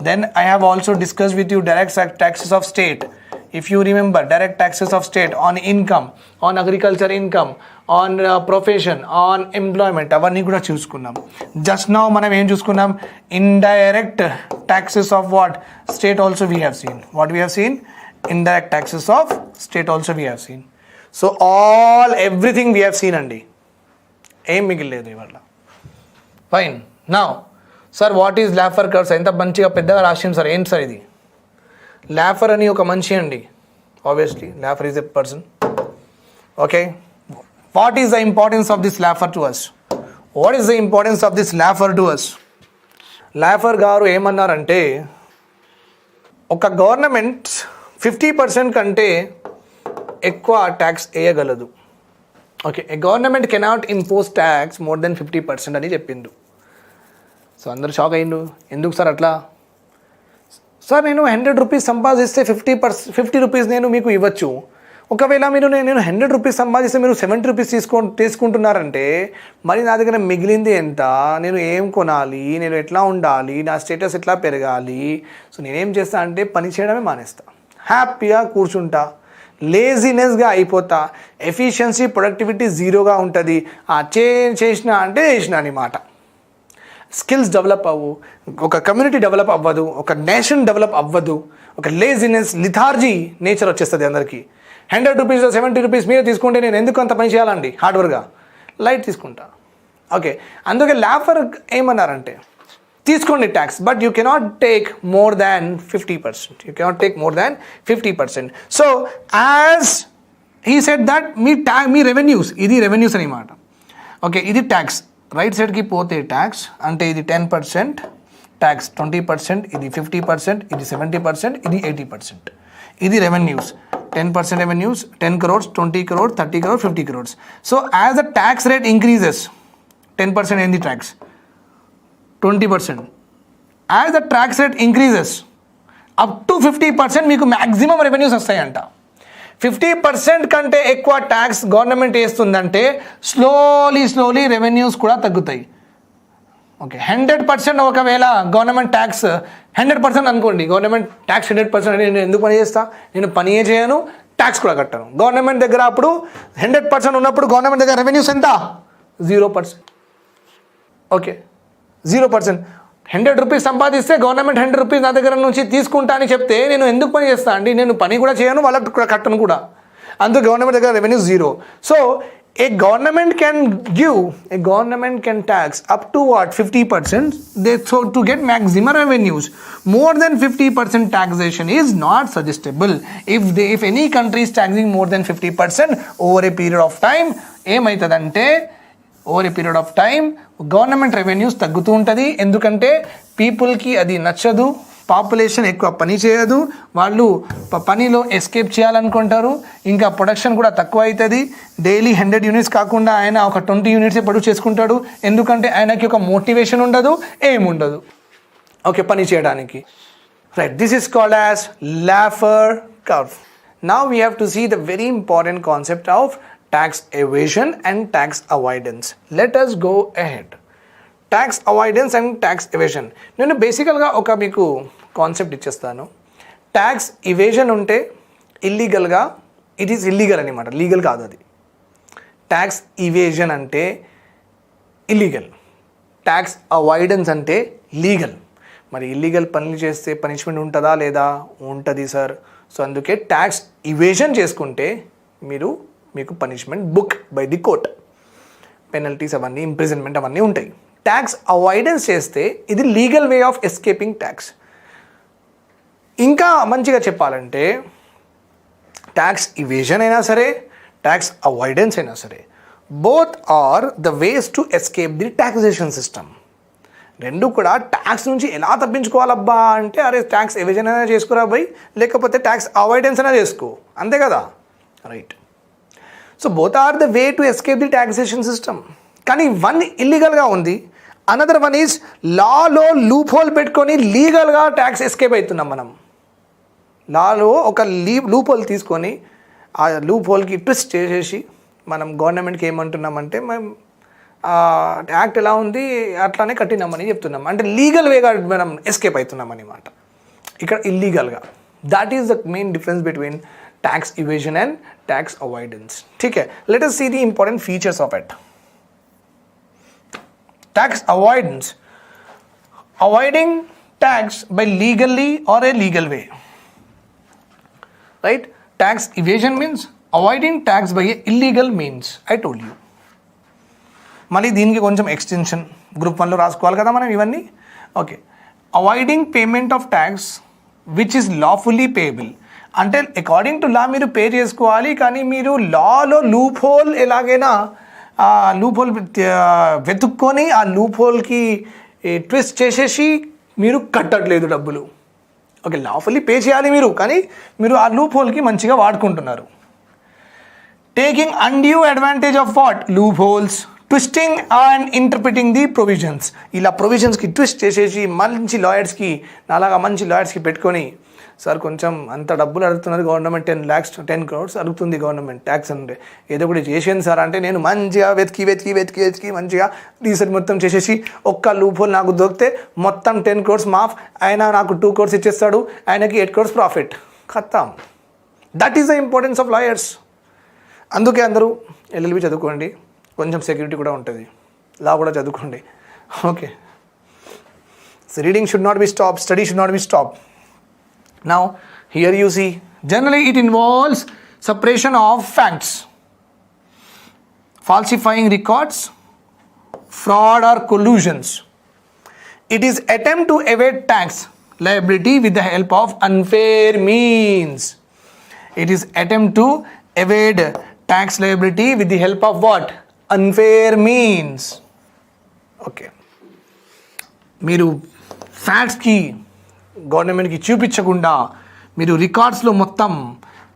Then I have also discussed with you direct taxes of state. If you remember, direct taxes of state on income, on agriculture income, on profession, on employment, అవన్నీ కూడా చూసుకున్నాం. Just now మనం ఏం చూసుకున్నాం? Indirect taxes of what? State also we have seen. What we have seen? Indirect taxes of state also we have seen. So everything we have seen అండి, ఏం మిగిలేదు ఇవాళ. Fine. Now sir what is laughter curse? ఎంత మంచిగా పెద్దగా రాసింది sir, ఏంటి sir ఇది? Laughter అని ఒక మనిషి అండి, obviously Laffer is a person. Okay, what is the importance of this Laffer to us? What is the importance of this Laffer to us? Laffer గారు ఏమన్నారంటే ఒక గవర్నమెంట్ 50% కంటే ఎక్కువ ట్యాక్స్ వేయగలదు. Okay, a government cannot impose tax more than 50% అని చెప్పిండు. So అందరూ shock అయ్యిండు, ఎందుకు సార్ అట్లా? సార్ నేను 100 రూపీస్ సంపాదిస్తే 50 రూపీస్ నేను మీకు ఇవ్వచ్చు. ఒకవేళ నేను 100 రూపీస్ సంపాదిస్తే మీరు 70 రూపీస్ తీసుకుంటున్నారంటే మరి నా దగ్గర మిగిలింది ఎంత, నేను ఏం కొనాలి, నేను ఎట్లా ఉండాలి, నా స్టేటస్ ఎట్లా పెరగాలి? సో నేనేం చేస్తా అంటే పని చేయడమే మానేస్తా, హ్యాపీగా కూర్చుంటా, లేజినెస్గా అయిపోతా, ఎఫిషియన్సీ ప్రొడక్టివిటీ జీరోగా ఉంటుంది. చేసిన అంటే చేసిన అని మాట. స్కిల్స్ డెవలప్ అవ్వు, ఒక కమ్యూనిటీ డెవలప్ అవ్వదు, ఒక నేషన్ డెవలప్ అవ్వదు, ఒక లేజినెస్ లిథార్జీ నేచర్ వచ్చేస్తుంది అందరికీ. 100 రూపీస్ 70 రూపీస్ మీరు తీసుకుంటే నేను ఎందుకు అంత పని చేయాలండి, హార్డ్వర్క్గా లైట్ తీసుకుంటా. ఓకే, అందుకే లాఫర్ ఏమన్నారంటే తీసుకోండి tax, but you cannot take more than 50%. You cannot take more than 50%. So as he said that me revenues, ఇది రెవెన్యూస్ అనమాట. ఓకే, ఇది ట్యాక్స్. రైట్ సైడ్కి పోతే ట్యాక్స్ అంటే ఇది 10% ట్యాక్స్, 20%, ఇది 50%, ఇది 70%, ఇది 80%. ఇది revenues, 10% revenues, 10 crores, 20 crores, 30 crores, 50 crores. So as the tax rate increases, 10% ఏంది tax, 20%. As the tax rate increases up to 50% మీకు మ్యాక్సిమం రెవెన్యూస్ వస్తాయంట. 50% కంటే ఎక్కువ ట్యాక్స్ గవర్నమెంట్ వేస్తుందంటే స్లోలీ రెవెన్యూస్ కూడా తగ్గుతాయి. ఓకే, 100% ఒకవేళ గవర్నమెంట్ ట్యాక్స్ 100% అనుకోండి, గవర్నమెంట్ ట్యాక్స్ 100% అని నేను ఎందుకు పని చేస్తా, నేను పనియే చేయను, ట్యాక్స్ కూడా కట్టాను. గవర్నమెంట్ దగ్గర అప్పుడు 100% ఉన్నప్పుడు గవర్నమెంట్ దగ్గర రెవెన్యూస్ ఎంత, 0%. ఓకే, 0%. 100 రూపీస్ సంపాదిస్తే గవర్నమెంట్ 100 రూపీస్ నా దగ్గర నుంచి తీసుకుంటా అని చెప్తే నేను ఎందుకు పని చేస్తా అండి, నేను పని కూడా చేయను, వాళ్ళకి కట్టను కూడా. అందుకే గవర్నమెంట్ దగ్గర revenue 0. So a government can tax up to what, 50%. So to get maximum revenues, more than 50% taxation is not suggestible. If any country is taxing more than 50% over a period of time, ఏమవుతుందంటే over a period of time government revenues తగ్గుతూ ఉంటుంది. ఎందుకంటే పీపుల్కి అది నచ్చదు, population ఎక్కువ పని చేయదు, వాళ్ళు పనిలో ఎస్కేప్ చేయాలనుకుంటారు, ఇంకా ప్రొడక్షన్ కూడా తక్కువ అవుతుంది. డైలీ 100 యూనిట్స్ కాకుండా ఆయన ఒక 20 యూనిట్సే ప్రొడ్యూస్ చేసుకుంటాడు. ఎందుకంటే ఆయనకి ఒక మోటివేషన్ ఉండదు, ఏముండదు ఓకే పని చేయడానికి. Right, this is called as Laffer curve. Now we have to see the very important concept of tax evasion and tax avoidance. Let us go ahead. Tax avoidance and tax evasion. నేను బేసికల్గా ఒక మీకు concept ఇచ్చేస్తాను. Tax ఇవేషన్ ఉంటే ఇల్లీగల్గా, it is illegal అనమాట, legal కాదు అది. ట్యాక్స్ ఇవేషన్ అంటే ఇల్లీగల్, ట్యాక్స్ అవాయిడెన్స్ అంటే లీగల్. మరి ఇల్లీగల్ పనులు చేస్తే పనిష్మెంట్ ఉంటుందా లేదా? ఉంటుంది సార్. సో అందుకే ట్యాక్స్ ఇవేషన్ చేసుకుంటే మీకు punishment book by the court, penalties అవన్నీ, ఇంప్రిజన్మెంట్ అవన్నీ ఉంటాయి. ట్యాక్స్ అవాయిడెన్స్ చేస్తే ఇది legal way of escaping tax. ఇంకా మంచిగా చెప్పాలంటే ట్యాక్స్ ఇవేషన్ అయినా సరే, ట్యాక్స్ అవాయిడెన్స్ అయినా సరే, both are the ways to escape the taxation system. రెండు కూడా ట్యాక్స్ నుంచి ఎలా తప్పించుకోవాలబ్బా అంటే, అరే ట్యాక్స్ ఎవేషన్ అయినా చేసుకురా బై, లేకపోతే ట్యాక్స్ అవాయిడెన్స్ అయినా చేసుకో, అంతే కదా. Right, so both are the way to escape the taxation system. కానీ వన్ ఇల్లీగల్గా ఉంది, అనదర్ వన్ ఈజ్ లాలో లూప్ హోల్ పెట్టుకొని లీగల్గా ట్యాక్స్ ఎస్కేప్ అవుతున్నాం మనం. లాలో ఒక లూప్ హోల్ తీసుకొని ఆ లూప్ హోల్కి ట్విస్ట్ చేసేసి మనం గవర్నమెంట్కి ఏమంటున్నామంటే, మేము యాక్ట్ ఎలా ఉంది అట్లానే కట్టినామని చెప్తున్నాం. అంటే లీగల్ వేగా మనం ఎస్కేప్ అవుతున్నాం అనమాట, ఇక్కడ ఇల్లీగల్గా. That is the main difference between tax evasion and tax avoidance. ठीक है, let us see the important features of it. Tax avoidance, avoiding tax by legally or a legal way. Right, tax evasion means avoiding tax by a illegal means. I told you. మళ్ళీ దీనికి కొంచెం extension group 1లో రాసుకోవాలి కదా మనం ఇవన్నీ. Okay, avoiding payment of tax which is lawfully payable. అంటే according to లా మీరు pay చేసుకోవాలి, కానీ మీరు లాలో లూప్ హోల్ ఎలాగైనా ఆ లూప్ హోల్ వెతుక్కొని ఆ లూప్ హోల్కి ఈ ట్విస్ట్ చేసేసి మీరు కట్టట్లేదు డబ్బులు. ఓకే, లాఫుల్లీ పే చేయాలి మీరు, కానీ మీరు ఆ లూప్ హోల్కి మంచిగా వాడుకుంటున్నారు. Taking undue advantage of what? Loop holes. Twisting and interpreting the provisions. ఇలా ప్రొవిజన్స్కి ట్విస్ట్ చేసేసి మంచి లాయర్స్కి, నాలాగా మంచి లాయర్స్కి పెట్టుకొని, సార్ కొంచెం అంత డబ్బులు అడుగుతున్నారు గవర్నమెంట్, 10 crores అడుగుతుంది గవర్నమెంట్ ట్యాక్స్ అంటే, ఏదో ఒకటి చేసేయండి సార్ అంటే, నేను మంచిగా వెతికి మంచిగా రీసెర్చ్ మొత్తం చేసేసి ఒక్క లూప్ హోల్ నాకు దొరికితే మొత్తం 10 crores మాఫ్, ఆయన నాకు 2 crores ఇచ్చేస్తాడు, ఆయనకి 8 crores ప్రాఫిట్. ఖతం. That is the importance of lawyers. అందుకే అందరూ ఎల్ఎల్బి చదువుకోండి, కొంచెం సెక్యూరిటీ కూడా ఉంటుంది. లా కూడా చదువుకోండి. Okay, so reading should not B stop, study should not B stop. Now, here you see, generally it involves suppression of facts, falsifying records, fraud or collusions. It is attempt to evade tax liability with the help of unfair means. It is attempt to evade tax liability with the help of what? Unfair means. Okay. మీరు ఫ్యాక్ట్స్కి గవర్నమెంట్కి చూపించకుండా మీరు రికార్డ్స్లో మొత్తం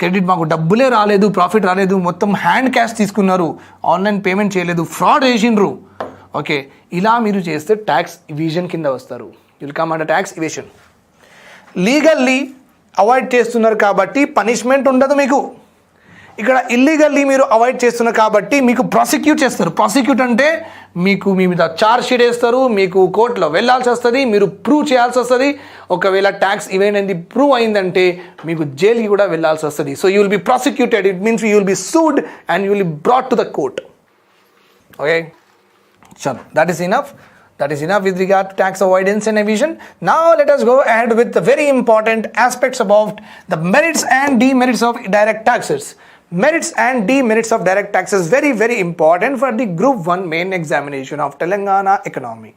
credit, మాకు డబ్బులే రాలేదు, profit రాలేదు, మొత్తం హ్యాండ్ క్యాష్ తీసుకున్నారు, ఆన్లైన్ పేమెంట్ చేయలేదు, ఫ్రాడ్ చేసిండ్రు. ఓకే, ఇలా మీరు చేస్తే ట్యాక్స్ ఇవేజన్ కింద వస్తారు. Will come under tax evasion. Legally avoid చేస్తున్నారు కాబట్టి పనిష్మెంట్ ఉండదు మీకు. ఇక్కడ ఇల్లీగల్లీ మీరు అవాయిడ్ చేస్తున్నారు కాబట్టి మీకు ప్రాసిక్యూట్ చేస్తారు. ప్రాసిక్యూట్ అంటే మీకు మీ మీద ఛార్జ్ షీట్ వేస్తారు, మీకు కోర్టులో వెళ్ళాల్సి వస్తుంది, మీరు ప్రూవ్ చేయాల్సి వస్తుంది. ఒకవేళ ట్యాక్స్ ఈవెంట్ అనేది ప్రూవ్ అయిందంటే మీకు జైలుకి కూడా వెళ్ళాల్సి వస్తుంది. So you will be prosecuted, it means you will be sued and you will be brought to the court. Okay, చలో, that is enough with regard to tax avoidance and evasion. Now let us go ahead with the very important aspects about the merits and demerits of direct taxes. Merits and demerits of direct taxes, very very important for the group 1 main examination of Telangana economy.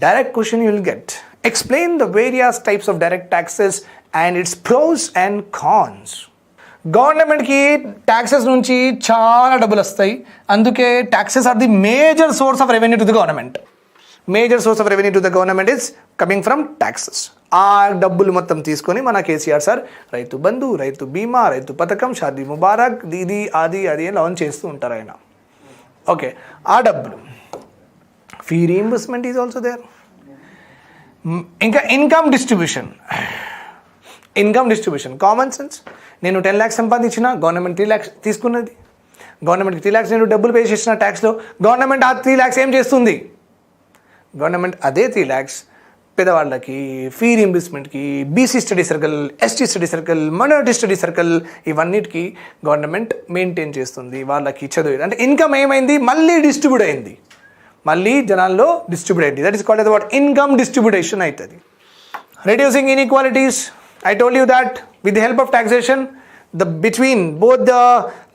Direct question you will get. Explain the various types of direct taxes and its pros and cons. గవర్నమెంట్కి taxes నుంచి చాలా డబ్బులు వస్తాయి, అందుకే taxes are the major source of revenue to the government. Major source of revenue to the government is coming from taxes. ఆ డబ్బులు మొత్తం తీసుకొని మన కేసీఆర్ సార్ రైతు బంధు, రైతు బీమా, రైతు పథకం, షాదీ ముబారక్, ఇది అది లాంచ్ చేస్తూ ఉంటారు ఆయన. ఓకే, ఆ డబ్బులు, fee reimbursement is also there. ఇంకా ఇన్కమ్ డిస్ట్రిబ్యూషన్ కామన్ సెన్స్. నేను 10 lakhs సంపాదించిన, గవర్నమెంట్ 3 lakhs తీసుకున్నది, గవర్నమెంట్కి 3 lakhs నేను డబ్బులు పే చేసిన ట్యాక్స్లో, గవర్నమెంట్ ఆ 3 lakhs ఏం చేస్తుంది? గవర్నమెంట్ అదే 3 lakhs పేదవాళ్ళకి, ఫీ రీయింబర్స్మెంట్కి, BC study circle, ST study circle, minority study circle, ఇవన్నిటికీ గవర్నమెంట్ మెయింటైన్ చేస్తుంది. వాళ్ళకి చదువు అంటే ఇన్కమ్ ఏమైంది, మళ్ళీ డిస్ట్రిబ్యూట్ అయింది, మళ్ళీ జనాల్లో డిస్ట్రిబ్యూట్ అయింది. That is called what? Income distribution అవుతుంది. Reducing inequalities. I told you that with the help of taxation, the between both the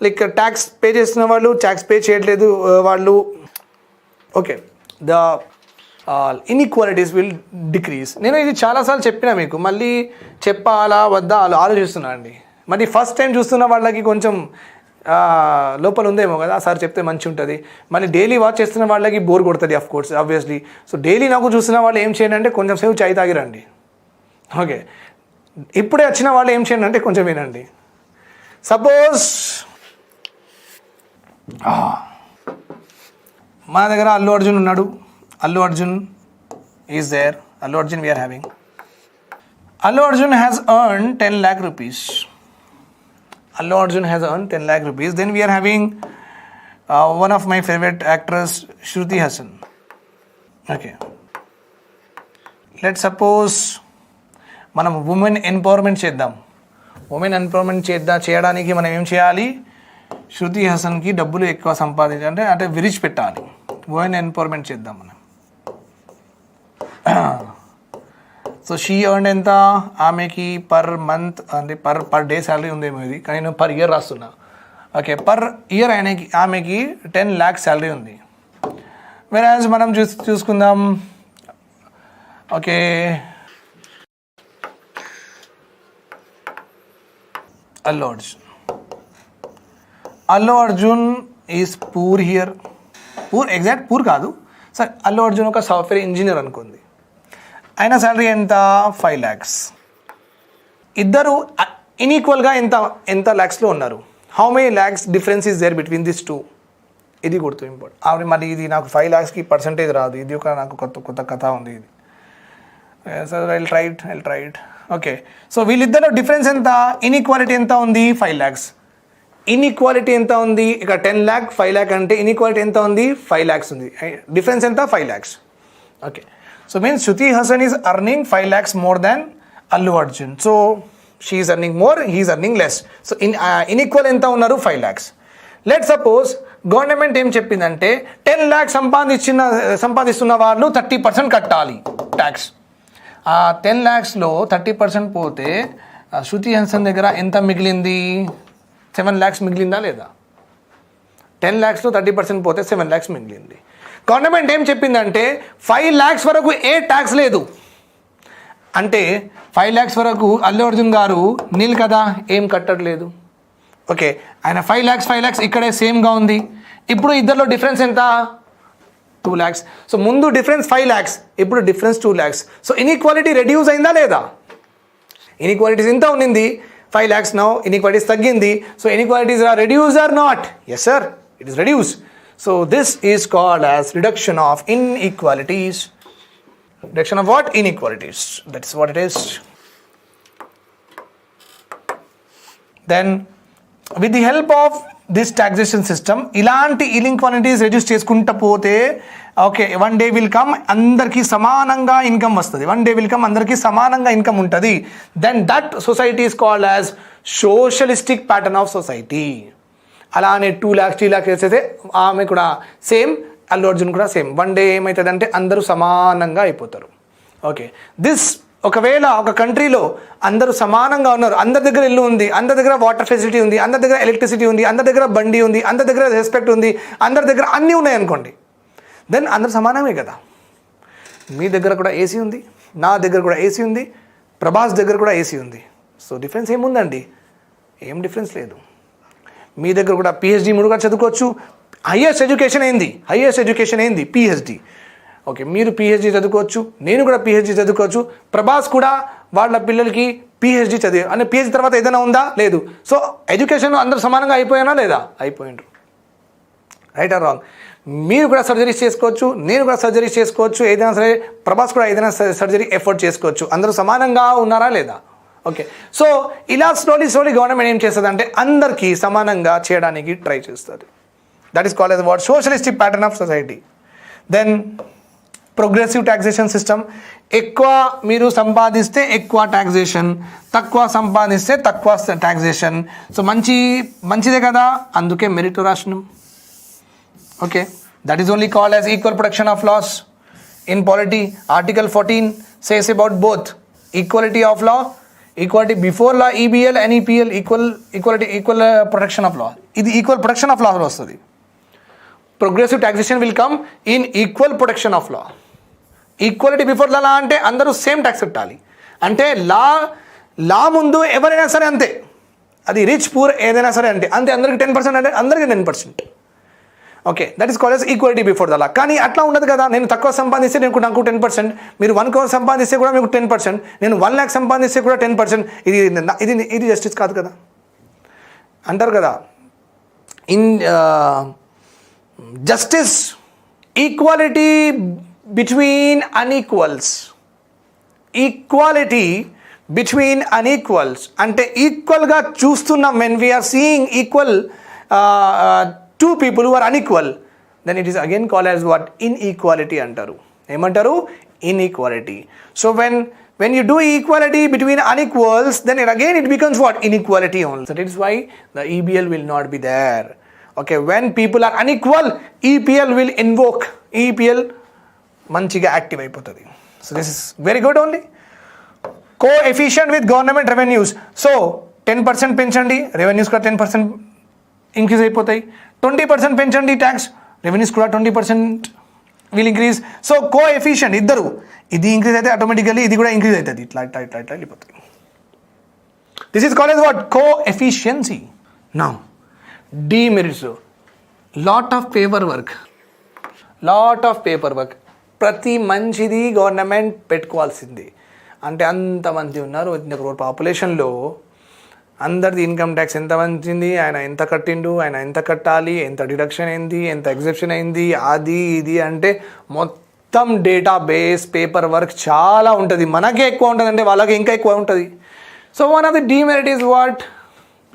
like tax pay చేస్తున్న వాళ్ళు, tax pay చేయట్లేదు వాళ్ళు, okay, the inequalities will decrease. నేను ఇది చాలాసార్లు చెప్పినా మీకు, మళ్ళీ చెప్పాలా వద్దా ఆలోచిస్తున్నా అండి. మరి ఫస్ట్ టైం చూస్తున్న వాళ్ళకి కొంచెం లోపల ఉందేమో కదా, సార్ చెప్తే మంచి ఉంటుంది. మళ్ళీ డైలీ వాచ్ చేస్తున్న వాళ్ళకి బోర్ కొడుతుంది of course, obviously. So daily నాకు చూస్తున్న వాళ్ళు ఏం చేయండి అంటే కొంచెం సేపు చాయ్ తాగిరండి. ఓకే, ఇప్పుడే వచ్చిన వాళ్ళు ఏం చేయండి అంటే కొంచెం వినండి. సపోజ్ మన దగ్గర అల్లు అర్జున్ ఉన్నాడు. Allu Arjun is there. Allu Arjun we're having. Allu Arjun has earn 10 lakh rupees. Allu Arjun has earned 10 lakh rupees. Then we are having one of my favorite actress, Shruti Hassan. Okay. Let's suppose మనం ఉమెన్ ఎంపవర్మెంట్ చేద్దాం. Women empowerment చేయడానికి మనం ఏం చేయాలి? శృతి హాసన్కి డబ్బులు ఎక్కువ సంపాదించాలంటే అంటే విడిచిపెట్టాలి. ఉమెన్ ఎంపవర్మెంట్ చేద్దాం మనం. సో షీ ఎర్న్ ఎంత? ఆమెకి పర్ మంత్ అంటే పర్ డే శాలరీ ఉందేమో ఇది, కానీ నేను పర్ ఇయర్ రాస్తున్నా. ఓకే, పర్ ఇయర్ ఆమెకి 10 lakhs శాలరీ ఉంది. వెరాజ్ మనం చూసుకుందాం. Okay, Allu Arjun is poor here. Poor, exact poor కాదు. సరే అల్లు అర్జున్ ఒక సాఫ్ట్వేర్ ఇంజనీర్ అనుకుంది, ఆయన శాలరీ ఎంత 5 lakhs. ఇద్దరు ఇన్ఈక్వల్గా ఎంత ల్యాక్స్లో ఉన్నారు. How many lakhs difference is there between this two, ఇది గుర్తు ఇంపార్టెంట్. ఆవిడ మరి ఇది నాకు 5 lakhsకి పర్సంటేజ్ రాదు, ఇది ఒక నాకు కొత్త కథ ఉంది ఇది. Sir I'll try it. Okay, so వీళ్ళిద్దరు డిఫరెన్స్ ఎంత, ఇన్ఈక్వాలిటీ ఎంత ఉంది 5 lakhs. ఇన్ఈక్వాలిటీ ఎంత ఉంది ఇక్కడ 10 lakh 5 lakh అంటే ఇన్ఈక్వాలిటీ ఎంత ఉంది 5 lakhs ఉంది. డిఫరెన్స్ ఎంత 5 lakhs. Okay, so means Shruti Haasan is earning 5 lakhs more than Allu Arjun. So she is earning more, he is earning less. So ఇన్ఈక్వల్ ఎంత ఉన్నారు 5 lakhs. లెట్ సపోజ్ గవర్నమెంట్ ఏం చెప్పిందంటే 10 lakhs సంపాదిస్తున్న వాళ్ళు 30% కట్టాలి ట్యాక్స్. ఆ 10 lakhsలో 30% పోతే శృతి హాసన్ దగ్గర ఎంత మిగిలింది, 7 lakhs మిగిలిందా లేదా? 10 lakhsలో 30% పోతే 7 lakhs మిగిలింది. గవర్నమెంట్ ఏం చెప్పిందంటే 5 lakhs వరకు ఏ ట్యాక్స్ లేదు అంటే 5 lakhs వరకు అల్లు అర్జున్ గారు నీల్ కదా, ఏం కట్టట్లేదు. ఓకే, ఆయన 5 lakhs ఇక్కడే సేమ్గా ఉంది. ఇప్పుడు ఇద్దరిలో డిఫరెన్స్ ఎంత 2 lakhs. సో ముందు డిఫరెన్స్ 5 lakhs, ఇప్పుడు difference 2 lakhs. So inequality reduce అయిందా లేదా? ఇన్ఈక్వాలిటీస్ ఎంత ఉన్నింది 5 lakhs, now inequalities తగ్గింది. So inequalities are reduced or not? Yes sir, it is reduced. So this is called as reduction of inequalities. Reduction of what? Inequalities. That's what it is. Then with the help of this taxation system ఇలాంటి inequalities reduce చేసుకుంటూ పోతే okay one day will come అందరికీ సమానంగా income వస్తుంది. One day will come అందరికీ సమానంగా income ఉంటుంది. Then that society is called as socialistic pattern of society. అలానే 2 lakhs 3 lakhs వేసేస్తే ఆమె కూడా సేమ్, అల్లు అర్జున్ కూడా సేమ్. వన్ డే ఏమవుతుంది అంటే అందరూ సమానంగా అయిపోతారు. ఓకే, దిస్ ఒకవేళ ఒక కంట్రీలో అందరూ సమానంగా ఉన్నారు, అందరి దగ్గర ఇల్లు ఉంది, అందరి దగ్గర వాటర్ ఫెసిలిటీ ఉంది, అందరి దగ్గర ఎలక్ట్రిసిటీ ఉంది, అందరి దగ్గర బండి ఉంది, అందరి దగ్గర రెస్పెక్ట్ ఉంది, అందరి దగ్గర అన్నీ ఉన్నాయి అనుకోండి, దెన్ అందరు సమానమే కదా. మీ దగ్గర కూడా ఏసీ ఉంది, నా దగ్గర కూడా ఏసీ ఉంది, ప్రభాస్ దగ్గర కూడా ఏసీ ఉంది. సో డిఫరెన్స్ ఏముందండి? ఏం డిఫరెన్స్ లేదు. మీ దగ్గర కూడా పిహెచ్డి ముడుగా చదువుకోవచ్చు. హయ్యెస్ట్ ఎడ్యుకేషన్ ఏంది పిహెచ్డి. ఓకే, మీరు పిహెచ్డి చదువుకోవచ్చు, నేను కూడా పిహెచ్డి చదువుకోవచ్చు, ప్రభాస్ కూడా వాళ్ళ పిల్లలకి పిహెచ్డి చదివి అంటే పిహెచ్డి తర్వాత ఏదైనా ఉందా? లేదు. సో ఎడ్యుకేషన్ అందరూ సమానంగా అయిపోయానా లేదా? అయిపోయిండ్రు. Right or wrong? మీరు కూడా సర్జరీస్ చేసుకోవచ్చు, నేను కూడా సర్జరీస్ చేసుకోవచ్చు, ఏదైనా సరే ప్రభాస్ కూడా ఏదైనా సర్జరీ ఎఫర్ట్ చేసుకోవచ్చు. అందరూ సమానంగా ఉన్నారా లేదా? ఓకే, సో ఇలా స్లోలీ గవర్నమెంట్ ఏం చేస్తుంది అంటే అందరికీ సమానంగా చేయడానికి ట్రై చేస్తుంది. That is called as what? Socialistic pattern of society. Then progressive taxation system. ఎక్కువ మీరు సంపాదిస్తే ఎక్కువ ట్యాక్సేషన్, తక్కువ సంపాదిస్తే తక్కువ ట్యాక్సేషన్. సో మంచిదే కదా, అందుకే మెరిటోరాషనం. Okay, that is only called as equal protection of laws. In polity, Article 14 says about both equality of law, equality before law, EBL and EPL, equal protection of law. ఇది equal protection of law వస్తుంది. Progressive taxation will come in equal protection of law. Equality before the law అంటే అందరూ same tax కట్టాలి. అంటే లా ముందు ఎవరైనా సరే అంతే, అది రిచ్ పూర్ ఏదైనా సరే అంటే అంతే, అందరికి 10% అంటే అందరికీ 10%. Okay, that is called as equality before the law. కానీ అట్లా ఉండదు కదా. నేను తక్కువ సంపాదిస్తే నాకు 10%, మీరు 1 crore సంపాదిస్తే కూడా మీకు 10%, నేను 1 lakh సంపాదిస్తే కూడా 10%. ఇది జస్టిస్ కాదు కదా. అంటారు కదా in justice equality between unequals. Equality between unequals అంటే ఈక్వల్గా చూస్తున్నాం. When we're seeing equal two people who are unequal, then it is again called as what? Inequality అంటారు. ఏమంటారు? Inequality. So when you do equality between unequals, then it becomes what? Inequality only. So that is why the EBL will not be there. Okay, when people are unequal, EPL will invoke. EPL మంచిగా active అయిపోతుంది. So this is very good only. Co-efficient with government revenues. So 10% పెంచండి, revenues కూడా 10% increase అయిపోతాయి. 20% పెంచండి tax, revenues కూడా 20% will increase. So కో-ఎఫిషియంట్ ఇద్దరు, ఇది increase అయితే ఆటోమేటికల్లీ ఇది కూడా ఇంక్రీజ్ అవుతుంది. ఇట్లా వెళ్ళిపోతాయి. This is called as what? Co-efficiency. Now demerits, lot of paperwork. Lot of paper work. ప్రతి మంచిది గవర్నమెంట్ పెట్టుకోవాల్సింది. అంటే అంతమంది ఉన్నారు, 1 crore పాపులేషన్లో అందరిది ఇన్కమ్ ట్యాక్స్ ఎంత మంచింది, ఆయన ఎంత కట్టిండు, ఆయన ఎంత కట్టాలి, ఎంత డిడక్షన్ అయింది, ఎంత ఎగ్జెప్షన్ అయింది, అది ఇది అంటే మొత్తం డేటాబేస్ పేపర్ వర్క్ చాలా ఉంటుంది. మనకే ఎక్కువ ఉంటుంది అంటే వాళ్ళకి ఇంకా ఎక్కువ ఉంటుంది. So one of the demerit is what?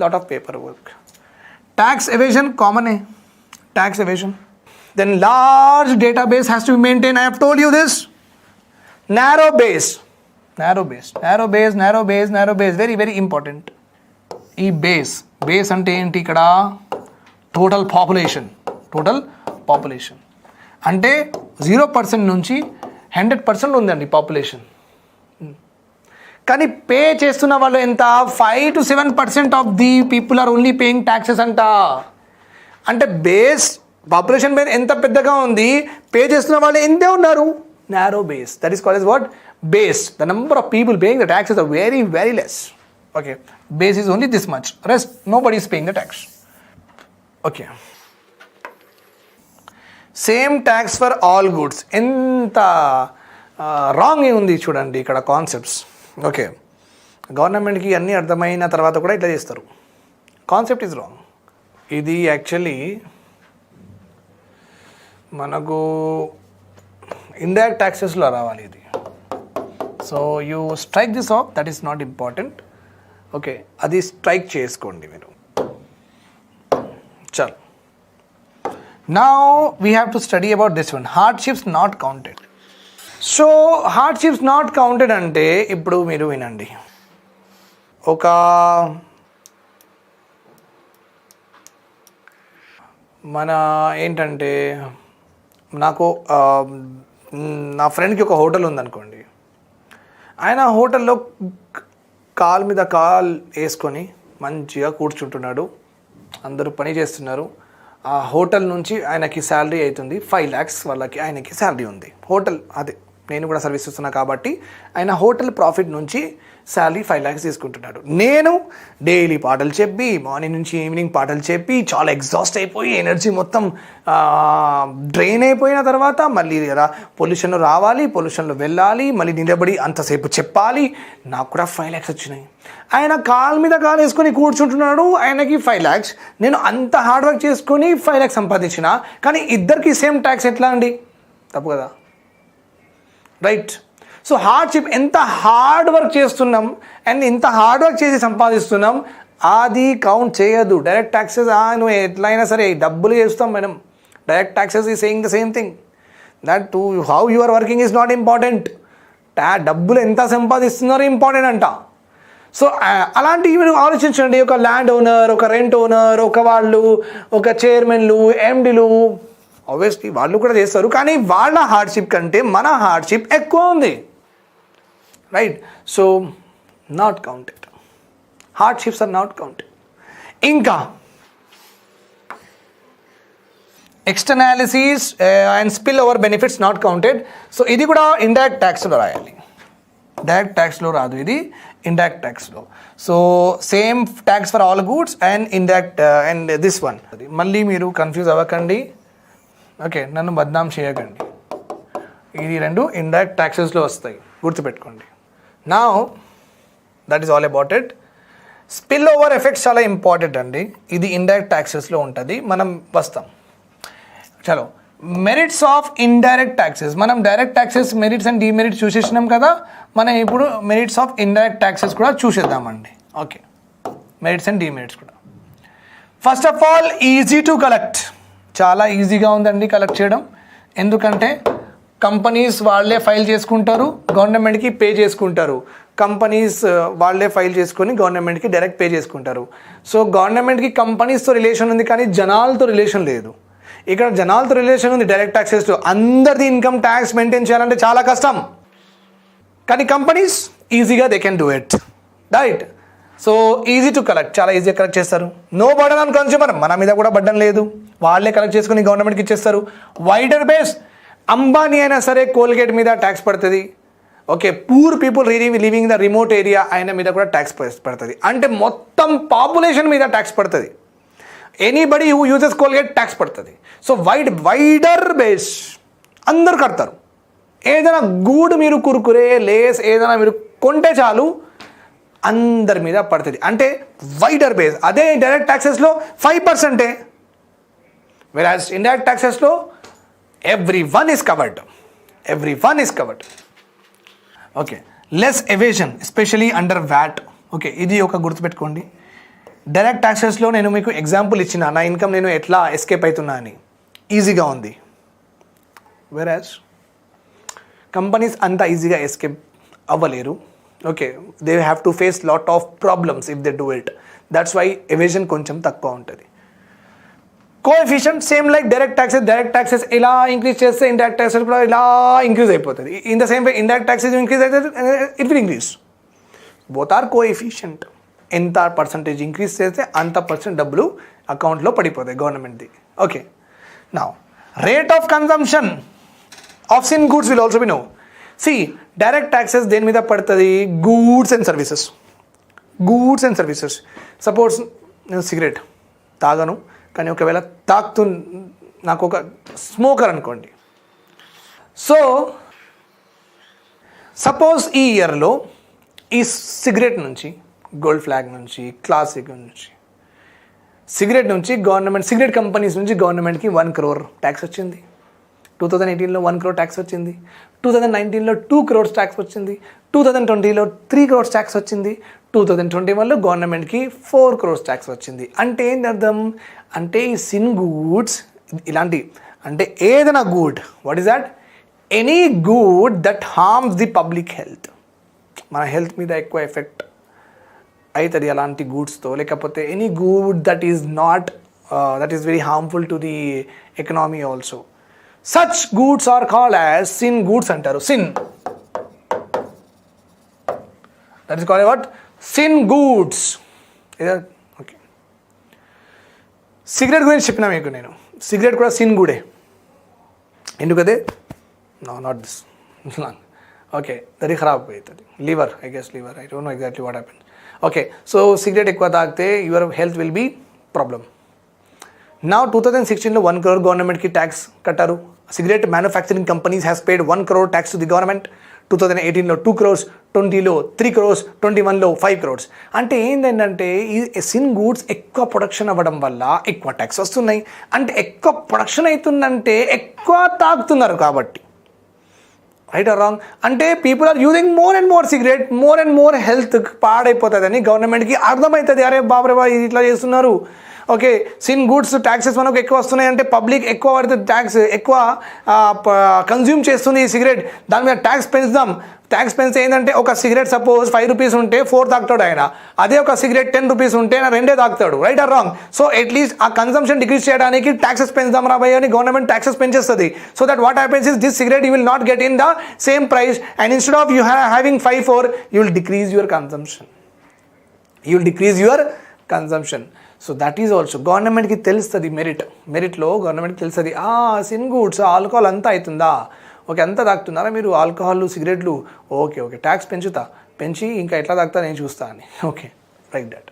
Lot of paper work. Tax evasion కామనే, tax evasion. Then large database has to be maintained. I have told you this. Narrow base. Very, very important. ఈ base అంటే ఏంటి? ఇక్కడ total population అంటే 0% నుంచి 100% ఉందండి population. కానీ pay చేస్తున్న వాళ్ళు ఎంత? 5 to 7% of the people are only paying taxes అంట. అంటే బేస్ పాపులేషన్ మీద ఎంత పెద్దగా ఉంది, పే చేస్తున్న వాళ్ళు ఎంతే ఉన్నారు? Narrow base. That is called as what? Base. The number of people paying the taxes are very, very less. Okay. Base is only this much. Rest, nobody is paying the tax. Okay. Same tax for all goods. ఎంత wrong ఉంది చూడండి ఇక్కడ concepts. Okay, గవర్నమెంట్కి అన్నీ అర్థమైన తర్వాత కూడా ఇట్లా చేస్తారు. Concept is wrong. ఇది యాక్చువల్లీ మనకు ఇండైరెక్ట్ ట్యాక్సెస్లో రావాలి ఇది. So you strike this of, that is not important. Okay, అది స్ట్రైక్ చేసుకోండి మీరు. చల్, now we have to study about this one, hardships not counted. So hardships not counted అంటే ఇప్పుడు మీరు వినండి. ఒక మన ఏంటంటే నాకు నా ఫ్రెండ్కి ఒక హోటల్ ఉందనుకోండి. ఆయన హోటల్లో కాల్ మీద కాల్ వేసుకొని మంచిగా కూర్చుంటున్నాడు, అందరూ పని చేస్తున్నారు. ఆ హోటల్ నుంచి ఆయనకి శాలరీ అవుతుంది 5 lakhs. వాళ్ళకి ఆయనకి శాలరీ ఉంది. హోటల్ అదే నేను కూడా సర్వీస్ ఇస్తున్నా కాబట్టి ఆయన హోటల్ ప్రాఫిట్ నుంచి శాలరీ 5 lakhs తీసుకుంటున్నాడు. నేను డైలీ పాటలు చెప్పి, మార్నింగ్ నుంచి ఈవినింగ్ పాటలు చెప్పి చాలా ఎగ్జాస్ట్ అయిపోయి ఎనర్జీ మొత్తం డ్రైన్ అయిపోయిన తర్వాత మళ్ళీ పొల్యూషన్లో రావాలి, పొల్యూషన్లో వెళ్ళాలి, మళ్ళీ నిలబడి అంతసేపు చెప్పాలి. నాకు కూడా 5 lakhs వచ్చినాయి. ఆయన కాల్ మీద కాల్ వేసుకొని కూర్చుంటున్నాడు, ఆయనకి 5 lakhs. నేను అంత హార్డ్ వర్క్ చేసుకొని 5 lakhs సంపాదించిన. కానీ ఇద్దరికి సేమ్ ట్యాక్స్ ఎట్లా అండి? తప్పు కదా, రైట్? సో హార్డ్షిప్, ఎంత హార్డ్ వర్క్ చేస్తున్నాం అండ్ ఇంత హార్డ్ వర్క్ చేసి సంపాదిస్తున్నాం, అది కౌంట్ చేయదు. డైరెక్ట్ ట్యాక్సెస్ నువ్వు ఎట్లయినా సరే డబ్బులు చేస్తాం మేడం. డైరెక్ట్ ట్యాక్సెస్ ఈ saying the same thing, that to how you are working is not important. డబ్బులు ఎంత సంపాదిస్తున్నారో ఇంపార్టెంట్ అంట. సో అలాంటివి మీరు ఆలోచించండి. ఒక ల్యాండ్ ఓనర్, ఒక రెంట్ ఓనర్, ఒక వాళ్ళు, ఒక చైర్మన్లు, ఎండీలు, ఆబ్వియస్లీ వాళ్ళు కూడా చేస్తారు. కానీ వాళ్ళ హార్డ్షిప్ కంటే మన హార్డ్షిప్ ఎక్కువ ఉంది, right? So not counted, hardships are not counted. ఇంకా externalities and spill over benefits not counted. So ఇది కూడా ఇండైరెక్ట్ ట్యాక్స్లో రాయాలి, డైరెక్ట్ ట్యాక్స్లో రాదు, ఇది ఇండైరెక్ట్ ట్యాక్స్లో. So same tax for all goods and indirect and this one. మళ్ళీ మీరు కన్ఫ్యూజ్ అవ్వకండి, ఓకే? నన్ను బద్నాం చేయకండి. ఇది 2 ఇండైరెక్ట్ ట్యాక్సెస్లో వస్తాయి, గుర్తుపెట్టుకోండి. Now that is all about it. Spill over effects చాలా ఇంపార్టెంట్ అండి. ఇది ఇండైరెక్ట్ ట్యాక్సెస్లో ఉంటుంది, మనం వస్తాం. చలో, మెరిట్స్ ఆఫ్ ఇండైరెక్ట్ ట్యాక్సెస్. మనం direct taxes merits and demerits చూసేసినాం కదా, మనం ఇప్పుడు మెరిట్స్ ఆఫ్ ఇండైరెక్ట్ ట్యాక్సెస్ కూడా చూసేద్దామండి. ఓకే, మెరిట్స్ అండ్ డిమెరిట్స్ కూడా. First of all, easy to collect. చాలా ఈజీగా ఉందండి కలెక్ట్ చేయడం. ఎందుకంటే కంపెనీస్ వాళ్ళే ఫైల్ చేసుకుంటారు, గవర్నమెంట్కి పే చేసుకుంటారు. కంపెనీస్ వాళ్ళే ఫైల్ చేసుకొని గవర్నమెంట్కి డైరెక్ట్ పే చేసుకుంటారు. సో గవర్నమెంట్కి కంపెనీస్తో రిలేషన్ ఉంది, కానీ జనాలతో రిలేషన్ లేదు. ఇక్కడ జనాలతో రిలేషన్ ఉంది డైరెక్ట్ ట్యాక్సెస్లో. అందరిది ఇన్కమ్ ట్యాక్స్ మెయింటైన్ చేయాలంటే చాలా కష్టం, కానీ కంపెనీస్ ఈజీగా they can do it, right? So easy to collect, చాలా ఈజీగా కలెక్ట్ చేస్తారు. నో బర్డన్ ఆన్ కన్స్యూమర్, మన మీద కూడా బర్డన్ లేదు, వాళ్ళే కలెక్ట్ చేసుకుని గవర్నమెంట్కి ఇచ్చేస్తారు. వైడర్ బేస్, అంబానీ అయినా సరే కోల్గేట్ మీద ట్యాక్స్ పడుతుంది. Okay, poor people living the remote area ఆయన మీద కూడా ట్యాక్స్ పడుతుంది. అంటే మొత్తం పాపులేషన్ మీద ట్యాక్స్ పడుతుంది. Anybody who uses Colgate tax పడుతుంది. సో వైడర్ బేస్ అందరు కడతారు. ఏదైనా గూడ్ మీరు కురుకురే లేస్ ఏదైనా మీరు కొంటే చాలు అందరి మీద పడుతుంది. అంటే వైడర్ బేస్. అదే డైరెక్ట్ ట్యాక్సెస్లో 5%. వెరాజ్ ఇండైరెక్ట్ ట్యాక్సెస్లో everyone is covered. Okay, less evasion especially under VAT. Okay, ఇది ఒక గుర్తుపెట్టుకోండి. డైరెక్ట్ ట్యాక్సెస్లో నేను మీకు ఎగ్జాంపుల్ ఇచ్చిన, నా ఇన్కమ్ నేను ఎట్లా ఎస్కేప్ అవుతున్నా అని, ఈజీగా ఉంది. వెరాజ్ కంపెనీస్ అంత ఈజీగా ఎస్కేప్ అవ్వలేరు. Okay, they have to face lot of problems if they do it. That's why evasion కొంచెం తక్కువ ఉంటుంది. Coefficient same like direct taxes ఇలా ఇంక్రీజ్ చేస్తే ఇండైరెక్ట్ ట్యాక్సెస్ కూడా ఇలా ఇంక్రీజ్ అయిపోతుంది. In the same way indirect taxes increase అయితే it will increase. Both are coefficient. ఎంత పర్సంటేజ్ ఇంక్రీజ్ చేస్తే అంత పర్సెంట్ డబ్బులు అకౌంట్లో పడిపోతాయి గవర్నమెంట్ది. Okay, now rate of consumption of sin goods will also be no. See direct taxes దేని మీద పడుతుంది? Goods and services. సపోజ్ నేను సిగరెట్ తాగను, కానీ ఒకవేళ నాకు ఒక స్మోకర్ అనుకోండి. సో సపోజ్ ఈ ఇయర్లో ఈ సిగరెట్ నుంచి, గోల్డ్ ఫ్లాగ్ నుంచి, క్లాసిక్ నుంచి, సిగరెట్ కంపెనీస్ నుంచి గవర్నమెంట్కి 1 crore ట్యాక్స్ వచ్చింది. 2018లో 1 crore ట్యాక్స్ వచ్చింది. 2019లో 2 crores ట్యాక్స్ వచ్చింది. 2020లో 3 crores ట్యాక్స్ వచ్చింది. 2021లో గవర్నమెంట్కి 4 crores ట్యాక్స్ వచ్చింది. అంటే ఏంటి అర్థం? అంటే ఈ సిన్ గూడ్స్ ఇలాంటి, అంటే ఏదైనా good, what is that? Any good that harms the public health, మన హెల్త్ మీద ఎక్కువ ఎఫెక్ట్ అవుతుంది అలాంటి గూడ్స్తో. లేకపోతే any good that is very harmful to the economy also. Such goods are called as sin goods అంటారు. Sin, that is called what? Sin goods. Okay, cigarette గురించి చెప్పినా మీకు నేను. సిగరెట్ కూడా సిన్ గూడే. ఎందుకదే? No, not this. ఓకే, అది ఖరాబ్ అవుతుంది. Liver, I don't know exactly what happens. Okay, so cigarette ఎక్కువ తాగితే your health will be problem. నా 2016లో 1 crore గవర్నమెంట్కి ట్యాక్స్ కట్టారు. Cigarette manufacturing companies has paid 1 crore tax to the government. 2018లో 2 crores, 2020లో 3 crores, 2021లో 5 crores. అంటే ఏంటంటే ఈ సిన్ గూడ్స్ ఎక్కువ ప్రొడక్షన్ అవ్వడం వల్ల ఎక్కువ ట్యాక్స్ వస్తున్నాయి. అంటే ఎక్కువ ప్రొడక్షన్ అవుతుందంటే ఎక్కువ తాగుతున్నారు కాబట్టి. Right or wrong? అంటే people are using more and more health పాడైపోతుందని గవర్నమెంట్కి అర్థమవుతుంది. అరే బాబా ఇట్లా చేస్తున్నారు. ఓకే, సిన్ గూడ్స్ ట్యాక్సెస్ మనకు ఎక్కువ వస్తున్నాయి అంటే పబ్లిక్ ఎక్కువ పడుతుంది, ట్యాక్స్ ఎక్కువ కన్జ్యూమ్ చేస్తుంది ఈ సిగరెట్, దాని మీద ట్యాక్స్ పెంచుదాం. ట్యాక్స్ పెంచితే ఏంటంటే ఒక సిగరెట్ సపోజ్ 5 rupees ఉంటే 4 తాగుతాడు ఆయన. అదే ఒక సిగరెట్ 10 rupees ఉంటే ఆయన 2 తాగుతాడు. Right or wrong? So at least ఆ కన్సంప్షన్ డిక్రీజ్ చేయడానికి ట్యాక్సెస్ పెంచుదాం రాబోయే అని గవర్నమెంట్ ట్యాక్సెస్ పెంచేస్తుంది. So that what happens is this cigarette you will not get in the same price, and instead of you having 5-4 you will decrease your consumption. So that is also గవర్నమెంట్కి తెలుస్తుంది. మెరిట్లో గవర్నమెంట్కి తెలుస్తుంది. Sin goods alcohol అంతా అవుతుందా? Okay, అంతా తాగుతున్నారా మీరు alcohol, సిగరెట్లు? Okay, tax పెంచి ఇంకా ఎట్లా తాగుతా నేను చూస్తా అని. Okay, like that.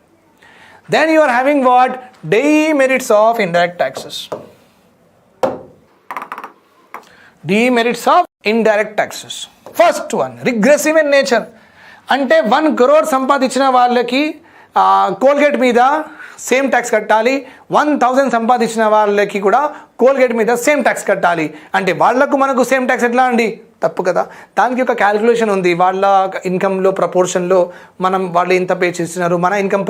Then you are having what? Demerits of indirect taxes. Demerits of indirect taxes. First one, regressive in nature. అంటే 1 crore సంపాదించిన వాళ్ళకి కోల్గేట్ మీద సేమ్ ట్యాక్స్ కట్టాలి. 1000 సంపాదించిన వాళ్ళకి కూడా కోల్గేట్ మీద సేమ్ ట్యాక్స్ కట్టాలి. అంటే వాళ్లకు మనకు సేమ్ ట్యాక్స్ ఎట్లా అండి? తప్పు కదా. దానికి ఒక క్యాలిక్యులేషన్ ఉంది. వాళ్ళ ఇన్కంలో ప్రపోర్షన్లో వాళ్ళు ఇంత పే చేస్తున్నారు, మన ఇన్కమ్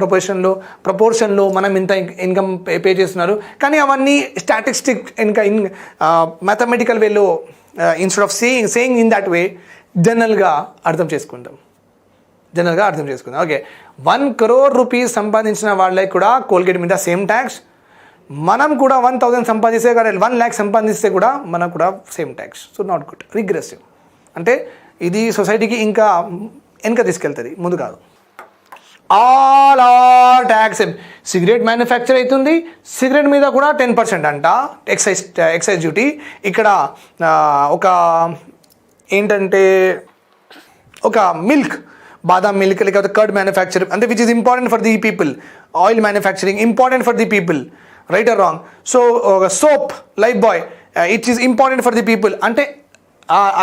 ప్రపోర్షన్లో మనం ఇంత ఇన్కమ్ పే చేస్తున్నారు. కానీ అవన్నీ స్టాటిస్టిక్ ఇంకా మ్యాథమెటికల్ వేలో instead of saying in that వే జనరల్గా అర్థం చేసుకుందాం. ఓకే, 1 crore rupees సంపాదించిన వాళ్ళకి కూడా కోల్గేట్ మీద సేమ్ ట్యాక్స్. మనం కూడా 1000 సంపాదిస్తే కానీ 1 lakh సంపాదిస్తే కూడా మనకు కూడా same tax. So not good. Regressive అంటే ఇది సొసైటీకి ఇంకా వెనక తీసుకెళ్తుంది, ముందు కాదు. All R tax. Cigarette manufacture అవుతుంది, సిగరెట్ మీద కూడా 10% అంట ఎక్సైజ్ డ్యూటీ. ఇక్కడ ఒక ఏంటంటే ఒక మిల్క్, బాదాం మిల్క్ లేకపోతే కర్డ్ మ్యానుఫ్యాక్చర్ అంటే which is important for the people. Oil manufacturing important for the people. Right or wrong? So soap, Lifebuoy, it is important for the people అంటే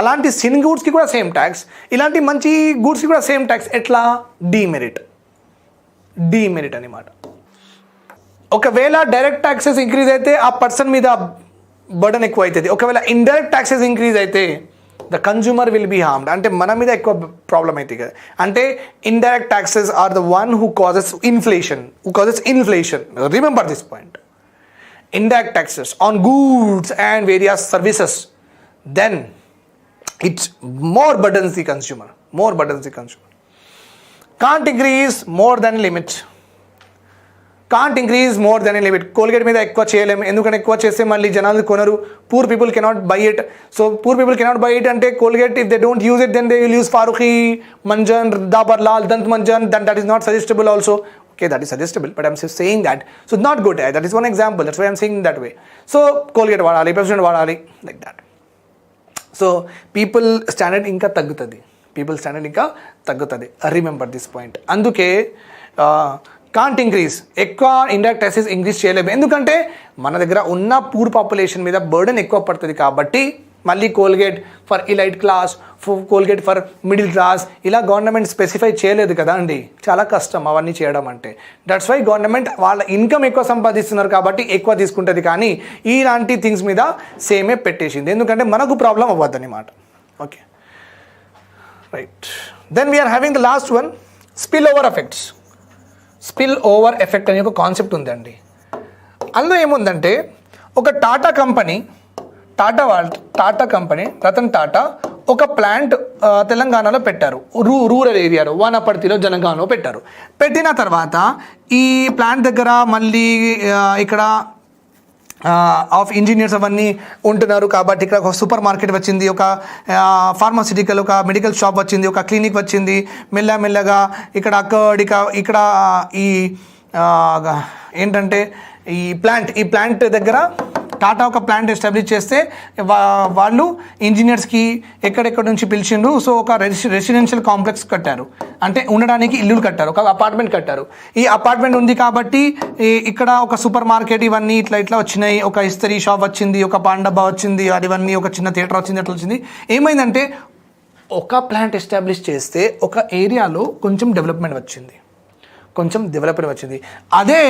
అలాంటి sin గూడ్స్కి కూడా same tax, ఇలాంటి మంచి గూడ్స్కి కూడా same tax. ఎట్లా? Demerit అనమాట. ఒకవేళ direct taxes increase అయితే ఆ పర్సన్ మీద బర్డన్ ఎక్కువ అవుతుంది. ఒకవేళ ఇండైరెక్ట్ ట్యాక్సెస్ ఇంక్రీజ్ అయితే the consumer will be harmed, అంటే మన మీద ఎక్కువ ప్రాబ్లం అవుతుంది కదా. అంటే indirect taxes are the one who causes inflation. Remember this point. Indirect taxes on goods and various services, then it more burdens the consumer. Can't increase more than limit. Colgate మీద ఎక్కువ చేయలేము, ఎందుకంటే ఎక్కువ చేస్తే మళ్ళీ జనాలు కొనరు. Poor people cannot buy it. So poor people cannot buy it అంటే Colgate, if they don't use it, then they will use Farukhi, Manjan, Dabur Lal, Dant Manjan. Then that is not suggestible also. Okay, that is suggestible, but I'm just saying that. So it's not good. That is one example. That's why I'm saying that way. So Colgate వాడాలి, President వాడాలి, like that. So people standard ఇంకా తగ్గుతుంది. Remember this point. అందుకే can't increase, ఎక్కువ indirect taxes increase చేయలేము, ఎందుకంటే మన దగ్గర ఉన్న పూర్ పాపులేషన్ మీద బర్డెన్ ఎక్కువ పడుతుంది. కాబట్టి మళ్ళీ Colgate for elite class, Colgate for middle class ఇలా గవర్నమెంట్ స్పెసిఫై చేయలేదు కదా అండి. చాలా కష్టం అవన్నీ చేయడం అంటే. దట్స్ వై గవర్నమెంట్ వాళ్ళ ఇన్కమ్ ఎక్కువ సంపాదిస్తున్నారు కాబట్టి ఎక్కువ తీసుకుంటుంది, కానీ ఇలాంటి థింగ్స్ మీద సేమే పెట్టేసింది, ఎందుకంటే మనకు ప్రాబ్లం అవ్వద్దు అనమాట. Okay, right. Then we're having the last one, spill over effects. Spill over effect అనే ఒక కాన్సెప్ట్ ఉందండి. అందులో ఏముందంటే ఒక టాటా కంపెనీ రతన్ టాటా ఒక ప్లాంట్ తెలంగాణలో పెట్టారు, రూరల్ ఏరియాలో, వానపర్తిలో, జనగాంలో పెట్టారు. పెట్టిన తర్వాత ఈ ప్లాంట్ దగ్గర మళ్ళీ ఇక్కడ ఆఫ్ ఇంజనీర్స్ అవన్నీ ఉంటున్నారు కాబట్టి ఇక్కడ ఒక సూపర్ మార్కెట్ వచ్చింది, ఒక ఫార్మాసిటికల్, ఒక మెడికల్ షాప్ వచ్చింది, ఒక క్లినిక్ వచ్చింది. మెల్లగా ఇక్కడ ఈ ఏంటంటే ఈ ప్లాంట్ దగ్గర టాటా ఒక ప్లాంట్ ఎస్టాబ్లిష్ చేస్తే వాళ్ళు ఇంజనీర్స్కి ఎక్కడెక్కడ నుంచి పిలిచిండు. సో ఒక రెసిడెన్షియల్ కాంప్లెక్స్ కట్టారు, అంటే ఉండడానికి ఇల్లులు కట్టారు, ఒక అపార్ట్మెంట్ కట్టారు. ఈ అపార్ట్మెంట్ ఉంది కాబట్టి ఇక్కడ ఒక సూపర్ మార్కెట్ ఇవన్నీ ఇట్లా వచ్చినాయి, ఒక ఇస్తరీ షాప్ వచ్చింది, ఒక పాన్ డబ్బా వచ్చింది, అదివన్నీ ఒక చిన్న థియేటర్ వచ్చింది, అట్లా వచ్చింది. ఏమైందంటే ఒక ప్లాంట్ ఎస్టాబ్లిష్ చేస్తే ఒక ఏరియాలో కొంచెం డెవలప్మెంట్ వచ్చింది. అదే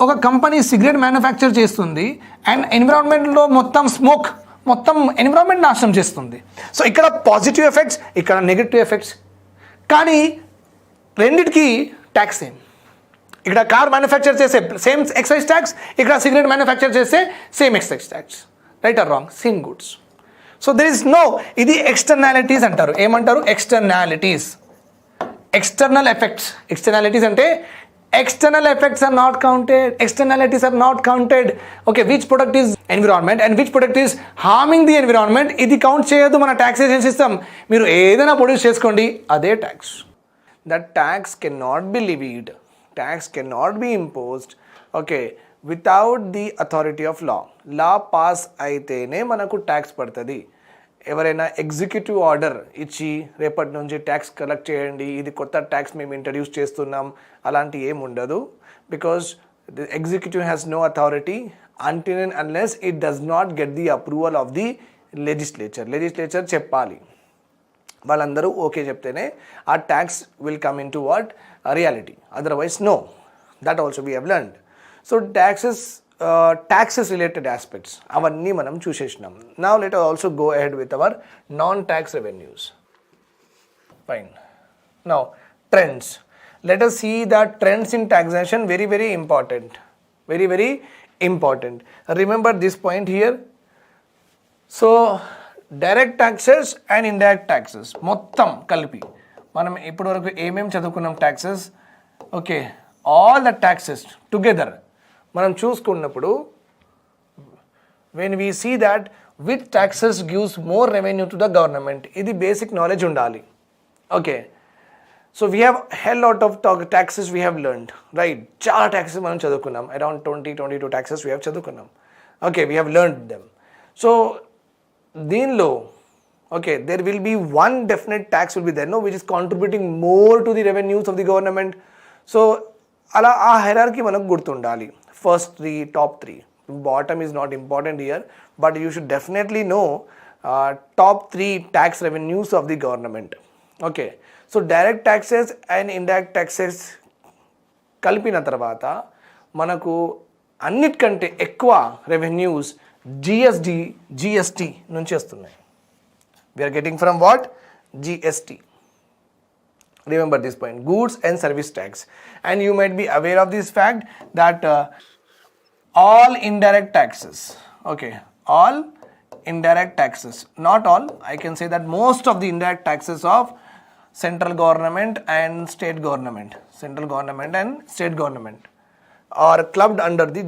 ఒక కంపెనీ సిగరెట్ మ్యానుఫ్యాక్చర్ చేస్తుంది అండ్ ఎన్విరాన్మెంట్లో మొత్తం ఎన్విరాన్మెంట్ నాశనం చేస్తుంది. సో ఇక్కడ పాజిటివ్ ఎఫెక్ట్స్, ఇక్కడ నెగటివ్ ఎఫెక్ట్స్, కానీ రెండిటికి ట్యాక్స్ సేమ్. ఇక్కడ కార్ మ్యానుఫ్యాక్చర్ చేస్తే సేమ్ ఎక్సైజ్ ట్యాక్స్, ఇక్కడ సిగరెట్ మ్యానుఫ్యాక్చర్ చేస్తే same excise tax. Right or wrong? Same goods. So there is no, ఇది ఎక్స్టర్నాలిటీస్ అంటారు. ఏమంటారు? ఎక్స్టర్నాలిటీస్. External effects. ఎక్స్టర్నాలిటీస్ అంటే external effects are not counted, externalities are not counted. Okay, which product is environment and which product is harming the environment, ఇది count చేయదు మన taxation system. మీరు ఏదైనా produce చేసుకోండి, అదే tax. That tax cannot be levied, tax cannot be imposed, okay, without the authority of law. Law pass అయితేనే మనకు tax పడుతుంది. ఎవరైనా ఎగ్జిక్యూటివ్ ఆర్డర్ ఇచ్చి రేపటి నుంచి ట్యాక్స్ కలెక్ట్ చేయండి, ఇది కొత్త ట్యాక్స్ మేము ఇంట్రడ్యూస్ చేస్తున్నాం, అలాంటి ఏం ఉండదు. Because the executive has no authority until and unless it does not get the approval of the legislature చెప్పాలి, వాళ్ళందరూ ఓకే చెప్తేనే ఆ tax will come in to what reality, otherwise no. That also we have learned. So taxes related aspects అవన్నీ మనం చూసేసినాం. Now let us also go ahead with our non-tax revenues. Fine. Now trends. Let us see the trends in taxation. Very important. Very important. Remember this point here. So direct taxes and indirect taxes మొత్తం కలిపి మనం ఇప్పటి వరకు ఏమేమి చదువుకున్నాం taxes. Okay, all the taxes together మనం చూసుకున్నప్పుడు when we see that which taxes gives more revenue to the government, ఇది basic knowledge ఉండాలి. Okay, so we have hell lot of taxes we have learned, right? చాలా taxes మనం చదువుకున్నాం, around 22 taxes we have చదువుకున్నాం. Okay, we have learned them. So దీనిలో okay, there will be one definite tax will be there, no, which is contributing more to the revenues of the government. So అలా ఆ hierarchy మనకు గుర్తుండాలి. first three, top three. Bottom is not important here, but you should definitely know top three tax revenues of the government. Okay, so direct taxes and indirect taxes కలిపిన తర్వాత మనకు అన్నిటికంటే ఎక్కువ revenues GST నుంచి వస్తున్నాయి. We are getting from what? GST. Remember this point, goods and service tax. And you might be aware of this fact that all indirect taxes, okay, all indirect taxes, not all, I can say that most of the indirect taxes of central government and state government are clubbed under the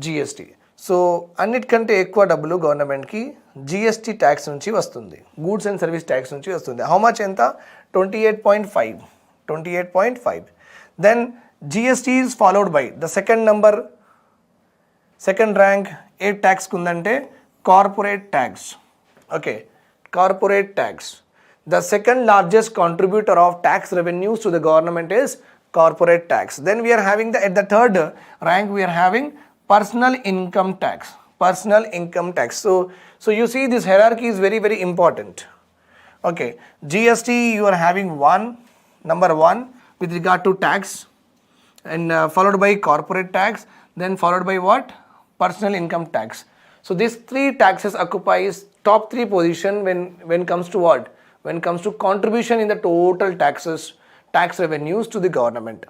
GST. So అన్నిటికంటే ఎక్కువ డబ్బులు గవర్నమెంట్కి GST tax నుంచి వస్తుంది, goods and service tax నుంచి వస్తుంది. How much ఎంత? 28.5. Then GST is followed by the second rank ఏ ట్యాక్స్కి ఉందంటే corporate tax. Okay, corporate tax. The second largest contributor of tax revenues to the government is corporate tax. Then we are having at the third rank we are having personal income tax. So you see this hierarchy is very, very important. Okay, GST you are having number one with regard to tax, and followed by corporate tax, then followed by what? Personal income tax. So these three taxes occupies top 3 position when comes to what? When comes to contribution in the total tax revenues to the government.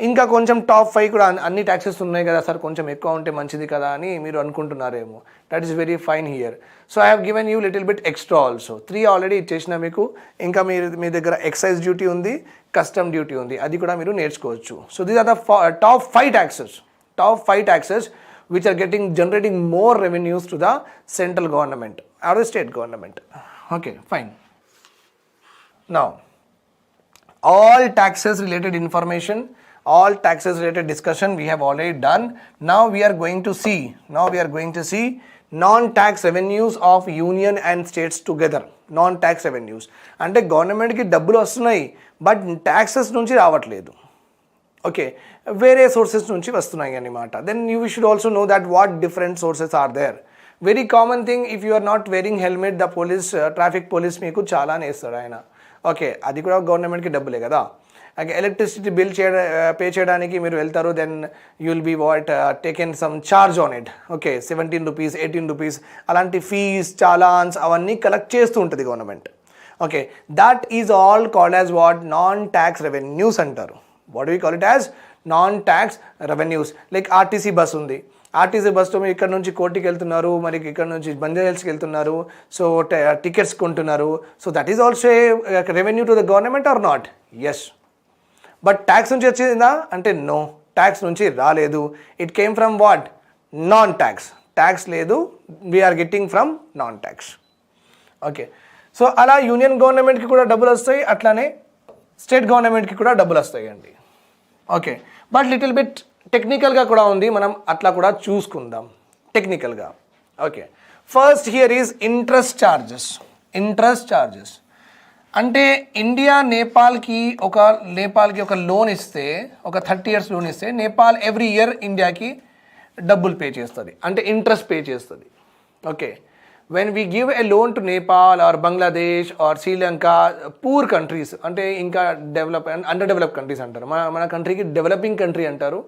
ఇంకా కొంచెం top 5 కూడా అన్ని taxes ఉన్నాయి కదా sir, కొంచెం ఎక్కువ ఉంటే మంచిది కదా అని మీరు అనుకుంటున్నారేమో. That is very fine here. So I have given you little bit extra also. 3 already ఇచ్చేసిన మీకు. ఇంకా మీ దగ్గర ఎక్సైజ్ డ్యూటీ ఉంది, కస్టమ్ డ్యూటీ ఉంది, అది కూడా మీరు నేర్చుకోవచ్చు. So these are the top 5 taxes which are generating more revenues to the central government or the state government. Okay, fine. Now all taxes related information, all taxes related discussion we have already done. Now we are going to see non-tax revenues of union and states together. Non-tax revenues అంటే గవర్నమెంట్కి డబ్బులు వస్తున్నాయి but taxes నుంచి రావట్లేదు. Okay, వేరే sources నుంచి వస్తున్నాయి అన్నమాట. Then you should also know that what different sources are there. Very common thing, if you are not wearing helmet the traffic police మీకు చాలా వేస్తాడు ఆయన. ఓకే, అది కూడా గవర్నమెంట్కి డబ్బులే కదా. ఎలక్ట్రిసిటీ బిల్ పే చేయడానికి మీరు వెళ్తారు, then you will be taken some charge on it. Okay, 17 rupees 18 rupees అలాంటి ఫీజ్ చాలాన్స్ అవన్నీ కలెక్ట్ చేస్తూ ఉంటుంది government. Okay, that is all called as what? Non tax revenues అంటారు. What we call it as? Non tax revenues. Like RTC bus ఉంది, RTC బస్తో మీరు ఇక్కడ నుంచి కోటికి వెళ్తున్నారు, మరి ఇక్కడ నుంచి బంజారాహిల్స్కి వెళ్తున్నారు, సో టికెట్స్ కొంటున్నారు. So that is also revenue to the government or not? Yes. But tax నుంచి వచ్చిందా అంటే నో, ట్యాక్స్ నుంచి రాలేదు. It came from what? Non tax. Tax లేదు, we're getting from non tax. Okay, so అలా union గవర్నమెంట్కి కూడా డబ్బులు వస్తాయి, అట్లానే స్టేట్ గవర్నమెంట్కి కూడా డబ్బులు వస్తాయి అండి. ఓకే, బట్ లిటిల్ బిట్ టెక్నికల్గా కూడా ఉంది, మనం అట్లా కూడా చూసుకుందాం టెక్నికల్గా. Okay, first here is interest charges. అంటే ఇండియా నేపాల్కి ఒక లోన్ ఇస్తే, ఒక 30 years లోన్ ఇస్తే, నేపాల్ ఎవ్రీ ఇయర్ ఇండియాకి డబ్బులు పే చేస్తుంది, అంటే ఇంట్రెస్ట్ పే చేస్తుంది. Okay, when we give a loan to Nepal or Bangladesh or Sri Lanka, poor countries, అంటే ఇంకా అండర్ డెవలప్ కంట్రీస్ అంటారు. మన కంట్రీకి డెవలపింగ్ కంట్రీ అంటారు,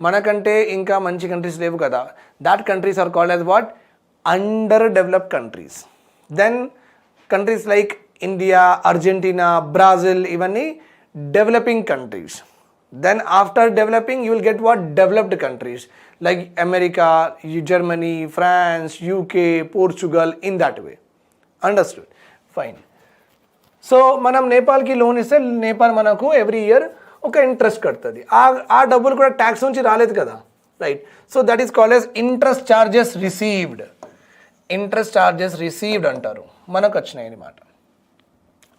మనకంటే ఇంకా మంచి కంట్రీస్ లేవు కదా. That countries are called as what? Under developed countries. Then countries like India, Argentina, Brazil, ఇవన్నీ developing countries. Then after developing you will get what? Developed countries like America, Germany, France, UK, Portugal, in that way. Understood? Fine. So మనం నేపాల్కి loan ఇస్తే నేపాల్ మనకు every year ఒక interest కడుతుంది. ఆ డబ్బులు కూడా tax నుంచి రాలేదు కదా, right? So that is called as interest charges received అంటారు. మనకు వచ్చినాయి అన్నమాట.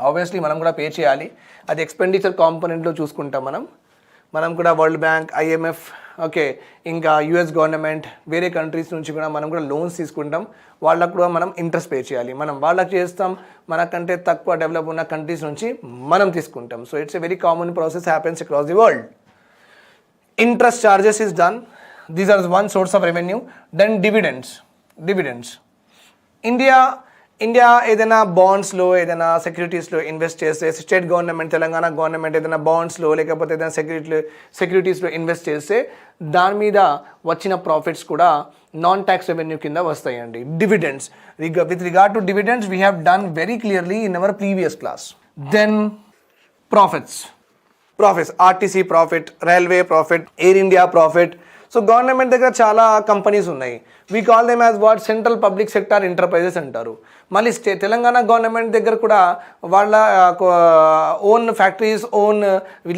ఆబ్వియస్లీ మనం కూడా పే చేయాలి, అది ఎక్స్పెండిచర్ కాంపోనెంట్లో చూసుకుంటాం మనం కూడా. వరల్డ్ బ్యాంక్, IMF, ఓకే, ఇంకా US గవర్నమెంట్, వేరే కంట్రీస్ నుంచి కూడా మనం కూడా లోన్స్ తీసుకుంటాం, వాళ్ళకు కూడా మనం ఇంట్రెస్ట్ పే చేయాలి. మనం వాళ్ళకి చేస్తాం, మనకంటే తక్కువ డెవలప్ ఉన్న కంట్రీస్ నుంచి మనం తీసుకుంటాం. So it's a very common process happens across the world. Interest charges is done. These are one source of revenue. Then dividends. India ఏదైనా బాండ్స్లో ఏదైనా సెక్యూరిటీస్లో ఇన్వెస్ట్ చేస్తే స్టేట్ గవర్నమెంట్ తెలంగాణ గవర్నమెంట్ ఏదైనా బాండ్స్లో లేకపోతే ఏదైనా సెక్యూరిటీస్లో ఇన్వెస్ట్ చేస్తే దాని మీద వచ్చిన ప్రాఫిట్స్ కూడా నాన్ ట్యాక్స్ రెవెన్యూ కింద వస్తాయండి. Dividends, with regard to dividends we have done very clearly in our previous class. Then profits, RTC profit, railway profit, Air India profit. So government దగ్గర చాలా కంపెనీస్ ఉన్నాయి. We call them as what central public sector enterprises అంటారు. మళ్ళీ Telangana government దగ్గర కూడా వాళ్ళ own factories, own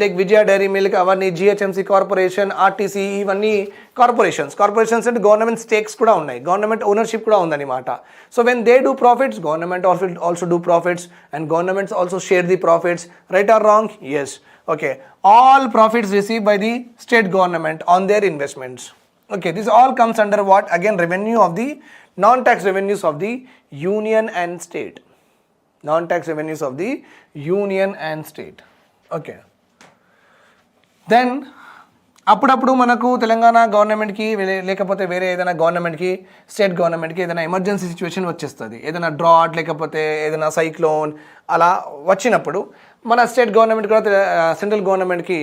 like Vijaya Dairy milk, అవన్నీ GHMC corporation, RTC, ఇవన్నీ కార్పొరేషన్స్ అంటే గవర్నమెంట్ స్టేక్స్ కూడా ఉన్నాయి, గవర్నమెంట్ ఓనర్షిప్ కూడా ఉందన్నమాట. So when they do profits, government also do profits and governments also share the profits. Right or wrong? Yes. Okay, all profits received by the state government on their investments. Okay, this all comes under what? Again, revenue of the non-tax revenues of the union and state. Non-tax revenues of the union and state. Okay. Then, అప్పుడప్పుడు మనకు తెలంగాణ గవర్నమెంట్కి లేకపోతే వేరే ఏదైనా గవర్నమెంట్కి, state గవర్నమెంట్కి ఏదైనా emergency situation వచ్చేస్తుంది. ఏదైనా డ్రాట్ లేకపోతే ఏదైనా సైక్లోన్ అలా వచ్చినప్పుడు మన స్టేట్ గవర్నమెంట్ కూడా సెంట్రల్ గవర్నమెంట్కి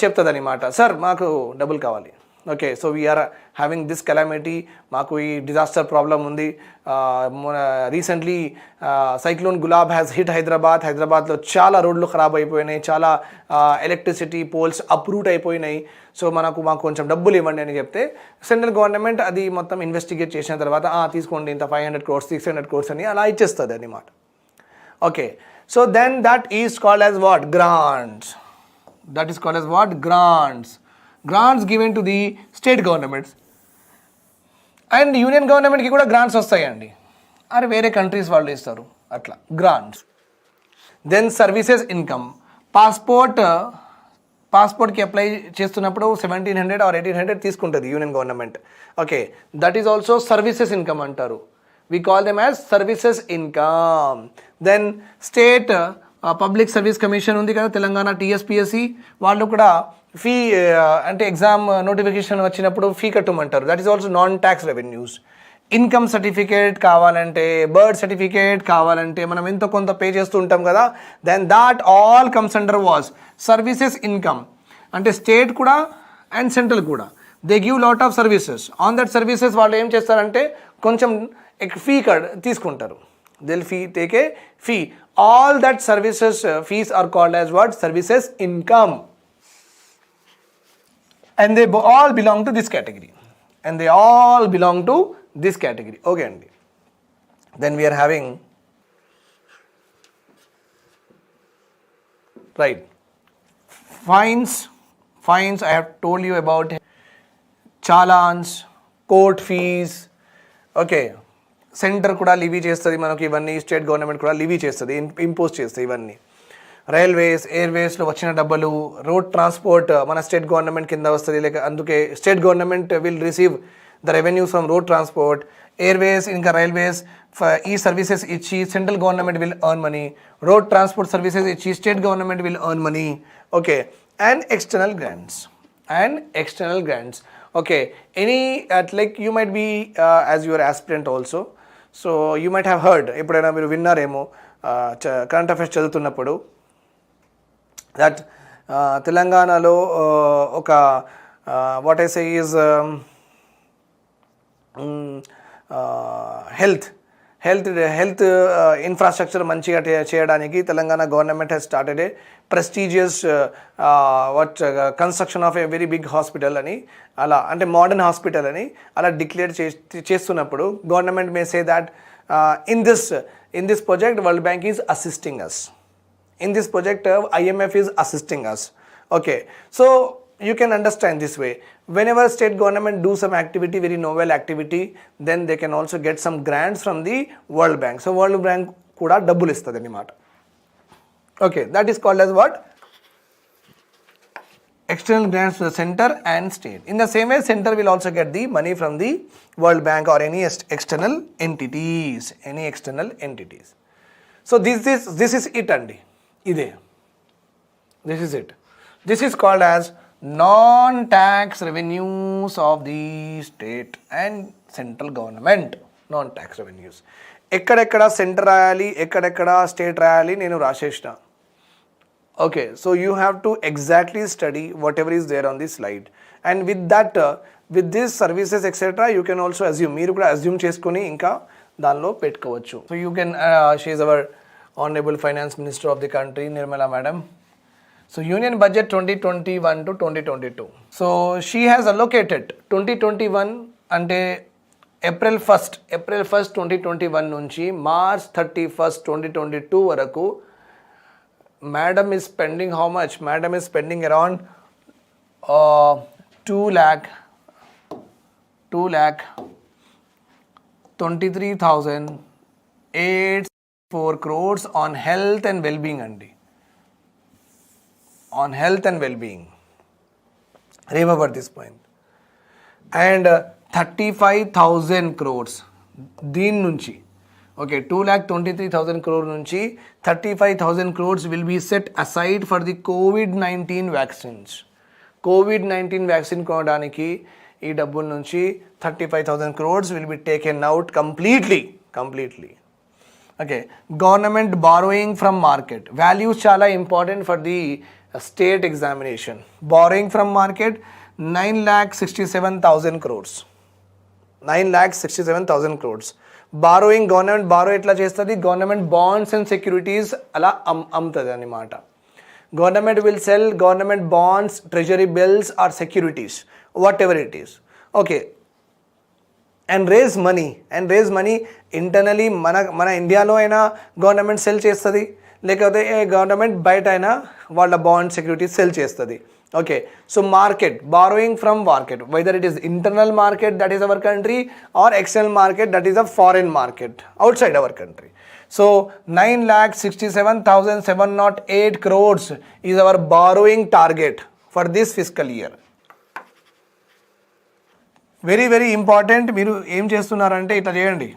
చెప్తుంది అనమాట, సార్ మాకు డబ్బులు కావాలి. Okay, so we're having this calamity, మాకు ఈ డిజాస్టర్ ప్రాబ్లం ఉంది. Recently cyclone Gulab has hit హైదరాబాద్లో చాలా రోడ్లు ఖరాబ్ అయిపోయినాయి, చాలా ఎలక్ట్రిసిటీ పోల్స్ అప్రూట్ అయిపోయినాయి. సో మాకు కొంచెం డబ్బులు ఇవ్వండి అని చెప్తే సెంట్రల్ గవర్నమెంట్ అది మొత్తం ఇన్వెస్టిగేట్ చేసిన తర్వాత తీసుకోండి ఇంత 500 crores 600 crores అని అలా ఇచ్చేస్తుంది అన్నమాట. Okay, so then that is called as what? Grants. That is called as what? Grants given to the state governments. And union government ki kuda grants vastayandi. Are వేరే countries వాళ్ళు ఇస్తారు అట్లా grants. Then services income. పాస్పోర్ట్కి apply చేస్తున్నప్పుడు 1700 or 1800 తీసుకుంటుంది union government. Okay, that is also services income అంటారు. We call them as services income. Then state public service commission ఉంది కదా తెలంగాణ, TSPSC, వాళ్ళు కూడా ఫీ అంటే ఎగ్జామ్ నోటిఫికేషన్ వచ్చినప్పుడు ఫీ కట్టమంటారు. That is also non tax revenues. Income certificate కావాలంటే, birth certificate కావాలంటే మనం ఎంతో కొంత పే చేస్తూ ఉంటాం కదా. Then that all comes under was services income. అంటే స్టేట్ కూడా అండ్ సెంట్రల్ కూడా they give lot of services. On that services వాళ్ళు ఏం చేస్తారంటే కొంచెం ఫీ తీసుకుంటారు. They'll take a fee. All that services fees are called as what? Services income. And they all belong to this category. Okay అండి. Then we are having right fines. I have told you about challans, court fees. Okay, centre కూడా levy చేస్తుంది మనకి ఇవన్నీ, state government కూడా levy చేస్తుంది, impose చేస్తుంది ఇవన్నీ. Railways, ఎయిర్వేస్లో వచ్చిన డబ్బులు, రోడ్ ట్రాన్స్పోర్ట్ మన స్టేట్ గవర్నమెంట్ కింద వస్తుంది. లేక అందుకే state government will receive the revenues from road transport. Airways ఇంకా రైల్వేస్ ఈ సర్వీసెస్ ఇచ్చి central government will earn money. Road transport services ఇచ్చి state government will earn money. Okay, and external grants. Okay, like you might be as your aspirant also, so you might have heard, ఎప్పుడైనా మీరు విన్నారేమో current affairs చదువుతున్నప్పుడు, that తెలంగాణలో ఒక what I say is health infrastructure మంచిగా చేయడానికి Telangana government has started a prestigious construction of a very big hospital అని, అలా అంటే మోడర్న్ హాస్పిటల్ అని అలా డిక్లేర్ చేస్తున్నప్పుడు government may say that in this project World Bank is assisting us, in this project IMF is assisting us. Okay, so you can understand this way. Whenever state government do some activity, very novel activity, then they can also get some grants from the World Bank. So World Bank kuda double istadi anamata. Okay, that is called as what? External grants to the center and state. In the same way, center will also get the money from the World Bank or any external entities. So this is it andi. This is it. This is called as non-tax revenues of the state and central government. Non-tax revenues. ఎక్కడెక్కడ centre రాయాలి, ఎక్కడెక్కడ state రాయాలి నేను రాసేసిన. Okay, so you have to exactly study whatever is there on this slide, and with that with these services etc you can also assume, మీరు కూడా assume చేసుకొని ఇంకా దానిలో పెట్టుకోవచ్చు. So you can she is our honorable finance minister of the country, Nirmala madam. So union budget 2021 to 2022. So she has allocated 2021 అంటే April 1st 2021 నుంచి March 31st 2022 వరకు madam is spending how much? Madam is spending around 2,23,804 crores on health and well-being andi. On health and well-being. Remember this point. And 35,000 crores దీని నుంచి. Okay, 2,23,000 crore నుంచి 35,000 crores will be set aside for the COVID-19 vaccines. COVID-19 vaccine కొనడానికి ఈ డబ్బుల నుంచి 35,000 crores will be taken out completely. Okay, government borrowing from market. Values చాలా important for the state examination. Borrowing from market 9,67,000 crores. 9,67,000 crores. Borrowing government borrow ఎట్లా చేస్తుంది, government bonds and securities అలా అమ్ముతుంది అన్నమాట. Government will sell government bonds, treasury bills or securities whatever it is. Okay, and raise money internally మన ఇండియాలో అయినా government cell చేస్తుంది, లేకపోతే గవర్నమెంట్ బయట అయినా వాళ్ళ బాండ్ సెక్యూరిటీస్ సెల్ చేస్తుంది. Okay, so market, borrowing from market, whether it is internal market that is our country or external market that is a foreign market outside our country. So 9,67,708 crores is our borrowing target for this fiscal year. Very very important. మీరు ఏం చేస్తున్నారంటే ఇట్లా చేయండి.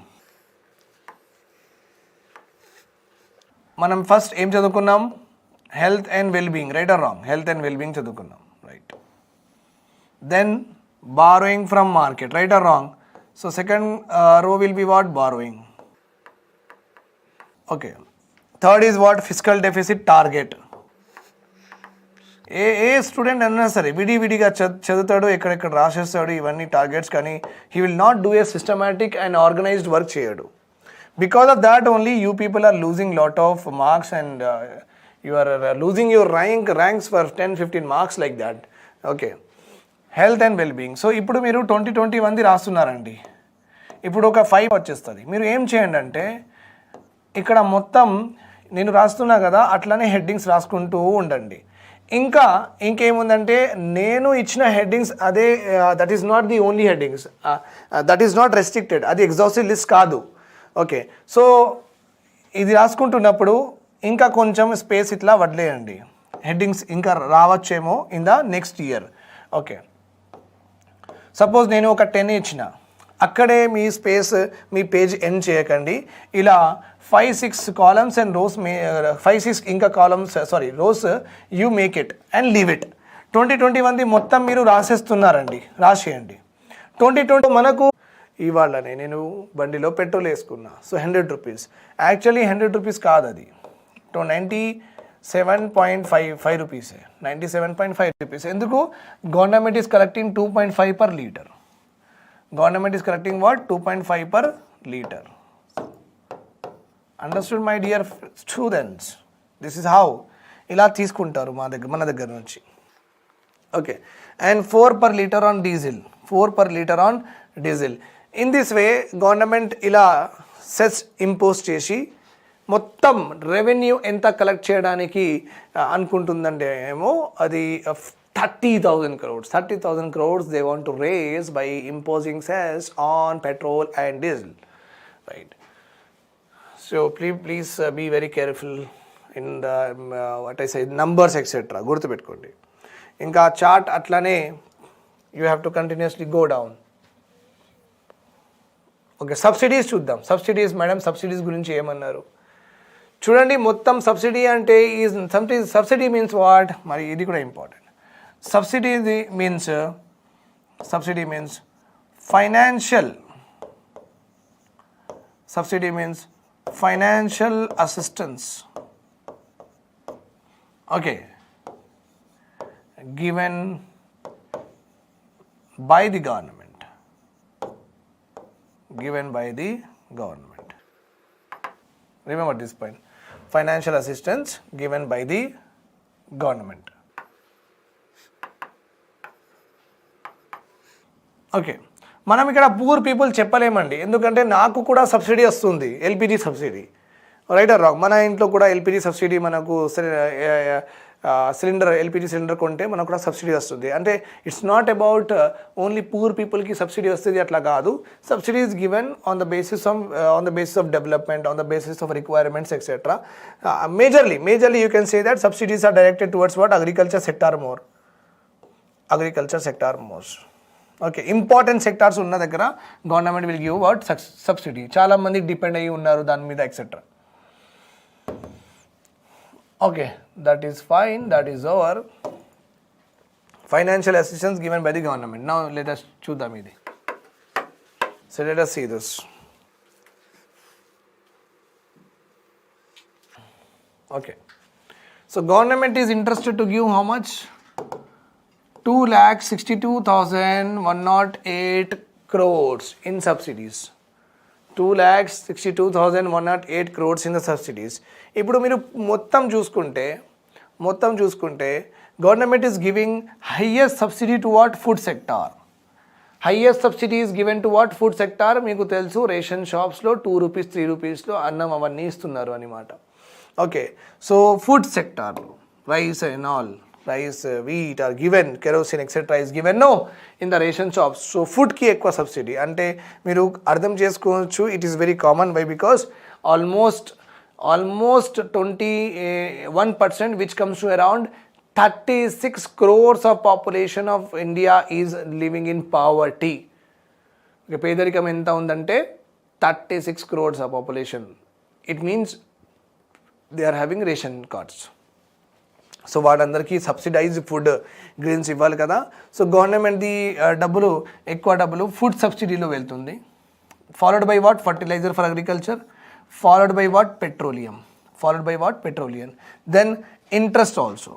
మనం first ఏం చదువుకున్నాం, health and well-being, right or wrong? Health and well-being చదువుకున్నాం, right? Then borrowing from market, right or wrong? So second row will be what? Borrowing. Okay, third is what? Fiscal deficit target. ఏ student అన్నా సరే విడివిడిగా చదువుతాడు, ఎక్కడెక్కడ రాసేస్తాడు ఇవన్నీ targets, కానీ he will not do a systematic and organised work చేయడు. Because of that only you people are losing lot of marks and you are losing your ranks for 10-15 marks like that. Okay, health and well-being. So ఇప్పుడు మీరు 2021 రాస్తున్నారండి, ఇప్పుడు ఒక 5 వచ్చేస్తుంది. మీరు ఏం చేయండి అంటే ఇక్కడ మొత్తం నేను రాస్తున్నా కదా అట్లనే హెడ్డింగ్స్ రాసుకుంటూ ఉండండి. ఇంకేముందంటే నేను ఇచ్చిన హెడ్డింగ్స్ అదే, that is not the only headings, that is not restricted, అది ఎగ్జాస్టివ్ లిస్ట్ కాదు. ఓకే, సో ఇది రాసుకుంటున్నప్పుడు ఇంకా కొంచెం స్పేస్ ఇట్లా వదిలేయండి, హెడ్డింగ్స్ ఇంకా రావచ్చేమో in the next year. Okay, suppose నేను ఒక 10 ఇచ్చిన, అక్కడే మీ స్పేస్ మీ పేజ్ ఎండ్ చేయకండి, ఇలా 5-6 కాలమ్స్ అండ్ రోస్ 5-6 ఇంకా columns rows you make it and leave it. 2021 మొత్తం మీరు రాసేస్తున్నారండి, రాసేయండి. 2020 మనకు ఇవాళనే నేను బండిలో పెట్రోల్ వేసుకున్నా, సో 100 రూపీస్, యాక్చువల్లీ 100 రూపీస్ కాదు, అది 97.5 రూపీస్, 97.5 రూపీస్. ఎందుకు? Government is collecting 2.5 per liter. Government is collecting what? 2.5 per liter. Understood my dear students? This is how ఇలా తీసుకుంటారు మన దగ్గర నుంచి. Okay, and 4 per liter on diesel, 4 per liter on diesel. In this way government ఇలా cess impose చేసి మొత్తం revenue ఎంత collect చేయడానికి అనుకుంటుందంటే ఏమో అది 30,000 crores. 30,000 crores they want to raise by imposing cess on petrol and diesel, right? So please be very careful in the what I say numbers etc. గుర్తు పెట్టుకోండి. ఇంకా చార్ట్ అట్లానే you have to continuously go down. Okay, subsidies చూద్దాం. Subsidies madam, subsidies గురించి ఏమన్నారు చూడండి. మొత్తం subsidy అంటే సబ్సిడీ మీన్స్ వాట్, మరి ఇది కూడా important. Subsidy means financial. Subsidy means financial assistance. Okay, given by the government. Given by the government. Remember this point. Financial assistance given by the government. Okay, మనం ఇక్కడ poor people చెప్పలేమండి, ఎందుకంటే నాకు కూడా subsidy వస్తుంది, LPG subsidy, right or wrong. మన ఇంట్లో కూడా ఎల్పిజి సబ్సిడీ, మనకు సిలిండర్ ఎల్పిజి సిలిండర్ కొంటే మనకు కూడా సబ్సిడీ వస్తుంది. అంటే it's not about only poor పీపుల్కి సబ్సిడీ వస్తుంది అట్లా కాదు. Subsidy is given on the basis of development, on the basis of requirements etcetera. Majorly you can say that subsidies are directed towards what? Agriculture sector more. Okay, important sectors ఉన్న దగ్గర government will give what? Subsidy. చాలా మంది depend అయ్యి ఉన్నారు దాని మీద etcetera. Okay, that is fine, that is over. Financial assistance given by the government. Now let us చూద్దాం ఇది. So let us see this. Okay, so government is interested to give how much? 2,62,108 crores in subsidies. 2,62,108 crores in the subsidies. ఇప్పుడు మీరు మొత్తం చూసుకుంటే government is giving highest subsidy to what? Food sector. Highest subsidy is given to what? Food sector. మీకు తెలుసు ration షాప్స్లో 2 rupees 3 రూపీస్లో అన్నం అవన్నీ ఇస్తున్నారు అనమాట. ఓకే, సో ఫుడ్ సెక్టార్లో rice and all, rice, wheat are given, kerosene etcetera is given no in the ration shops. So ఫుడ్కి ఎక్కువ సబ్సిడీ. అంటే మీరు అర్థం చేసుకోవచ్చు, it is very common. Why? Because almost 21%, which comes to around 36 crores of population of India is living in poverty. Okay, పేదరికం ఎంత ఉందంటే 36 crores of population. It means they are having ration cards. So వాళ్ళందరికీ subsidised food grains ఇవ్వాలి కదా. So గవర్నమెంట్ది ఎక్కువ డబ్బులు food సబ్సిడీలో వెళ్తుంది. Followed by what? Fertiliser for agriculture. Followed by what? Petroleum. Then interest also.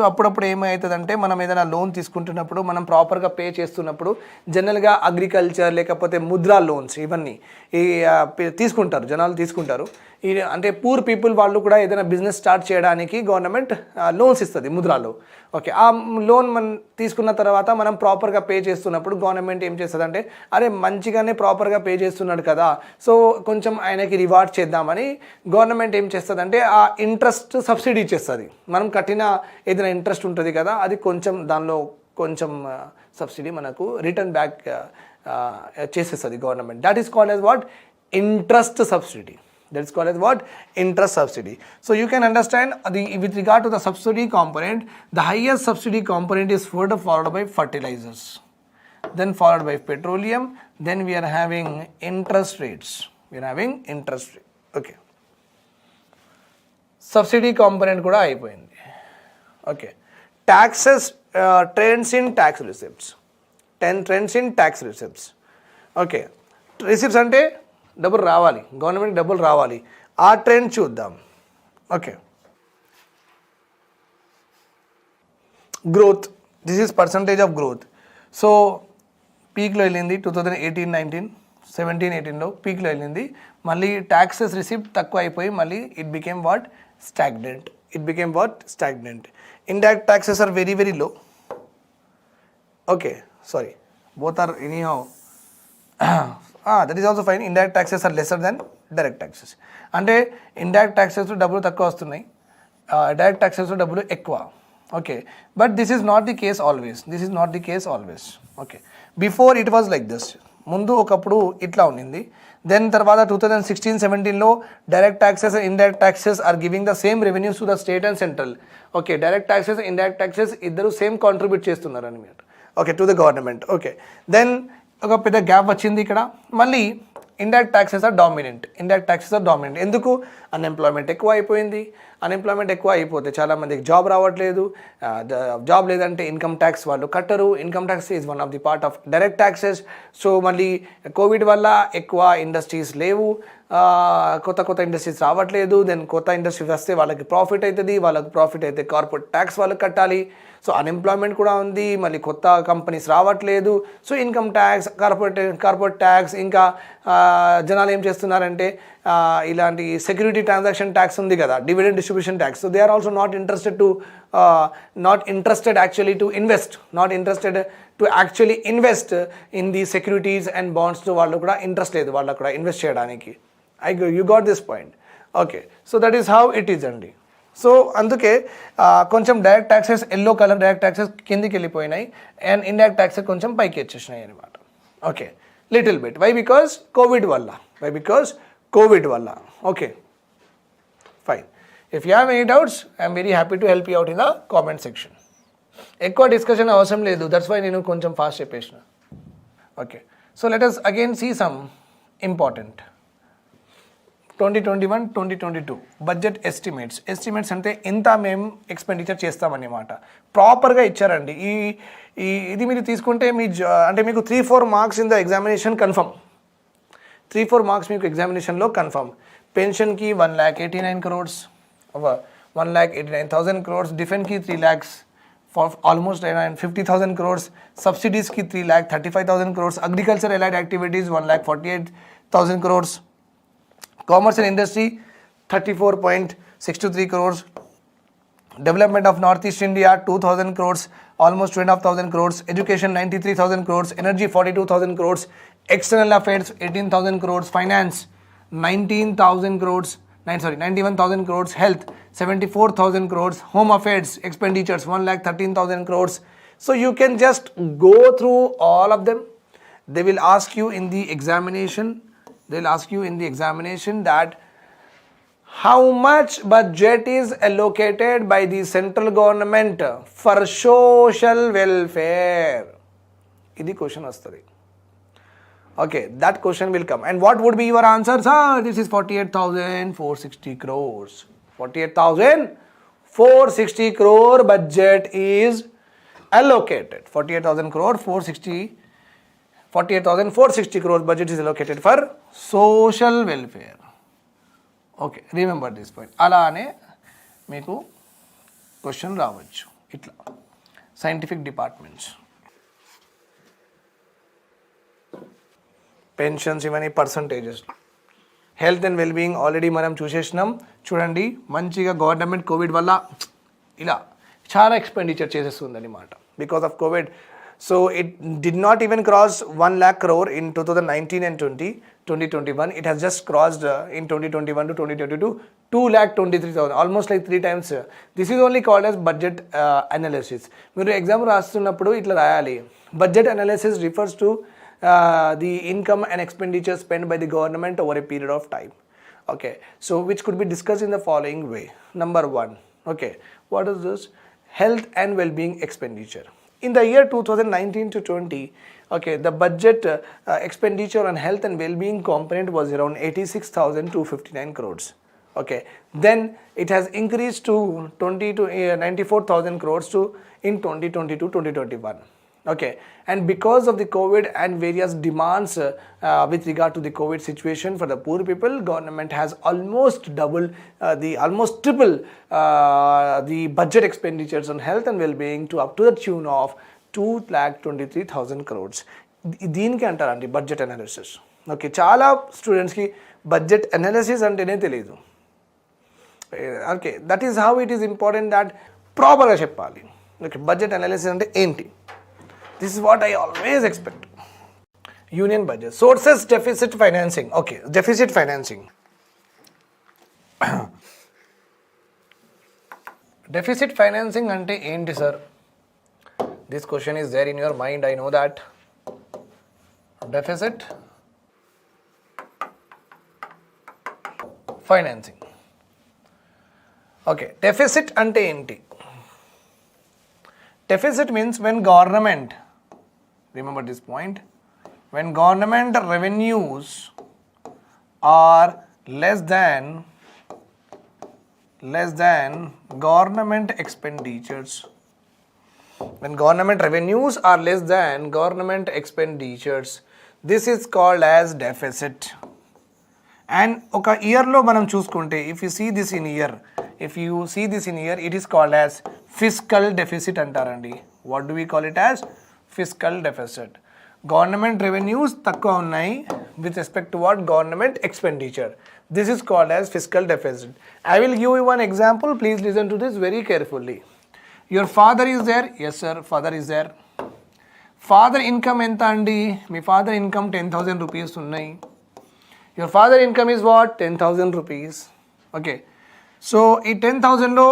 అప్పుడప్పుడు ఏమవుతుందంటే మనం ఏదైనా లోన్ తీసుకుంటున్నప్పుడు, మనం ప్రాపర్గా పే చేస్తున్నప్పుడు జనరల్గా అగ్రికల్చర్ లేకపోతే ముద్రా లోన్స్ ఇవన్నీ జనాలు తీసుకుంటారు. అంటే పూర్ పీపుల్ వాళ్ళు కూడా ఏదైనా బిజినెస్ స్టార్ట్ చేయడానికి గవర్నమెంట్ లోన్స్ ఇస్తుంది ముద్రాలో. ఓకే, ఆ లోన్ మనం తీసుకున్న తర్వాత మనం ప్రాపర్గా పే చేస్తున్నప్పుడు గవర్నమెంట్ ఏం చేస్తుంది అంటే, అరే మంచిగానే ప్రాపర్గా పే చేస్తున్నాడు కదా, సో కొంచెం ఆయనకి రివార్డ్ చేద్దామని గవర్నమెంట్ ఏం చేస్తుంది అంటే ఆ ఇంట్రెస్ట్ సబ్సిడీ ఇచ్చేస్తుంది. మనం కట్టిన ఏదైనా ఇంట్రెస్ట్ ఉంటుంది కదా, అది దానిలో కొంచెం సబ్సిడీ మనకు రిటర్న్ బ్యాక్ చేసేస్తుంది government. That is called as what? Interest subsidy. That is called as what? Interest subsidy. So you can understand with regard to the subsidy component, the highest subsidy component is food, followed by fertilizers, then followed by petroleum, then we are having interest rates. Okay. Subsidy component kuda అయిపోయింది. Okay. Taxes, trends in tax receipts. 10 trends in tax receipts. Okay. Receipts అంటే డబ్బులు రావాలి, government డబ్బులు రావాలి, ఆ trend చూద్దాం. Okay, growth, this is percentage of growth. So పీక్లో వెళ్ళింది 2018-19, 17-18లో పీక్లో వెళ్ళింది. మళ్ళీ ట్యాక్సెస్ రిసిప్ట్ తక్కువ అయిపోయి మళ్ళీ it became what? Stagnant. Indirect taxes are very very low. Okay, sorry, both are anyhow that is also fine. Indirect taxes are lesser than direct taxes. అంటే indirect taxes డబ్బులు తక్కువ వస్తున్నాయి, డైరెక్ట్ ట్యాక్సెస్ డబ్బులు ఎక్కువ. Okay, but this is not the case always. Okay, before it was like this. ముందు ఒకప్పుడు ఇట్లా ఉండింది. దెన్ తర్వాత 2016-17లో direct taxes and indirect taxes are giving the same revenues to the state and central. Okay, direct taxes indirect taxes ఇద్దరు same contribute చేస్తున్నారు అనమాట. Okay, to the government. Okay, then ఒక పెద్ద గ్యాప్ వచ్చింది ఇక్కడ. మళ్ళీ ఇండైరెక్ట్ ట్యాక్సెస్ ఆర్ డామినెంట్. ఎందుకు? Unemployment ఎక్కువ అయిపోయింది. అన్ఎంప్లాయ్మెంట్ ఎక్కువ అయిపోతే చాలామందికి జాబ్ రావట్లేదు. జాబ్ లేదంటే ఇన్కమ్ ట్యాక్స్ వాళ్ళు కట్టరు. Income tax is one of the part of direct taxes. So మళ్ళీ కోవిడ్ వల్ల ఎక్కువ ఇండస్ట్రీస్ లేవు, కొత్త ఇండస్ట్రీస్ రావట్లేదు. దెన్ కొత్త ఇండస్ట్రీస్ వస్తే వాళ్ళకి ప్రాఫిట్ అవుతుంది. వాళ్ళకి ప్రాఫిట్ అయితే కార్పొరేట్ ట్యాక్స్ వాళ్ళకి కట్టాలి. సో అన్ఎంప్లాయ్మెంట్ కూడా ఉంది, మళ్ళీ కొత్త కంపెనీస్ రావట్లేదు. So income tax, corporate tax, ఇంకా జనాలు ఏం చేస్తున్నారంటే ఇలాంటి సెక్యూరిటీ ట్రాన్సాక్షన్ ట్యాక్స్ ఉంది కదా, dividend distribution tax. So they are also not interested actually to invest in the securities and bonds. వాళ్ళు కూడా ఇంట్రెస్ట్ లేదు వాళ్ళకు కూడా ఇన్వెస్ట్ చేయడానికి. You got this point. Okay, so that is how it is అండి. So అందుకే కొంచెం direct taxes yellow colour direct taxes కిందికి వెళ్ళిపోయినాయి అండ్ ఇండైరెక్ట్ ట్యాక్సెస్ కొంచెం పైకి వచ్చేసినాయి అనమాట. Okay, little bit. Why? Because COVID వల్ల. Okay, fine. If you have any doubts, I'm very happy to help you out in the comment section. ఎక్కువ discussion అవసరం లేదు, దట్స్ వై నేను కొంచెం ఫాస్ట్ చెప్పేసిన. Okay, so let us again see some important 2021-2022 budget estimates అంటే ఎంత మేము expenditure చేస్తామన్నమాట ప్రాపర్గా ఇచ్చారండి. ఇది మీరు తీసుకుంటే అంటే మీకు 3-4 marks in the examination confirm. 3-4 marks మీకు ఎగ్జామినేషన్లో కన్ఫర్మ్. పెన్షన్కి 1,89 crores, 1,89,000 crores. డిఫెన్స్కి 3 lakhs, for almost 50,000 crores. Subsidies की 3,35,000 crores. Agriculture allied activities 1,48,000 crores. Commerce and industry 34.623 crores. Development of Northeast India 2,000 crores, almost 2,500 crores. Education 93,000 crores. Energy 42,000 crores. External affairs 18,000 crores. Finance 91,000 crores. Health 74,000 crores. Home affairs expenditures 1,13,000 crores. So you can just go through all of them. They will ask you in the examination. That how much budget is allocated by the central government for social welfare. Idi question vastadi. Okay, that question will come. And what would be your answer? Sir, this is 48,460 crores. 48,460 crore budget is allocated. 48,460 crore budget is allocated for social welfare. Okay, remember this point. అలానే మీకు question రావచ్చు ఇట్లా scientific departments. Pensions ఇవన్నీ percentages. Health and wellbeing already మనం చూసేసినాం. చూడండి, మంచిగా government Covid వల్ల ఇలా చాలా ఎక్స్పెండిచర్ చేసేస్తుంది అనమాట because of Covid. So it did not even cross 1 lakh crore in 2019 and 2021. It has just crossed in 2021 to 2022 2,23,000, almost like 3 times. This is only called as budget analysis. మీరు exam రాస్తున్నప్పుడు ఇట్లా రాయాలి. Budget analysis refers to the income and expenditure spent by the government over a period of time. Okay, so which could be discussed in the following way. Number 1, okay, what is this? Health and well-being expenditure. In the year 2019 to 20, okay, the budget expenditure on health and well-being component was around 86,259 crores. Okay, then it has increased to 94,000 crores in 2020-2021. Okay, and because of the COVID and various demands with regard to the COVID situation for the poor people, government has almost triple the budget expenditures on health and well-being to up to the tune of 2,23,000 crores. దీనికి అంటారండి budget analysis. Okay, చాలా స్టూడెంట్స్కి budget analysis అంటేనే తెలియదు. Okay, that is how it is important that ప్రాపర్గా చెప్పాలి. Okay, budget analysis అంటే ఏంటి? This is what I always expect. Union budget. Sources, deficit financing. Okay, deficit financing. Deficit financing ante enti sir? This question is there in your mind, I know that. Deficit financing. Okay, deficit ante enti? Deficit means when government, remember this point, when government revenues are less than government expenditures. When government revenues are less than government expenditures, this is called as deficit. And oka year lo manam chuskunte, if you see this in year, it is called as fiscal deficit antarandi. What do we call it as? Fiscal deficit. Government revenues takkuva unnai with respect to what? Government expenditure. This is called as fiscal deficit. I will give you one example. Please listen to this very carefully. Your father is there? Yes sir, father is there. Father income enta andi? Me father income 10,000 rupees unnai. Your father income is what? 10,000 rupees. Okay. So ee 10,000 lo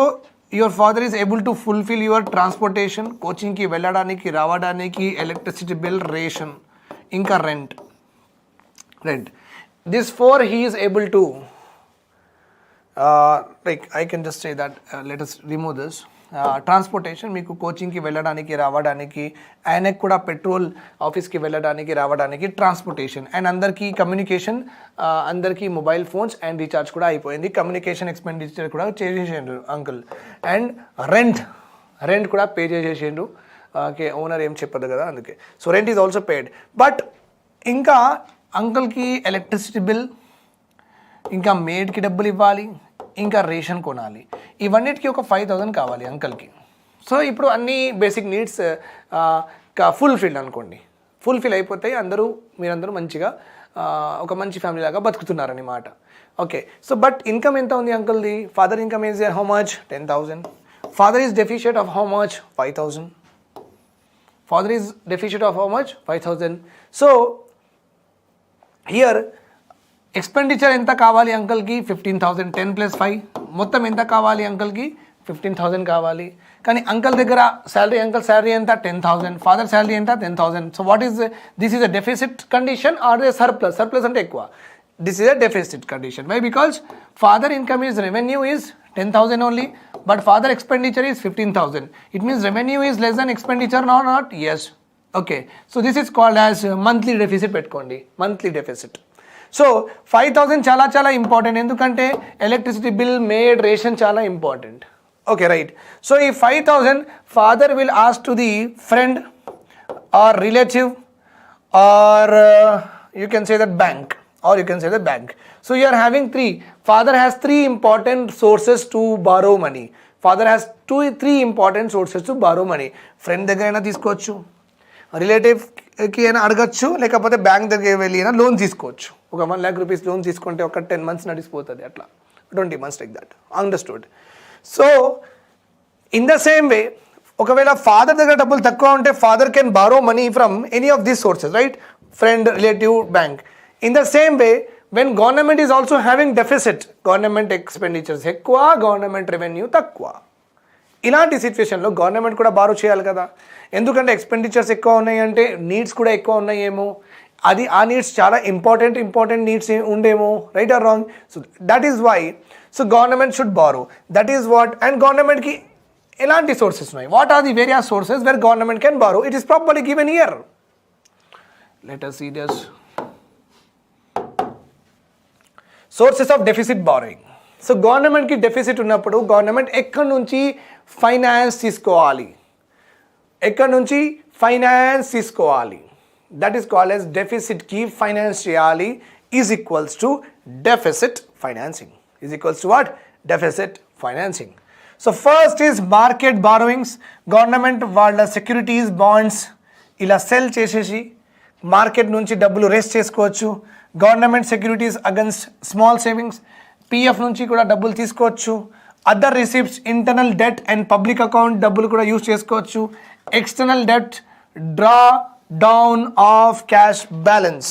your father is able to fulfill your transportation, coaching ki velladaniki ravadaniki, electricity bill, ration, inka rent. This 4 he is able to like I can just say that let us remove this. Transportation మీకు కోచింగ్కి వెళ్ళడానికి రావడానికి, ఆయనకు కూడా petrol ఆఫీస్కి వెళ్ళడానికి రావడానికి transportation, and అందరికీ కమ్యూనికేషన్, అందరికీ మొబైల్ ఫోన్స్ అండ్ రీఛార్జ్ కూడా అయిపోయింది. కమ్యూనికేషన్ ఎక్స్పెండిచర్ కూడా చేసేసిండ్రు అంకుల్. అండ్ రెంట్ కూడా పే చేసేసిండ్రు. ఓకే, ఓనర్ ఏం చెప్పదు కదా అందుకే. So rent is also paid. But ఇంకా అంకుల్కి ఎలక్ట్రిసిటీ బిల్, ఇంకా మేడ్కి డబ్బులు ఇవ్వాలి, ఇంకా రేషన్ కొనాలి. ఇవన్నిటికీ ఒక 5,000 కావాలి అంకల్కి. సో ఇప్పుడు అన్ని బేసిక్ నీడ్స్ ఫుల్ఫిల్ అనుకోండి, ఫుల్ఫిల్ అయిపోతాయి. మీరందరూ మంచిగా ఒక మంచి ఫ్యామిలీ లాగా బతుకుతున్నారన్నమాట. ఓకే, సో బట్ ఇన్కమ్ ఎంత ఉంది అంకుల్ది? Father income is how much? 10,000. Father is deficient of how much? 5,000. Father is deficient of how much? 5,000. So here expenditure ఎంత కావాలి అంకల్కి? 15,000. 10 + 5 మొత్తం ఎంత కావాలి అంకల్కి? 15,000 కావాలి. కానీ అంకల్ దగ్గర శాలరీ, అంకల్ శాలరీ ఎంత? 10,000. ఫాదర్ శాలరీ ఎంత? 10,000. So what is this is a deficit condition or a surplus? Surplus అంటే ఎక్కువ. This is a deficit condition. Why? Because father income is revenue is 10,000 only, but father expenditure is 15,000. It means revenue is less than expenditure, not? Yes. Okay, so this is called as monthly deficit. పెట్టుకోండి, monthly deficit. So 5,000 చాలా important, ఎందుకంటే electricity bill, maid, ration చాలా important. Okay, right. So ఈ 5,000 father will ask to the friend or relative or you can say that bank, or you can say the bank. So you are having 3. Father has 3 important sources to borrow money. Father has 3 important sources to borrow money. Friend దగ్గర అయినా తీసుకోవచ్చు, రిలేటివ్కి అయినా అడగచ్చు, లేకపోతే bank దగ్గర వెళ్ళి అయినా loan తీసుకోవచ్చు. ఒక 1 lakh rupees లోన్ తీసుకుంటే ఒక 10 months నడిచిపోతుంది, అట్లా 20 months like that. Understood? So in the same way, ఒకవేళ ఫాదర్ దగ్గర డబ్బులు తక్కువ ఉంటే father can borrow money from any of these sources, right? Friend, relative, bank. In the same way, when government is also having deficit, government expenditures ఎక్కువ, government revenue తక్కువ, ఇలాంటి సిచ్యువేషన్లో government కూడా బారో చేయాలి కదా. ఎందుకంటే ఎక్స్పెండిచర్స్ ఎక్కువ ఉన్నాయి అంటే నీడ్స్ కూడా ఎక్కువ ఉన్నాయేమో, అది ఆ నీడ్స్ చాలా ఇంపార్టెంట్ నీడ్స్ ఉండేమో, right or wrong? So that is why so government should borrow. That is what. And గవర్నమెంట్కి ఎలాంటి సోర్సెస్ ఉన్నాయి? What are the various sources where government can borrow? It is properly given here. Let us see this. Sources of deficit borrowing. So గవర్నమెంట్కి deficit ఉన్నప్పుడు government ఎక్కడి నుంచి finance తీసుకోవాలి? That is called as డెఫిసిట్కి finance చేయాలి is equals to deficit financing. What? Deficit financing. So first is market borrowings. Government వాళ్ళ securities, bonds ఇలా cell చేసేసి మార్కెట్ నుంచి డబ్బులు రేస్ చేసుకోవచ్చు. Government securities against small savings, PF నుంచి కూడా డబ్బులు తీసుకోవచ్చు. Other receipts, internal debt and public account డబ్బులు కూడా యూజ్ చేసుకోవచ్చు. External debt, draw down of cash balance,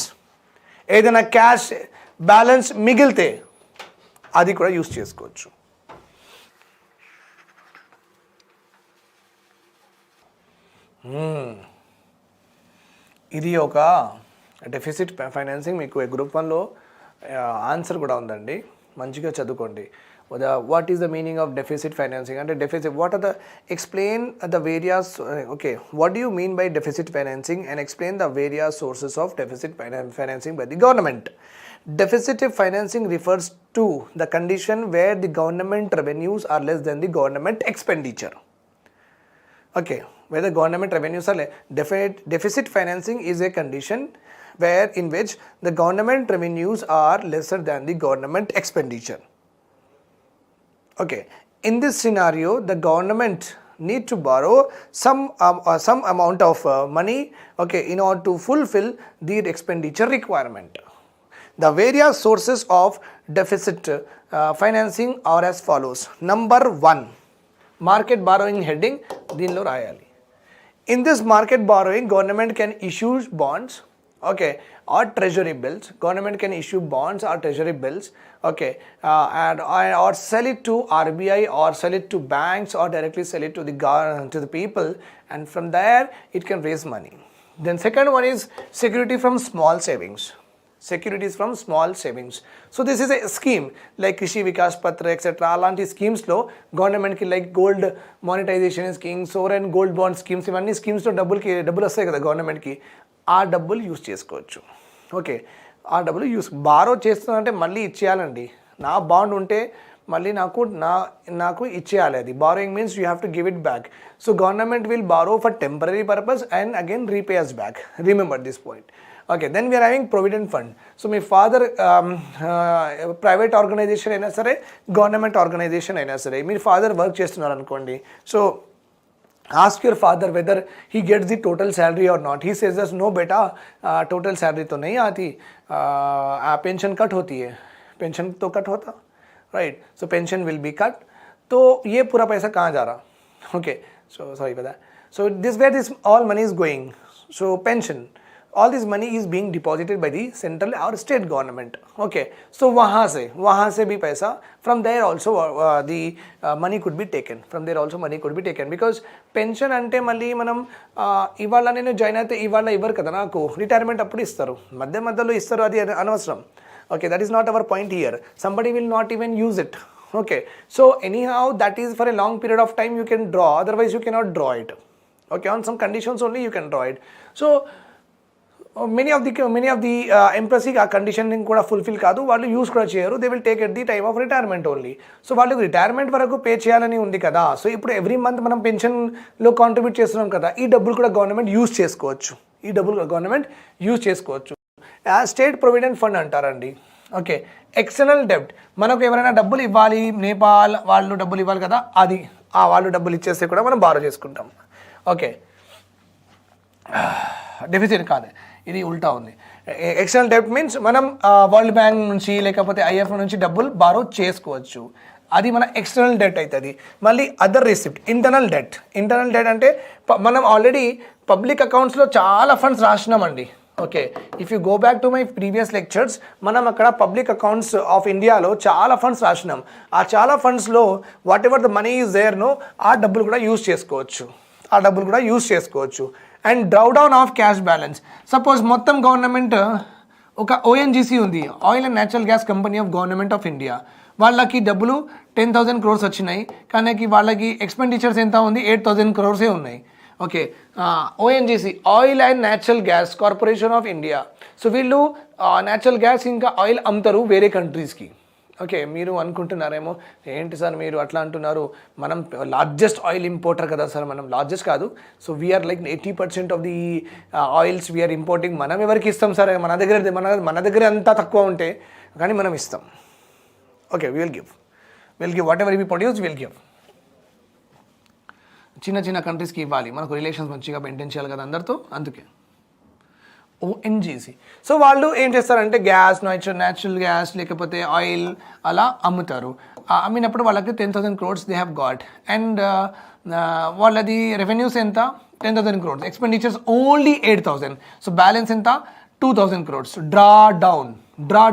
ఏదైనా క్యాష్ బ్యాలెన్స్ మిగిలితే అది కూడా యూజ్ చేసుకోవచ్చు. ఇది ఒక డెఫిసిట్ ఫైనాన్సింగ్. మీకు గ్రూప్ 1లో ఆన్సర్ కూడా ఉందండి, మంచిగా చదువుకోండి. What is the meaning of deficit financing అంటే deficit, what are the explain the various, okay, what do you mean by deficit financing and explain the various sources of deficit financing by the government. Deficit financing refers to the condition where the government revenues are less than the government expenditure. Okay, where the government revenues are deficit financing is a condition where in which the government revenues are lesser than the government expenditure. Okay, in this scenario, the government need to borrow some amount of money, okay, in order to fulfill the expenditure requirement. The various sources of deficit financing are as follows. Number 1, market borrowing heading దీనిలో రాయాలి. In this market borrowing, government can issue bonds, okay, or treasury bills. Government can issue bonds or treasury bills, okay, or sell it to RBI or sell it to banks or directly sell it to the people, and from there it can raise money. Then second one is security from small savings. Securities from small savings. So this is a scheme like Krishi Vikas Patra etc. అలాంటి స్కీమ్స్లో గవర్నమెంట్కి like gold monetisation schemes, sovereign gold bond schemes, ఇవన్నీ స్కీమ్స్లో డబ్బులు వస్తాయి కదా గవర్నమెంట్కి, ఆ డబ్బులు యూస్ చేసుకోవచ్చు. ఓకే, ఆ డబ్బులు బారో చేస్తున్నానంటే మళ్ళీ ఇచ్చేయాలండి. నా బాండ్ ఉంటే మళ్ళీ నాకు ఇచ్చేయాలి. అది borrowing means you have to give it back. So government will borrow for temporary purpose and again repay us back. Remember this point. Okay, then we are having Provident Fund. So my father private organization అయినా సరే, government organisation అయినా సరే, మీ father work చేస్తున్నారు అనుకోండి. So ask your father whether he gets the total salary or not. He says no beta, total salary तो नहीं आती, pension cut होती है. पेंशन तो कट होता, right? So pension will be cut. तो ये पूरा पैसा कहाँ जा रहा? Okay, so sorry for that. So this where this all money is going. So pension, all this money is being deposited by the central or state government. Okay, so वहाँ से भी पैसा, from there also the money could be taken. From there also money could be taken because pension అంటే మళ్ళీ మనం ఇవాళ నేను join అయితే ఇవాళ ఇవ్వరు కదా, నాకు రిటైర్మెంట్ అప్పుడు ఇస్తారు, మధ్యలో ఇస్తారు, అది అనవసరం. Okay, that is not our point here. Somebody will not even use it. Okay, so anyhow that is for a long period of time you can draw, otherwise you cannot draw it. Okay, on some conditions only you can draw it. So many of the ఎంప్లాయీస్కి ఆ conditioning కూడా fulfil కాదు, వాళ్ళు use కూడా చేయరు. They will take at the time of retirement only. So వాళ్ళకి retirement వరకు pay చేయాలని ఉంది కదా. సో ఇప్పుడు ఎవ్రీ మంత్ మనం పెన్షన్లో కాంట్రిబ్యూట్ చేస్తున్నాం కదా, ఈ డబ్బులు కూడా గవర్నమెంట్ యూస్ చేసుకోవచ్చు. స్టేట్ ప్రొవిడెంట్ ఫండ్ అంటారండి. ఓకే, ఎక్స్టర్నల్ డెబ్ట్, మనకు ఎవరైనా డబ్బులు ఇవ్వాలి, నేపాల్ వాళ్ళు డబ్బులు ఇవ్వాలి కదా, అది వాళ్ళు డబ్బులు ఇచ్చేస్తే కూడా మనం బారో చేసుకుంటాం. ఓకే, డెఫిసిట్ కాదు, ఇది ఉల్టా ఉంది. ఎక్స్టర్నల్ డెబ్ట్ మీన్స్ మనం వరల్డ్ బ్యాంక్ నుంచి లేకపోతే ఐఎఫ్ నుంచి డబ్బులు బారో చేసుకోవచ్చు, అది మన ఎక్స్టర్నల్ డెట్ అవుతుంది. మళ్ళీ అదర్ రిసిప్ట్, ఇంటర్నల్ డెట్ అంటే మనం ఆల్రెడీ పబ్లిక్ అకౌంట్స్లో చాలా ఫండ్స్ రాసినామండి. Okay, if you go back to my previous lectures, మనం అక్కడ పబ్లిక్ అకౌంట్స్ ఆఫ్ ఇండియాలో చాలా ఫండ్స్ రాసినాం. ఆ చాలా ఫండ్స్లో whatever the money is there no, ఆ డబ్బులు కూడా యూస్ చేసుకోవచ్చు. And draw down of cash balance. Suppose మొత్తం గవర్నమెంట్ ఒక ఓఎన్జీసీ ఉంది, oil and natural gas company of government of India, వాళ్ళకి డబ్బులు 10,000 crores వచ్చినాయి, కానీ వాళ్ళకి ఎక్స్పెండిచర్స్ ఎంత ఉంది, 8,000 crores ఉన్నాయి. Okay, ONGC, oil and natural gas corporation of India. So వీళ్ళు న్యాచురల్ గ్యాస్ ఇంకా ఆయిల్ అమ్ముతారు వేరే కంట్రీస్కి. ఓకే, మీరు అనుకుంటున్నారేమో ఏంటి సార్ మీరు అట్లా అంటున్నారు, మనం లార్జెస్ట్ ఆయిల్ ఇంపోర్టర్ కదా సార్. మనం లార్జెస్ట్ కాదు. So we are like 80% of the oils we are importing. మనం ఎవరికి ఇస్తాం సార్, మన దగ్గర అంతా తక్కువ ఉంటే కానీ మనం ఇస్తాం. Okay, will give whatever we produce will give. చిన్న కంట్రీస్కి ఇవ్వాలి, మనకు రిలేషన్స్ మంచిగా మెయింటైన్ చేయాలి కదా అందరితో, అందుకే ఓఎన్జీసీ. సో వాళ్ళు ఏం చేస్తారంటే గ్యాస్, న్యాచురల్ గ్యాస్ లేకపోతే ఆయిల్ అలా అమ్ముతారు. అమ్మినప్పుడు వాళ్ళకి 10,000 crores they have got. And వాళ్ళది రెవెన్యూస్ ఎంత, 10,000 crores, expenditures only 8,000. So balance ఎంత, 2,000 crores. డ్రా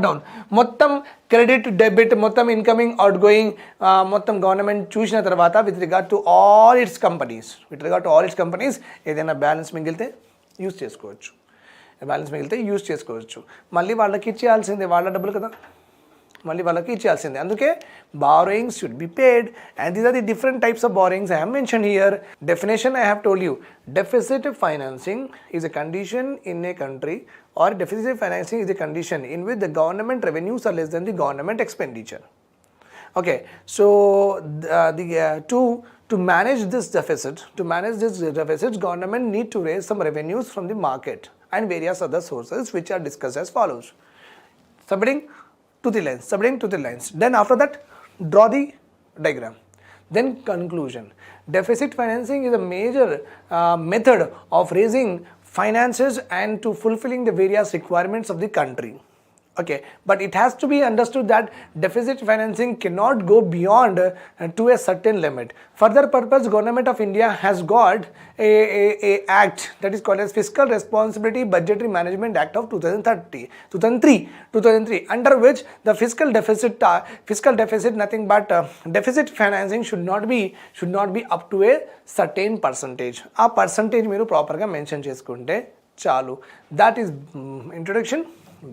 డౌన్ మొత్తం క్రెడిట్ డెబిట్ మొత్తం ఇన్కమింగ్ అవుట్ గోయింగ్ మొత్తం గవర్నమెంట్ చూసిన తర్వాత with regard to all it's companies ఏదైనా బ్యాలెన్స్ మిగిలితే యూస్ చేసుకోవచ్చు. మళ్ళీ వాళ్ళకి ఇచ్చేయాల్సిందే, వాళ్ళ డబ్బులు కదా. మళ్ళీ వాళ్ళకి ఇచ్చేయాల్సిందే. అందుకే borrowings should be paid, and these are the different types of borrowings I have mentioned here. Definition I have told you. Deficit financing is a condition in a country, or deficit financing is a condition in which the government revenues are less than the government expenditure. Okay, so to manage this deficit, government need to raise some revenues from the market and various other sources which are discussed as follows. Submitting to the lines. Then after that, draw the diagram. Then conclusion. Deficit financing is a major method of raising finances and to fulfilling the various requirements of the country. Okay, but it has to be understood that deficit financing cannot go beyond to a certain limit. For that purpose, Government of India has got a act that is called as Fiscal Responsibility Budgetary Management Act of 2003, under which the fiscal deficit nothing but deficit financing should not be up to a certain percentage. A percentage మీరు ప్రాపర్గా mention చేసుకుంటే చాలు. That is introduction,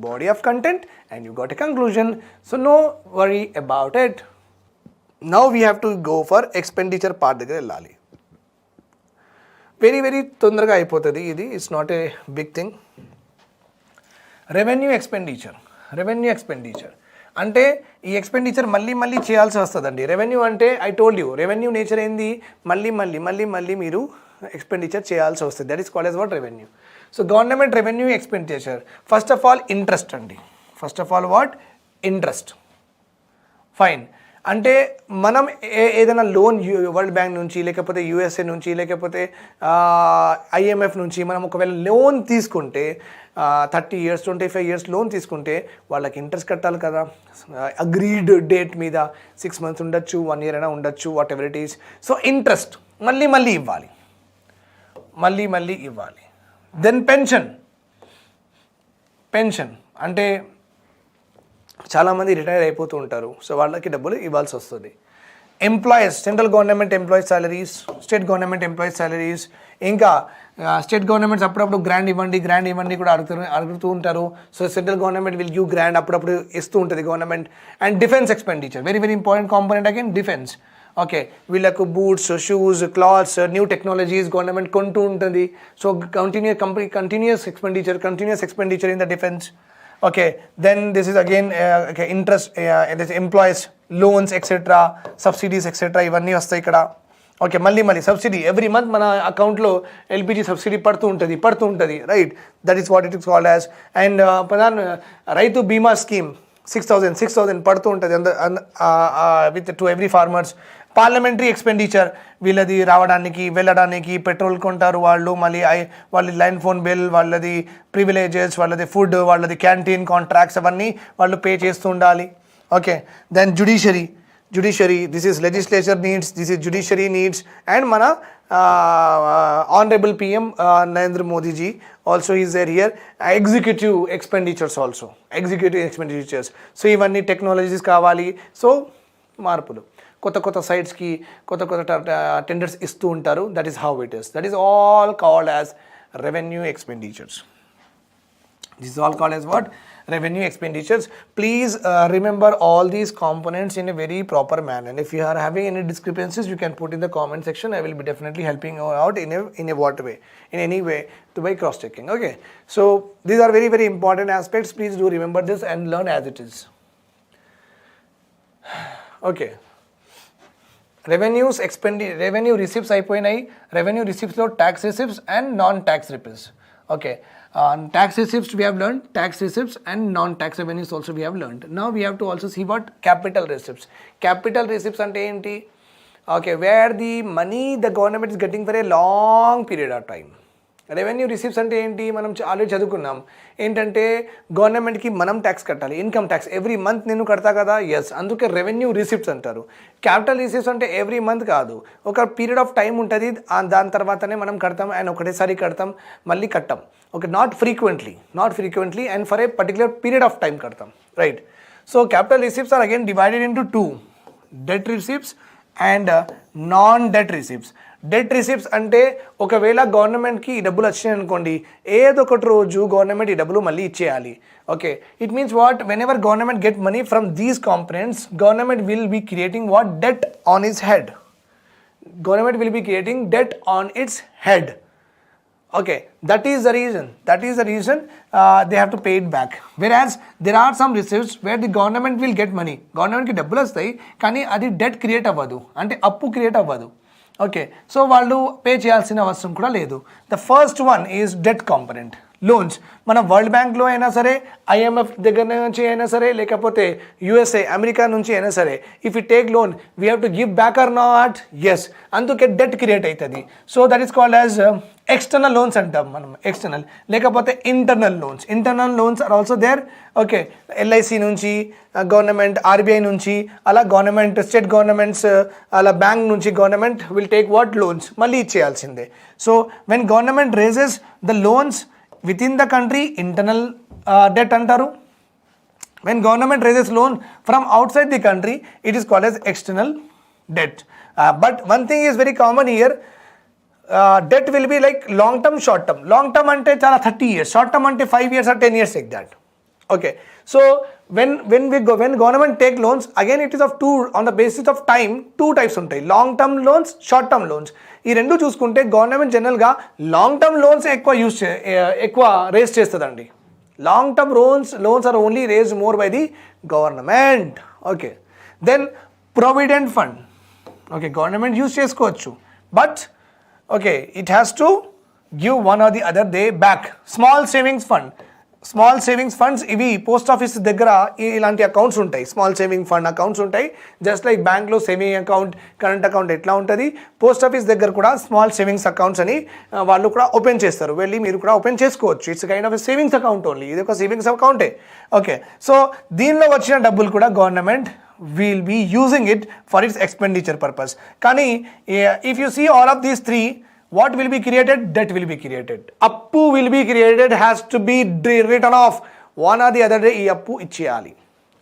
body of content, and you got a conclusion, so no worry about it. Now we have to go for expenditure part దగ్గర వెళ్ళాలి. Very తొందరగా అయిపోతుంది ఇది. It's not a big thing. Revenue expenditure అంటే ఈ expenditure మళ్ళీ చేయాల్సి వస్తుందండి. రెవెన్యూ అంటే I told you, revenue nature ఏంది, మళ్ళీ మీరు ఎక్స్పెండిచర్ చేయాల్సి వస్తుంది. That is called as what? Revenue. So government revenue expenditure first of all interest అండి. First of all what? Interest. Fine. అంటే మనం ఏదైనా లోన్ వరల్డ్ బ్యాంక్ నుంచి, లేకపోతే యూఎస్ఏ నుంచి, లేకపోతే ఐఎంఎఫ్ నుంచి మనం ఒకవేళ లోన్ తీసుకుంటే 30 years 25 years లోన్ తీసుకుంటే వాళ్ళకి ఇంట్రెస్ట్ కట్టాలి కదా. అగ్రీడ్ డేట్ మీద 6 months ఉండొచ్చు, 1 year అయినా ఉండొచ్చు, what ever it is. So interest మళ్ళీ ఇవ్వాలి. దెన్ పెన్షన్ అంటే చాలామంది రిటైర్ అయిపోతూ ఉంటారు, సో వాళ్ళకి డబ్బులు ఇవ్వాల్సి వస్తుంది. Employees, central government employees salaries, state government employees salaries, ఇంకా స్టేట్ గవర్నమెంట్స్ అప్పుడప్పుడు గ్రాండ్ ఇవ్వండి కూడా అడుగుతూ ఉంటారు. So central government will give grant, అప్పుడప్పుడు ఇస్తూ ఉంటుంది government. And defence expenditure, very important component again defence. Okay, వీళ్ళకు boots, shoes, clothes, new technologies government కొంటూ ఉంటుంది. So continuous expenditure in the defence. Okay, then this is again interest, this employees loans etc, subsidies etc ఇవన్నీ వస్తాయి ఇక్కడ. Okay, మళ్ళీ subsidy every month మన అకౌంట్లో LPG subsidy పడుతూ ఉంటుంది, right? That is what it is called as. And ప్రధాన రైతు బీమా స్కీమ్ 6,000 పడుతూ ఉంటుంది with to every farmers. Parliamentary expenditure, వీళ్ళది రావడానికి వెళ్ళడానికి పెట్రోల్ కొంటారు వాళ్ళు, మళ్ళీ వాళ్ళ ల్యాండ్ ఫోన్ బిల్, వాళ్ళది ప్రివిలేజెస్, వాళ్ళది ఫుడ్, వాళ్ళది క్యాంటీన్ కాంట్రాక్ట్స్ అవన్నీ వాళ్ళు పే చేస్తూ ఉండాలి. Okay, then judiciary, this is legislature needs, this is judiciary needs. And మన honourable PM Narendra Modiji also is there here. Executive expenditures. So ఇవన్నీ టెక్నాలజీస్ కావాలి. సో మార్పులు, కొత్త సైట్స్కి కొత్త టెండర్స్ ఇస్తూ ఉంటారు. That is how it is. That is all called as revenue expenditures. This is all called as what? Revenue expenditures. Please remember all these components in a very proper manner. And if you are having any discrepancies, you can put in the comment section. I will be definitely helping you out in a what way? In any way, by cross-checking. Okay. So these are very important aspects. Please do remember this and learn as it is. Okay. Revenue receipts అయిపోయినాయి. Revenue receipts లో tax receipts and non-tax receipts. Okay. Tax receipts we have learned, tax receipts and non-tax revenues also we have learned. Now we have to also see what capital receipts. Capital receipts ante enti? Okay, where the money the government is getting for a long period of time. Revenue రిసీప్స్ అంటే ఏంటి? మనం already చదువుకున్నాం. ఏంటంటే గవర్నమెంట్కి మనం tax కట్టాలి, income tax every month నేను కడతా కదా. ఎస్, అందుకే రెవెన్యూ రిసీప్ట్స్ అంటారు. క్యాపిటల్ రిసీప్ట్స్ అంటే ఎవ్రీ మంత్ కాదు, ఒక పీరియడ్ ఆఫ్ టైం ఉంటుంది, దాని తర్వాతనే మనం కడతాం. అండ్ ఒకటేసారి కడతాం, మళ్ళీ కట్టాం. Okay, not frequently and for a particular period of time కడతాం, right? So capital receipts are again divided into 2, debt receipts and non-debt receipts. Debt receipts అంటే ఒకవేళ గవర్నమెంట్కి ఈ డబ్బులు వచ్చినాయి అనుకోండి, ఏదో ఒకటి రోజు గవర్నమెంట్ ఈ డబ్బులు మళ్ళీ ఇచ్చేయాలి. Okay, it means what, whenever government get money from these components, government will be creating what, debt on its head. Government will be creating debt on its head. Okay, that is the reason they have to pay it back. Whereas there are some receipts where the government will get money, government ki డబ్బులు వస్తాయి కానీ అది debt create అవ్వదు, అంటే అప్పు create అవ్వదు. Okay, so వాళ్ళు pay చేయాల్సిన అవసరం కూడా లేదు. The first one is debt component, loans. మన వరల్డ్ బ్యాంక్లో అయినా సరే, ఐఎంఎఫ్ దగ్గర నుంచి అయినా సరే, లేకపోతే యుఎస్ఏ అమెరికా నుంచి అయినా సరే, if you take loan we have to give back or not, yes, అందుకే డెట్ క్రియేట్ అవుతుంది. So that is called as external loans అంటాం మనం, ఎక్స్టర్నల్. లేకపోతే internal loans, internal loans are also there. Okay, LIC నుంచి, government, RBI నుంచి, అలా government, state governments, అలా bank నుంచి government will take what, loans, మళ్ళీ ఇచ్చేయాల్సిందే. So when government raises the loans within the country, internal debt antaru. When government raises loan from outside the country, it is called as external debt. But one thing is very common here, debt will be like long term, short term. Long term ante chala 30 years, short term ante 5 years or 10 years, like that. Okay, so when government take loans, again it is of two, on the basis of time, two types ఉంటాయి, long term loans, short term loans. ఈ రెండు చూసుకుంటే government జనరల్గా long term loans ఎక్కువ raise చేస్తుందండి. Long term loans are only raise more by the government. Okay, then provident fund. Okay, government use చేసుకోవచ్చు, but okay, it has to give one or the other day back. Small savings fund, small savings funds ఇవి post office దగ్గర ఇలాంటి accounts ఉంటాయి, small saving fund accounts ఉంటాయి. Just like బ్యాంక్లో saving account, current account ఎట్లా ఉంటుంది, post office దగ్గర కూడా స్మాల్ సేవింగ్స్ అకౌంట్స్ అని వాళ్ళు కూడా ఓపెన్ చేస్తారు, వెళ్ళి మీరు కూడా ఓపెన్ చేసుకోవచ్చు. It's kind of savings account only, ఇది ఒక సేవింగ్స్ అకౌంటే. ఓకే, సో దీనిలో వచ్చిన డబ్బులు కూడా government will be using it for its expenditure purpose. కానీ if you see all of these three, what will be created? Debt will be created. Appu will be created, has to be written off. One or the other day, ee appu icheyali.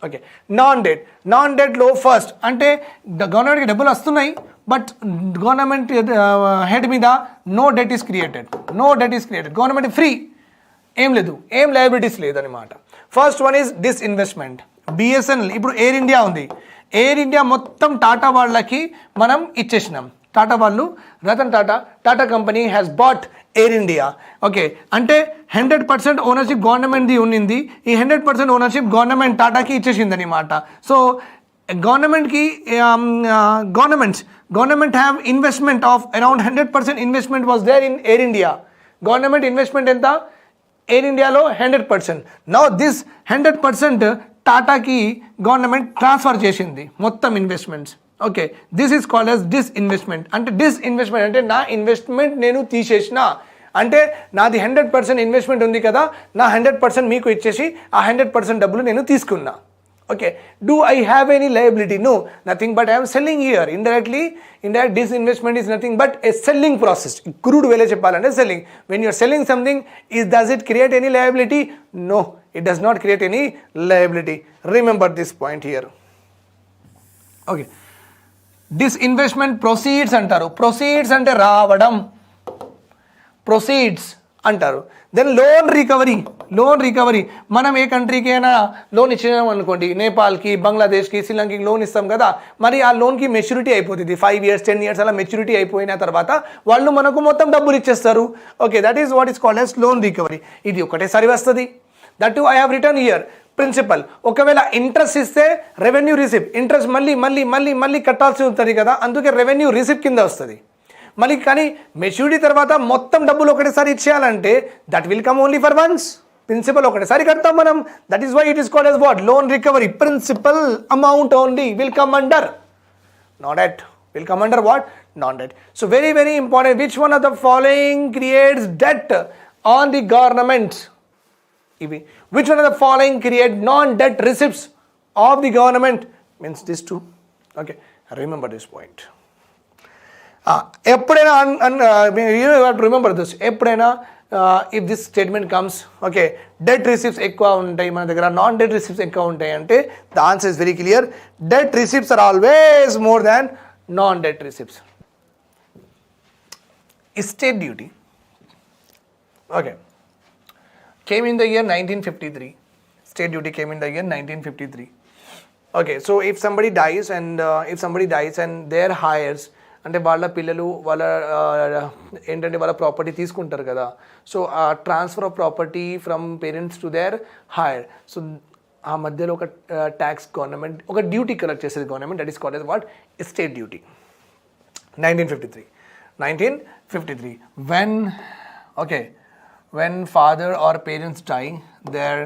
Okay, non debt లో first అంటే గవర్నమెంట్కి డబ్బులు వస్తున్నాయి, but government head మీద no debt is created, government free, ఏం లేదు, ఏం liabilities లేదనమాట. First one is disinvestment. BSNL, ఇప్పుడు ఎయిర్ ఇండియా ఉంది, ఎయిర్ ఇండియా మొత్తం టాటా వాళ్ళకి మనం ఇచ్చేసినాం. టాటా వాళ్ళు, Ratan Tata company has bought Air India. Okay, అంటే 100% ఓనర్షిప్ గవర్నమెంట్ది ఉన్నింది, ఈ 100% ఓనర్షిప్ గవర్నమెంట్ టాటాకి ఇచ్చేసింది అనమాట. సో గవర్నమెంట్కి government have investment of around 100% investment was there in Air India. Government investment ఎంత? ఎయిర్ ఇండియాలో 100%. నౌ దిస్ 100% టాటాకి గవర్నమెంట్ ట్రాన్స్ఫర్ చేసింది మొత్తం investments. Okay, this is called as disinvestment. అంటే డిస్ఇన్వెస్ట్మెంట్ అంటే నా ఇన్వెస్ట్మెంట్ నేను తీసేసిన, అంటే నాది 100% ఇన్వెస్ట్మెంట్ ఉంది కదా, నా 100% మీకు ఇచ్చేసి ఆ 100% డబ్బులు నేను తీసుకున్నా. Okay, do I have any liability? No, nothing but I'm selling here. Indirect disinvestment is nothing but a selling process. Crude వేలే చెప్పాలంటే selling. When you're selling something, does it create any liability? No, it does not create any liability. Remember this point here. Okay, disinvestment proceeds అంటారు. Proceeds అంటే రావడం, proceeds అంటారు. Then loan recovery. మనం ఏ కంట్రీకి అయినా లోన్ ఇచ్చినాం అనుకోండి, నేపాల్కి, బంగ్లాదేశ్కి, శ్రీలంకకి లోన్ ఇస్తాం కదా, మరి ఆ లోన్కి మెచ్యూరిటీ అయిపోతుంది, 5 years 10 years అలా మెచ్యూరిటీ అయిపోయిన తర్వాత వాళ్ళు మనకు మొత్తం డబ్బులు ఇచ్చేస్తారు. Okay, that is what is called as loan recovery. ఇది ఒకటేసారి వస్తుంది. That too I have return here principal. ఒకవేళ ఇంట్రెస్ట్ ఇస్తే రెవెన్యూ రిసిప్ట్, ఇంట్రెస్ట్ మళ్ళీ కట్టాల్సి ఉంటుంది కదా, అందుకే రెవెన్యూ రిసిప్ట్ కింద వస్తుంది. మళ్ళీ కానీ మెచ్యూరిటీ తర్వాత మొత్తం డబ్బులు ఒకటేసారి ఇచ్చేయాలంటే that will come only for once. Principal ఒకటేసారి కడతాం మనం. That is why it is called as what, loan recovery. Principal amount only will come under, not debt. Will come under what? Non-debt. So very, very important. Which one of the following creates debt on the government? Which one of the following create non-debt receipts of the government? Means these two. Okay, remember this point. ఎప్పుడైనా you have to remember this. ఎప్పుడైనా if this statement comes, okay, debt receipts ఎక్కువ ఉంటాయి మన దగ్గర, non debt receipts ఎక్కువ ఉంటాయి అంటే the answer is very clear. Debt receipts are always more than non-debt receipts. estate duty, okay, came in the year 1953. State duty came in the year 1953. Okay, so if somebody dies and their heirs అంటే వాళ్ళ పిల్లలు వాళ్ళ ఏంటంటే వాళ్ళ property తీసుకుంటారు కదా, so ఆ transfer of property from parents to their heir, so ఆ మధ్యలో ఒక ట్యాక్స్ గవర్నమెంట్ ఒక డ్యూటీ కలెక్ట్ చేసేది government, that is called as what, estate duty. 1953 when father or parents die, their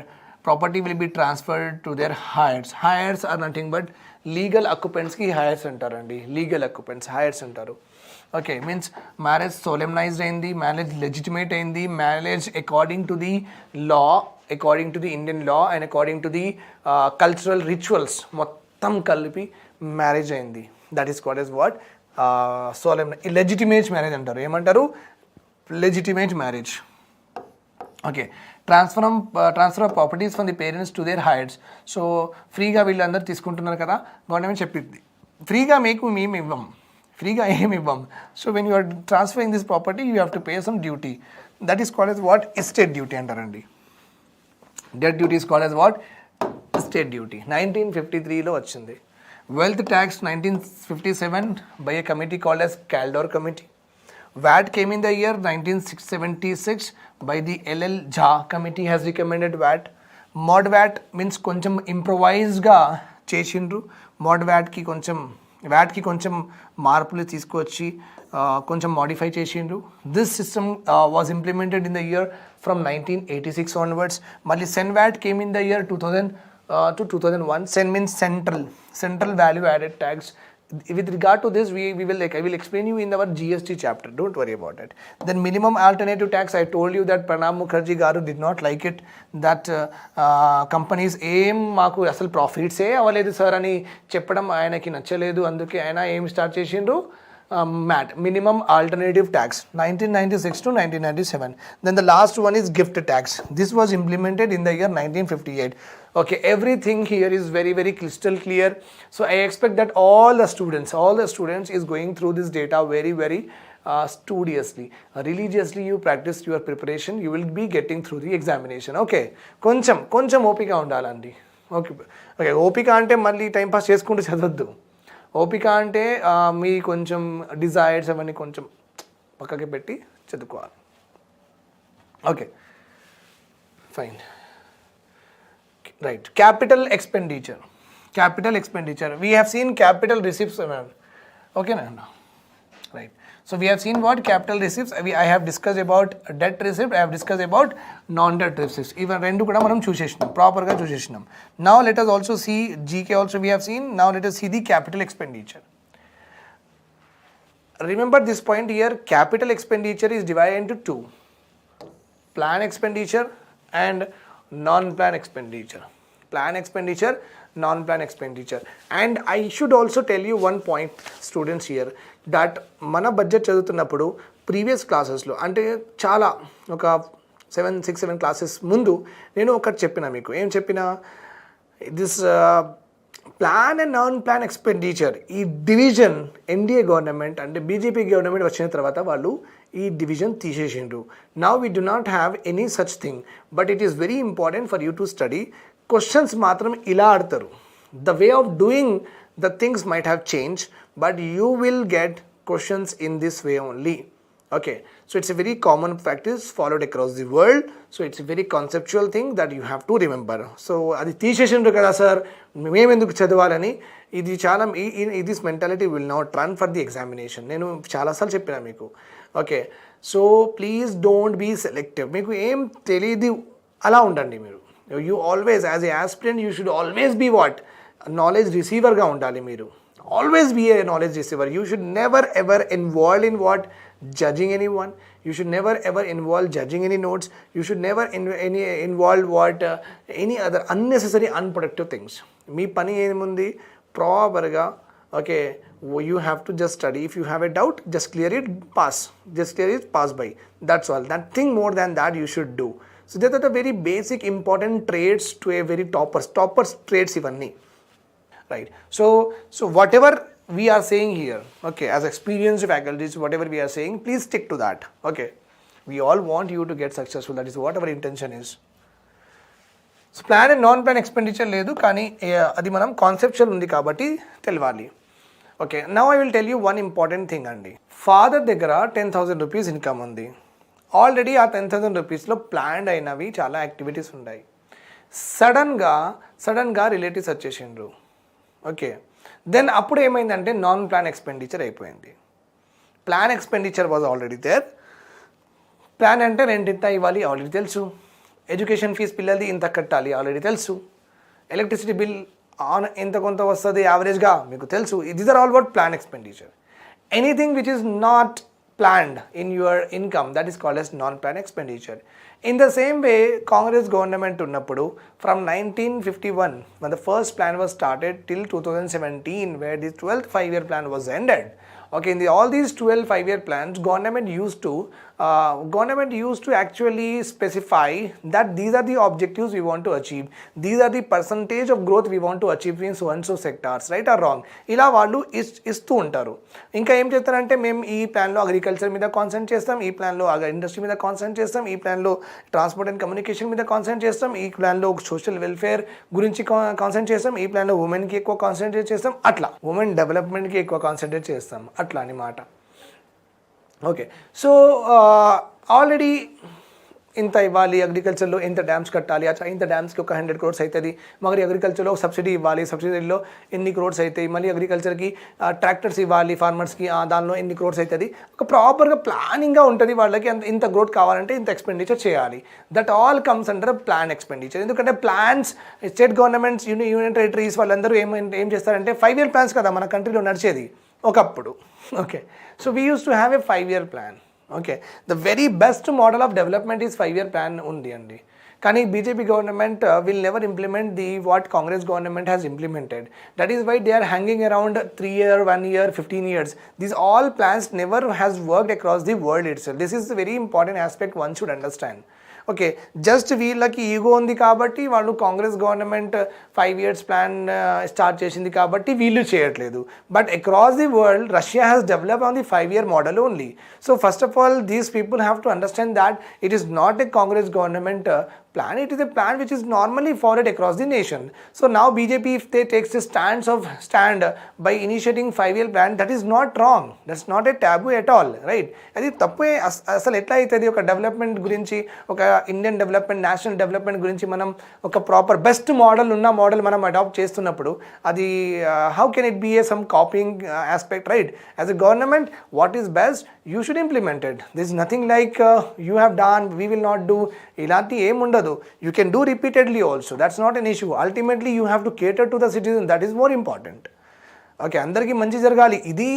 property will be transferred to their heirs. Heirs are nothing but legal occupants ki heirs antarandi, legal occupants heirs antaru. Okay, means marriage solemnized ayindi, marriage legitimate ayindi, marriage according to the law, according to the Indian law and according to the cultural rituals mottam kalpi marriage ayindi. That is called as what, solemn legitimate marriage antaru. Emantaru, legitimate marriage. Okay, transfer of properties from the parents to their heirs. So ఫ్రీగా వీళ్ళందరూ తీసుకుంటున్నారు కదా, government చెప్పింది ఫ్రీగా మేము ఇవ్వం, ఫ్రీగా ఏమి ఇవ్వం. So when you are transferring this property you have to pay some duty, that is called as what, estate duty అంటారండి. Death duty is called as what, estate duty. 1953లో వచ్చింది. Wealth tax 1957 by a committee called as Kaldor committee. VAT came in the year 1976 by the LL Jha committee has recommended VAT. Mod VAT means కొంచెం ఇంప్రొవైజ్గా చేసిండ్రు. Mode వ్యాట్కి కొంచెం మార్పులు తీసుకొచ్చి కొంచెం modify చేసిండ్రు. This system was implemented in the year from 1986 onwards. మళ్ళీ CENVAT came in the year 2000 to 2001. CEN means central value added tax. With regard to this, I will explain you in our GST chapter. Don't worry about it. Then minimum alternative tax, I told you that Pranab Mukherjee garu did not like it. That companies aim maaku asal profits e avaledu sir ani cheppadam ayanaki nachaledu, anduke ayana aim start chesindru MAT, minimum alternative tax, 1996 to 1997. Then the last one is gift tax. This was implemented in the year 1958. Okay, everything here is very very crystal clear. So I expect that all the students is going through this data very very studiously, religiously. You practice your preparation, you will be getting through the examination. Okay, కొంచెం ఓపిక ఉండాలండి. Okay ఓపిక అంటే మళ్ళీ time pass చేసుకుంటూ చదవద్దు. ఓపిక అంటే మీ కొంచెం డిజైర్స్ అవన్నీ కొంచెం పక్కకి పెట్టి చదువుకోవాలి. Okay fine, right. Capital expenditure. We have seen capital receipts. Okay na? Right. So we have seen what capital receipts. I have discussed about debt receipt. I have discussed about non-debt receipts. Even rendu kuda manam chuseshnam, proper ga chuseshnam. Now let us also see GK also we have seen. Now let us see the capital expenditure. Remember this point here, capital expenditure is divided into two: plan expenditure and non-plan expenditure. Plan expenditure, non-plan expenditure. And I should also tell you one point, students, here, that mana budget చదువుతున్నప్పుడు previous క్లాసెస్లో అంటే చాలా ఒక 6-7 classes ముందు నేను ఒకటి చెప్పిన మీకు. ఏం చెప్పిన? This plan and non plan expenditure, ఈ డివిజన్ ఎన్డీఏ గవర్నమెంట్ అంటే బీజేపీ గవర్నమెంట్ వచ్చిన తర్వాత వాళ్ళు ఈ డివిజన్ తీసేసిండ్రు. Now we do not have any such thing, but it is very important for you to study. Questions మాత్రం ఇలా ఆడతారు. The way of doing the things might have change, but you will get questions in this way only. Okay, so it's a very common practice followed across the world. So it's a very conceptual thing that you have to remember. So adi teesesindru kada sir, mem enduku chadavalani, idi chaala this mentality will not run for the examination. Nenu chaala salu cheppina meeku. Okay, so please don't be selective. Meeku em teliyadu ala undandi meeru. You always, as a aspirant, you should always be what, knowledge receiver ga undali meeru. Always be a knowledge receiver. You should never ever involve in what, judging anyone. You should never ever involve judging any notes. You should never involve what any other unnecessary unproductive things. Me pani emundi proper ga. Okay, you have to just study. If you have a doubt, just clear it, pass. Just clear it, pass by. That's all. Nothing more than that you should do. So that are the very basic important traits to a very toppers traits ivanni. Right. So whatever we are saying here, okay, as experienced faculties, whatever we are saying, please stick to that. Okay, we all want you to get successful, that is what our intention is. So plan and non plan expenditure లేదు, కానీ అది మనం conceptual ఉంది కాబట్టి తెలవాలి. Okay, now I will tell you one important thing అండి. Father దగ్గర 10,000 rupees income ఉంది. ఆల్రెడీ ఆ 10,000 రూపీస్లో ప్లాన్డ్ అయినవి చాలా యాక్టివిటీస్ ఉన్నాయి. సడన్గా రిలేటివ్స్ వచ్చేసిండ్రు. ఓకే, దెన్ అప్పుడు ఏమైందంటే నాన్ ప్లాన్ ఎక్స్పెండిచర్ అయిపోయింది. Plan expenditure was already there. Plan అంటే రెంట్ ఇంత ఇవ్వాలి ఆల్రెడీ తెలుసు, ఎడ్యుకేషన్ ఫీజు పిల్లలది ఇంత కట్టాలి ఆల్రెడీ తెలుసు, ఎలక్ట్రిసిటీ బిల్ ఆన్ ఎంత కొంత వస్తుంది యావరేజ్గా మీకు తెలుసు. These are all about plan expenditure. Anything which is not planned in your income, that is called as non-plan expenditure. In the same way, Congress government unnappudu from 1951 when the first plan was started till 2017 where the 12th 5-year plan was ended. Okay, in all these 12 5-year plans, government used to actually specify that these are the objectives we want to achieve, these are the percentage of growth we want to achieve in so and so sectors, right or wrong, ఇలా వాళ్ళు ఇస్తూ ఉంటారు. ఇంకా ఏం చేస్తారంటే మేము ఈ ప్లాన్లో అగ్రికల్చర్ మీద కాన్సన్ట్రేట్ చేస్తాం, ఈ ప్లాన్లో ఇండస్ట్రీ మీద కాన్సన్ట్రేట్ చేస్తాం, ఈ ప్లాన్లో ట్రాన్స్పోర్ట్ అండ్ కమ్యూనికేషన్ మీద కాన్సన్ట్రేట్ చేస్తాం, ఈ ప్లాన్లో సోషల్ వెల్ఫేర్ గురించి కాన్సన్ట్రేట్ చేస్తాం, ఈ ప్లాన్లో ఉమెన్కి ఎక్కువ కాన్సన్ట్రేట్ చేస్తాం, అట్లా ఉమెన్ డెవలప్మెంట్కి ఎక్కువ కాన్సన్ట్రేట్ చేస్తాం, అట్లా అనమాట. ఓకే, సో ఆల్రెడీ ఇంత ఇవ్వాలి, అగ్రికల్చర్లో ఇంత డ్యామ్స్ కట్టాలి, అచ్చా ఇంత డ్యామ్స్కి ఒక 100 crores అవుతుంది, మరి అగ్రికల్చర్లో సబ్సిడీ ఇవ్వాలి, సబ్సిడీలో ఎన్ని క్రోర్స్ అవుతాయి, మళ్ళీ అగ్రికల్చర్కి ట్రాక్టర్స్ ఇవ్వాలి ఫార్మర్స్కి, దానిలో ఎన్ని క్రోర్స్ అవుతుంది, ఒక ప్రాపర్గా ప్లానింగ్గా ఉంటుంది వాళ్ళకి. ఇంత గ్రోత్ కావాలంటే ఇంత ఎక్స్పెండిచర్ చేయాలి. That all comes under plan expenditure. ఎందుకంటే plans state governments, union territories వాళ్ళందరూ ఏం చేస్తారంటే 5-year plans కదా మన కంట్రీలో నడిచేది ఒకప్పుడు. Okay, so we use to have a 5-year plan. Okay, the very best model of development is 5-year plan ఉంది అండి. కానీ BJP government will never implement the what Congress government has implemented. That is why they are hanging around 3 year, 1 year, 15 years. These all plans never has worked across the world itself. This is a very important aspect one should understand. Okay, just వీళ్ళకి ego ఉంది కాబట్టి వాళ్ళు Congress government 5 years plan start చేసింది కాబట్టి వీళ్ళు చేయట్లేదు. But across the world Russia has develop on the 5-year model only. So first of all these people have to understand that it is not a Congress government plan, it is a plan which is normally followed across the nation. So now BJP, if they takes a stand by initiating 5-year plan, that is not wrong, that's not a taboo at all, right? అది తప్పే. అసలు ఎట్లా అవుతుంది ఒక development గురించి, ఒక Indian development, national development గురించి మనం ఒక ప్రాపర్ బెస్ట్ మోడల్ ఉన్న మోడల్ మనం అడాప్ట్ చేస్తున్నప్పుడు అది how can it be a some copying aspect, right? As a government what is best you should implement it. There is nothing like you have done, we will not do, ilanti em undadu. You can do repeatedly also, that's not an issue. Ultimately you have to cater to the citizen, that is more important. Okay, అందరికీ మంచి జరగాలి, ఇది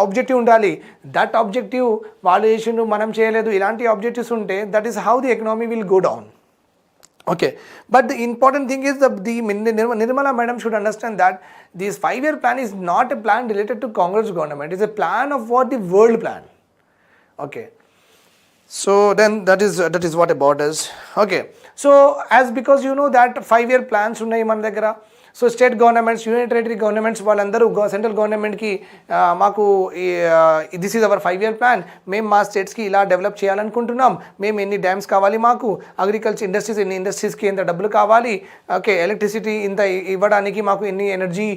objective ఉండాలి. That objective వాళ్ళు చేసిండు మనం చేయలేదు, ఇలాంటి ఆబ్జెక్టివ్స్ ఉంటే that is how the economy will go down. Okay, but the important thing is the Nirmala madam should understand that this 5-year plan is not a plan related to Congress government. It is a plan of what the world plan. Okay, so then that is what about us. Okay, so as because you know that 5-year plans unnai మన దగ్గర. So state governments, union territory governments వాళ్ళందరూ central గవర్నమెంట్కి మాకు this is hour 5-year plan, మేము మా స్టేట్స్కి ఇలా develop చేయాలనుకుంటున్నాం, మేము ఎన్ని డ్యామ్స్ కావాలి, మాకు అగ్రికల్చర్ ఇండస్ట్రీస్ ఎన్ని ఇండస్ట్రీస్కి ఎంత డబ్బులు కావాలి, ఓకే ఎలక్ట్రిసిటీ ఇంత ఇవ్వడానికి మాకు ఎన్ని ఎనర్జీ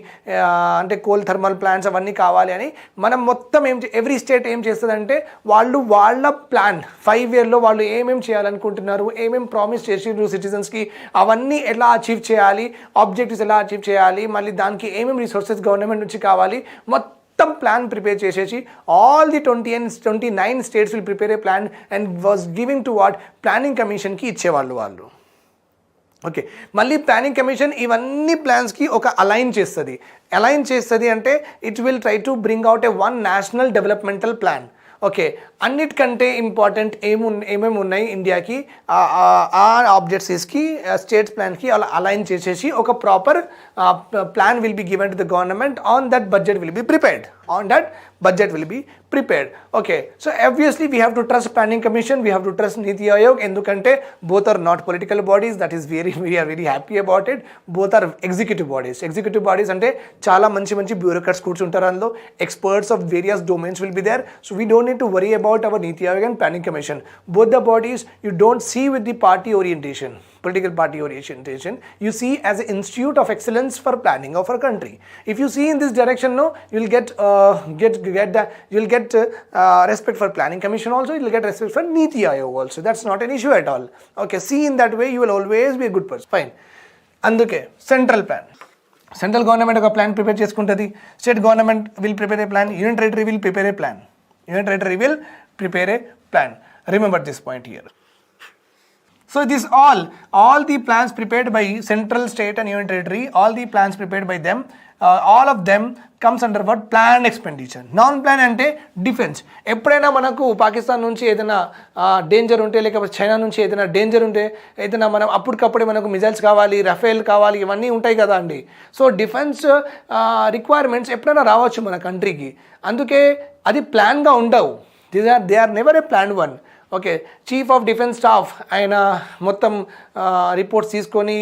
అంటే కోల్ థర్మల్ ప్లాంట్స్ అవన్నీ కావాలి అని మనం మొత్తం ఎవ్రీ స్టేట్ ఏం చేస్తుందంటే వాళ్ళు వాళ్ళ ప్లాన్ 5-yearలో వాళ్ళు ఏమేమి చేయాలనుకుంటున్నారు, ఏమేమి ప్రామిస్ చేసిండ్రు సిటిజన్స్కి, అవన్నీ ఎలా అచీవ్ చేయాలి, ఆబ్జెక్టివ్స్ ఎలా అచీవ్ చేయాలి, మళ్ళీ దానికి ఏమేమి రిసోర్సెస్ గవర్నమెంట్ నుంచి కావాలి, మొత్తం ప్లాన్ ప్రిపేర్ చేసేసి all the 29 states will prepare A plan and was giving to what planning కమిషన్కి ఇచ్చేవాళ్ళు వాళ్ళు. ఓకే, మళ్ళీ ప్లానింగ్ కమిషన్ ఇవన్నీ ప్లాన్స్కి ఒక అలైన్ చేస్తుంది అంటే it will try to bring out A one national developmental plan. Okay, అన్నిటికంటే ఇంపార్టెంట్ ఏమేమి ఉన్నాయి ఇండియాకి ఆ ఆబ్జెక్టివ్స్కి స్టేట్స్ ప్లాన్కి అలా అలైన్ చేసేసి ఒక proper plan will be given to the government, on that budget will be prepared, On that, budget will be prepared. Okay, so obviously we have to trust Planning Commission, we have to trust Niti Aayog, endukante both are not political bodies. That is we are very happy about it. Both are executive bodies. Executive bodies ante chala manchi bureaucrats కూర్చుంటారు అందులో, experts of various domains will be there. So we don't need to worry about our Niti Aayog and Planning Commission. Both the bodies you don't see with the party orientation, political party orientation. You see as an institute of excellence for planning of our country. If you see in this direction, no, you'll get respect for Planning Commission also. You'll get respect for Niti Aayog also. That's not an issue at all. Okay, see in that way you will always be a good person. Fine. అందుకే central plan, central government ఒక plan prepare చేసుకుంటుంది, state government will prepare A plan, union territory will prepare A plan, union territory will prepare A plan. Remember this point here. So this all the plans prepared by central, state and union territory, all the plans prepared by them, all of them comes under what? Planned expenditure. Non plan అంటే defence. ఎప్పుడైనా మనకు పాకిస్తాన్ నుంచి ఏదైనా danger ఉంటే, లేకపోతే China నుంచి ఏదైనా danger ఉంటే, ఏదైనా మనం అప్పటికప్పుడే మనకు మిజైల్స్ కావాలి, రఫేల్ కావాలి, ఇవన్నీ ఉంటాయి కదా అండి. సో డిఫెన్స్ రిక్వైర్మెంట్స్ ఎప్పుడైనా రావచ్చు మన కంట్రీకి. అందుకే అది ప్లాన్గా ఉండవు. They are never a plan one. Okay, chief of defence staff ఆయన మొత్తం రిపోర్ట్స్ తీసుకొని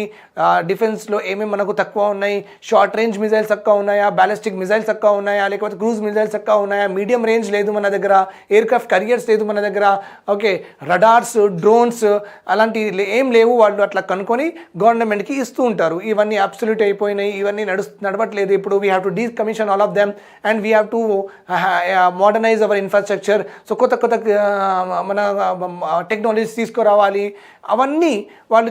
డిఫెన్స్లో ఏమేమి మనకు తక్కువ ఉన్నాయి, షార్ట్ రేంజ్ మిజైల్స్ తక్కువ ఉన్నాయా, బ్యాలిస్టిక్ మిజైల్స్ తక్కువ ఉన్నాయా, లేకపోతే క్రూజ్ మిజైల్స్ తక్కువ ఉన్నాయా, మీడియం రేంజ్ లేదు మన దగ్గర, ఎయిర్ క్రాఫ్ట్ కరియర్స్ లేదు మన దగ్గర, ఓకే, రడార్స్, డ్రోన్స్ అలాంటి ఏం లేవు, వాళ్ళు అట్లా కనుక్కొని గవర్నమెంట్కి ఇస్తూ ఉంటారు. ఇవన్నీ అబ్సల్యూట్ అయిపోయినాయి, ఇవన్నీ నడవట్లేదు ఇప్పుడు. We have to decommission all of them and we have to modernise our infrastructure. So కొత్త మన టెక్నాలజీస్ తీసుకురావాలి, అవన్నీ వాళ్ళు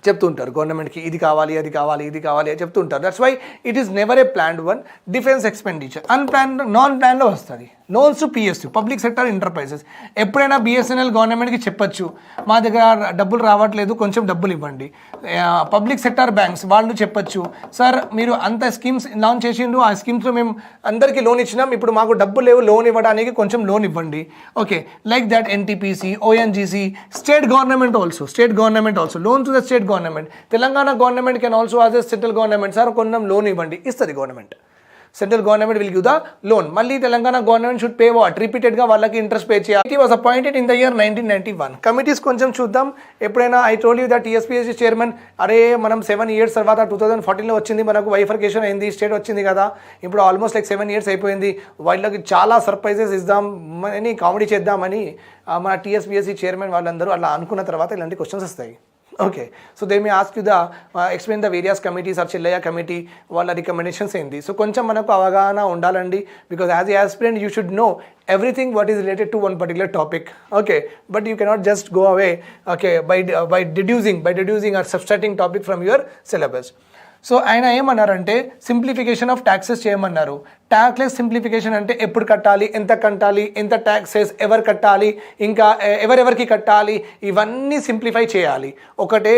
చెప్తుంటారు గవర్నమెంట్కి, ఇది కావాలి, అది కావాలి, ఇది కావాలి అని చెప్తుంటారు. That's why it is never a planned one. Defence expenditure unplanned, non ప్లాన్లో వస్తుంది. Loans to PSU, public sector enterprises. ఎప్పుడైనా బిఎస్ఎన్ఎల్ గవర్నమెంట్కి చెప్పచ్చు, మా దగ్గర డబ్బులు రావట్లేదు, కొంచెం డబ్బులు ఇవ్వండి. పబ్లిక్ సెక్టర్ బ్యాంక్స్ వాళ్ళు చెప్పచ్చు, సార్ మీరు అంత స్కీమ్స్ లాంచ్ చేసిండ్రు, ఆ స్కీమ్స్లో మేము అందరికీ లోన్ ఇచ్చినాం, ఇప్పుడు మాకు డబ్బులు లేవు, లోన్ ఇవ్వడానికి కొంచెం లోన్ ఇవ్వండి. Okay, like that NTPC, ONGC, state government also loan to the state government. Telangana government can also as a central government, sir కొంచెం లోన్ ఇవ్వండి, ఇస్తుంది government. Central government will give the loan. మళ్ళీ Telangana government should pay what? రిపీటెడ్గా వాళ్ళకి interest pay చేయాలి. It was appointed in the year 1991. Committees కొంచెం చూద్దాం. ఎప్పుడైనా I told you that TSPSC chairman, అరే మనం 7 years తర్వాత 2014లో వచ్చింది, మనకు వైఫర్కేషన్ అయింది, స్టేట్ వచ్చింది కదా, ఇప్పుడు ఆల్మోస్ట్ లైక్ 7 years అయిపోయింది, వాళ్ళకి చాలా సర్ప్రైజెస్ ఇద్దామని, కామెడీ చేద్దామని మన టీఎస్పీఎస్సీ చైర్మన్ వాళ్ళందరూ అలా అనుకున్న తర్వాత ఇలాంటి క్వశ్చన్స్ వస్తాయి. Okay, so they may ask you explain the various committees or Chelliah committee వాళ్ళ రికమెండేషన్స్ ఏంటి. సో కొంచెం మనకు అవగాహన ఉండాలండి, because as a aspirant you should know everything what is related to one particular topic. Okay, but you cannot just go away, okay, by deducing or subtracting topic from your syllabus. So ఆయన ఏమన్నారంటే simplification of taxes చేయమన్నారు. Tax simplification అంటే ఎప్పుడు కట్టాలి, ఎంత taxes ఎవరు కట్టాలి, ఇంకా ఎవరెవరికి కట్టాలి, ఇవన్నీ సింప్లిఫై చేయాలి. ఒకటే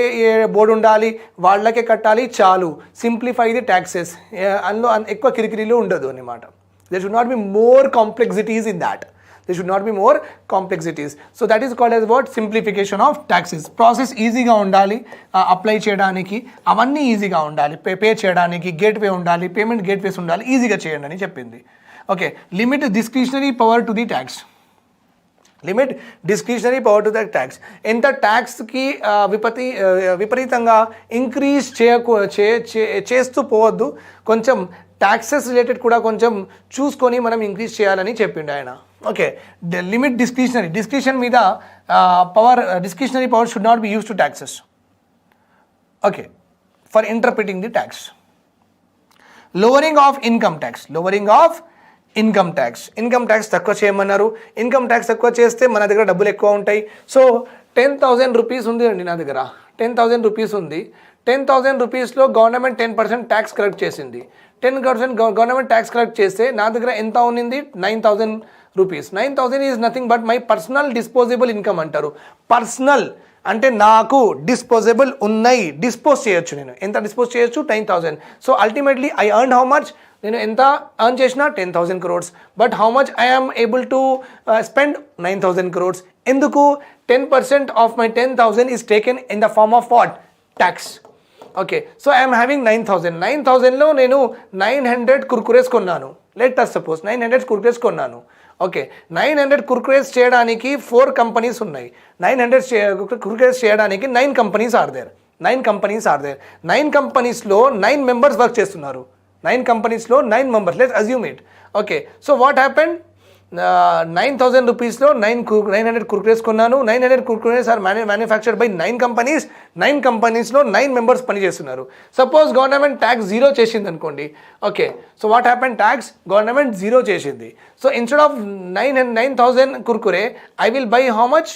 బోర్డు ఉండాలి, వాళ్ళకే కట్టాలి, చాలు. Simplify the taxes. అందులో ఎక్కువ కిరికిరీలు ఉండదు అన్నమాట. There should not be more complexities in that. So that is called as what? Simplification of taxes. Process ఈజీగా ఉండాలి, అప్లై చేయడానికి అవన్నీ ఈజీగా ఉండాలి, పే చేయడానికి గేట్వే ఉండాలి, పేమెంట్ గేట్వేస్ ఉండాలి, ఈజీగా చేయండి అని చెప్పింది. Okay, limit discretionary power to the tax. ఎంత ట్యాక్స్కి విపరీతంగా ఇంక్రీజ్ చేస్తూ పోవద్దు, కొంచెం ట్యాక్సెస్ రిలేటెడ్ కూడా కొంచెం చూసుకొని మనం ఇంక్రీజ్ చేయాలని చెప్పిండు ఆయన. ఓకే, లిమిట్ డిస్క్రిషన్ మీద discretionary power should not be use to taxes. Okay, for interpreting the tax. Lowering of income tax తక్కువ చేయమన్నారు. ఇన్కమ్ ట్యాక్స్ తక్కువ చేస్తే మన దగ్గర డబ్బులు ఎక్కువ ఉంటాయి. సో 10,000 రూపీస్ ఉంది అండి నా దగ్గర, 10,000 రూపీస్ ఉంది. 10,000 రూపీస్లో గవర్నమెంట్ 10% ట్యాక్స్ కలెక్ట్ చేసింది. 10% గవర్నమెంట్ ట్యాక్స్ కలెక్ట్ చేస్తే నా దగ్గర ఎంత ఉన్నింది? 9,000 rupees. 9,000 is nothing but my personal disposable income అంటారు. పర్సనల్ అంటే నాకు డిస్పోజబుల్ ఉన్నాయి, డిస్పోజ్ చేయొచ్చు. నేను ఎంత డిస్పోజ్ చేయొచ్చు? 9,000. So ultimately I earn how much? నేను ఎంత ఎర్న్ చేసిన? 10,000 crores. But how much I am able to spend? 9,000 crores. ఎందుకు? 10% of my 10,000 is taken in the form of what? Tax. Okay, so I'm having 9,000. 9,000లో నేను 900 కుర్కురేస్ కొన్నాను. Let us suppose 900 Kurkures కొన్నాను. Okay, 900 Kurkures చేయడానికి 4 companies ఉన్నాయి. 900 కుర్కురేస్ చేయడానికి 9 కంపెనీస్ ఆర్ దేర్. 9 కంపెనీస్లో 9 members work చేస్తున్నారు. 9 కంపెనీస్లో 9 members, let's assume it. Okay, so what happened, 9,000 రూపీస్లో 900 కుర్కురేస్ కొన్నాను. 900 Kurkures are manufactured by 9 companies. 9 కంపెనీస్లో 9 మెంబర్స్ పనిచేస్తున్నారు. సపోజ్ గవర్నమెంట్ ట్యాక్స్ 0 చేసింది అనుకోండి. Okay, so what happen, tax government 0 చేసింది. So instead of 9,000 Kurkure I will buy how much,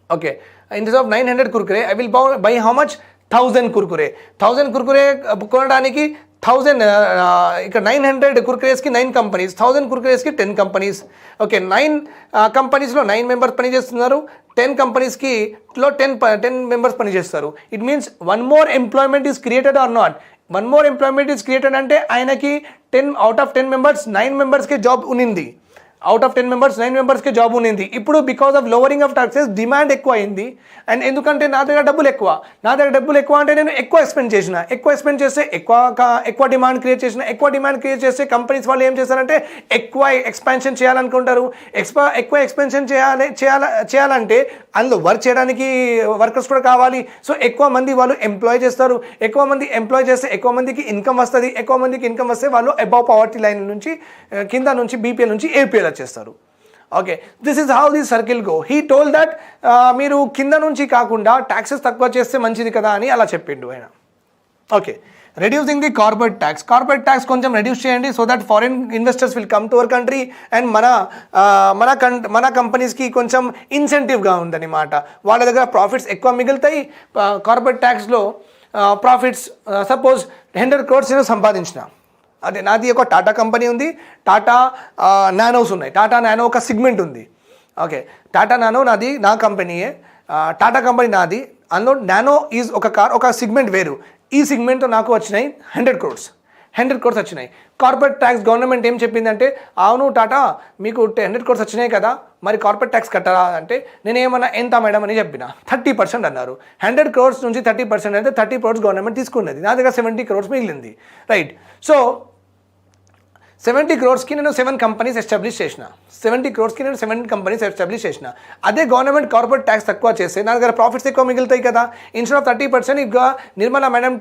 okay, instead of 900 Kurkure I will buy how much, 1,000 Kurkure. 1,000 Kurkure కొనడానికి 1,000 ఇక్కడ 900 కుర్కురేస్కి 9 companies, 1,000 కుర్కురేస్కి 10 companies. Okay, 9 కంపెనీస్లో 9 members పనిచేస్తున్నారు. 10 కంపెనీస్కి 10 మెంబర్స్ పనిచేస్తారు. It means 1 more employment is created or not. 1 more employment is created అంటే ఆయనకి 10 out of 10 members 9 మెంబర్స్కి job ఉన్నింది. అవుట్ ఆఫ్ 10 మెంబర్స్ 9 మెంబర్స్కి జాబ్ ఉన్నింది. ఇప్పుడు because of lowering of taxes demand ఎక్కువ అయింది. అండ్ ఎందుకంటే నా దగ్గర డబ్బులు ఎక్కువ అంటే నేను ఎక్కువ ఎక్స్పెండ్ చేస్తే ఎక్కువ డిమాండ్ క్రియేట్ చేస్తే కంపెనీస్ వాళ్ళు ఏం చేస్తారంటే ఎక్కువ ఎక్స్పాన్షన్ చేయాలనుకుంటారు. ఎక్కువ ఎక్స్పెన్షన్ చేయాలంటే అందులో వర్క్ చేయడానికి వర్కర్స్ కూడా కావాలి. సో ఎక్కువ మంది వాళ్ళు ఎంప్లాయ్ చేస్తారు. ఎక్కువ మంది ఎంప్లాయ్ చేస్తే ఎక్కువ మందికి ఇన్కమ్ వస్తుంది. ఎక్కువ మందికి ఇన్కమ్ వస్తే వాళ్ళు అబౌవ్ పావర్టీ లైన్ నుంచి కింద నుంచి బీపీఎల్ నుంచి ఏపీఎల్ వచ్చేస్తారు. Okay, this is how this circle go. He told that మీరు కింద నుంచి కాకుండా ట్యాక్సెస్ తక్కువ చేస్తే మంచిది కదా అని అలా చెప్పిండు ఆయన. Okay, reducing the corporate tax కొంచెం రెడ్యూస్ చేయండి so that foreign investors will come to our country and మన కంపెనీస్కి కొంచెం ఇన్సెంటివ్గా ఉందన్నమాట. వాళ్ళ దగ్గర ప్రాఫిట్స్ ఎక్కువ మిగులుతాయి. కార్పొరేట్ ట్యాక్స్లో ప్రాఫిట్స్ సపోజ్ 100 crores నేను సంపాదించిన, అదే నాది ఒక టాటా కంపెనీ ఉంది, టాటా నానోస్ ఉన్నాయి. టాటా నానో ఒక సిగ్మెంట్ ఉంది. ఓకే, టాటా నానో నాది, నా కంపెనీయే. టాటా కంపెనీ నాది. అందులో నానో ఈజ్ ఒక కార్, ఒక సిగ్మెంట్ వేరు. ఈ సిగ్మెంట్తో నాకు వచ్చినాయి 100 crores వచ్చినాయి. కార్పొరేట్ ట్యాక్స్ గవర్నమెంట్ ఏం చెప్పిందంటే, అవును టాటా మీకు 100 crores వచ్చినాయి కదా, మరి కార్పొరేట్ ట్యాక్స్ కట్టారా అంటే నేనేమన్నా ఎంత మేడం అని చెప్పిన. 30% అన్నారు. 100 crores నుంచి 30% అంటే 30 crores గవర్నమెంట్ తీసుకున్నది. నా దగ్గర 70 crores మిగిలింది. రైట్, సో 70 crores నేను 7 కంపెనీస్ ఎస్టాబ్లిష్ చేసిన. 70 crores నేను 7 కంపెనీస్ ఎస్టాబ్లిష్ చేసిన. అదే గవర్నమెంట్ కార్పొరేట్ ట్యాక్స్ తక్కువ చేస్తే నా దగ్గర ప్రాఫిట్స్ ఎక్కువ మిగులుతాయి కదా. ఇన్స్టెడ్ ఆఫ్ 30%, ఇక Nirmala madam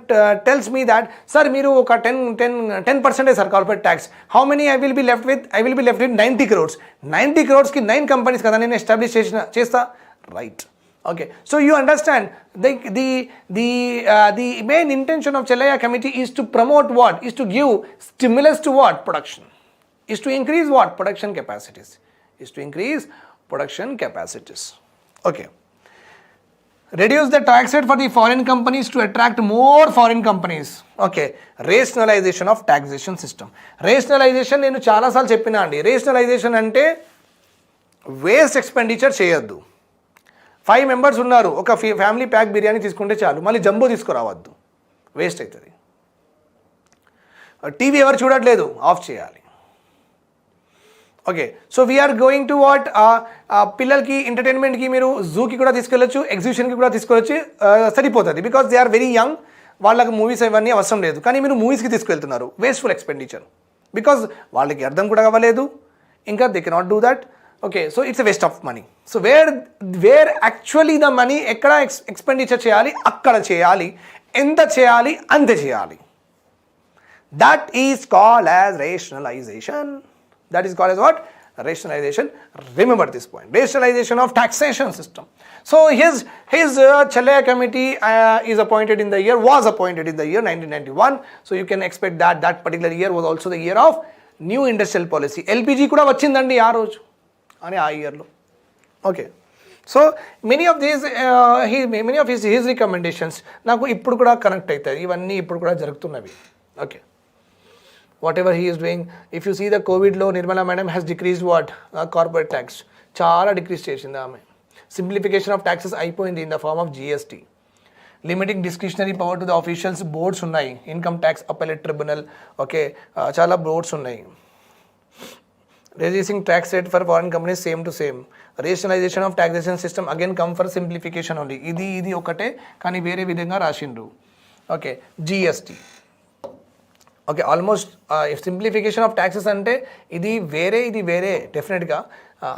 tells me that sir మీరు ఒక 10% sir corporate tax. How many I will be left with 90 crores. 90 crores-కి 9 companies కదా నేను ఎస్టాబ్లిష్ చేస్తా. Right, okay, so you understand the main intention of Chellaya committee is to promote what, is to give stimulus to what, production, is to increase what, production capacities. Okay, reduce the tax rate for the foreign companies to attract more foreign companies. Okay, rationalization of taxation system. Rationalization నేను చాలాసార్లు చెప్పినా అండి. Rationalization అంటే waste expenditure చేయొద్దు. 5 members ఉన్నారు, ఒక family pack biryani తీసుకుంటే చాలు, మళ్ళీ జంబో తీసుకురావద్దు, వేస్ట్ అవుతుంది. టీవీ ఎవరు చూడట్లేదు, ఆఫ్ చేయాలి. Okay, so we are going to what, పిల్లలకి ఎంటర్టైన్మెంట్కి మీరు జూకి కూడా తీసుకెళ్ళచ్చు, ఎగ్జిబిషన్కి కూడా తీసుకెళ్ళచ్చు, సరిపోతుంది. Because they are very young, వాళ్ళకి మూవీస్ ఇవన్నీ అవసరం లేదు. కానీ మీరు మూవీస్కి తీసుకెళ్తున్నారు, వేస్ట్ఫుల్ ఎక్స్పెండిచర్. బికాజ్ వాళ్ళకి అర్థం కూడా అవ్వలేదు, ఇంకా they cannot do that. Okay, so it's a waste of money. So where actually the money ఎక్కడ ఎక్స్పెండిచర్ చేయాలి అక్కడ చేయాలి, ఎంత చేయాలి అంతే చేయాలి. That is called as rationalisation. That is called as what, rationalization. Remember this point, rationalization of taxation system. So his Chellaya committee was appointed in the year 1991. So you can expect that particular year was also the year of new industrial policy. LPG kuda vachindandi aa roju ani aa year lo. Okay, so many of his recommendations నాకు ఇప్పుడు కూడా connect అవుతాయి. ఇవన్నీ ఇప్పుడు కూడా జరుగుతున్నవి. Okay, whatever he is doing, if you see the COVID లో Nirmala madam has decreased what, corporate tax చాలా డిక్రీజ్ చేసింది ఆమె. సింప్లిఫికేషన్ ఆఫ్ ట్యాక్సెస్ అయిపోయింది in the form of GST. Limiting discretionary power to the officials, boards ఉన్నాయి, income tax appellate tribunal. Okay, చాలా boards ఉన్నాయి. reducing tax rate for foreign companies same to same. Rationalization of taxation system again come for simplification only. ఇది ఒకటే కానీ వేరే విధంగా రాసిండ్రు. Okay GST. Okay almost simplification of taxes అంటే ఇది వేరే డెఫినెట్గా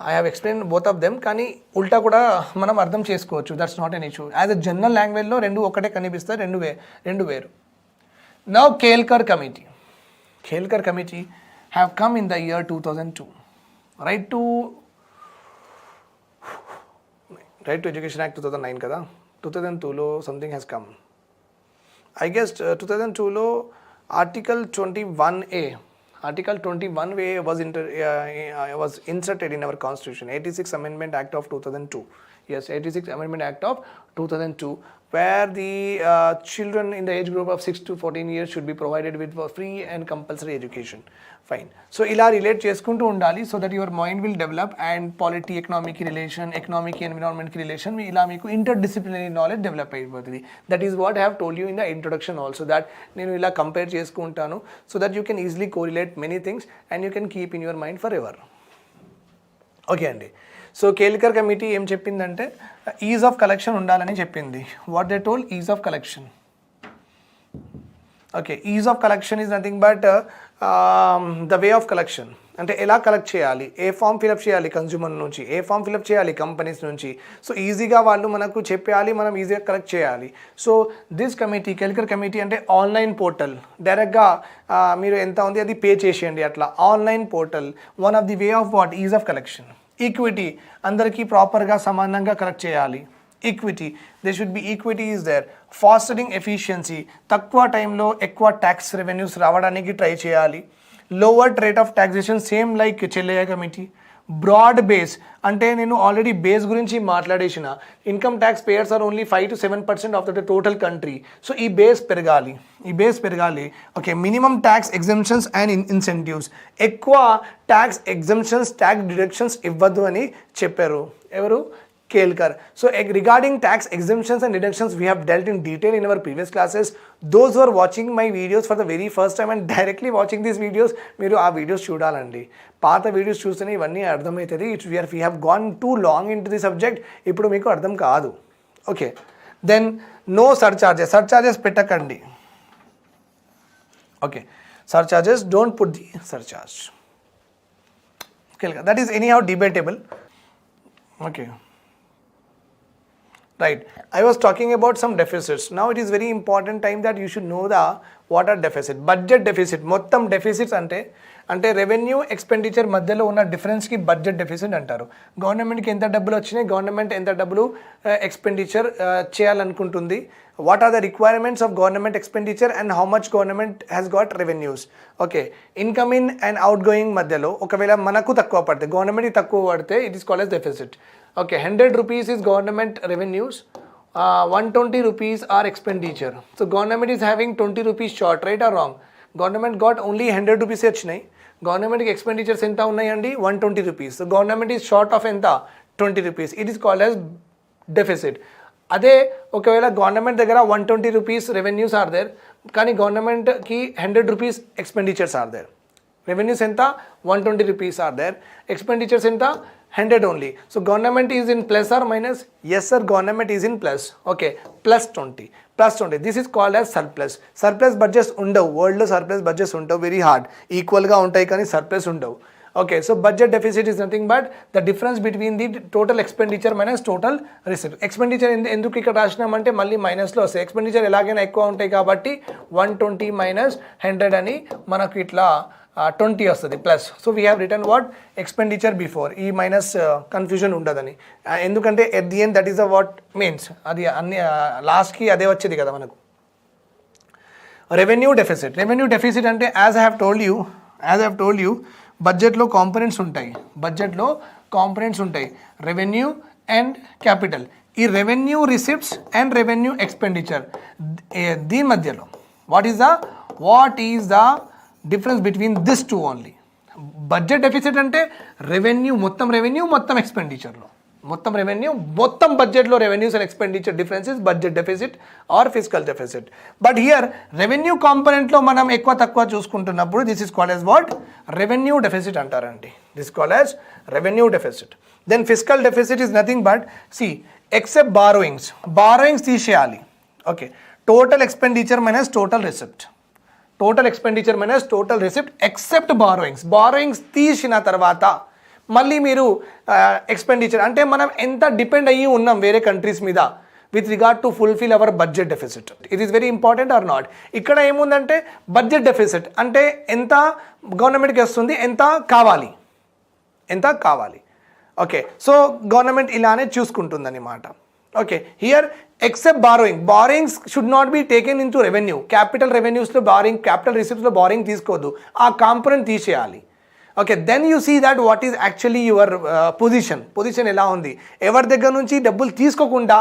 I have explain both of them, కానీ ఉల్టా కూడా మనం అర్థం చేసుకోవచ్చు. That's not an issue. As a general లాంగ్వేజ్లో రెండు ఒకటే కనిపిస్తాయి, రెండు వేరు. Now Kelkar committee have come in the year 2002. Right to education act 2009 కదా, 2002లో something has come. I guess 2002లో Article 21A was inserted in our constitution. 86 Amendment Act of 2002. Yes, 86 Amendment Act of 2002, where the children in the age group of 6 to 14 years should be provided with free and compulsory education. Fine. So ఇలా relate చేసుకుంటూ ఉండాలి, so that your mind will develop. And polity economic relation, economic ఎన్విరాన్మెంట్కి relation, ఇలా మీకు inter disciplinary knowledge develop అయిపోతుంది. That is what I have told you in the introduction also, that నేను ఇలా compare చేసుకుంటాను so that you can easily correlate many things and you can keep in your mind for ever. Okay అండి. So Kelkar committee ఏం చెప్పిందంటే ease of collection ఉండాలని చెప్పింది. What they told, ease of collection. Okay, ease of collection is nothing but the way of collection. అంటే ఎలా collect చేయాలి, ఏ form fill up చేయాలి కన్జ్యూమర్ నుంచి, ఏ ఫామ్ ఫిలప్ చేయాలి కంపెనీస్ నుంచి. సో ఈజీగా వాళ్ళు మనకు చెప్పాలి, మనం ఈజీగా కలెక్ట్ చేయాలి. So this committee, Kelkar committee అంటే ఆన్లైన్ పోర్టల్, డైరెక్ట్గా మీరు ఎంత ఉంది అది పే చేసేయండి, అట్లా online portal. One of the way of what, ease of collection. Equity, అందరికీ ప్రాపర్గా సమానంగా కలెక్ట్ చేయాలి. Equity, they should be equity is there. Fostering efficiency, తక్కువ టైంలో ఎక్కువ ట్యాక్స్ రెవెన్యూస్ రావడానికి ట్రై చేయాలి. Lower rate of taxation, same like Chelliah committee. Broad base అంటే నేను ఆల్రెడీ బేస్ గురించి మాట్లాడేసిన, income tax payers are only 5 to 7% of the total country. So ఈ బేస్ పెరగాలి. Okay, minimum tax exemptions and incentives, ఎక్కువ tax exemptions, tax deductions ఇవ్వద్దు అని చెప్పారు ఎవరు, Kelkar. So regarding tax exemptions and deductions, we have dealt in detail in our previous classes. Those who are watching my videos for the very first time and directly watching these videos, మీరు ఆ videos చూడాలండి. పాత videos చూస్తేనే ఇవన్నీ అర్థమవుతుంది. we have gone too long into the subject, ఇప్పుడు మీకు అర్థం కాదు. ఓకే, దెన్ నో సర్చార్జెస్ పెట్టకండి. Okay, surcharges, don't put the surcharge. That is anyhow debatable. Okay, right. I was talking about some deficits. Now it is very important time that you should know the what are deficit. Budget deficit, మొత్తం deficits అంటే revenue expenditure మధ్యలో ఉన్న డిఫరెన్స్కి budget deficit అంటారు. గవర్నమెంట్కి ఎంత డబ్బులు వచ్చినాయి, government ఎంత డబ్బులు ఎక్స్పెండిచర్ చేయాలనుకుంటుంది, what are the requirements of government expenditure and how much government has got revenues. Okay, income in and out going మధ్యలో ఒకవేళ మనకు తక్కువ పడితే, గవర్నమెంట్కి తక్కువ పడితే it is called as deficit. Okay, 100 rupees is government revenues, 120 rupees are expenditure. So government is having 20 rupees short, right or wrong? Government got only 100 rupees వచ్చినాయి, గవర్నమెంట్కి ఎక్స్పెండిచర్స్ ఎంత ఉన్నాయండి, 120 rupees. So government is short of ఎంత, 20 rupees. It is called as deficit. అదే ఒకవేళ government దగ్గర 120 rupees revenues are there, కానీ గవర్నమెంట్కి 100 rupees expenditures are there. Revenues ఎంత, 120 rupees ఆర్ దేర్, ఎక్స్పెండిచర్స్ ఎంత, 100 only. So government is in plus or minus? Yes sir, government is in plus. Okay, plus 20. This is called as surplus. Surplus budgets ఉండవు, వరల్డ్లో surplus budgets ఉండవు, very hard. ఈక్వల్గా ఉంటాయి కానీ surplus ఉండవు. Okay, so budget deficit is nothing but the difference between the total expenditure minus total receipt. Expenditure ఎందుకు ఇక్కడ రాసినామంటే మళ్ళీ మైనస్లో వస్తాయి. ఎక్స్పెండిచర్ ఎలాగైనా ఎక్కువ ఉంటాయి కాబట్టి 120 minus 100 అని మనకు ఇట్లా 20 వస్తుంది plus. So we have return what, expenditure before. ఈ మైనస్ కన్ఫ్యూజన్ ఉండదని, ఎందుకంటే at the end that is the what means, అది అన్ని లాస్ట్కి అదే వచ్చేది కదా మనకు. రెవెన్యూ డెఫిసిట్ అంటే as I have told you బడ్జెట్లో కాంపోనెంట్స్ ఉంటాయి, రెవెన్యూ అండ్ క్యాపిటల్. ఈ revenue receipts and revenue expenditure దీని మధ్యలో what is the difference between this two only. Budget deficit అంటే మొత్తం ఎక్స్పెండిచర్లో, మొత్తం బడ్జెట్లో revenues and expenditure difference is budget deficit or fiscal deficit. But here revenue కాంపోనెంట్లో మనం ఎక్కువ తక్కువ చూసుకుంటున్నప్పుడు this is called as what, revenue deficit అంటారండి. This called as revenue deficit. Then fiscal deficit is nothing but except borrowings తీసేయాలి. ఓకే, total expenditure minus total receipt. Total expenditure minus total receipt except borrowings తీసిన తర్వాత మళ్ళీ మీరు expenditure అంటే మనం ఎంత డిపెండ్ అయ్యి ఉన్నాం వేరే కంట్రీస్ మీద with regard to fulfil our budget deficit. It is very important or not. ఇక్కడ ఏముందంటే బడ్జెట్ డెఫిసిట్ అంటే ఎంత గవర్నమెంట్కి వస్తుంది, ఎంత కావాలి. ఓకే, సో గవర్నమెంట్ ఇలానే చూసుకుంటుందన్నమాట. Okay, here except borrowings should not be taken into revenue. Capital రెవెన్యూస్లో క్యాపిటల్ రిసిప్ట్స్లో బారోయింగ్ తీసుకోవద్దు, ఆ కాంపోనెంట్ తీసేయాలి. Okay, then you see that what is actually your position ఎలా ఉంది. ఎవరి దగ్గర నుంచి డబ్బులు తీసుకోకుండా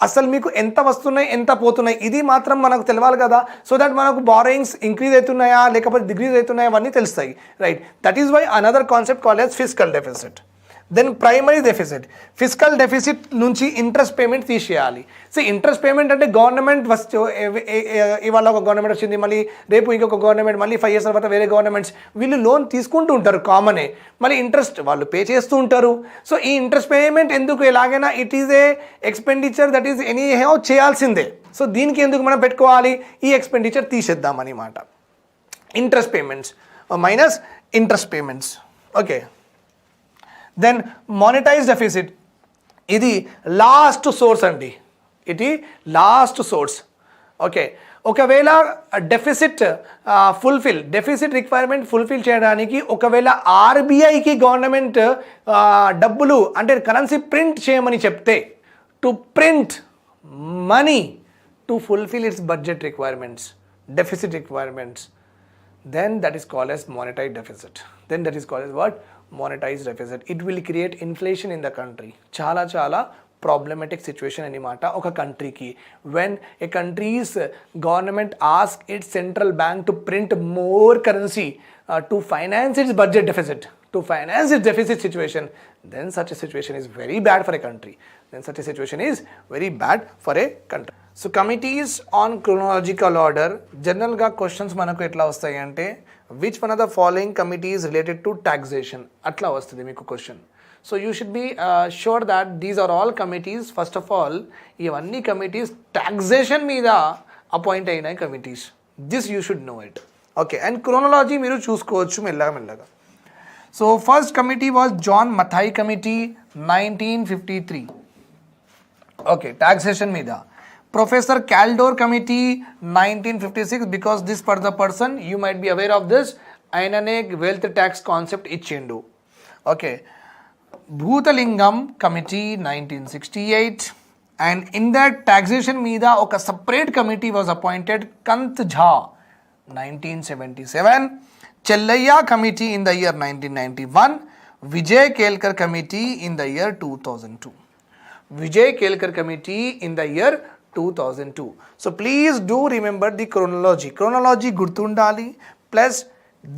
అసలు మీకు ఎంత వస్తున్నాయి, ఎంత పోతున్నాయి, ఇది మాత్రం మనకు తెలవాలి కదా. సో దట్ మనకు బారోయింగ్స్ ఇంక్రీజ్ అవుతున్నాయా లేకపోతే డిక్రీజ్ అవుతున్నాయా అవన్నీ తెలుస్తాయి, right. That is why another concept called as fiscal deficit. Then primary deficit. Fiscal deficit నుంచి ఇంట్రెస్ట్ పేమెంట్ తీసేయాలి. సో ఇంట్రెస్ట్ పేమెంట్ అంటే గవర్నమెంట్ ఇవాళ ఒక గవర్నమెంట్ వచ్చింది, మళ్ళీ రేపు ఇంకొక గవర్నమెంట్, మళ్ళీ 5 years తర్వాత వేరే గవర్నమెంట్స్, వీళ్ళు లోన్ తీసుకుంటూ ఉంటారు కామనే, మళ్ళీ ఇంట్రెస్ట్ వాళ్ళు పే చేస్తూ ఉంటారు. సో ఈ ఇంట్రెస్ట్ పేమెంట్ ఎందుకు, ఎలాగైనా it is a expenditure that is anyhow చేయాల్సిందే. సో దీనికి ఎందుకు మనం పెట్టుకోవాలి, ఈ ఎక్స్పెండిచర్ తీసేద్దామన్నమాట. Interest payments minus interest payments. Okay, then monetize deficit. ఇది లాస్ట్ సోర్స్ అండి, లాస్ట్ సోర్స్. ఓకే, ఒకవేళ డెఫిసిట్ రిక్వైర్మెంట్ ఫుల్ఫిల్ చేయడానికి ఒకవేళ ఆర్బీఐకి గవర్నమెంట్ డబ్బులు అంటే కరెన్సీ ప్రింట్ చేయమని చెప్తే, to print money to fulfil it's budget requirements, deficit requirements, then that is called as monetized deficit. Then that is called as what? Monetized deficit. It will create inflation in the country. చాలా problematic situation అన్నమాట ఒక కంట్రీకి. When a country's government asks its central bank to print more currency to finance its budget deficit, to finance its deficit situation, then such a situation is very bad for a country. So committees on chronological order. జనరల్గా questions మనకు ఎట్లా వస్తాయి అంటే which one of the following committees related to taxation అట్లా వస్తుంది మీకు question. So you should be sure that these are all committees. First of all ఇవన్నీ committees taxation మీద అపాయింట్ అయిన కమిటీస్. This you should know it. Okay, and chronology మీరు చూసుకోవచ్చు మెల్లగా. So first committee was John Mathai committee 1953. Okay, taxation మీద. Professor Caldor Committee 1956, because this person you might be aware of this, ఆయననే wealth tax concept ఇచ్చిండు. Okay, Bhoothalingam committee 1968, and indirect taxation మీద ఒక separate committee was appointed, Kant Jha 1977, Chelliah committee in the year 1991, Vijay Kelkar committee in the year 2002. Vijay Kelkar committee in the year 2002. So please do remember the chronology గుర్తుండాలి. Plus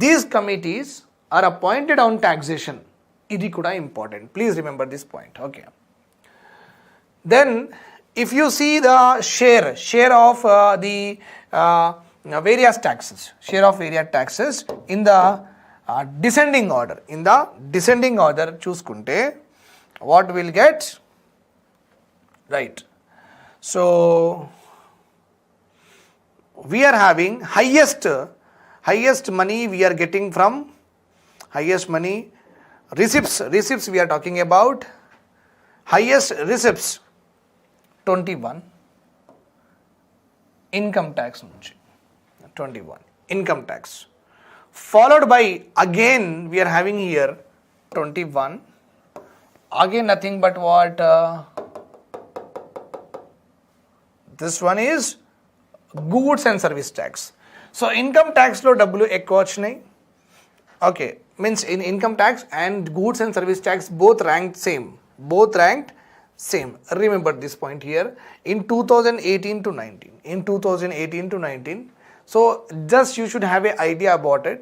these committees are appointed on taxation. ఇది కూడా important. Please remember this point. Okay. Then if you see the share of the various taxes in the descending order, చూసుకుంటే what we'll get, right? So we are having highest money we are getting from receipts we are talking about. Highest receipts 21, income tax nunchi 21 income tax, followed by again we are having here 21, again nothing but what this one is goods and service tax. So income tax lo double ekku vachinayi. Okay, means in income tax and goods and service tax both ranked same. Remember this point here. In 2018 to 19, so just you should have an idea about it.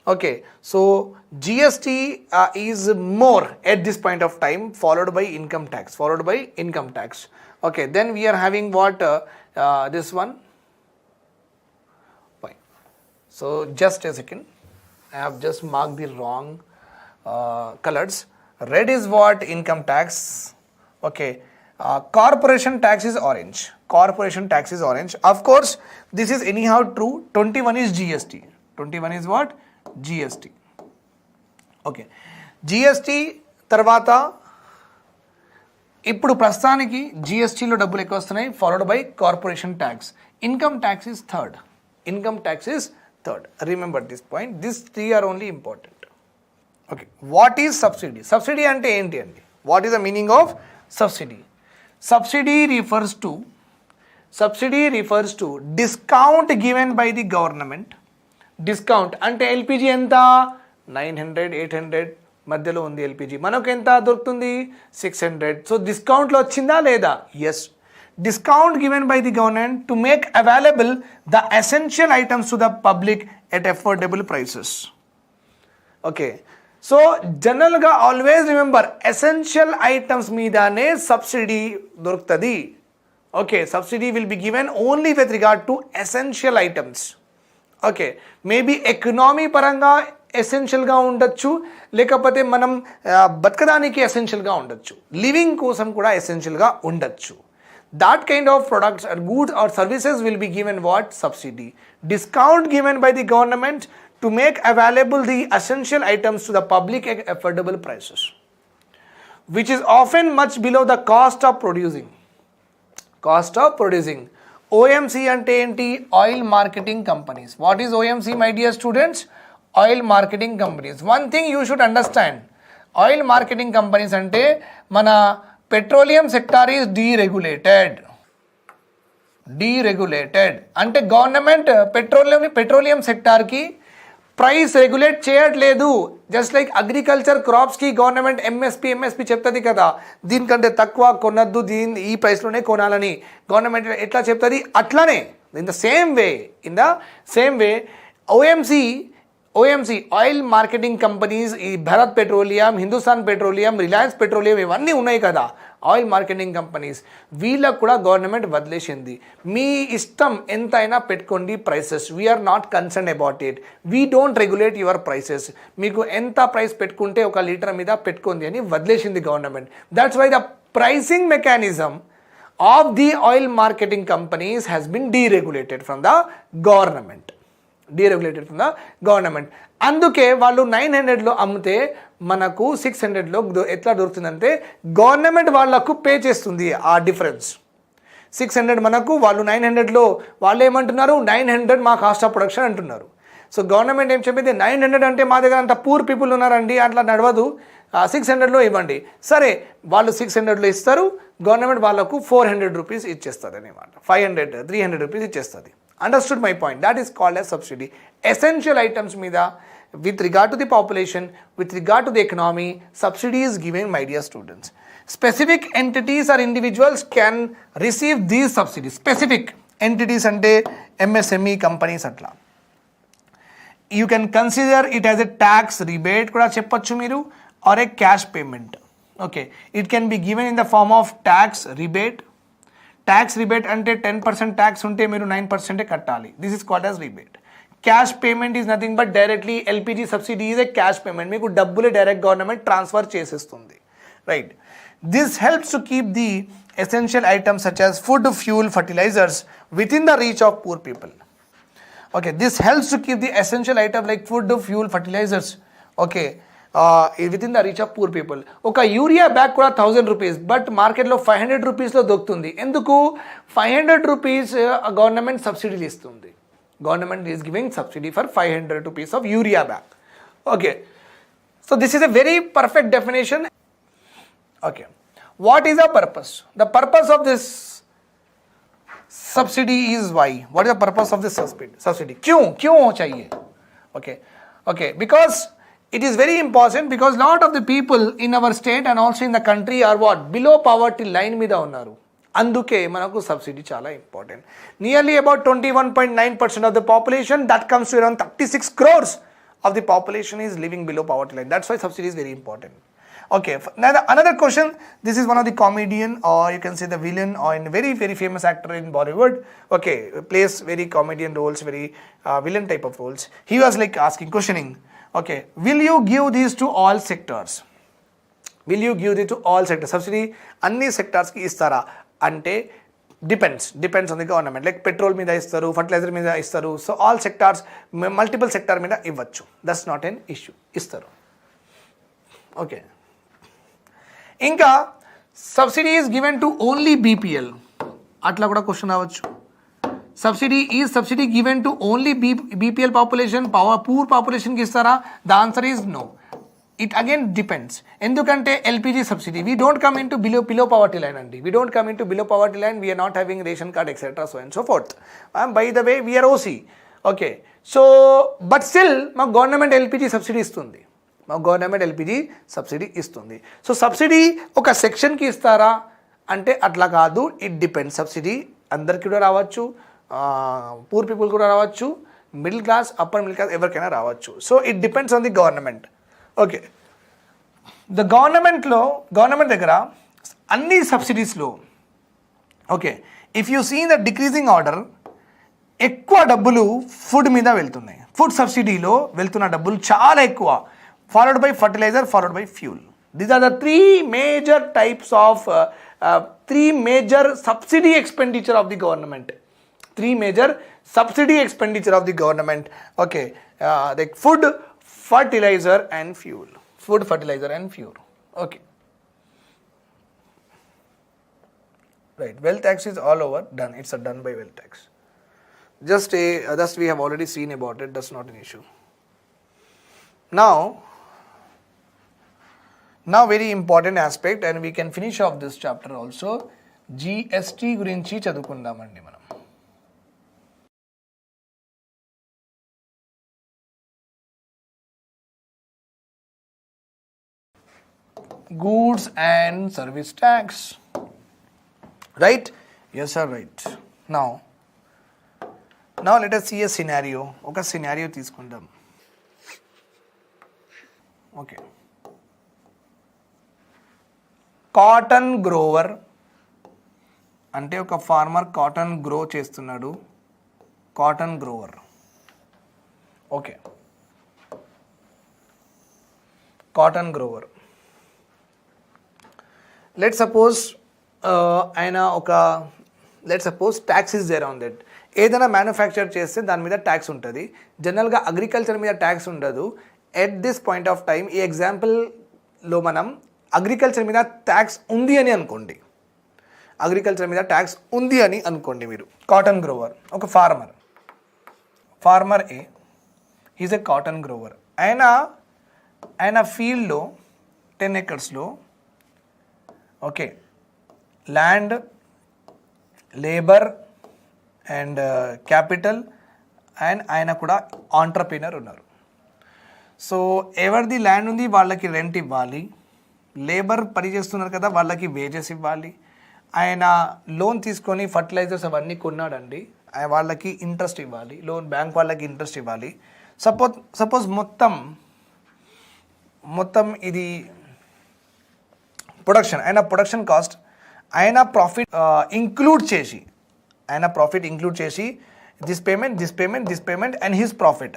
Okay, so GST is more at this point of time, followed by income tax. Okay, then we are having what this one. Fine. So just a second, I have just marked the wrong colors. Red is what? Income tax. Okay, Corporation tax is orange. Corporation tax is orange. Of course, this is anyhow true. 21 is GST. 21 is what? GST. Okay. GST తర్వాత ఇప్పుడు ప్రస్తుతానికి జిఎస్టీలో డబ్బులు ఎక్కువ వస్తున్నాయి, followed by corporation tax. Income tax is third. Income tax is third. Remember this point. This three are only important. Okay, what is subsidy? Subsidy అంటే ఏంటి అండి? What is the meaning of subsidy? Subsidy refers to discount given by the government. Discount అంటే LPG ఎంత? 900, 800 మధ్యలో ఉంది LPG. మనకు ఎంత దొరుకుతుంది? 600. సో డిస్కౌంట్లో వచ్చిందా లేదా? Yes. Discount given by the government to make available the essential items to the public at affordable prices. Okay. So జనరల్గా ఆల్వేస్ రిమెంబర్, ఎసెన్షియల్ ఐటమ్స్ మీదనే సబ్సిడీ దొరుకుతుంది. Okay, subsidy will be given only with regard to essential items. Okay, maybe economy పరంగా ఎసెన్షియల్గా ఉండొచ్చు, లేకపోతే మనం బతకడానికి ఎసెన్షియల్గా ఉండొచ్చు, living కోసం కూడా ఎసెన్షియల్గా ఉండొచ్చు. That kind of products or goods or services will be given what? Subsidy. Discount given by the government to make available the essential items to the public at affordable prices, which is often much below the cost of producing. Cost of producing. OMC ante enti? Oil marketing companies. What is OMC, my dear students? Oil marketing companies. One thing you should understand, oil marketing companies ante mana petroleum sector is deregulated. అంటే government petroleum సెక్టార్కి price regulate చేయట్లేదు. Just like agriculture క్రాప్స్కి government MSP చెప్తుంది కదా, దీనికంటే తక్కువ కొనద్దు, ఈ ప్రైస్లోనే కొనాలని గవర్నమెంట్ ఎట్లా చెప్తుంది, అట్లానే in the same way OMC oil marketing companies, ఈ Bharat petroleum, Hindustan petroleum, Reliance petroleum ఇవన్నీ ఉన్నాయి కదా ఆయిల్ మార్కెటింగ్ కంపెనీస్, వీళ్ళకు కూడా గవర్నమెంట్ వదిలేసింది. మీ ఇష్టం ఎంతైనా పెట్టుకోండి prices, we are not concern about it, we don't regulate your prices. మీకు ఎంత ప్రైస్ పెట్టుకుంటే ఒక లీటర్ మీద పెట్టుకోండి అని వదిలేసింది government. That's why the pricing mechanism of the oil marketing companies has been deregulated from the government. అందుకే వాళ్ళు 900లో అమ్మితే మనకు 600లో ఎట్లా దొరుకుతుందంటే గవర్నమెంట్ వాళ్ళకు పే చేస్తుంది ఆ డిఫరెన్స్. 600 మనకు, వాళ్ళు 900లో వాళ్ళు ఏమంటున్నారు, 900 మా కాస్ట్ ఆఫ్ ప్రొడక్షన్ అంటున్నారు. సో గవర్నమెంట్ ఏం చెప్పింది, 900 అంటే మా దగ్గర అంత పూర్ పీపుల్ ఉన్నారండి, అట్లా నడవదు, 600లో ఇవ్వండి. సరే, వాళ్ళు 600లో ఇస్తారు, గవర్నమెంట్ వాళ్ళకు 400 రూపీస్ ఇచ్చేస్తుంది అనమాట, 500, 300 రూపీస్ ఇచ్చేస్తుంది. Understood my point? That is called as subsidy. Essential items మీద with regard to the population, with regard to the economy, subsidy is given, my dear students. Specific entities or individuals can receive these subsidies. Specific entities అంటే MSME companies అట్లా. You can consider it as a tax rebate కూడా చెప్పొచ్చు మీరు, or a cash payment. Okay, it can be given in the form of tax rebate. Tax rebate అంటే 10% tax ఉంటే మీరు 9% కట్టాలి. This is called as rebate. Cash payment is nothing but directly LPG subsidy is a cash payment, మీకు డబ్బులే direct government transfer చేసేస్తుంది, right. This helps to keep the essential items such as food, fuel, fertilisers with in the reach of poor people. Okay, this helps to keep the essential item like food, fuel, fertilisers okay with in the reach of poor people. ఒక urea bag కూడా 1000 rupees, but మార్కెట్లో 500 రూపీస్లో దొరుకుతుంది. ఎందుకు? 500 rupees government సబ్సిడీలు ఇస్తుంది. Government is giving subsidy for 500 rupees of urea bag. Okay, so this is a very perfect definition. Okay, what is the purpose? The purpose of this subsidy is why? What is the purpose of this subsidy? क्यों चाहिए? Okay, because it is very important, because lot of the people in our state and also in the country are what? Below poverty line మీద ఉన్నారు. అందుకే మనకు subsidy చాలా important. Nearly about 21.9% of the population, that comes to around 36 crores of the population is living below poverty line. That's why subsidy is very important. Okay, now another question. This is one of the comedian, or you can say the villain, or a very very famous actor in Bollywood. Okay, plays very comedian roles, very villain type of roles. He was like questioning, okay, will you give these to all sectors? Will you give the to all sectors? Subsidy అన్ని సెక్టార్స్కి ఇస్తారా అంటే depends on the government. Like petrol మీద ఇస్తారు, fertiliser మీద ఇస్తారు. So all sectors, multiple sector మీద ఇవ్వచ్చు. దట్స్ నాట్ ఎన్ ఇష్యూ, ఇస్తారు. ఓకే, ఇంకా subsidy is given to only BPL, అట్లా కూడా క్వశ్చన్ రావచ్చు. Subsidy given to only BPL population, poor పాపులేషన్కి ఇస్తారా? The answer is no. It again depends. ఎందుకంటే LPG subsidy we don't come in to below poverty line అండి. We don't come in to below poverty line, we're not having ration card etcetera so and so forth. By the way we're OC. Okay, so but still మాకు government LPG subsidy ఇస్తుంది. So subsidy ఒక సెక్షన్కి ఇస్తారా అంటే అట్లా కాదు. It depends. Subsidy అందరికీ కూడా రావచ్చు, పూర్ పీపుల్ కూడా రావచ్చు, middle class, upper middle class ఎవరికైనా రావచ్చు. So it depends on the government. Okay, government దగ్గర అన్ని సబ్సిడీస్లో, okay, if you see the decreasing order, ఎక్కువ డబ్బులు ఫుడ్ మీద వెళ్తున్నాయి. ఫుడ్ సబ్సిడీలో వెళ్తున్న డబ్బులు చాలా ఎక్కువ, followed by fertiliser, followed by fuel. These are the three major subsidy expenditure of the government. Okay, like food, fertilizer and fuel. Okay, right, wealth tax is all over done. It's done by wealth tax. Just we have already seen about it. That's not an issue. Now very important aspect, and we can finish off this chapter also. GST గురించి చదువుకుందామండి మనం. Goods and service tax, right? Yes sir, right. Now let us see a scenario. ఒక scenario తీసుకుందాం. Okay, cotton grower అంటే ఒక farmer cotton grow చేస్తున్నాడు. Cotton grower. Okay, cotton grower. Let's suppose tax is there on that. ఏదైనా manufacture చేస్తే దాని మీద tax ఉంటుంది. జనరల్గా అగ్రికల్చర్ మీద ట్యాక్స్ ఉండదు. At this point of time ఈ ఎగ్జాంపుల్లో మనం అగ్రికల్చర్ మీద ట్యాక్స్ ఉంది అని అనుకోండి. మీరు కాటన్ గ్రోవర్, ఒక farmer A, is a cotton grower. ఆయన ఫీల్డ్లో 10 acresలో, okay, land, labour and capital, and ఆయన కూడా ఆంటర్ప్రీనర్ ఉన్నారు. సో ఎవరిది ల్యాండ్ ఉంది వాళ్ళకి రెంట్ ఇవ్వాలి, లేబర్ పని చేస్తున్నారు కదా వాళ్ళకి వేజెస్ ఇవ్వాలి, ఆయన లోన్ తీసుకొని ఫర్టిలైజర్స్ అవన్నీ కొన్నాడండి, వాళ్ళకి ఇంట్రెస్ట్ ఇవ్వాలి, బ్యాంక్ వాళ్ళకి ఇంట్రెస్ట్ ఇవ్వాలి. సపోజ్ మొత్తం ఇది ప్రొడక్షన్ కాస్ట్ ఆయన ప్రాఫిట్ ఇంక్లూడ్ చేసి this payment and his profit.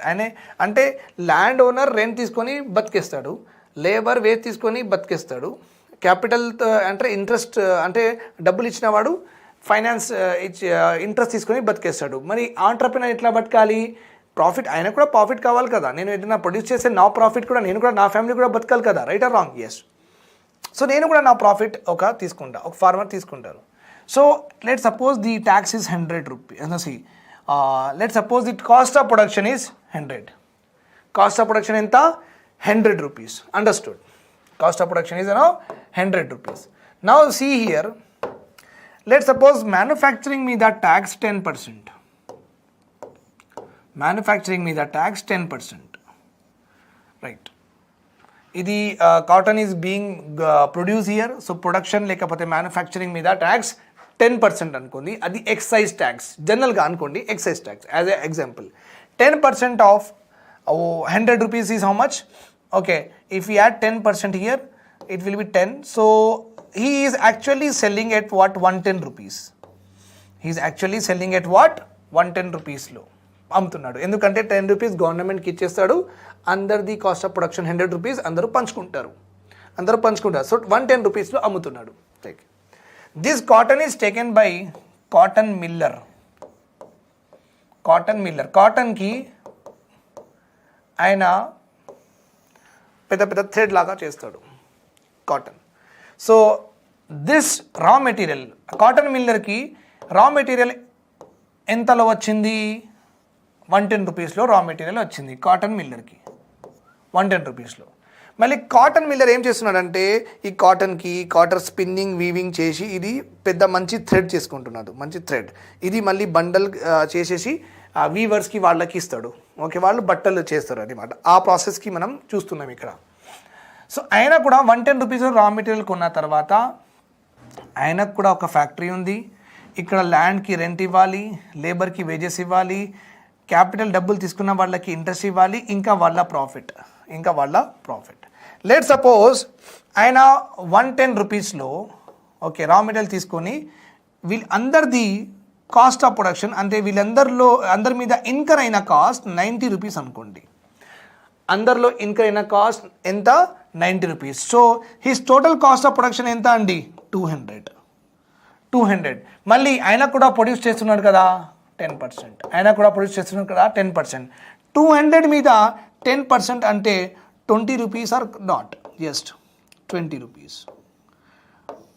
అంటే ల్యాండ్ ఓనర్ రెంట్ తీసుకొని బతికేస్తాడు, లేబర్ వేజ్ తీసుకొని బతికేస్తాడు, క్యాపిటల్ అంటే ఇంట్రెస్ట్ అంటే డబ్బులు ఇచ్చిన వాడు ఫైనాన్స్ ఇంట్రెస్ట్ తీసుకొని బతికేస్తాడు. మరి ఆంటర్ప్రెన్యూర్ ఎట్లా బతకాలి? ప్రాఫిట్, ఆయన కూడా ప్రాఫిట్ కావాలి కదా. నేను ఏదైనా ప్రొడ్యూస్ చేస్తే నా ప్రాఫిట్ కూడా, నేను కూడా నా ఫ్యామిలీ కూడా బతకాలి కదా, right or wrong? Yes. So నేను కూడా నా ప్రాఫిట్ ఒక ఫార్మర్ తీసుకుంటాను. So let suppose the tax is 100 rupees. Let suppose the cost of production is 100. Cost of production ఎంత? 100 rupees. Understood. Cost of production is 100 rupees. Now see here, let suppose manufacturing మీద tax 10%. Manufacturing మీద tax 10%. Right. ఇది cotton is being produce here. So production లేకపోతే manufacturing మీద tax 10% అనుకోండి. అది excise tax జనరల్గా అనుకోండి. Excise tax as a example. 10% of 100 rupees is how much? Okay, if you add 10% here it will be 10. So he is actually selling at what? 110 rupees. He is actually selling at what? 110 rupeesలో అమ్ముతున్నాడు. ఎందుకంటే 10 rupees గవర్నమెంట్కి ఇచ్చేస్తాడు. అందరిది cost of production 100 rupees, అందరూ పంచుకుంటారు. అందరూ పంచుకుంటారు. సో 110 రూపీస్లో అమ్ముతున్నాడు. This cotton is taken by cotton miller. కాటన్కి ఆయన పెద్ద పెద్ద థ్రెడ్ లాగా చేస్తాడు cotton. So this raw material cotton మిల్లర్కి రా మెటీరియల్ ఎంతలో వచ్చింది? 110 రూపీస్లో రా మెటీరియల్ వచ్చింది కాటన్ మిల్లర్కి 110 రూపీస్లో. మళ్ళీ కాటన్ మిల్లర్ ఏం చేస్తున్నాడంటే ఈ కాటన్ స్పిన్నింగ్ వీవింగ్ చేసి ఇది పెద్ద మంచి థ్రెడ్ చేసుకుంటున్నాడు, మంచి థ్రెడ్. ఇది మళ్ళీ బండల్ చేసేసి వీవర్స్కి వాళ్ళకి ఇస్తాడు. ఓకే, వాళ్ళు బట్టలు చేస్తారు అనమాట. ఆ ప్రాసెస్కి మనం చూస్తున్నాం ఇక్కడ. సో ఆయన కూడా 110 రూపీస్లో రా మెటీరియల్ కొన్న తర్వాత ఆయనకు కూడా ఒక ఫ్యాక్టరీ ఉంది. ఇక్కడ ల్యాండ్కి రెంట్ ఇవ్వాలి, లేబర్కి వేజెస్ ఇవ్వాలి, క్యాపిటల్ డబ్బులు తీసుకున్న వాళ్ళకి ఇంట్రెస్ట్ ఇవ్వాలి, ఇంకా వాళ్ళ ప్రాఫిట్. లెట్ సపోజ్ ఆయన 110 రూపీస్లో ఓకే రా మెటీరియల్ తీసుకొని వీళ్ళందరిది కాస్ట్ ఆఫ్ ప్రొడక్షన్ అంటే అందరి మీద ఇన్కర్ అయిన కాస్ట్ 90 రూపీస్ అనుకోండి. అందరిలో ఇన్కర్ అయిన కాస్ట్ ఎంత? 90 rupees. So his total cost of production ఎంత అండి? 200. మళ్ళీ ఆయన కూడా ప్రొడ్యూస్ చేస్తున్నాడు కదా 10%. 200 మీద 10% అంటే 20 rupees or not, just 20 rupees.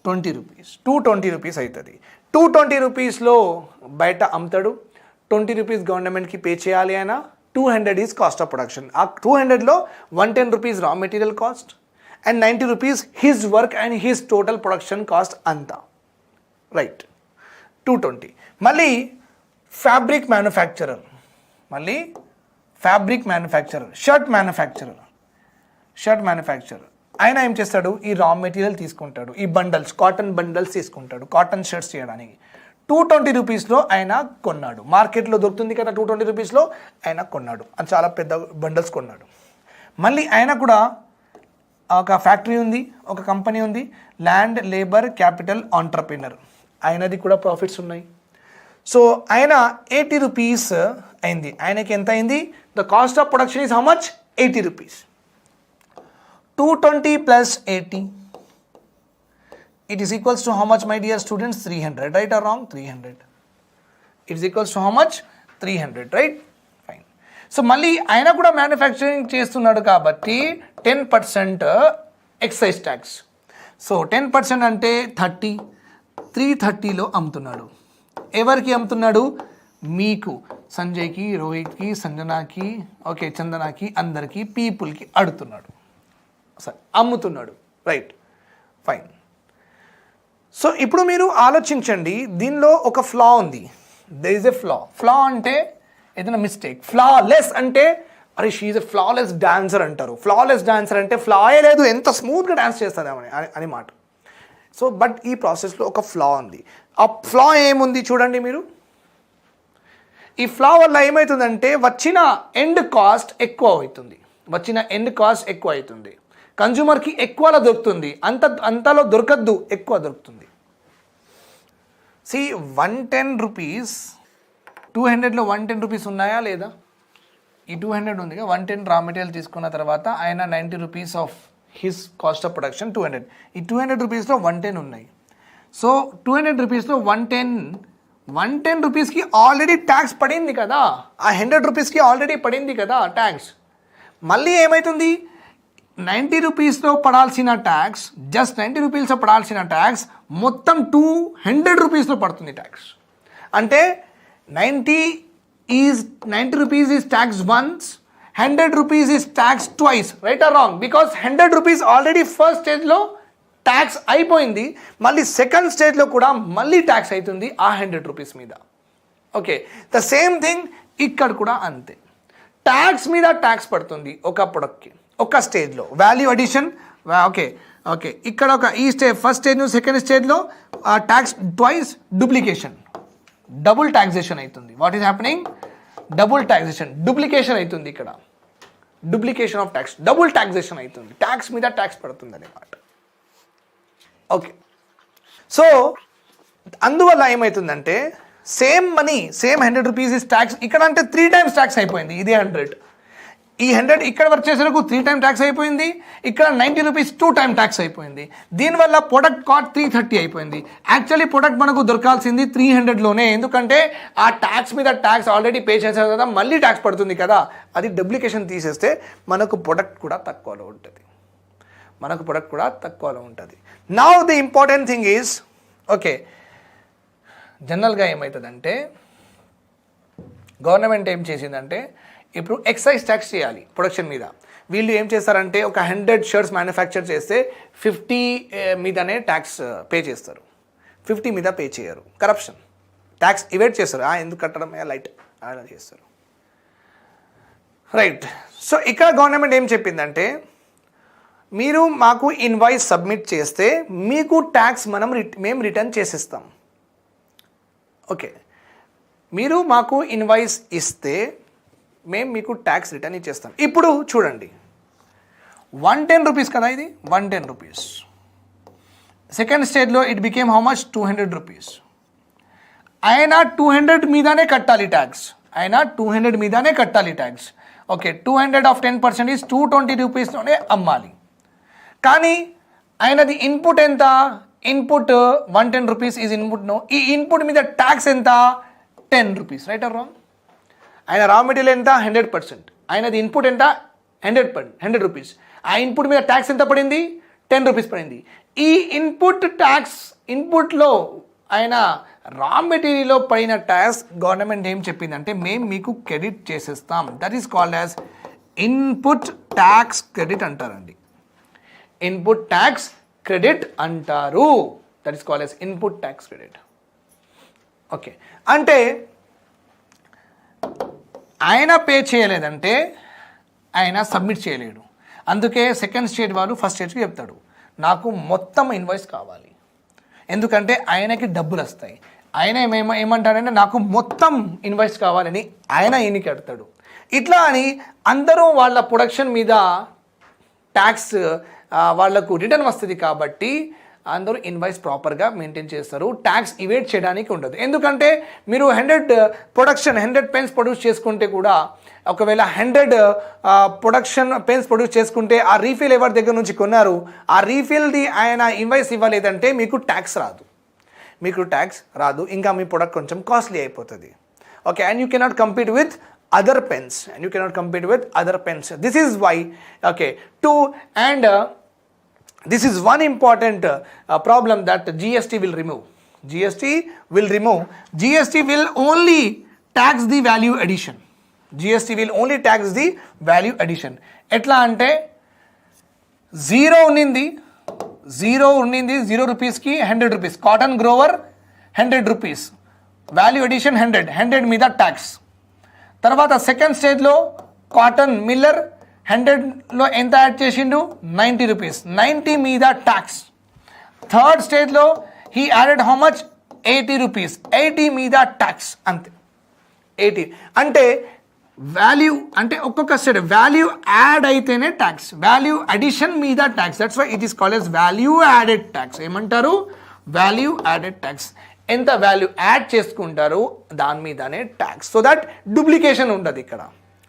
220 rupees అవుతుంది. 220 రూపీస్లో బయట అమ్ముతాడు. 20 రూపీస్ గవర్నమెంట్కి పే చేయాలి. ఆయన 200 ఈజ్ కాస్ట్ ఆఫ్ ప్రొడక్షన్. ఆ 200లో 110 rupees raw material cost and 90 rupees his work and his total production cost అంతా. రైట్, 220. మళ్ళీ ఫ్యాబ్రిక్ మ్యానుఫ్యాక్చరర్, షర్ట్ మ్యానుఫ్యాక్చరర్ ఆయన ఏం చేస్తాడు? ఈ రా మెటీరియల్ తీసుకుంటాడు, ఈ కాటన్ బండల్స్ తీసుకుంటాడు కాటన్ షర్ట్స్ చేయడానికి. 220 రూపీస్లో ఆయన కొన్నాడు. మార్కెట్లో దొరుకుతుంది కదా 220 రూపీస్లో ఆయన కొన్నాడు. అది చాలా పెద్ద బండల్స్ కొన్నాడు. మళ్ళీ ఆయన కూడా ఒక ఫ్యాక్టరీ ఉంది, ఒక కంపెనీ ఉంది, ల్యాండ్, లేబర్, క్యాపిటల్, ఆంటర్ప్రినర్. ఆయనది కూడా ప్రాఫిట్స్ ఉన్నాయి. సో ఆయన 80 రూపీస్ అయింది. ఆయనకి ఎంత అయింది? The cost of production is how much? 80 rupees. 220 plus 80, it is equals to how much, my dear students? 300, right or wrong? 300. It is equals to how much? 300, right? Fine. So మళ్ళీ ఆయన కూడా manufacturing చేస్తున్నాడు కాబట్టి 10% excise tax. So 10% అంటే 30, 330లో అమ్ముతున్నాడు. ఎవరికి అమ్ముతున్నాడు? మీకు, సంజయ్కి, రోహిత్కి, సంజనాకి, ఓకే చందనాకి, అందరికీ, పీపుల్కి అడుగుతున్నాడు, సరే అమ్ముతున్నాడు. Right, fine. సో ఇప్పుడు మీరు ఆలోచించండి, దీనిలో ఒక ఫ్లా ఉంది. దెర్ ఈజ్ ఎ ఫ్లా అంటే ఏదైనా మిస్టేక్. ఫ్లాలెస్ అంటే అరే she is a flawless dancer అంటారు. ఫ్లాలెస్ డాన్సర్ అంటే ఫ్లాయే లేదు, ఎంత స్మూత్గా డాన్స్ చేస్తుంది అని మాట. సో బట్ ఈ ప్రాసెస్లో ఒక ఫ్లా ఉంది. ఆ ఫ్లా ఏముంది చూడండి మీరు. ఈ ఫ్లా వల్ల ఏమవుతుందంటే వచ్చిన ఎండ్ కాస్ట్ ఎక్కువ అవుతుంది. కన్జ్యూమర్కి ఎక్కువలో దొరుకుతుంది, అంతలో దొరకద్దు, ఎక్కువ దొరుకుతుంది. సి 110 రూపీస్, 200లో 110 రూపీస్ ఉన్నాయా లేదా? ఈ 200 ఉంది, 110 రా మెటీరియల్ తీసుకున్న తర్వాత ఆయన 90 rupees of his cost of production 200. ఈ 200 రూపీస్లో 110 ఉన్నాయి. సో 200 రూపీస్లో 110 రూపీస్కి ఆల్రెడీ ట్యాక్స్ పడింది కదా, ఆ 100 రూపీస్కి ఆల్రెడీ పడింది కదా ట్యాక్స్. మళ్ళీ ఏమవుతుంది? 90 రూపీస్లో పడాల్సిన ట్యాక్స్, జస్ట్ 90 రూపీస్లో పడాల్సిన ట్యాక్స్ మొత్తం 200 రూపీస్లో పడుతుంది ట్యాక్స్. అంటే 90 rupees is tax once, 100 rupees is tax twice, right or wrong? Because 100 rupees already first స్టేజ్లో ట్యాక్స్ అయిపోయింది, మళ్ళీ సెకండ్ స్టేజ్లో కూడా మళ్ళీ ట్యాక్స్ అవుతుంది ఆ 100 రూపీస్ మీద. ఓకే, ద సేమ్ థింగ్ ఇక్కడ కూడా అంతే. ట్యాక్స్ మీద ట్యాక్స్ పడుతుంది ఒక ప్రొడక్ట్కి ఒక స్టేజ్లో, వాల్యూ అడిషన్. ఓకే ఇక్కడ ఒక ఈ స్టేజ్ ఫస్ట్ స్టేజ్ సెకండ్ స్టేజ్లో tax twice, duplication, double taxation అవుతుంది. What is happening? Double taxation, duplication అవుతుంది. ఇక్కడ duplication of tax, double taxation అవుతుంది, ట్యాక్స్ మీద ట్యాక్స్ పడుతుంది అన్నమాట. ఓకే, సో అందువల్ల ఏమవుతుందంటే same money, same 100 rupees is tax, ఇక్కడ అంటే 3 times ట్యాక్స్ అయిపోయింది. ఇది 100, ఈ 100 ఇక్కడ వర్క్ చేసేందుకు 3 టైమ్ ట్యాక్స్ అయిపోయింది, ఇక్కడ 90 రూపీస్ 2 టైమ్ ట్యాక్స్ అయిపోయింది. దీనివల్ల ప్రొడక్ట్ కాస్ట్ 330 అయిపోయింది. యాక్చువల్లీ ప్రొడక్ట్ మనకు దొరకాల్సింది 300లోనే, ఎందుకంటే ఆ ట్యాక్స్ మీద ట్యాక్స్ ఆల్రెడీ పే చేశారు కదా, మళ్ళీ ట్యాక్స్ పడుతుంది కదా. అది డూప్లికేషన్ తీసేస్తే మనకు ప్రొడక్ట్ కూడా తక్కువలో ఉంటుంది. Now the important thing is, okay, జనరల్గా ఏమవుతుందంటే గవర్నమెంట్ ఏం చేసిందంటే ఇప్పుడు ఎక్సైజ్ ట్యాక్స్ చేయాలి ప్రొడక్షన్ మీద. వీళ్ళు ఏం చేస్తారంటే ఒక 100 షర్ట్స్ మ్యానుఫ్యాక్చర్ చేస్తే 50 మీదనే ట్యాక్స్ పే చేస్తారు, 50 మీద పే చేయరు. కరప్షన్, ట్యాక్స్ ఇవేట్ చేస్తారు. ఎందుకు కట్టడం లైట్ అలా చేస్తారు, రైట్. సో ఇక్కడ గవర్నమెంట్ ఏం చెప్పిందంటే మీరు మాకు ఇన్వాయిస్ సబ్మిట్ చేస్తే మీకు ట్యాక్స్ మేము రిటర్న్ చేసేస్తాం. ఓకే, మీరు మాకు ఇన్వాయిస్ ఇస్తే మేము మీకు ట్యాక్స్ రిటర్న్ ఇచ్చేస్తాం. ఇప్పుడు చూడండి, 110 రూపీస్ కదా, ఇది 110 రూపీస్. సెకండ్ స్టేజ్లో it became how much, 200 rupees. ఆయన 200 మీదనే కట్టాలి ట్యాక్స్, ఓకే. 200 ఆఫ్ 10% ఈజ్ 220 రూపీస్లోనే అమ్మాలి. కానీ ఆయనది ఇన్పుట్ ఎంత, ఇన్పుట్ 110 రూపీస్ ఈజ్ ఇన్పుట్ను, ఈ ఇన్పుట్ మీద ట్యాక్స్ ఎంత, 10 రూపీస్, రైట్ ఆర్ రాంగ్? ఆయన రా మెటీరియల్ ఎంత, 100%, ఆయనది ఇన్పుట్ ఎంత, 100 రూపీస్. ఆ ఇన్పుట్ మీద ట్యాక్స్ ఎంత పడింది, 10 రూపీస్ పడింది. ఈ ఇన్పుట్ ట్యాక్స్, ఇన్పుట్లో ఆయన రా మెటీరియల్లో పడిన ట్యాక్స్ గవర్నమెంట్ ఏం చెప్పిందంటే మేము మీకు క్రెడిట్ చేసేస్తాం. That is called as input tax credit అంటారండి. ఇన్పుట్ ట్యాక్స్ క్రెడిట్ అంటారు. That is called as input tax credit. Okay, అంటే ఆయన పే చేయలేదంటే ఆయన సబ్మిట్ చేయలేడు. అందుకే సెకండ్ స్టేజ్ వాళ్ళు ఫస్ట్ స్టేజ్కి చెప్తాడు నాకు మొత్తం ఇన్వాయిస్ కావాలి, ఎందుకంటే ఆయనకి డబ్బులు వస్తాయి. ఆయన ఏమంటాడంటే నాకు మొత్తం ఇన్వాయిస్ కావాలని ఆయన ఈయనకి అడతాడు. ఇట్లా అని అందరూ వాళ్ళ ప్రొడక్షన్ మీద ట్యాక్స్ వాళ్లకు రిటర్న్ వస్తుంది కాబట్టి అందరూ ఇన్వాయిస్ ప్రాపర్గా మెయింటైన్ చేస్తారు. ట్యాక్స్ ఇవేట్ చేయడానికి ఉండదు. ఎందుకంటే మీరు 100 పెన్స్ ప్రొడ్యూస్ చేసుకుంటే కూడా, ఒకవేళ 100 ప్రొడక్షన్ పెన్స్ ప్రొడ్యూస్ చేసుకుంటే ఆ రీఫిల్ ఎవరి దగ్గర నుంచి కొన్నారు, ఆ రీఫిల్ది ఆయన ఇన్వాయిస్ ఇవ్వలేదంటే మీకు ట్యాక్స్ రాదు, ఇంకా మీ ప్రొడక్ట్ కొంచెం కాస్ట్లీ అయిపోతుంది. Okay, and you cannot compete with other pens. This is why, okay, this is one important problem that GST will remove. GST will only tax the value addition. ఎట్లా అంటే 0 ఉన్నింది 0 రూపీస్కి 100 rupees. Cotton Grover 100 rupees, value addition 100 మీద tax. తర్వాత second స్టేజ్లో cotton Miller 100లో ఎంత add చేసిండు, 90 rupees, 90 మీద ట్యాక్స్. థర్డ్ స్టేజ్లో he added how much, 80 rupees, 80 మీద ట్యాక్స్. అంతే, 80 అంటే వాల్యూ, అంటే ఒక్కొక్క స్టేజ్ వాల్యూ యాడ్ అయితేనే ట్యాక్స్, వాల్యూ అడిషన్ మీద tax. That's why it is called as value added tax. ఏమంటారు, వాల్యూ యాడెడ్ ట్యాక్స్. ఎంత వాల్యూ యాడ్ చేసుకుంటారు దాని మీదనే ట్యాక్స్. సో దట్ డూప్లికేషన్ ఉండదు, ఇక్కడ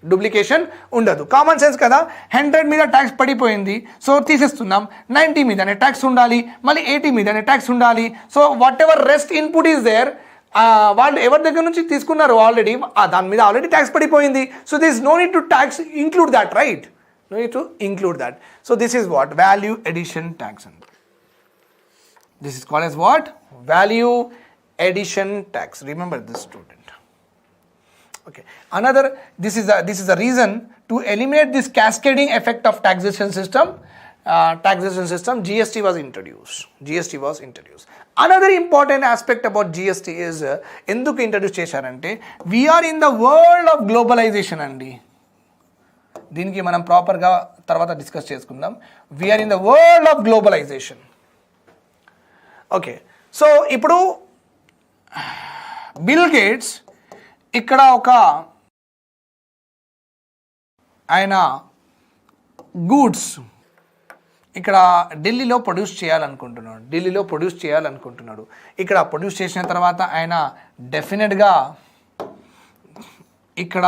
డూప్లికేషన్ ఉండదు. కామన్ సెన్స్ కదా, 100 మీద ట్యాక్స్ పడిపోయింది, సో తీసేస్తున్నాం. 90 మీదనే ట్యాక్స్ ఉండాలి, మళ్ళీ 80 మీదనే ట్యాక్స్ ఉండాలి. So whatever rest input is there, వాళ్ళు ఎవరి దగ్గర నుంచి తీసుకున్నారు ఆల్రెడీ దాని మీద ఆల్రెడీ ట్యాక్స్ పడిపోయింది. So this no need to tax include that, right? No need to include that. So this is what value addition tax అండి. This is called as what? Value addition tax. Remember this, student. Okay, another, this is the reason to eliminate this cascading effect of taxation system. GST was introduced. Another important aspect about GST is enduku introduce chesarante, we are in the world of globalization andi. దీనికి మనం ప్రాపర్గా తర్వాత discuss చేసుకుందాం. we are in the world of globalization. Okay, so ఇప్పుడు bill gates ఇక్కడ ఒక ఆయన goods ఇక్కడ ఢిల్లీలో ప్రొడ్యూస్ చేయాలనుకుంటున్నాడు. ఇక్కడ ప్రొడ్యూస్ చేసిన తర్వాత ఆయన డెఫినెట్గా ఇక్కడ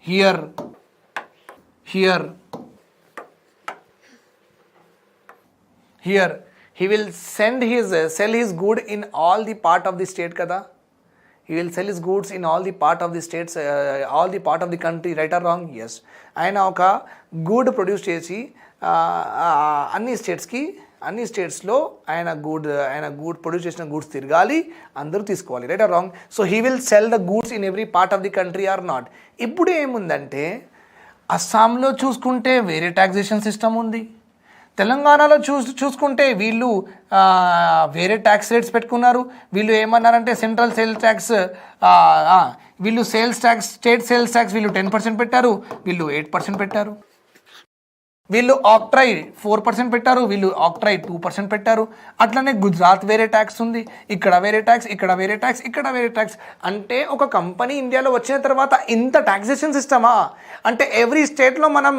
here, here, here. He will sell his good in all the part of the state kada. He will sell his goods in all the part of the states, all the part of the country, right or wrong? Yes. ఆయన ఒక good produce చేసి అన్ని స్టేట్స్లో ఆయన good produce చేసిన goods తిరగాలి, అందరూ తీసుకోవాలి, right or wrong? So he will sell the goods in every part of the country or not. ఇప్పుడు ఏముందంటే అస్సాంలో చూసుకుంటే వేరే ట్యాక్సేషన్ సిస్టమ్ ఉంది, తెలంగాణలో చూసుకుంటే వీళ్ళు వేరే ట్యాక్స్ రేట్స్ పెట్టుకున్నారు. వీళ్ళు ఏమన్నారంటే సెంట్రల్ సేల్స్ ట్యాక్స్, వీళ్ళు sales tax, state sales tax వీళ్ళు 10% పెట్టారు, వీళ్ళు 8% పెట్టారు. వీళ్ళు ఆక్ట్రై 4% పెట్టారు, వీళ్ళు ఆక్ట్రై 2% పెట్టారు. అట్లనే గుజరాత్ వేరే ట్యాక్స్ ఉంది, ఇక్కడ వేరే ట్యాక్స్, ఇక్కడ వేరే ట్యాక్స్, ఇక్కడ వేరే ట్యాక్స్. అంటే ఒక కంపెనీ ఇండియాలో వచ్చిన తర్వాత ఇంత ట్యాక్సేషన్ సిస్టమా? అంటే ఎవ్రీ స్టేట్లో మనం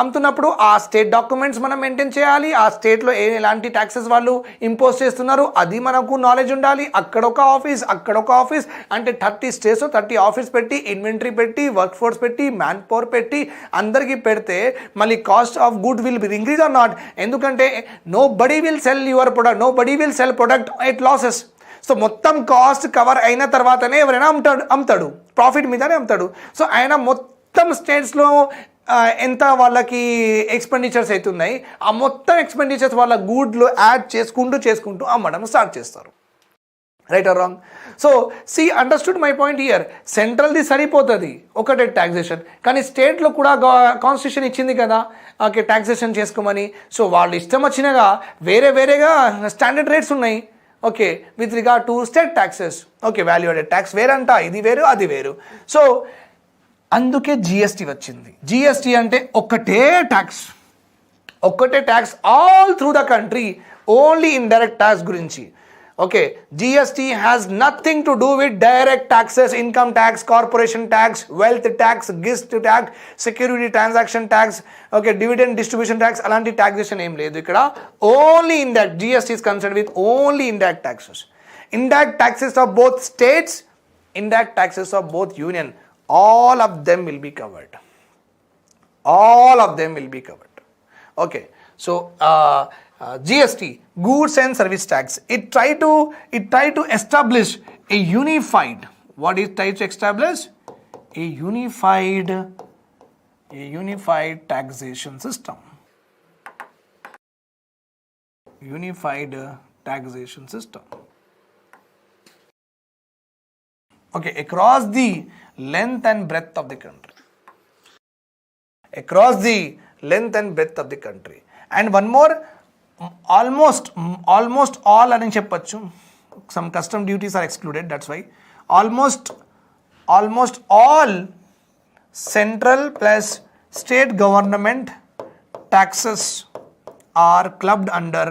అమ్ముతున్నప్పుడు ఆ స్టేట్ డాక్యుమెంట్స్ మనం మెయింటైన్ చేయాలి, ఆ స్టేట్లో ఎలాంటి ట్యాక్సెస్ వాళ్ళు ఇంపోజ్ చేస్తున్నారు అది మనకు నాలెడ్జ్ ఉండాలి. అక్కడొక ఆఫీస్, అక్కడొక ఆఫీస్, అంటే 30 స్టేట్స్ 30 ఆఫీస్ పెట్టి, ఇన్వెంటరీ పెట్టి, వర్క్ ఫోర్స్ పెట్టి, మ్యాన్ పవర్ పెట్టి అందరికీ పెడితే మళ్ళీ cost of good will be increase or not? ఎందుకంటే nobody will sell your product, nobody will sell product at losses. So మొత్తం కాస్ట్ కవర్ అయిన తర్వాతనే ఎవరైనా అమ్ముతాడు, ప్రాఫిట్ మీదనే అమ్ముతాడు. సో ఆయన మొత్తం స్టేట్స్లో ఎంత వాళ్ళకి ఎక్స్పెండిచర్స్ అవుతున్నాయి, ఆ మొత్తం ఎక్స్పెండిచర్స్ వాళ్ళ గూడ్లో యాడ్ చేసుకుంటూ అమ్మడం స్టార్ట్ చేస్తారు, right or wrong? So understood my point here. సెంట్రల్ది సరిపోతుంది ఒకటే ట్యాక్సేషన్, కానీ స్టేట్లో కూడా కాన్స్టిట్యూషన్ ఇచ్చింది కదా ఓకే ట్యాక్సేషన్ చేసుకోమని. సో వాళ్ళు ఇష్టం వచ్చినగా వేరేగా స్టాండర్డ్ రేట్స్ ఉన్నాయి okay with regard to state taxes. Okay value added tax వేరంట, ఇది వేరు అది వేరు. సో అందుకే జిఎస్టీ వచ్చింది. జిఎస్టీ అంటే ఒకటే tax all through the country, only indirect tax గురించి. Okay, GST has nothing to do with direct taxes, income tax, corporation tax, wealth tax, Gst tax, security transaction tax, okay, dividend distribution tax, alanti taxation em ledu ikkada. Only indirect, GST is concerned with only indirect taxes. Indirect taxes of both states, indirect taxes of both union, all of them will be covered. All of them will be covered. Okay, so GST, goods and service tax, it tried to establish a unified, what it tried to establish? A unified taxation system. Unified taxation system. Okay, across the length and breadth of the country. Across the length and breadth of the country. And one more, almost all అని చెప్పచ్చు. Some custom duties are excluded, that's why. Almost all central plus state government taxes are clubbed under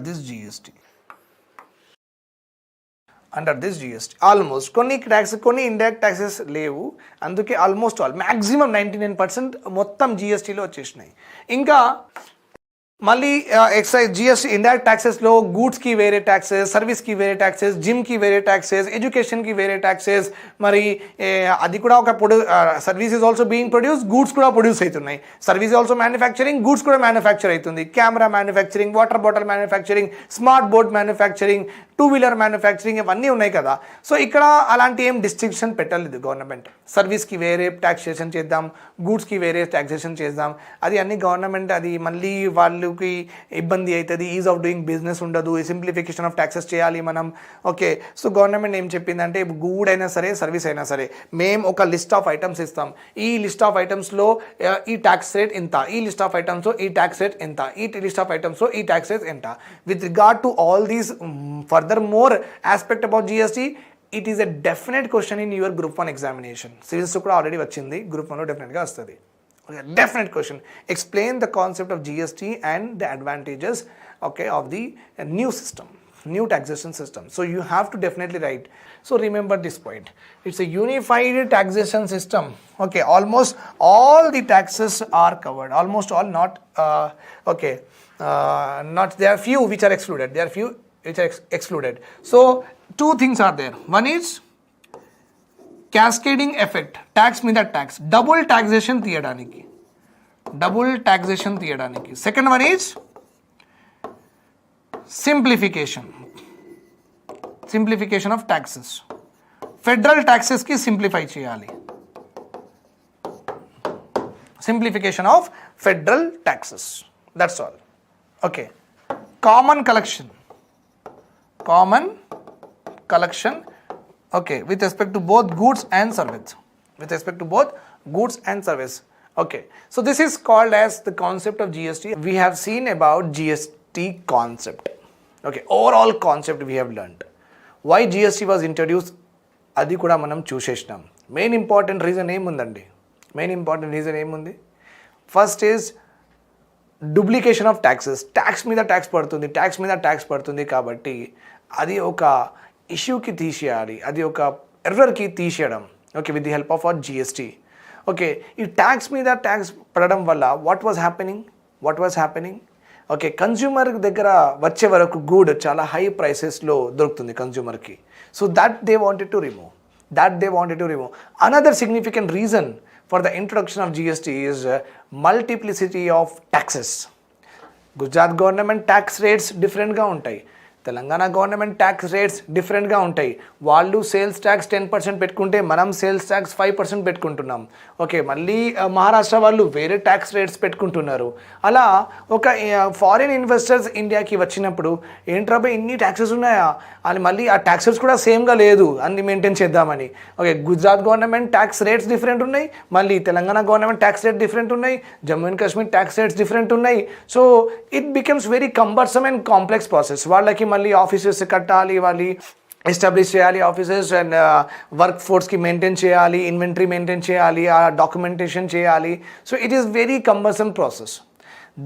this GST. Under this GST almost కొన్ని indirect taxes లేవు, అందుకే almost all maximum 99% మొత్తం జిఎస్టీలో వచ్చేసినాయి. ఇంకా మళ్ళీ excise GST indirect ట్యాక్సెస్లో గూడ్స్కి వేరే taxes, సర్వీస్కి వేరే ట్యాక్సెస్, జిమ్కి వేరే ట్యాక్సెస్, ఎడ్యుకేషన్కి వేరే ట్యాక్సెస్. మరి అది కూడా ఒక service is also being produce, goods కూడా ప్రొడ్యూస్ అవుతున్నాయి. సర్వీస్ ఆల్సో మ్యానుఫ్యాక్చరింగ్, గూడ్స్ కూడా మ్యానుఫ్యాక్చర్ అవుతుంది. Camera manufacturing, water bottle manufacturing, smart board manufacturing, two wheeler manufacturing, ఇవన్నీ ఉన్నాయి కదా. సో ఇక్కడ అలాంటి ఏం డిస్టింక్షన్ పెట్టలేదు గవర్నమెంట్. సర్వీస్కి వేరే ట్యాక్సేషన్ చేద్దాం, గూడ్స్కి వేరే ట్యాక్సేషన్ చేద్దాం, అది అన్ని గవర్నమెంట్, అది మళ్ళీ వాళ్ళకి ఇబ్బంది అవుతుంది, ఈజ్ ఆఫ్ డూయింగ్ బిజినెస్ ఉండదు, సింప్లిఫికేషన్ ఆఫ్ ట్యాక్సెస్ చేయాలి మనం. ఓకే, సో గవర్నమెంట్ ఏం చెప్పిందంటే గూడ్ అయినా సరే సర్వీస్ అయినా సరే మేము ఒక లిస్ట్ ఆఫ్ ఐటమ్స్ ఇస్తాం, ఈ లిస్ట్ ఆఫ్ ఐటమ్స్లో ఈ ట్యాక్స్ రేట్ ఇంత, ఈ లిస్ట్ ఆఫ్ ఐటమ్స్లో ఈ ట్యాక్స్ రేట్ ఎంత, ఈ లిస్ట్ ఆఫ్ ఐటమ్స్లో ఈ ట్యాక్స్ రేట్ ఎంత. With regard to all these furthermore aspect about GST, it is a definite question in your group 1 examination. Civils lo kuda already vachindi, group 1 lo definitely ga vastadi. Okay, definite question. Explain the concept of GST and the advantages okay of the new system, new taxation system. So you have to definitely write. So remember this point, it's a unified taxation system. Okay, almost all the taxes are covered, almost all, not okay, not, there are few which are excluded, there are few which are excluded. So two things are there. One is cascading effect, tax మీద tax, double taxation తీయడానికి. Second one is simplification of taxes. Federal taxes కి simplify చేయాలి. Simplification of federal taxes. That's all. Okay. Common collection. Okay, with respect to both goods and service. Okay, so this is called as the concept of GST. We have seen about GST concept. Okay, overall concept we have learned. Why GST was introduced, అది కూడా మనం చూసేసినాం. Main important reason ఏముంది? First is duplication of taxes. Tax మీద tax పడుతుంది కాబట్టి అది ఒక ఇష్యూకి తీసేయాలి, అది ఒక ఎర్రర్కి తీసేయడం. Okay, with the help of our GST. Okay, ఈ ట్యాక్స్ మీద ట్యాక్స్ పడడం వల్ల what was happening? Okay, consumer దగ్గర వచ్చే వరకు గూడ్ చాలా హై ప్రైసెస్లో దొరుకుతుంది కన్జ్యూమర్కి. So that they wanted to remove. Another significant reason for the introduction of GST is multiplicity of taxes. Gujarat government tax rates different ga untai, Telangana government tax rates different ga untai. Vallu sales tax 10% pettukunte manam sales tax 5% pettukuntunnam. Okay, malli Maharashtra vallu vere tax rates pettukuntunnaru. Ala oka foreign investors India ki vachinappudu entra bhai inni taxes unnaya ani malli aa taxes kuda same ga ledu anni maintain cheddamani. Okay, Gujarat government tax rates different unnai, malli Telangana government tax rate different unnai, Jammu and Kashmir tax rates different unnai. So it becomes very cumbersome and complex process. Vallaki మళ్ళీ offices కట్టాలి, వాళ్ళు establish చేయాలి offices, and work ఫోర్స్కి maintain చేయాలి, inventory maintain చేయాలి, ఆ documentation చేయాలి. So it is very cumbersome process.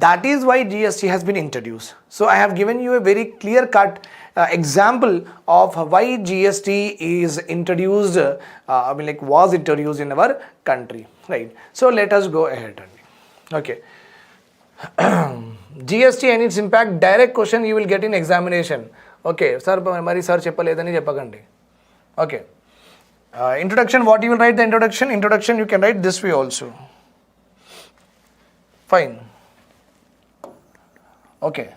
That is why GST has been introduced. So I have given you a very clear cut example of why GST is introduced, was introduced in our country, right? So let us go ahead. Okay. GST and its impact, direct question you will get in examination. Okay, sir, mari sir చెప్పలేదని చెప్పకండి. Okay, introduction, what you will write the introduction you can write this way also. Fine. Okay,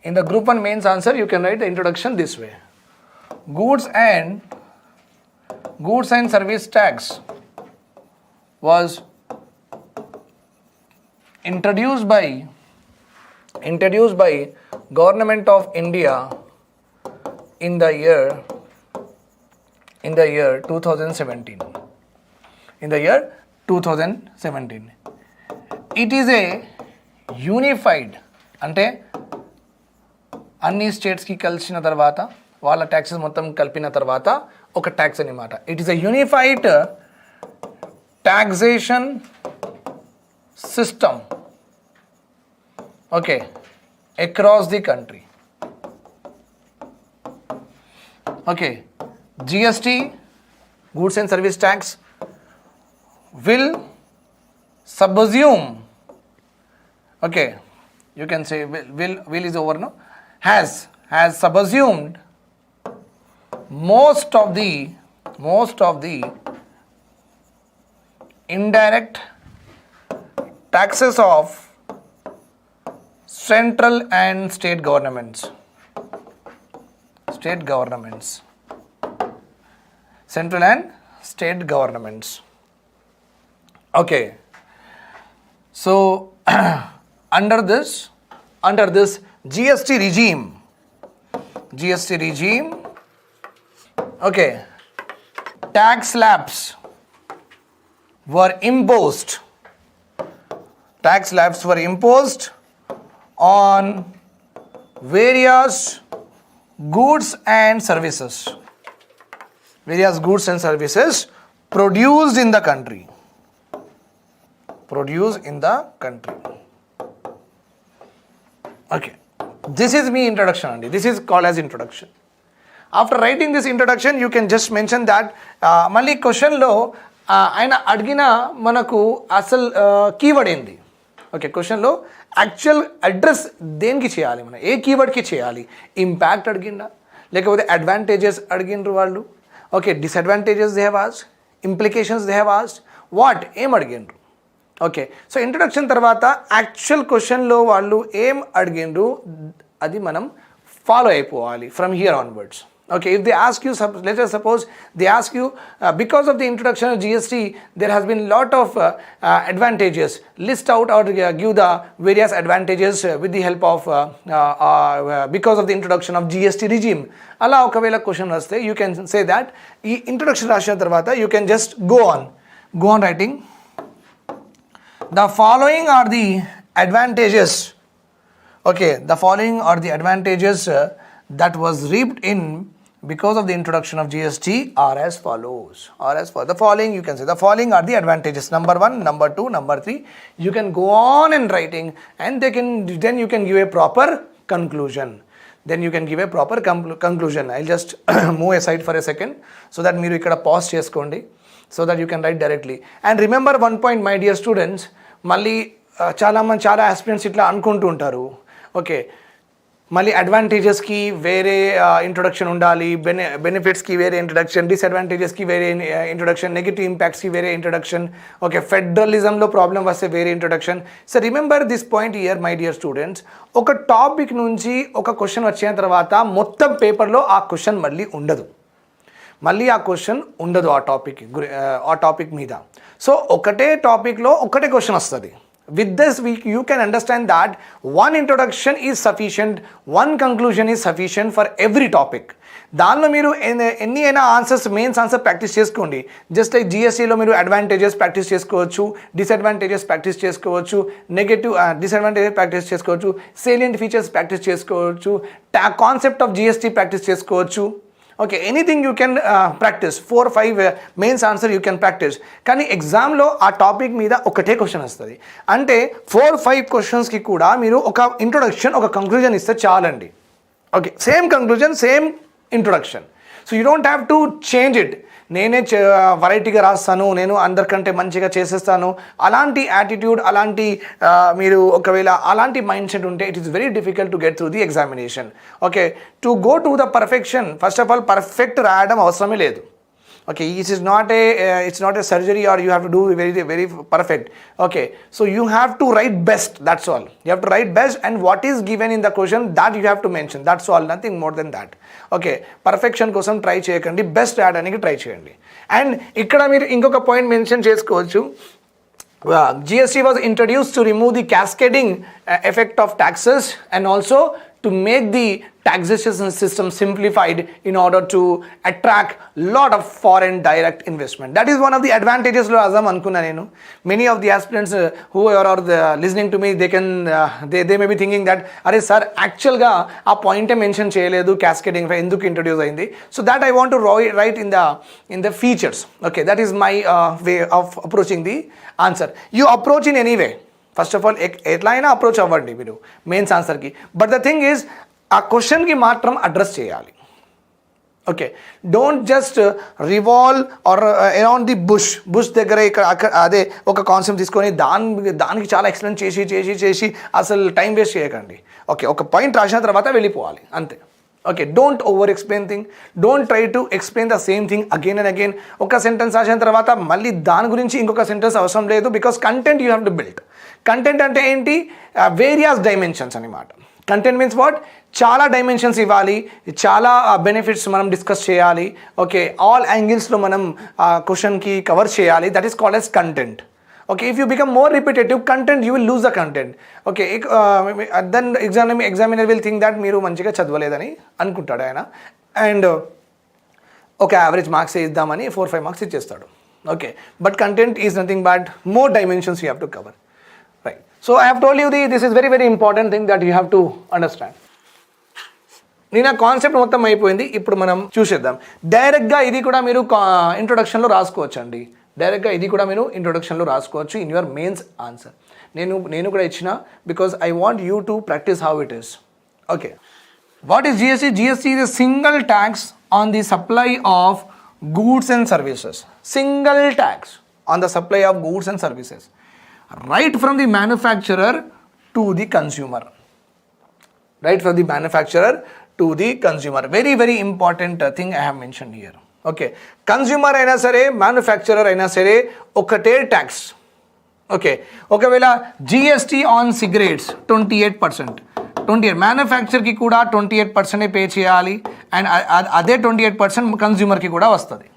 in the group 1 mains answer you can write the introduction this way. Goods and service tax was introduced by Government of India in the year 2017. It is a unified, అంటే అన్ని స్టేట్స్కి కలిసిన తర్వాత వాళ్ళ taxes మొత్తం కలిపిన తర్వాత ఒక ట్యాక్స్ అన్నమాట. It is a unified taxation system, okay, across the country. Okay, GST, goods and service tax, will subsume, okay, you can say will is over, no, has subsumed most of the indirect taxes of central and state governments. Central and state governments. Okay, so under this GST regime, okay, tax slabs were imposed on various goods and services produced in the country. Okay, this is me introduction only. This is called as introduction. After writing this introduction, you can just mention that మళ్ళీ క్వశ్చన్లో ఆయన అడిగిన మనకు అసలు keyword ఏంది. Okay, క్వశ్చన్లో actual address దేనికి చేయాలి, మనం ఏ కీవర్డ్కి చేయాలి? ఇంపాక్ట్ అడిగిండా, లేకపోతే అడ్వాంటేజెస్ అడిగిండ్రు వాళ్ళు, okay disadvantages they have asked, implications they have asked, what ఏం అడిగిండ్రు? ఓకే, సో ఇంట్రడక్షన్ తర్వాత యాక్చువల్ క్వశ్చన్లో వాళ్ళు ఏం అడిగిండ్రు అది మనం ఫాలో అయిపోవాలి from here onwards. Okay, if they ask you, let us suppose they ask you, because of the introduction of GST, there has been lot of advantages. List out or give the various advantages with the help of, because of the introduction of GST regime. Alla okavela question vaste, you can say that, ee introduction rashina tarvata, you can just go on writing. The following are the advantages. Okay, the following are the advantages that was reaped in because of the introduction of GST are as follows. The following, you can say the following are the advantages. Number 1, number 2, number 3. You can go on in writing, and then you can give a proper conclusion. I'll just move aside for a second so that మీరు ఇక్కడ pause చేసుకోండి, so that you can write directly. And remember one point, my dear students, మళ్ళీ చాలా aspirants ఇట్లా అనుకుంటూ ఉంటారు. Okay, మళ్ళీ అడ్వాంటేజెస్కి వేరే ఇంట్రొడక్షన్ ఉండాలి, బెనిఫిట్స్కి వేరే ఇంట్రొడక్షన్, డిసడ్వాంటేజెస్కి వేరే ఇంట్రొడక్షన్, నెగిటివ్ ఇంపాక్ట్స్కి వేరే ఇంట్రొడక్షన్, ఓకే ఫెడరలిజంలో ప్రాబ్లం వస్తే వేరే introduction. So remember this point here my dear students, ఒక టాపిక్ నుంచి ఒక క్వశ్చన్ వచ్చిన తర్వాత మొత్తం పేపర్లో ఆ క్వశ్చన్ మళ్ళీ ఉండదు ఆ టాపిక్ మీద. సో ఒకటే టాపిక్లో ఒకటే క్వశ్చన్ వస్తుంది. With this, you can understand that one introduction is sufficient, one conclusion is sufficient for every topic. దానిలో మీరు ఎన్ని అయినా ఆన్సర్స్, మెయిన్స్ ఆన్సర్ ప్రాక్టీస్ చేసుకోండి. జస్ట్ లైక్ జిఎస్టీలో మీరు అడ్వాంటేజెస్ ప్రాక్టీస్ చేసుకోవచ్చు, డిసడ్వాంటేజెస్ ప్రాక్టీస్ చేసుకోవచ్చు, నెగటివ్ డిసడ్వాంటేజెస్ ప్రాక్టీస్ చేసుకోవచ్చు, సేలియంట్ ఫీచర్స్ ప్రాక్టీస్ చేసుకోవచ్చు, కాన్సెప్ట్ ఆఫ్ జిఎస్టీ ప్రాక్టీస్ చేసుకోవచ్చు. Okay, anything you can practice, 4-5 mains answer you can practice. కానీ ఎగ్జామ్లో ఆ టాపిక్ మీద ఒకటే క్వశ్చన్ వస్తుంది. అంటే 4-5 క్వశ్చన్స్కి కూడా మీరు ఒక ఇంట్రొడక్షన్, ఒక కంక్లూజన్ ఇస్తే చాలండి. Okay, same conclusion, same introduction. So you don't have to change it. నేనే వెరైటీగా రాస్తాను, నేను అందరికంటే మంచిగా చేసేస్తాను, అలాంటి యాటిట్యూడ్, అలాంటి మీరు ఒకవేళ అలాంటి మైండ్ సెట్ ఉంటే it is very difficult to get through the examination. Okay, to go to the perfection, first of all perfect రాయడం అవసరమే లేదు. Okay, it's not a surgery or you have to do very perfect. Okay, so you have to write best, that's all. You have to write best, and what is given in the question that you have to mention, that's all, nothing more than that. Okay, perfection కోసం try చేయకండి, best రాయడానికి try చేయండి. And ఇక్కడ మీరు ఇంకొక point mention చేసుకోవచ్చు. GST was introduced to remove the cascading effect of taxes and also to make the taxation system simplified in order to attract lot of foreign direct investment. That is one of the advantages lo azam anukunna nenu. Many of the aspirants who are listening to me, they may be thinking that are sir actual ga aa point mention cheyaledu, cascading enduku introduce ayindi. So that I want to write in the features. Okay, that is my way of approaching the answer. You approach in any way. First of all ఎట్లా అయినా approach అవ్వండి మీరు mains ఆన్సర్కి, but the thing is ఆ క్వశ్చన్కి మాత్రం address చేయాలి. Okay, don't just revolve or around the bush దగ్గర ఇక్కడ అదే ఒక కాన్సెప్ట్ తీసుకొని దానికి చాలా ఎక్స్ప్లెయిన్ చేసి అసలు టైం వేస్ట్ చేయకండి. ఓకే, ఒక పాయింట్ రాసిన తర్వాత వెళ్ళిపోవాలి అంతే. Okay, don't over explain thing, don't try to explain the same thing again and again. ఒక సెంటెన్స్ రాసిన తర్వాత మళ్ళీ దాని గురించి ఇంకొక సెంటెన్స్ అవసరం లేదు, because content you have to build. Content అంటే ఏంటి? వేరియస్ డైమెన్షన్స్ అనమాట. Content means what? చాలా డైమెన్షన్స్ ఇవ్వాలి, చాలా బెనిఫిట్స్ మనం డిస్కస్ చేయాలి. ఓకే, ఆల్ యాంగిల్స్లో మనం క్వశ్చన్కి కవర్ చేయాలి. That is called yes content. Okay, if you become more repetitive content, you will lose the content. Okay, then examiner will think that మీరు మంచిగా చదవలేదని అనుకుంటాడు ఆయన, అండ్ ఒక యావరేజ్ మార్క్స్ ఇద్దామని 4-5 మార్క్స్ ఇచ్చేస్తాడు. Okay, but content is nothing but more dimensions you have to cover. Right, so I have told you this is very important thing that you have to understand. నేను ఆ concept మొత్తం అయిపోయింది, ఇప్పుడు మనం చూసేద్దాం. డైరెక్ట్గా ఇది కూడా మీరు ఇంట్రొడక్షన్లో రాసుకోవచ్చు అండి. డైరెక్ట్గా ఇది కూడా మీరు ఇంట్రొడక్షన్లో రాసుకోవచ్చు ఇన్ యువర్ మెయిన్స్ ఆన్సర్. నేను కూడా ఇచ్చిన, because I want you to practice how it is. Okay, what is GST? GST is a single tax on the supply of goods and services. Single tax on the supply of goods and services, right from the manufacturer to the consumer, right, from the manufacturer to the consumer. Very very important thing I have mention here. Okay, consumer అయినా సరే manufacturer అయినా సరే ఒకటే tax. Okay, ఒకవేళ GST on cigarettes 28%, 28 మ్యానుఫ్యాక్చర్కి కూడా 28% pay చేయాలి, and అదే 28% కన్స్యూమర్కి కూడా వస్తుంది.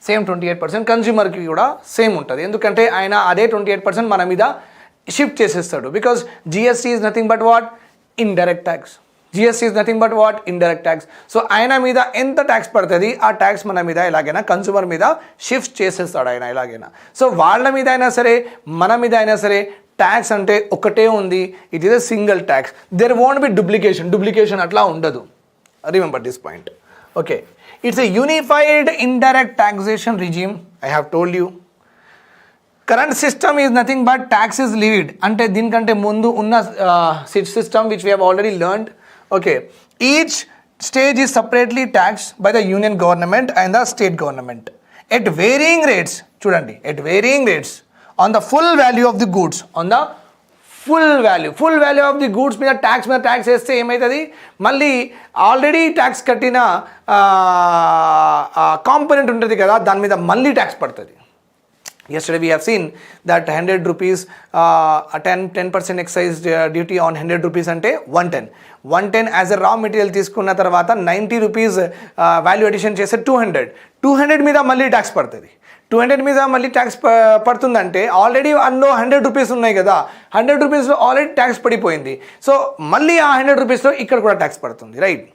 సేమ్ 28% కన్స్యూమర్కి కూడా సేమ్ ఉంటుంది, ఎందుకంటే ఆయన అదే 28% మన మీద షిఫ్ట్ చేసేస్తాడు. Because GST is nothing but what, indirect tax. GST is nothing but what, indirect tax. So ఆయన మీద ఎంత ట్యాక్స్ పడుతుంది, ఆ ట్యాక్స్ మన మీద ఎలాగైనా కన్స్యూమర్ మీద షిఫ్ట్ చేసేస్తాడు ఆయన ఎలాగైనా. సో వాళ్ళ మీద అయినా సరే మన మీద అయినా సరే ట్యాక్స్ అంటే ఒకటే ఉంది. It is a single tax. There won't be duplication అట్లా ఉండదు. Remember this point. Okay, it's a unified indirect taxation regime. I have told you current system is nothing but tax is levied. అంటే దీనికంటే ముందు ఉన్న system which we have already learned. Okay, each stage is separately taxed by the union government and the state government at varying rates. Chudandi, at varying rates on the full value of the goods. On the full value of the goods మీద tax వేస్తే ఏమవుతుంది, మళ్ళీ already tax కట్టిన component ఉంటుంది కదా, దాని మీద మళ్ళీ ట్యాక్స్ పడుతుంది. Yesterday we have seen that 100 rupees 10% excise duty on 100 rupees అంటే 110 యాజ్ ఎ రా మెటీరియల్ తీసుకున్న తర్వాత 90 రూపీస్ వాల్యూ అడిషన్ చేస్తే 200 మీద మళ్ళీ ట్యాక్స్ పడుతుంది. 200 మీద మళ్ళీ ట్యాక్స్ పడుతుందంటే ఆల్రెడీ అందులో 100 రూపీస్ ఉన్నాయి కదా, 100 రూపీస్లో ఆల్రెడీ ట్యాక్స్ పడిపోయింది. సో మళ్ళీ ఆ 100 రూపీస్లో ఇక్కడ కూడా ట్యాక్స్ పడుతుంది, రైట్.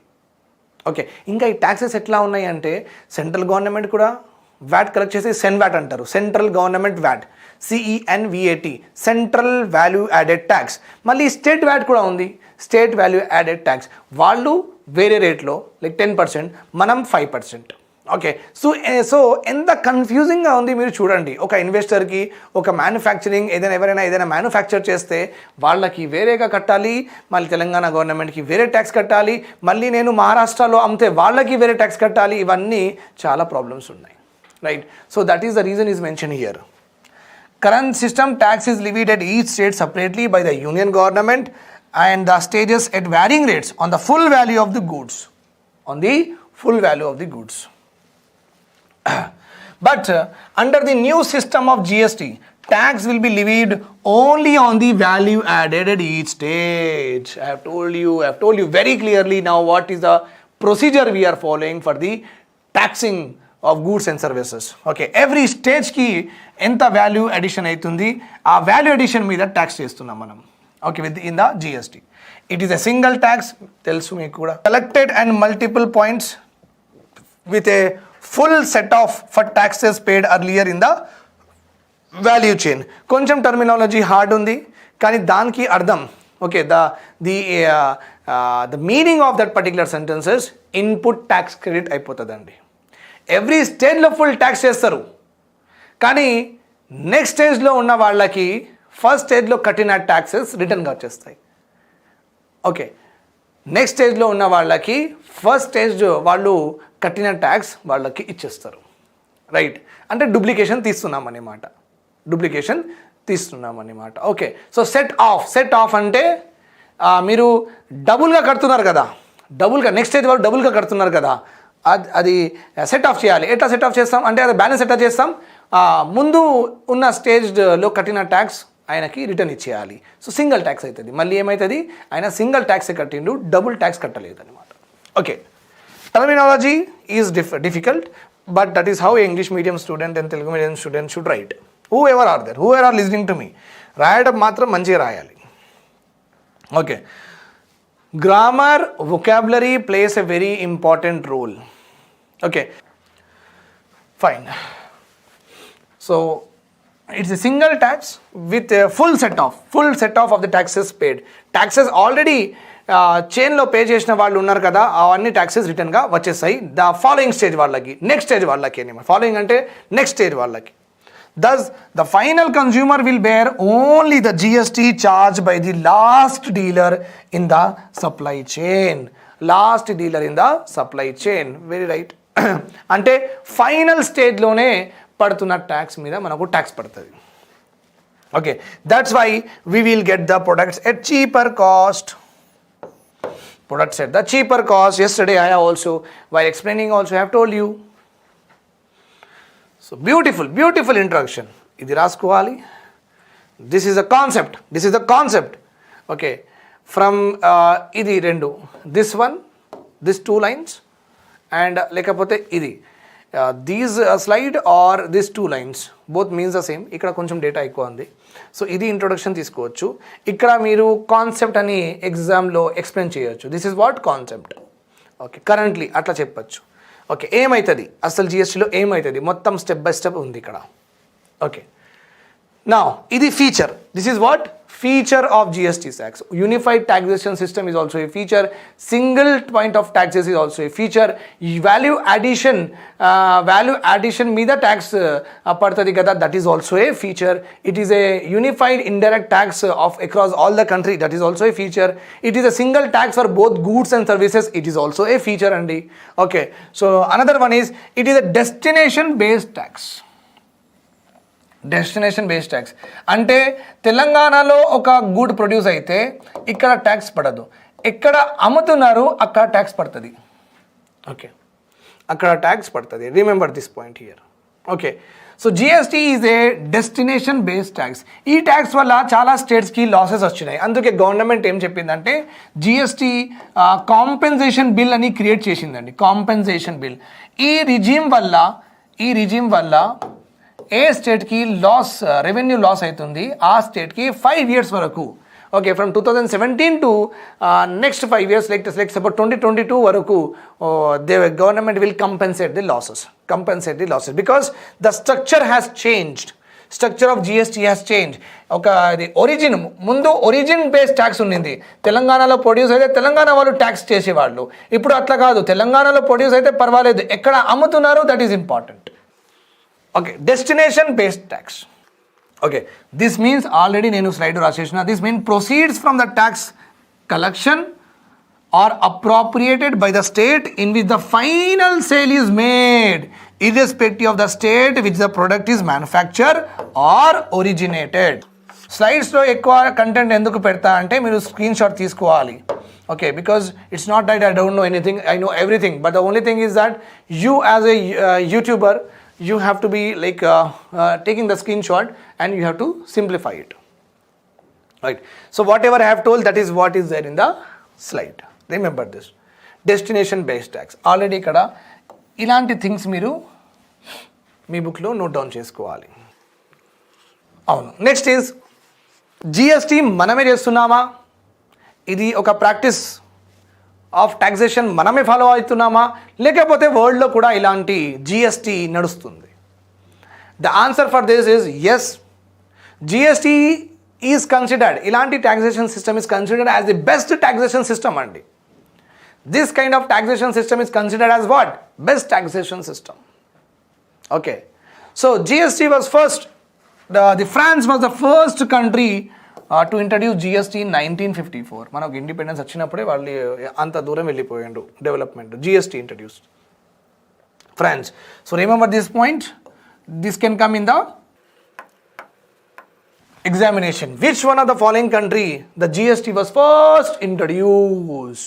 ఓకే, ఇంకా ఈ ట్యాక్సెస్ ఎట్లా ఉన్నాయి అంటే సెంట్రల్ గవర్నమెంట్ కూడా వ్యాట్ కలెక్ట్ చేసి సెన్వాట్ అంటారు, central government VAT, CENVAT, central value added tax. మళ్ళీ స్టేట్ వ్యాట్ కూడా ఉంది, స్టేట్ వాల్యూ యాడెడ్ ట్యాక్స్. వాళ్ళు వేరే రేట్లో లైక్ 10%, మనం 5%. ఓకే, సో ఎంత కన్ఫ్యూజింగ్గా ఉంది మీరు చూడండి. ఒక ఇన్వెస్టర్కి ఒక మ్యానుఫ్యాక్చరింగ్ ఎవరైనా ఏదైనా మ్యానుఫ్యాక్చర్ చేస్తే వాళ్ళకి వేరేగా కట్టాలి, మళ్ళీ తెలంగాణ గవర్నమెంట్కి వేరే ట్యాక్స్ కట్టాలి, మళ్ళీ నేను మహారాష్ట్రలో అమ్మితే వాళ్ళకి వేరే ట్యాక్స్ కట్టాలి. ఇవన్నీ చాలా ప్రాబ్లమ్స్ ఉన్నాయి, right. So that is the reason is mentioned here. Current system tax is levied at each state separately by the union government and the states at varying rates on the full value of the goods, on the full value of the goods. But under the new system of GST, tax will be levied only on the value added at each stage. I have told you very clearly now what is the procedure we are following for the taxing of goods and services. Okay, every స్టేజ్కి ఎంత value addition అవుతుంది, ఆ value addition మీద tax చేస్తున్నాం మనం. Okay, with in the GST. It is a single tax, తెలుసు మీకు కూడా. Collected and multiple points with a full set of for taxes paid earlier in the value chain. కొంచెం terminology hard ఉంది, కానీ దానికి అర్థం okay, the meaning of that particular sentences input tax credit అయిపోతుందండి. Every స్టేజ్లో ఫుల్ ట్యాక్స్ చేస్తారు, కానీ next స్టేజ్లో ఉన్న వాళ్ళకి ఫస్ట్ స్టేజ్లో కట్టిన ట్యాక్సెస్ రిటర్న్గా వచ్చేస్తాయి. ఓకే, నెక్స్ట్ స్టేజ్లో ఉన్న వాళ్ళకి ఫస్ట్ స్టేజ్ వాళ్ళు కట్టిన ట్యాక్స్ వాళ్ళకి ఇచ్చేస్తారు, రైట్. అంటే డూప్లికేషన్ తీస్తున్నాం అన్నమాట. ఓకే, సో సెట్ ఆఫ్ అంటే మీరు డబుల్గా కడుతున్నారు కదా, నెక్స్ట్ స్టేజ్ వాళ్ళు డబుల్గా కడుతున్నారు కదా, అది సెట్ ఆఫ్ చేయాలి. ఎట్లా సెట్ ఆఫ్ చేస్తాం అంటే అది బ్యాలెన్స్ ఎట్లా చేస్తాం, ముందు ఉన్న స్టేజ్లో కట్టిన ట్యాక్స్ ఆయనకి రిటర్న్ ఇచ్చేయాలి. సో సింగిల్ ట్యాక్స్ అవుతుంది. మళ్ళీ ఏమవుతుంది, ఆయన సింగిల్ ట్యాక్స్ కట్టిండు, డబుల్ ట్యాక్స్ కట్టలేదు అనమాట. Okay, terminology is difficult, but that is how English medium student and Telugu medium student should write. Whoever are listening to me, రాయడం మాత్రం మంచిగా రాయాలి. Okay, grammar, vocabulary plays a very important role. Okay, fine. So it's a single tax with a full set off of the taxes paid. Taxes already చైన్లో pay చేసిన వాళ్ళు ఉన్నారు కదా, అవన్నీ ట్యాక్సెస్ రిటర్న్గా వచ్చేస్తాయి ద ఫాలోయింగ్ స్టేజ్ వాళ్ళకి, next stage వాళ్ళకి. ఫాలోయింగ్ అంటే నెక్స్ట్ స్టేజ్ వాళ్ళకి. Thus, the final consumer will bear only the GST charged by the last dealer in the supply chain. Very right. అంటే ఫైనల్ స్టేజ్లోనే పడుతున్న ట్యాక్స్ మీద మనకు ట్యాక్స్ పడుతుంది. Okay, that's why we will get the products at cheaper cost. Products at the cheaper cost. Yesterday I have also, while explaining also, I have told you. So beautiful introduction. Idi raskoali. This is a concept. Okay, from idi rendu, this one, this 2 lines, and lekapothe idi. These slide or these 2 lines both means the same. ఇక్కడ కొంచెం data ఎక్కువ ఉంది. So ఇది introduction తీసుకోవచ్చు. ఇక్కడ మీరు concept అని ఎగ్జామ్లో ఎక్స్ప్లెయిన్ చేయొచ్చు. This is what concept. Okay, currently అట్లా చెప్పచ్చు. ఓకే, ఏమవుతుంది అసలు జిఎస్టీలో ఏమవుతుంది మొత్తం స్టెప్ బై స్టెప్ ఉంది ఇక్కడ. ఓకే, now ఇది feature. This is what feature of GST tax. Unified taxation system is also a feature. Single point of taxes is also a feature. Value addition మీద tax పడుతుంది కదా, that is also a feature. It is a unified indirect tax of across all the country, that is also a feature. It is a single tax for both goods and services, it is also a feature andi. Okay, so another one is it is a destination based tax. Destination based tax అంటే తెలంగాణలో ఒక good produce అయితే ఇక్కడ tax పడదు, ఎక్కడ అమ్ముతున్నారు అక్కడ tax పడుతుంది. ఓకే, అక్కడ ట్యాక్స్ పడుతుంది. Remember this point here. Okay, so GST is a destination based tax. ఈ ట్యాక్స్ వల్ల చాలా స్టేట్స్కి లాసెస్ వచ్చినాయి. అందుకే గవర్నమెంట్ ఏం చెప్పిందంటే జిఎస్టీ కాంపెన్సేషన్ బిల్ అని క్రియేట్ చేసిందండి. Compensation bill. ఈ రిజీమ్ వల్ల ఏ స్టేట్కి రెవెన్యూ లాస్ అవుతుంది ఆ స్టేట్కి 5 years వరకు. Okay, from 2017 to next 5 years, like suppose 2022 వరకు government will compensate the losses because the structure has changed. Structure of GST has change. ఒక ముందు ఒరిజిన్ బేస్డ్ ట్యాక్స్ ఉండింది. తెలంగాణలో ప్రొడ్యూస్ అయితే తెలంగాణ వాళ్ళు ట్యాక్స్ చేసేవాళ్ళు. ఇప్పుడు అట్లా కాదు, తెలంగాణలో ప్రొడ్యూస్ అయితే పర్వాలేదు, ఎక్కడ అమ్ముతున్నారు that is important. Okay, destination based tax. Okay, this means already nenu slide rasesina. This means proceeds from the tax collection are appropriated by the state in which the final sale is made, irrespective of the state which the product is manufactured or originated. Slides lo ekkuva content enduku pedta ante meeru screenshot teesukovali. Okay, because it's not that I don't know anything, I know everything, but the only thing is that you as a YouTuber, you have to be like taking the screenshot and you have to simplify it, right? So whatever I have told, that is what is there in the slide. Remember this destination based tax. Already ikkada ilanti things మీరు మీ బుక్లో note down చేసుకోవాలి. అవును, next is GST మనమే చేస్తున్నామా? ఇది ఒక practice of taxation మనమే follow అవుతున్నామా, లేకపోతే వరల్డ్లో కూడా ఇలాంటి జిఎస్టీ నడుస్తుంది? The answer for this is yes. GST is considered, ఇలాంటి taxation system is considered as the best taxation system అండి. This kind of taxation system is considered as what? Best taxation system. Okay, so GST was first, the France was the first country to introduce GST in 1954. మనకు independence వచ్చినప్పుడే వాళ్ళు అంత దూరం వెళ్ళిపోయాడు development. GST introduced France. So remember this point. This can come in the examination. Which one of the following country the GST was first introduce?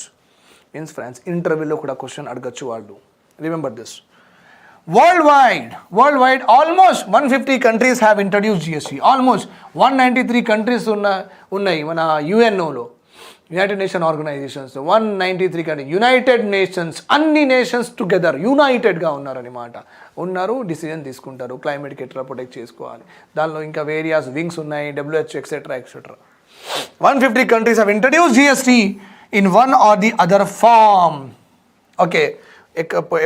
Means France. ఇంటర్వ్యూలో కూడా question అడగచ్చు వాళ్ళు. Remember this. Worldwide, almost 150 countries have introduced GST. Almost 193 countries ఉన్నాయి మన యుఎన్ఓలో, United Nation Organisations. 193 country, United Nations, అన్ని nations together యునైటెడ్గా ఉన్నారనమాట. డిసిజన్ తీసుకుంటారు క్లైమేట్కి ఎట్లా ప్రొటెక్ట్ చేసుకోవాలి. దానిలో ఇంకా వేరియస్ వింగ్స్ ఉన్నాయి, WHO etcetera. 150 countries have introduced GST in one or the other form. Okay,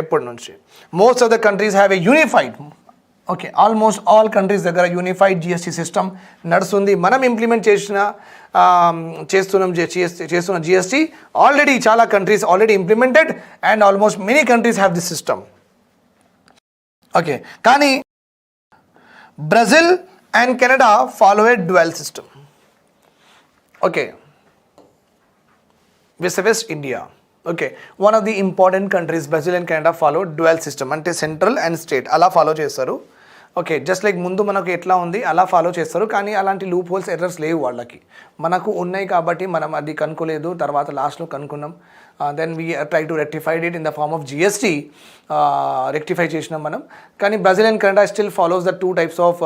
ఎప్పటి నుంచి? Most of the countries have a unified, okay, almost all countries దగ్గర యూనిఫైడ్ జిఎస్టీ సిస్టమ్ నడుస్తుంది. మనం ఇంప్లిమెంట్ చేస్తున్న జిఎస్టీ ఆల్రెడీ చాలా countries already implemented and almost many countries have this system. Okay, కానీ Brazil and Canada follow a dual system. Okay, west India. Okay, one of the important countries Brazil and Canada follow dual system, అంటే central and state అలా follow చేస్తారు. Okay, just like ముందు మనకు ఎట్లా ఉంది అలా follow చేస్తారు, కానీ అలాంటి లూప్ హోల్స్ ఎర్రర్స్ లేవు వాళ్ళకి. మనకు ఉన్నాయి కాబట్టి మనం అది కనుక్కోలేదు, తర్వాత లాస్ట్లో కనుక్కున్నాం. Then we try to rectified it in the form of GST, rectify చేసినాం మనం. కానీ Brazil and Canada still follows the 2 types of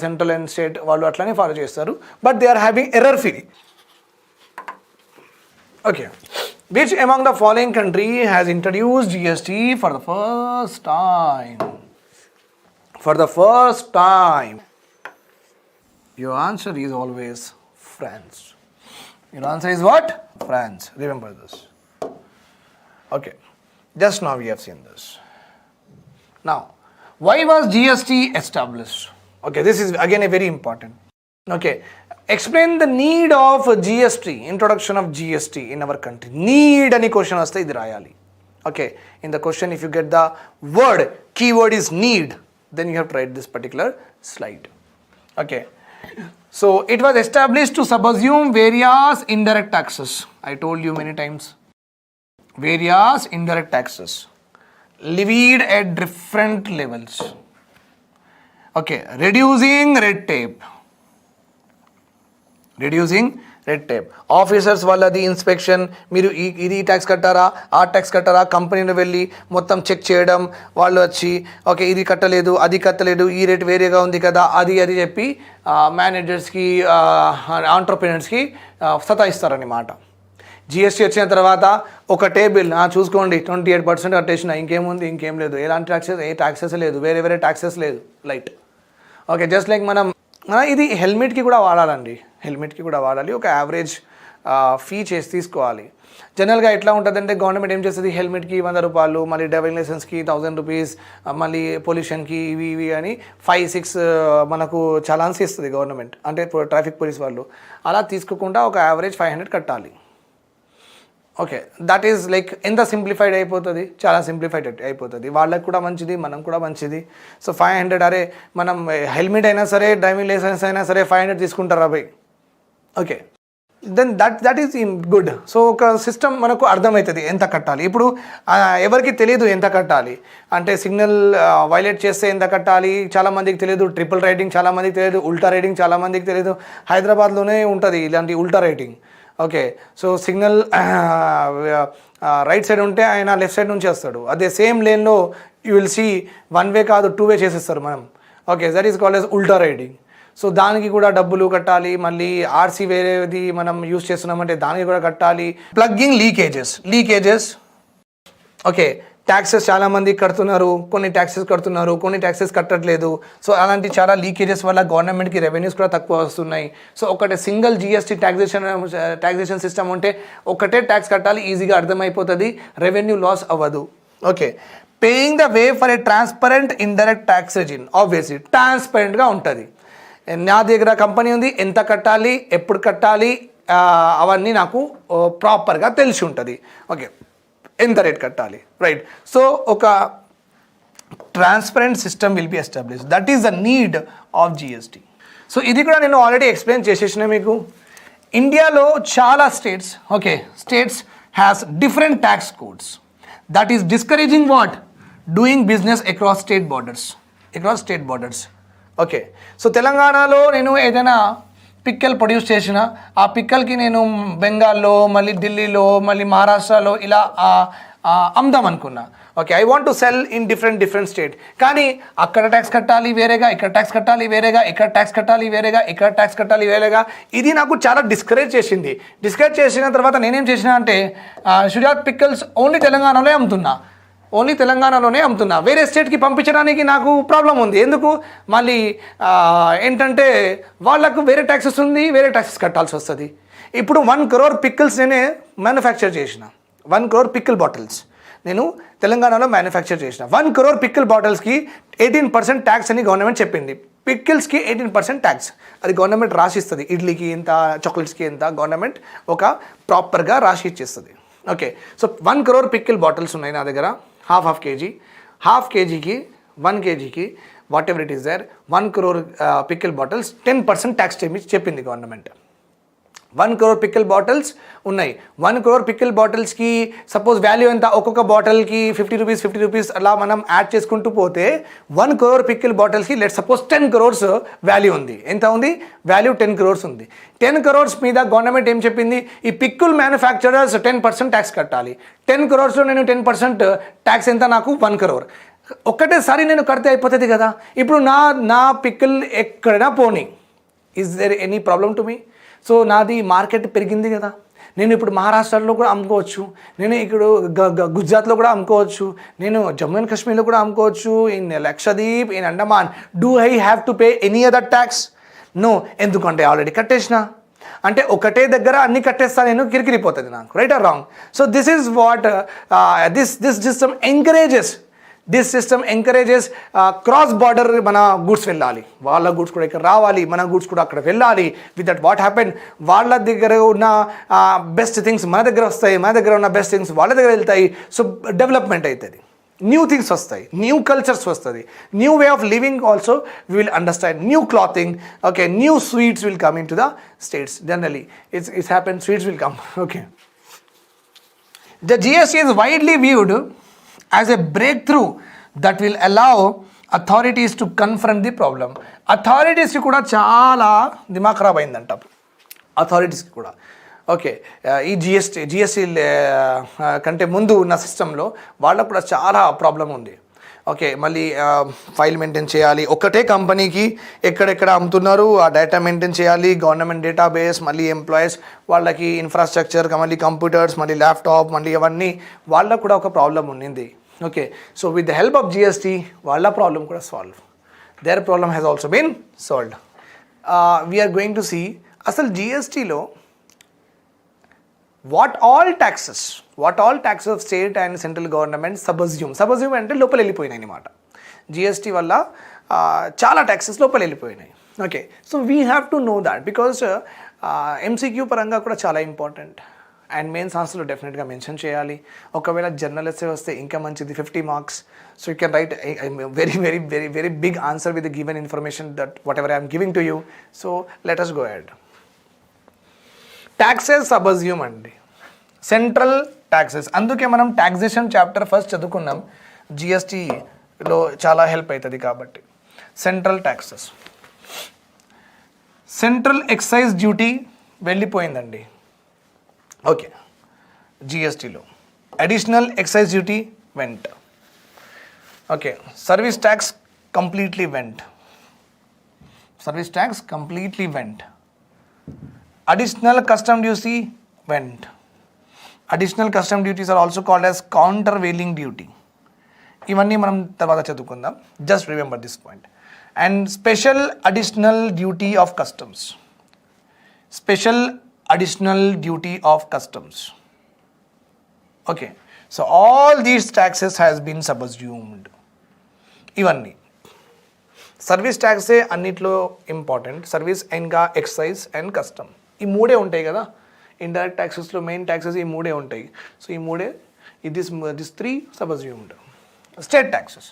central and state, వాళ్ళు అట్లానే ఫాలో చేస్తారు, but they are having error free. Okay, which among the following country has introduced GST for the first time? For the first time. Your answer is always France. Your answer is what? France. Remember this. Okay, just now we have seen this. Now, why was GST established? Okay, this is again a very important. Okay, explain the need of GST, introduction of GST in our country. Need ani question vaste idi rayali. Okay, in the question if you get the word, keyword is need, then you have to write this particular slide. Okay, so it was established to subsume various indirect taxes. I told you many times, various indirect taxes levied at different levels. Okay, reducing red tape. Reducing red tape. Officers వాళ్ళది inspection, మీరు ఇది tax కట్టారా, ఆ tax కట్టారా, కంపెనీలో వెళ్ళి మొత్తం check చేయడం, వాళ్ళు వచ్చి ఓకే ఇది కట్టలేదు, అది కట్టలేదు, ఈ రేట్ వేరేగా ఉంది కదా, అది చెప్పి మేనేజర్స్కి, ఆంటర్ప్రినర్స్కి సతాయిస్తారన్నమాట. జిఎస్టీ వచ్చిన తర్వాత ఒక టేబుల్ చూసుకోండి, 28% కట్టేసిన, ఇంకేముంది, ఇంకేం లేదు, ఎలాంటి ట్యాక్సెస్, ఏ ట్యాక్సెస్ లేదు, వేరే ట్యాక్సెస్ లేదు, లైట్. ఓకే, జస్ట్ లైక్ మనం ఇది హెల్మెట్కి కూడా వాడాలండి, హెల్మెట్కి కూడా వాడాలి. ఒక యావరేజ్ ఫీ చేసి తీసుకోవాలి. జనరల్గా ఎట్లా ఉంటుందంటే గవర్నమెంట్ ఏం చేస్తుంది, హెల్మెట్కి 100 రూపాయలు, మళ్ళీ డ్రైవింగ్ లైసెన్స్కి 1000 రూపీస్, మళ్ళీ పొల్యూషన్కి ఇవి అని 5-6 మనకు చలాన్స్ ఇస్తుంది గవర్నమెంట్, అంటే ట్రాఫిక్ పోలీస్ వాళ్ళు. అలా తీసుకోకుండా ఒక యావరేజ్ 500 కట్టాలి. ఓకే, దట్ ఈజ్ లైక్ ఎంత సింప్లిఫైడ్ అయిపోతుంది, చాలా సింప్లిఫైడ్ అయిపోతుంది, వాళ్ళకి కూడా మంచిది, మనం కూడా మంచిది. సో 500, అరే మనం హెల్మెట్ అయినా సరే, డ్రైవింగ్ లైసెన్స్ అయినా సరే 500 తీసుకుంటారా అబ్బాయి. Okay, then that is good. So ఒక సిస్టమ్ మనకు అర్థమవుతుంది ఎంత కట్టాలి. ఇప్పుడు ఎవరికి తెలియదు ఎంత కట్టాలి అంటే, సిగ్నల్ వైలేట్ చేస్తే ఎంత కట్టాలి చాలామందికి తెలియదు, ట్రిపుల్ రైడింగ్ చాలామందికి తెలియదు, ఉల్టా రైడింగ్ చాలామందికి తెలియదు. హైదరాబాద్లోనే ఉంటుంది ఇలాంటి ఉల్టా riding. Okay, so signal right side ఉంటే ఆయన లెఫ్ట్ సైడ్ నుంచి వస్తాడు, అదే సేమ్ లేన్లో యూ విల్ సీ 1 వే కాదు 2 వే చేసేస్తారు మనం. Okay, that is called as ఉల్టా రైడింగ్. సో దానికి కూడా డబ్బులు కట్టాలి, మళ్ళీ ఆర్సీ వేరేది మనం యూజ్ చేస్తున్నామంటే దానికి కూడా కట్టాలి. Plugging leakages. ఓకే, ట్యాక్సెస్ చాలామంది కడుతున్నారు, కొన్ని ట్యాక్సెస్ కట్టట్లేదు. సో అలాంటి చాలా లీకేజెస్ వల్ల గవర్నమెంట్కి రెవెన్యూస్ కూడా తక్కువ వస్తున్నాయి. సో ఒకటే సింగిల్ జిఎస్టీ ట్యాక్సేషన్ సిస్టమ్ ఉంటే ఒకటే ట్యాక్స్ కట్టాలి, ఈజీగా అర్థమైపోతుంది, రెవెన్యూ లాస్ అవ్వదు. Okay, paying the way for a transparent indirect tax regime. Obviously ట్రాన్స్పరెంట్గా ఉంటుంది. నా దగ్గర కంపెనీ ఉంది, ఎంత కట్టాలి, ఎప్పుడు కట్టాలి, అవన్నీ నాకు ప్రాపర్గా తెలిసి ఉంటుంది. ఓకే, ఎంత రేట్ కట్టాలి, రైట్. సో ఒక transparent system will be establish, that is the need of GST. So ఇది కూడా నేను ఆల్రెడీ ఎక్స్ప్లెయిన్ చేసేసిన మీకు. ఇండియాలో చాలా states has different tax codes, that is discouraging what, doing business across state borders. Okay, so తెలంగాణలో నేను ఏదైనా పిక్కల్ ప్రొడ్యూస్ చేసిన, ఆ పిక్కల్కి నేను బెంగాల్లో, మళ్ళీ ఢిల్లీలో, మళ్ళీ మహారాష్ట్రలో ఇలా అమ్దాం అనుకున్నా. Okay, I want to cell in different state, కానీ అక్కడ ట్యాక్స్ కట్టాలి వేరేగా, ఇక్కడ ట్యాక్స్ కట్టాలి వేరేగా, ఇక్కడ ట్యాక్స్ కట్టాలి వేరేగా. ఇది నాకు చాలా డిస్కరేజ్ చేసిన తర్వాత నేనేం చేసిన అంటే, షుజాత్ పిక్కల్స్ ఓన్లీ తెలంగాణలోనే అమ్ముతున్నా, వేరే స్టేట్కి పంపించడానికి నాకు ప్రాబ్లం ఉంది. ఎందుకు, మళ్ళీ ఏంటంటే వాళ్ళకు వేరే ట్యాక్సెస్ కట్టాల్సి వస్తుంది. ఇప్పుడు 1 crore పిక్కల్స్ నేనే మ్యానుఫ్యాక్చర్ చేసిన, 1 crore పిక్కల్ బాటిల్స్ నేను తెలంగాణలో మ్యానుఫ్యాక్చర్ చేసిన. 1 crore పిక్కల్ బాటిల్స్కి 18% ట్యాక్స్ అని గవర్నమెంట్ చెప్పింది. పిక్కల్స్కి 18% ట్యాక్స్ అది గవర్నమెంట్ రాసిస్తుంది. ఇడ్లీకి ఎంత, చాక్లెట్స్కి ఎంత, గవర్నమెంట్ ఒక ప్రాపర్గా రాసి ఇచ్చేస్తుంది. Okay, so 1 crore pickle bottles ఉన్నాయి నా దగ్గర, half kg, 1 kgకి whatever it is there, 1 crore pickle bottles 10% tax చెప్పింది గవర్నమెంట్. 1 crore పికిల్ బాటిల్స్ ఉన్నాయి. 1 crore పికిల్ బాటిల్స్కి సపోజ్ వాల్యూ ఎంత, ఒక్కొక్క బాటిల్కి 50 రూపీస్ అలా మనం యాడ్ చేసుకుంటూ పోతే 1 crore పికిల్ బాటిల్స్కి లెట్ సపోజ్ 10 crores వాల్యూ ఉంది. ఎంత ఉంది? వాల్యూ 10 crores ఉంది. 10 crores మీద గవర్నమెంట్ ఏం చెప్పింది, ఈ పిక్కుల్ మ్యానుఫ్యాక్చరర్స్ 10% ట్యాక్స్ కట్టాలి. 10 crores నేను 10% ట్యాక్స్ ఎంత, నాకు 1 crore. ఒక్కటేసారి నేను కడితే అయిపోతుంది కదా. ఇప్పుడు నా పిక్కుల్ ఎక్కడైనా పోనీ, is there any problem to me? So నాది మార్కెట్ పెరిగింది కదా, నేను ఇప్పుడు మహారాష్ట్రలో కూడా అమ్ముకోవచ్చు, నేను ఇక్కడ గుజరాత్లో కూడా అమ్ముకోవచ్చు, నేను జమ్మూ అండ్ కాశ్మీర్లో కూడా అమ్ముకోవచ్చు, in Lakshadweep, in Andaman. Do I have to pay any other tax? No. ఎందుకంటే ఆల్రెడీ కట్టేసిన. అంటే ఒకటే దగ్గర అన్ని కట్టేస్తా నేను, కిరికిరిపోతుంది నాకు. Right or wrong? So this is what this system encourages. This system encourages cross border మన గూడ్స్ వెళ్ళాలి, వాళ్ళ గూడ్స్ కూడా ఇక్కడ రావాలి, మన గూడ్స్ కూడా అక్కడ వెళ్ళాలి. విత్ దట్ వాట్ హ్యాపెన్, వాళ్ళ దగ్గర ఉన్న బెస్ట్ థింగ్స్ మన దగ్గర వస్తాయి, మన దగ్గర ఉన్న బెస్ట్ థింగ్స్ వాళ్ళ దగ్గర వెళ్తాయి. సో డెవలప్మెంట్ అవుతుంది, న్యూ థింగ్స్ వస్తాయి, న్యూ కల్చర్స్ వస్తుంది, new way of living also we will understand, new clothing, okay, new sweets will come in to the states. Generally it's happen, sweets will come. Okay, the GST is widely viewed as a breakthrough that will allow authorities to confront the problem. అథారిటీస్కి కూడా చాలా దిమాగ్ ఖరాబ్ అయిందంట, అథారిటీస్కి కూడా. Okay, ఈ GST కంటే ముందు ఉన్న సిస్టంలో వాళ్ళకు కూడా చాలా ప్రాబ్లం ఉంది. ఓకే, మళ్ళీ ఫైల్ మెయింటైన్ చేయాలి, ఒకటే కంపెనీకి ఎక్కడెక్కడ అమ్ముతున్నారు ఆ డేటా మెయింటైన్ చేయాలి, గవర్నమెంట్ డేటాబేస్, మళ్ళీ ఎంప్లాయీస్ వాళ్ళకి ఇన్ఫ్రాస్ట్రక్చర్, మళ్ళీ కంప్యూటర్స్, మళ్ళీ ల్యాప్టాప్, మళ్ళీ ఇవన్నీ వాళ్ళకు కూడా ఒక ప్రాబ్లం ఉండింది. Okay, so with the help of GST వాళ్ళ ప్రాబ్లం కూడా solve, their problem has also been solved. We are going to see అసలు GSTలో what all taxes of state and central government subsume అంటే లోపల వెళ్ళిపోయినాయి అన్నమాట. GST వల్ల చాలా ట్యాక్సెస్ లోపల వెళ్ళిపోయినాయి. Okay, so we have to know that because MCQ పరంగా కూడా చాలా ఇంపార్టెంట్. అండ్ మెయిన్ ఆన్సర్లో డెఫినెట్గా మెన్షన్ చేయాలి. ఒకవేళ జనరల్ ఎస్సే వస్తే ఇంకా మంచిది, 50 marks. So you can write very very very very big answer with the given information that whatever I'm giving to you. So let us go ahead. Taxes subsume అండి, central taxes. అందుకే మనం taxation chapter first చదువుకున్నాం, GSTలో చాలా help అవుతుంది కాబట్టి. Central taxes, central excise duty వెళ్ళిపోయిందండి. Okay, GSTలో additional excise duty went. Okay, service tax completely went. Additional custom duty went. Additional custom duties are also called as countervailing duty. ఇవన్నీ మనం తర్వాత చదువుకుందాం, just remember this point. And special additional duty of customs, additional duty of customs. Okay, so all these taxes has been subsumed. ఇవన్నీ service ట్యాక్సే అన్నిట్లో important. Service ఇంకా excise and custom, ఈ మూడే ఉంటాయి కదా. ఇండైరెక్ట్ ట్యాక్సెస్లో మెయిన్ ట్యాక్సెస్ ఈ మూడే ఉంటాయి. సో ఈ మూడే, దిస్ 3 సబ్స్యూమ్డ్. స్టేట్ ట్యాక్సెస్,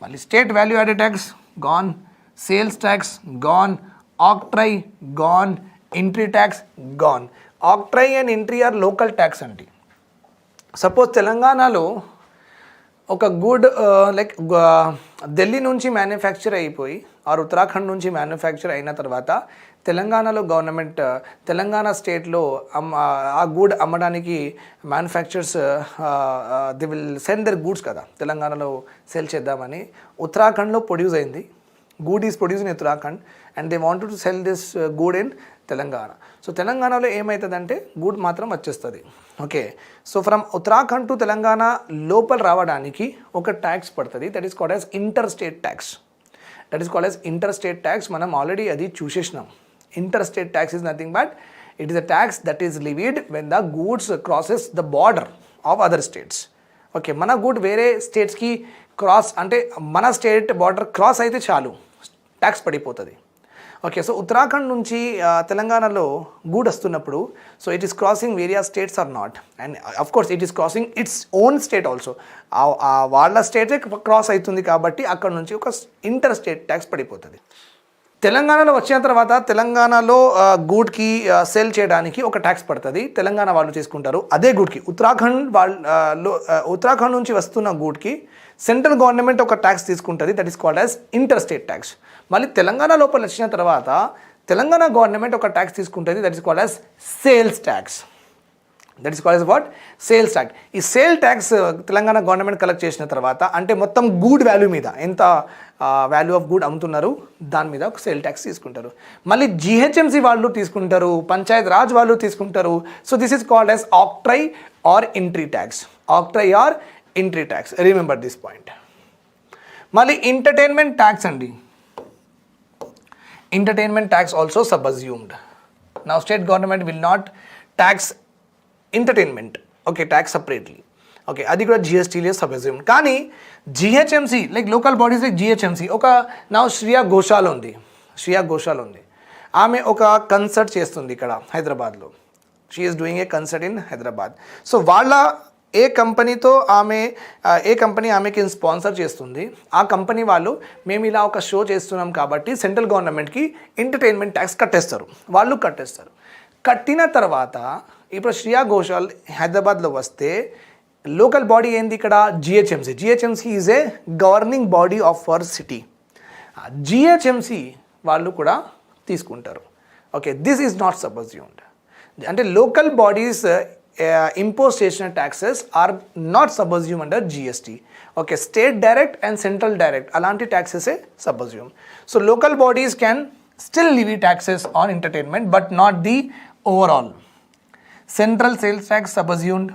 మళ్ళీ state value added tax gone, sales tax gone, octroi gone, entry tax gone. Octroi and entry are local tax అండి. సపోజ్ తెలంగాణలో ఒక గుడ్ లైక్ ఢిల్లీ నుంచి మ్యానుఫ్యాక్చర్ అయిపోయి ఆర్ ఉత్తరాఖండ్ నుంచి మ్యానుఫ్యాక్చర్ అయిన తర్వాత తెలంగాణలో గవర్నమెంట్, తెలంగాణ స్టేట్లో ఆ గుడ్ అమ్మడానికి manufacturers they will send their goods కదా, తెలంగాణలో సేల్ చేద్దామని. ఉత్తరాఖండ్లో ప్రొడ్యూస్ అయింది, good is produced in Uttarakhand and they wanted to sell this good in Telangana. So తెలంగాణలో ఏమవుతుందంటే గుడ్ మాత్రం వచ్చేస్తుంది. Okay, so from Uttarakhand to Telangana లోపల రావడానికి ఒక ట్యాక్స్ పడుతుంది, that is called as interstate tax. మనం ఆల్రెడీ అది చూసేసినాం. Interstate tax is nothing but it is a tax that is levied when the goods crosses the border of other states. Okay, మన good వేరే స్టేట్స్కి cross అంటే మన state border cross అయితే చాలు ట్యాక్స్ పడిపోతుంది. ఓకే, సో ఉత్తరాఖండ్ నుంచి తెలంగాణలో గూడ్ వస్తున్నప్పుడు so it is crossing various states or not, and of course it is crossing its own state also. వాళ్ళ స్టేటే క్రాస్ అవుతుంది కాబట్టి అక్కడ నుంచి ఒక ఇంటర్ స్టేట్ ట్యాక్స్ పడిపోతుంది. తెలంగాణలో వచ్చిన తర్వాత తెలంగాణలో గూడ్కి సేల్ చేయడానికి ఒక ట్యాక్స్ పడుతుంది, తెలంగాణ వాళ్ళు తీసుకుంటారు. అదే గూడ్కి ఉత్తరాఖండ్ నుంచి వస్తున్న గూడ్కి సెంట్రల్ గవర్నమెంట్ ఒక ట్యాక్స్ తీసుకుంటుంది, that is called as interstate tax. మళ్ళీ తెలంగాణ లోపల వచ్చిన తర్వాత తెలంగాణ గవర్నమెంట్ ఒక ట్యాక్స్ తీసుకుంటుంది, that is called as sales tax. That is called as what? Sales tax. ఈ sale tax Telangana government collect చేసిన తర్వాత, అంటే మొత్తం గూడ్ వాల్యూ మీద ఎంత వాల్యూ ఆఫ్ గూడ్ అమ్ముతున్నారు దాని మీద ఒక సేల్ ట్యాక్స్ తీసుకుంటారు. మళ్ళీ జిహెచ్ఎంసీ వాళ్ళు తీసుకుంటారు, పంచాయత్ రాజ్ వాళ్ళు తీసుకుంటారు. So this is called as octroi or entry tax. Octroi or entry tax, remember this point. మళ్ళీ ఎంటర్టైన్మెంట్ ట్యాక్స్ అండి. Entertainment tax also subsumed. Now state government will not tax entertainment, okay, tax separately. Okay, అది కూడా జిఎస్టీలో subsumed. కానీ GHMC like local bodies like GHMC ఒక నా శ్రియా ఘోషాల్ ఉంది. ఆమె ఒక కన్సర్ట్ చేస్తుంది ఇక్కడ హైదరాబాద్లో. She is doing a concert in Hyderabad. So వాళ్ళ ఏ కంపెనీ ఆమెకి స్పాన్సర్ చేస్తుంది, ఆ కంపెనీ వాళ్ళు మేము ఇలా ఒక షో చేస్తున్నాం కాబట్టి సెంట్రల్ గవర్నమెంట్కి ఎంటర్టైన్మెంట్ ట్యాక్స్ కట్టేస్తారు. కట్టిన తర్వాత ఇప్పుడు శ్రియా ఘోషాల్ హైదరాబాద్లో వస్తే లోకల్ బాడీ ఏంది ఇక్కడ? GHMC is a governing body of our city. GHMC వాళ్ళు కూడా తీసుకుంటారు. Okay, this is not subsumed. అంటే లోకల్ బాడీస్ ఇంపోజ్ చేసిన taxes are not subsume under GST. Okay, state direct and central direct అలాంటి ట్యాక్సెసే subsume. So local bodies can still levy taxes on entertainment but not the overall. Central sales tax subsumed,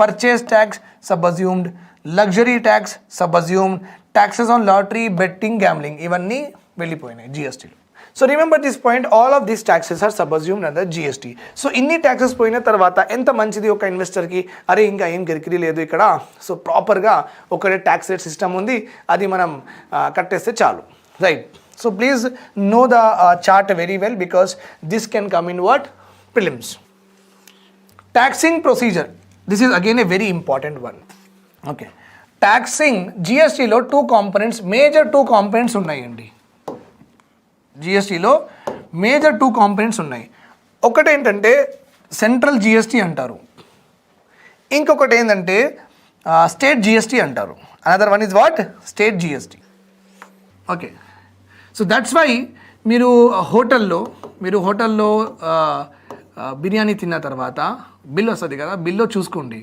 purchase tax subsumed, luxury tax subsumed, taxes on lottery, betting, gambling ఇవన్నీ వెళ్ళిపోయినాయి జిఎస్టీలో. So remember this point, all of these taxes are subsumed under GST. So ఇన్ని taxes పోయిన తర్వాత ఎంత మంచిది ఒక ఇన్వెస్టర్కి, అరే ఇంకా ఏం గిరికిరి లేదు ఇక్కడ, సో ప్రాపర్గా ఒకటే ట్యాక్స్ రేట్ సిస్టమ్ ఉంది, అది మనం కట్టేస్తే చాలు, right? So please know the chart very well because this can come in what? Prelims. Taxing procedure, this is again a very important one. Okay, taxing జిఎస్టీలో మేజర్ టూ కాంపోనెంట్స్ ఉన్నాయండి. జిఎస్టీలో major two components ఉన్నాయి. ఒకటి ఏంటంటే central GST అంటారు, ఇంకొకటి ఏంటంటే state GST అంటారు. Another one is what? State GST. Okay, so that's why మీరు హోటల్లో బిర్యానీ తిన్న తర్వాత బిల్ వస్తుంది కదా, బిల్లో చూసుకోండి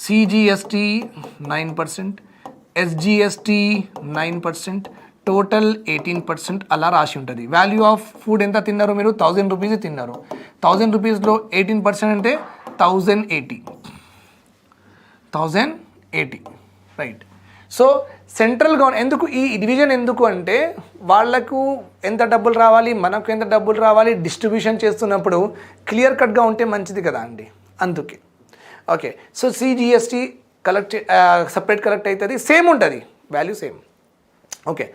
సిజిఎస్టీ 9%, ఎస్జిఎస్టీ 9%, టోటల్ 18% అలా రాసి ఉంటుంది. వాల్యూ ఆఫ్ ఫుడ్ ఎంత తిన్నారు మీరు? 1000 రూపీస్ తిన్నారు. 1000 రూపీస్లో 18% అంటే 1080, రైట్? సో సెంట్రల్ గవర్నమెంట్ ఎందుకు ఈ డివిజన్ ఎందుకు అంటే వాళ్లకు ఎంత డబ్బులు రావాలి, మనకు ఎంత డబ్బులు రావాలి, డిస్ట్రిబ్యూషన్ చేస్తున్నప్పుడు క్లియర్ కట్గా ఉంటే మంచిది కదా అండి, అందుకే. Okay, so CGST separate collect అవుతుంది, సేమ్ ఉంటుంది వాల్యూ సేమ్. ఓకే,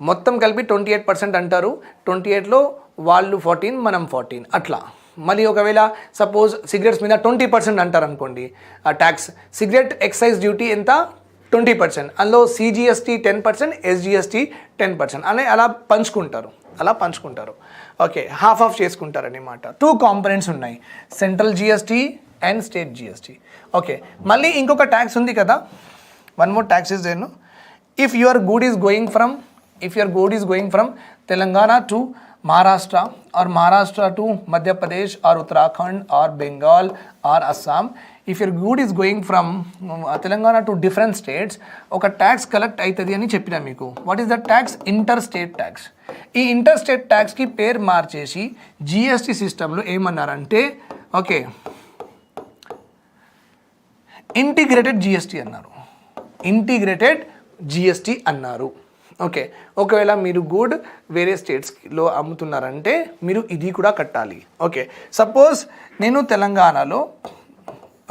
మొత్తం కలిపి 28% అంటారు. 28లో వాళ్ళు 14, మనం 14 అట్లా. మళ్ళీ ఒకవేళ సపోజ్ సిగరెట్స్ మీద 20% అంటారు అనుకోండి ఆ ట్యాక్స్, సిగరెట్ ఎక్సైజ్ డ్యూటీ ఎంత? 20%. అందులో సిజిఎస్టీ 10%, ఎస్జిఎస్టీ 10% అని అలా పంచుకుంటారు. ఓకే, హాఫ్ ఆఫ్ చేసుకుంటారు అన్నమాట. టూ కాంపోనెంట్స్ ఉన్నాయి, central GST and state GST. Okay, మళ్ళీ ఇంకొక ట్యాక్స్ ఉంది కదా, one more tax is there. If your good is going from Telangana to Maharashtra or Maharashtra to Madhya Pradesh or Uttarakhand or Bengal or Assam, if your good is going from Telangana to different states, oka tax collect aitadi ani cheppina meeku. What is the tax? Interstate tax. Ee interstate tax ki pair marchesi GST system lo emanarante, okay, integrated GST అన్నారు. Okay, ఒకవేళ మీరు good వేరే స్టేట్స్లో అమ్ముతున్నారంటే మీరు ఇది కూడా కట్టాలి. Okay, suppose నేను తెలంగాణలో,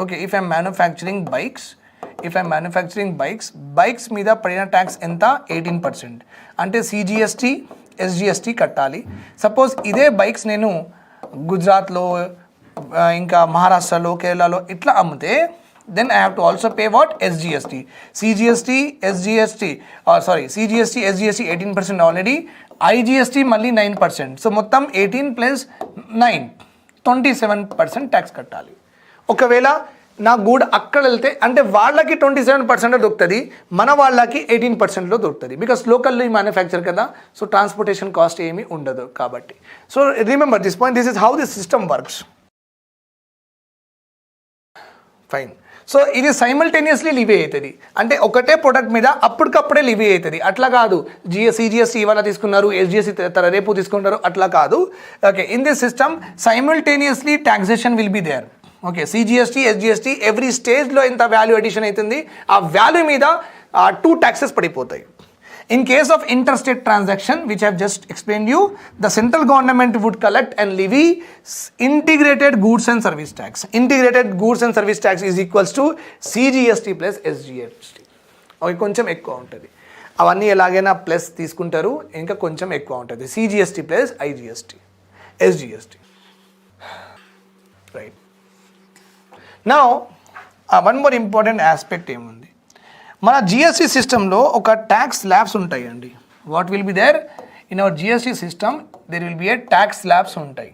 okay, if I'm manufacturing bikes మీద పడిన ట్యాక్స్ ఎంత? 18%. అంటే సిజిఎస్టీ, ఎస్జిఎస్టీ కట్టాలి. సపోజ్ ఇదే బైక్స్ నేను గుజరాత్లో ఇంకా మహారాష్ట్రలో, కేరళలో ఇట్లా అమ్మితే then I have to also pay what? SGST. CGST, SGST, CGST, SGST 18% already. IGST మళ్ళీ 9%. సో మొత్తం 18 ప్లస్ 9 27% ట్యాక్స్ కట్టాలి. ఒకవేళ నా గూడ్ అక్కడ వెళ్తే అంటే వాళ్ళకి 27% దొరుకుతుంది, మన వాళ్ళకి 18%లో దొరుకుతుంది. బికాస్ లోకల్లో మ్యానుఫ్యాక్చర్ కదా, సో ట్రాన్స్పోర్టేషన్ కాస్ట్ ఏమీ ఉండదు కాబట్టి. So remember this point, this is how this system works. Fine. So ఇది సైమల్టేనియస్లీ లివే అవుతుంది, అంటే ఒకటే ప్రొడక్ట్ మీద అప్పటికప్పుడే లివే అవుతుంది. అట్లా కాదు సిజిఎస్టీ ఇవాళ తీసుకున్నారు, ఎస్జిఎస్టీ రేపు తీసుకుంటారు, అట్లా కాదు. Okay, in this system simultaneously taxation will be there. Okay, CGST, SGST every స్టేజ్లో ఎంత వాల్యూ అడిషన్ అవుతుంది, ఆ వాల్యూ మీద 2 taxes పడిపోతాయి. In case of interstate transaction, which I have just explained you, the central government would collect and levy integrated goods and service tax. Integrated goods and service tax is equals to CGST plus SGST. Okay, కొంచెం ఎక్కువ ఉంటుంది. అవన్నీ ఎలాగైనా plus తీసుకుంటారు, ఇంకా కొంచెం ఎక్కువ ఉంటుంది. CGST plus IGST, SGST. Right. Now, one more important aspect ఏముంది, మన జిఎస్టీ సిస్టంలో ఒక ట్యాక్స్ స్లాబ్స్ ఉంటాయండి. What will be there in our GST system? There will be a tax slabs ఉంటాయి.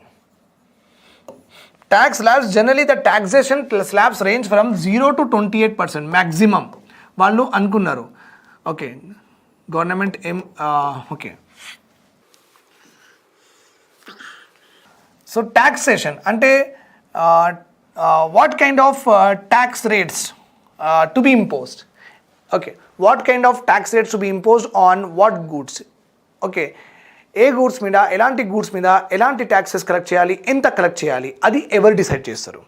Tax slabs generally the taxation slabs range from 0 to 28% maximum వాళ్ళు అనుకున్నారు. Okay, government okay. So taxation అంటే what kind of tax rates to be imposed. Okay, what kind of tax rates to be imposed on what goods. Okay, ఏ goods మీద, ఎలాంటి goods మీద ఎలాంటి taxes collect చేయాలి, ఎంత కలెక్ట్ చేయాలి, అది ఎవరు డిసైడ్ చేస్తారు?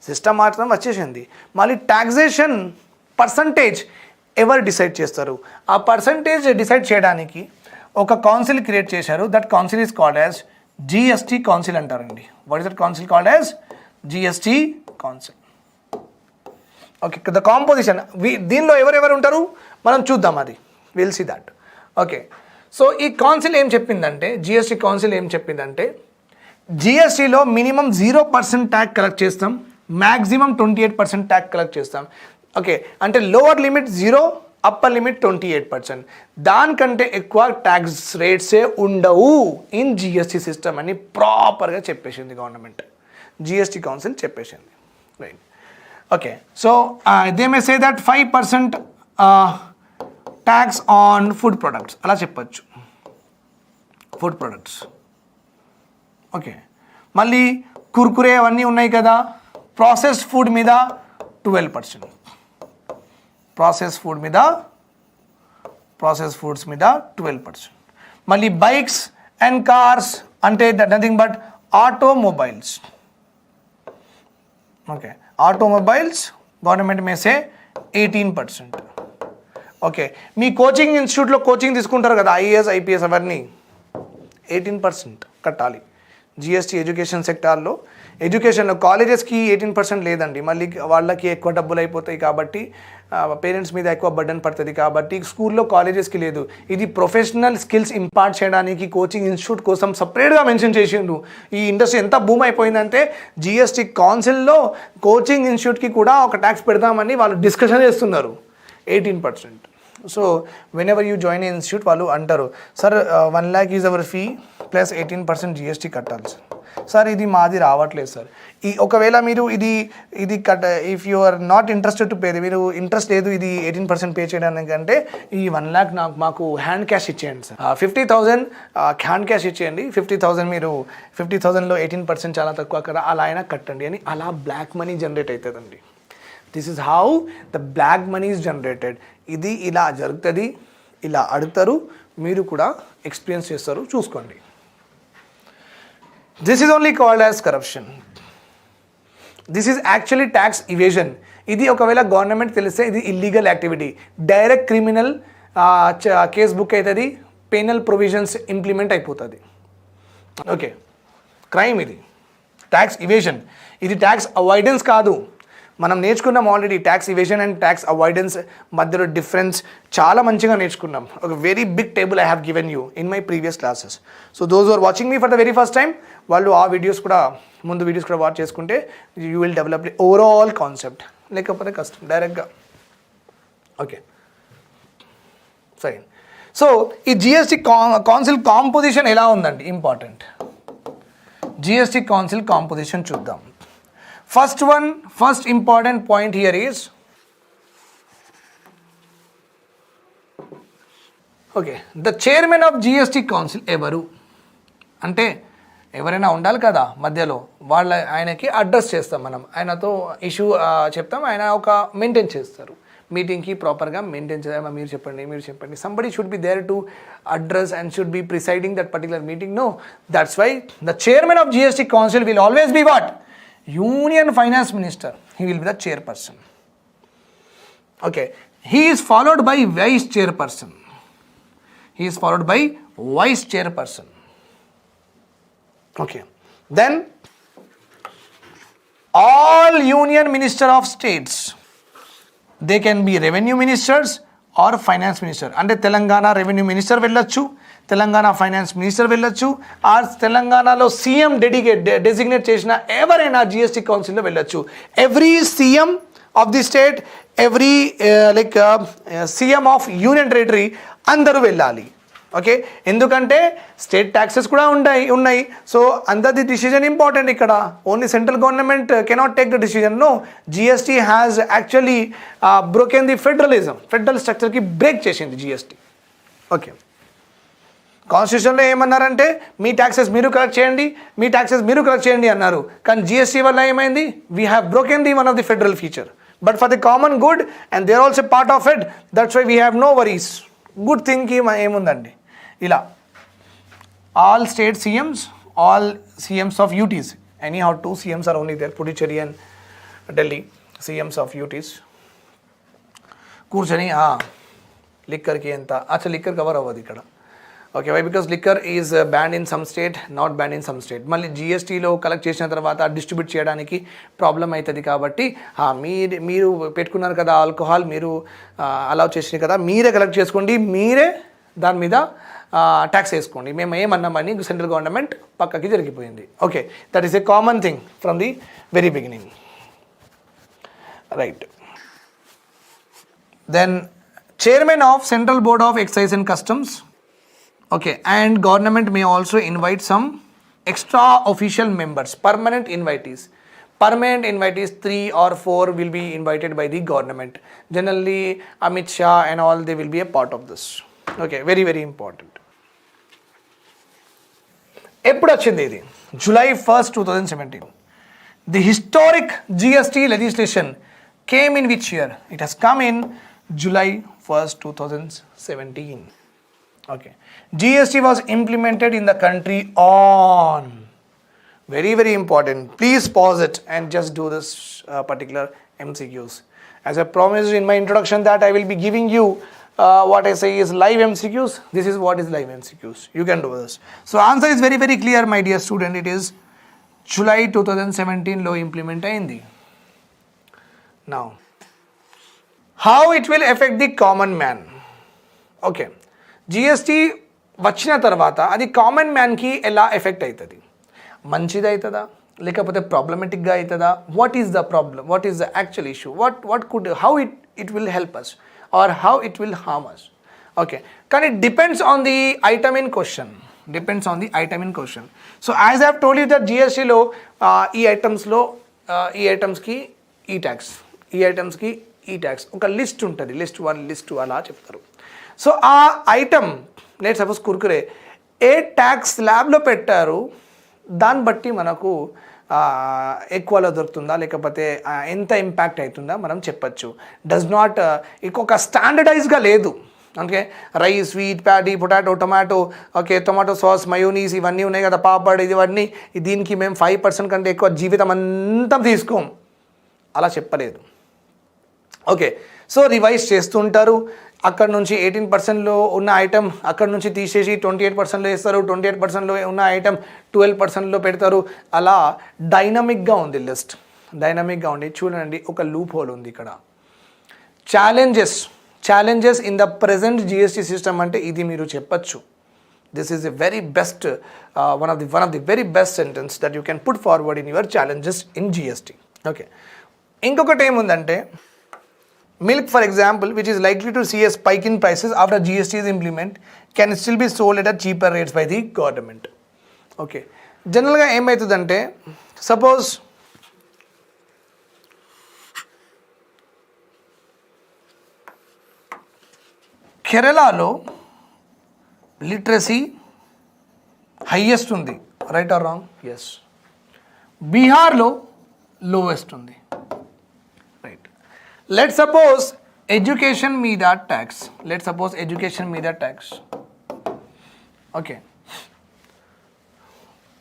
సిస్టమ్ మాత్రం వచ్చేసింది. మళ్ళీ ట్యాక్సేషన్ పర్సంటేజ్ ఎవరు డిసైడ్ చేస్తారు? ఆ పర్సంటేజ్ డిసైడ్ చేయడానికి ఒక కౌన్సిల్ క్రియేట్ చేశారు. That council is called as GST council అంటారండి. What is that council called as? GST council. Okay, the composition దీనిలో ఎవరెవరు ఉంటారు మనం చూద్దాం, అది will see that. Okay, so ఈ కౌన్సిల్ ఏం చెప్పిందంటే, జిఎస్టీ కౌన్సిల్ ఏం చెప్పిందంటే, జిఎస్టీలో మినిమం 0% ట్యాక్స్ కలెక్ట్ చేస్తాం, మ్యాక్సిమం 28% ట్యాక్స్ కలెక్ట్ చేస్తాం. ఓకే, అంటే లోవర్ లిమిట్ 0, అప్పర్ లిమిట్ 28%. దానికంటే ఎక్కువ ట్యాక్స్ రేట్సే ఉండవు ఇన్ జిఎస్టీ సిస్టమ్ అని ప్రాపర్గా చెప్పేసింది గవర్నమెంట్. జిఎస్టీ కౌన్సిల్ చెప్పేసింది. Right. Okay, so they may say that 5% tax on food products అలా చెప్పచ్చు, ఫుడ్ ప్రొడక్ట్స్. ఓకే, మళ్ళీ కుర్కురే అవన్నీ ఉన్నాయి కదా, ప్రాసెస్డ్ ఫుడ్ మీద 12%, ప్రాసెస్ ఫుడ్స్ మీద 12%. మళ్ళీ బైక్స్ అండ్ కార్స్ అంటే nothing but automobiles. Okay, automobiles government may say 18%. Okay, me coaching ఇన్స్టిట్యూట్లో కోచింగ్ తీసుకుంటారు కదా, ఐఏఎస్ ఐపీఎస్ అవన్నీ 18% కట్టాలి. జిఎస్టీ ఎడ్యుకేషన్ సెక్టార్లో, ఎడ్యుకేషన్లో కాలేజెస్కి 18% లేదండి. మళ్ళీ వాళ్ళకి ఎక్కువ డబ్బులు అయిపోతాయి కాబట్టి, పేరెంట్స్ మీద ఎక్కువ బర్డన్ పడుతుంది కాబట్టి స్కూల్లో కాలేజెస్కి లేదు. ఇది ప్రొఫెషనల్ స్కిల్స్ ఇంపార్ట్ చేయడానికి కోచింగ్ ఇన్స్టిట్యూట్ కోసం సపరేట్గా మెన్షన్ చేసిండు. ఈ ఇండస్ట్రీ ఎంత బూమ్ అయిపోయిందంటే జిఎస్టీ కౌన్సిల్లో కోచింగ్ ఇన్స్టిట్యూట్కి కూడా ఒక ట్యాక్స్ పెడదామని వాళ్ళు డిస్కషన్ చేస్తున్నారు, 18%. So when ever you join a institute వాళ్ళు అంటారు, sir 1 lakh is our fee plus 18% GST కట్టాలి సార్. సార్ ఇది మాది రావట్లేదు సార్. ఒకవేళ మీరు ఇది if you are not interested to pay, మీరు ఇంట్రెస్ట్ లేదు ఇది 18% పే చేయడానికి అంటే ఈ 1 lakh మాకు హ్యాండ్ క్యాష్ ఇచ్చేయండి సార్, 50,000 హ్యాండ్ క్యాష్ ఇచ్చేయండి, 50,000 మీరు 50,000లో 18% చాలా తక్కువ కదా, అలా అయినా కట్టండి అని. అలా బ్లాక్ మనీ జనరేట్ అవుతుందండి. This is how the black money is generated. ఇది ఇలా జరుగుతుంది, ఇలా అడుగుతారు, మీరు కూడా ఎక్స్పీరియన్స్ చేస్తారు, చూసుకోండి. This is only called as corruption. This is actually tax evasion. ఇది ఒకవేళ గవర్నమెంట్ తెలిస్తే ఇది illegal activity, direct criminal case book అవుతుంది, పెనల్ ప్రొవిజన్స్ ఇంప్లిమెంట్ అయిపోతుంది. ఓకే, క్రైమ్ ఇది, ట్యాక్స్ ఇవేజన్. ఇది ట్యాక్స్ అవాయిడెన్స్ కాదు. మనం నేర్చుకున్నాం already tax evasion and tax avoidance మధ్యలో డిఫరెన్స్ చాలా మంచిగా నేర్చుకున్నాం. ఒక very big table I have given you in my previous classes. So those are watching me for the very first time, వాళ్ళు ఆ వీడియోస్ కూడా ముందు వీడియోస్ కూడా వాచ్ చేసుకుంటే you will develop the overall concept. లేకపోతే కష్టం డైరెక్ట్గా. Okay fine. సో ఈ జిఎస్టీ కౌన్సిల్ కాంపోజిషన్ ఎలా ఉందండి, ఇంపార్టెంట్. జిఎస్టీ కౌన్సిల్ కాంపోజిషన్ చూద్దాం. First important point here is okay the chairman of GST council ఎవరు అంటే ఎవరైనా ఉండాలి కదా మధ్యలో, ఆయనకి అడ్రస్ చేస్తాం మనం, ఆయనతో ఇష్యూ చెప్తాం, ఆయన ఒక మెయింటైన్ చేస్తారు మీటింగ్కి ప్రాపర్గా మెయింటైన్ చేయాలి. మీరు చెప్పండి somebody should be there to address and should be presiding that particular meeting. No, that's why the chairman of GST council will always be what, union finance minister. He will be the chairperson. Okay, he is followed by vice chairperson. He is followed by vice chairperson. Okay. Then all union minister of states, they can be revenue ministers or finance minister. అంటే Telangana revenue minister వెళ్ళొచ్చు, Telangana finance minister వెళ్ళొచ్చు, are తెలంగాణలో CM designate చేసిన ఎవరైనా GST కౌన్సిల్లో వెళ్ళొచ్చు. Every CM of the state, every CM of union territory అందరూ వెళ్ళాలి. ఓకే, ఎందుకంటే స్టేట్ ట్యాక్సెస్ కూడా ఉన్నాయి. సో అందరిది డిసిజన్ ఇంపార్టెంట్ ఇక్కడ. Only central government cannot take the decision. No, GST has actually broken the federalism, federal స్ట్రక్చర్కి break చేసింది GST. Okay, కాన్స్టిట్యూషన్లో ఏమన్నారంటే మీ ట్యాక్సెస్ మీరు కలెక్ట్ చేయండి అన్నారు. కానీ జిఎస్టీ వల్ల ఏమైంది, we have broken the one of the federal feature. But for the common good and they are also part of it, that's why we have no worries. Good థింగ్కి ఏముందండి, ఇలా all state CMs, all CMs of UTs, anyhow 2 CMs are only there, Puducherry and Delhi CMs of UTs కూర్చొని లిక్కర్కి ఎంత, అచ్చా liquor cover అవ్వదు ఇక్కడ. Okay, why because liquor is ban in some state, not ban in some state. మళ్ళీ జిఎస్టీలో collect చేసిన తర్వాత distribute చేయడానికి ప్రాబ్లం అవుతుంది. కాబట్టి మీరు పెట్టుకున్నారు కదా ఆల్కహాల్, మీరు అలౌ చేసినారు కదా, మీరే కలెక్ట్ చేసుకోండి, మీరే దాని మీద ట్యాక్స్ వేసుకోండి, మేము ఏమన్నామని సెంట్రల్ గవర్నమెంట్ పక్కకి జరిగిపోయింది. Okay, that is a common thing from the very beginning. Right. Then chairman of central board of excise and customs. Okay, and government may also invite some extra official members, permanent invitees. 3 or 4 will be invited by the government. Generally, Amit Shah and all, they will be a part of this. Okay, very, very important. ఎప్పుడు వచ్చింది ఇది? July 1st, 2017. The historic GST legislation came in which year? It has come in July 1st, 2017. Okay, GST was implemented in the country on, very, very important. Please pause it and just do this particular MCQs. As I promised in my introduction that I will be giving you what I say is live MCQs. This is what is live MCQs. You can do this. So answer is very, very clear, my dear student. It is July 2017 law implement ayindi. Now, how it will affect the common man? Okay, GST వచ్చిన తర్వాత అది common మ్యాన్కి ఎలా effect అవుతుంది? మంచిది అవుతుందా లేకపోతే ప్రాబ్లమెటిక్గా అవుతుందా? What is the problem, what is the actual issue, what could, how it will help us or how it will harm us? Okay, కానీ depends on the item in question. So as I have told you that జిఎస్టీలో ఈ ఐటమ్స్కి ఈ tax, ఈ ఐటమ్స్కి ఈ tax, ఒక list ఉంటుంది, లిస్ట్ 1, లిస్ట్ 2 అలా చెప్తారు. సో ఆ ఐటమ్, లెట్ సపోజ్ కుర్కురే, ఏ ట్యాక్స్ స్లాబ్లో పెట్టారు, దాన్ని బట్టి మనకు ఎక్కువలో దొరుకుతుందా లేకపోతే ఎంత ఇంపాక్ట్ అవుతుందా మనం చెప్పచ్చు. డస్ నాట్, ఇంకొక స్టాండర్డైజ్గా లేదు. Okay, rice, wheat, paddy, potato, tomato, okay, tomato sauce, mayonnaise ఇవన్నీ ఉన్నాయి కదా, పాపడ్, ఇవన్నీ, దీనికి మేము 5% కంటే ఎక్కువ జీవితం అంతా తీసుకోం, అలా చెప్పలేదు. ఓకే, సో రివైజ్ చేస్తుంటారు. అక్కడ నుంచి 18%లో ఉన్న ఐటమ్ అక్కడ నుంచి తీసేసి 28%లో వేస్తారు, 28%లో ఉన్న ఐటమ్ 12%లో పెడతారు. అలా డైనమిక్గా ఉంది లిస్ట్, డైనమిక్గా ఉంది. చూడండి, ఒక లూప్ హోల్ ఉంది ఇక్కడ. Challenges in the present GST system అంటే ఇది మీరు చెప్పచ్చు. This is a very best, one of the very best sentence that you can put forward in your challenges in GST. Okay, ఇంకొకటి ఏముందంటే milk for example which is likely to see a spike in prices after GST is implemented can still be sold at a cheaper rates by the government. Okay, జనరల్గా ఏమవుతుందంటే suppose కేరళలో literacy highest ఉంది, right or wrong? Yes. బీహార్లో lowest ఉంది, right. Let's suppose education మీద tax, okay.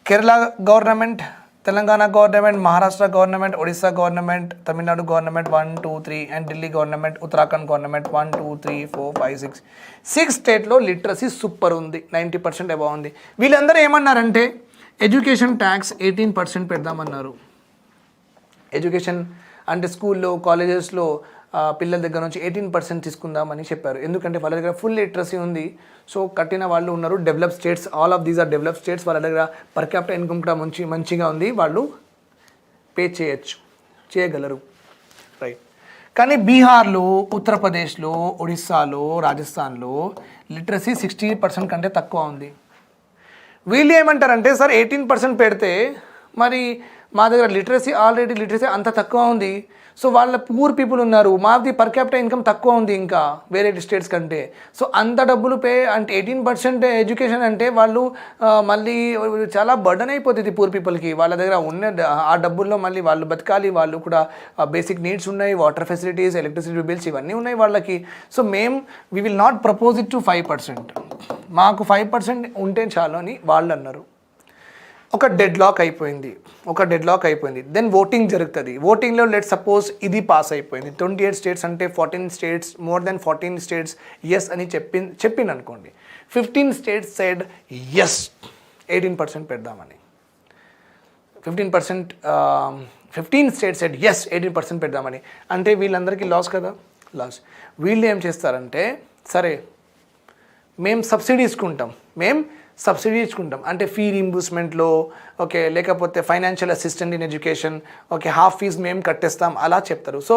Kerala government, Telangana government, Maharashtra government, Odisha government, Tamil Nadu government 1 2 3 and Delhi government, Uttarakhand government 1 2 3 4 5 6 స్టేట్లో literacy super ఉంది, 90% above ఉంది. వీళ్ళందరూ ఏమన్నారంటే ఎడ్యుకేషన్ ట్యాక్స్ 18% పెడదామన్నారు. ఎడ్యుకేషన్ అంటే స్కూల్లో కాలేజెస్లో పిల్లల దగ్గర నుంచి 18% తీసుకుందామని చెప్పారు. ఎందుకంటే వాళ్ళ దగ్గర ఫుల్ లిటరసీ ఉంది. సో కట్టిన వాళ్ళు ఉన్నారు. Develop states, all of these are develop states. వాళ్ళ దగ్గర పర్ క్యాపిటల్ ఇన్కమ్ కూడా మంచిగా ఉంది, వాళ్ళు పే చేయగలరు, రైట్. కానీ బీహార్లో, ఉత్తరప్రదేశ్లో, ఒడిస్సాలో, రాజస్థాన్లో లిటరసీ 60% కంటే తక్కువ ఉంది. వీళ్ళు ఏమంటారంటే సార్ 18% పెడితే మరి మా దగ్గర ఆల్రెడీ లిటరసీ అంత తక్కువ ఉంది, సో వాళ్ళ పూర్ పీపుల్ ఉన్నారు, మాది పర్ క్యాపిటల్ ఇన్కమ్ తక్కువ ఉంది ఇంకా వేరే స్టేట్స్ కంటే, సో అంత డబ్బులు పే అంటే 18% ఎడ్యుకేషన్ అంటే వాళ్ళు మళ్ళీ చాలా బర్డన్ అయిపోతుంది పూర్ పీపుల్కి. వాళ్ళ దగ్గర ఉన్న ఆ డబ్బుల్లో మళ్ళీ వాళ్ళు బతకాలి, వాళ్ళు కూడా బేసిక్ నీడ్స్ ఉన్నాయి, వాటర్ ఫెసిలిటీస్, ఎలక్ట్రిసిటీ బిల్స్ ఇవన్నీ ఉన్నాయి వాళ్ళకి. So we will not propose it to 5%, మాకు 5% ఉంటే చాలు అని వాళ్ళు అన్నారు. ఒక డెడ్ లాక్ అయిపోయింది. దెన్ ఓటింగ్ జరుగుతుంది. ఓటింగ్లో లెట్ సపోజ్ ఇది పాస్ అయిపోయింది. 28 స్టేట్స్ అంటే 14 states, more than 14 states yes అని చెప్పింది అనుకోండి. 15 స్టేట్స్ సైడ్ ఎస్ 18% పెడదామని. 15 స్టేట్స్ సైడ్ ఎస్ 18% పెడదామని. అంటే వీళ్ళందరికీ లాస్ కదా, లాస్. వీళ్ళు ఏం చేస్తారంటే సరే మేము సబ్సిడీ ఇచ్చుకుంటాం అంటే ఫీ రీంబర్స్మెంట్లో, ఓకే, లేకపోతే financial assistant in education, okay, half fees మేము కట్టేస్తాం అలా చెప్తారు. సో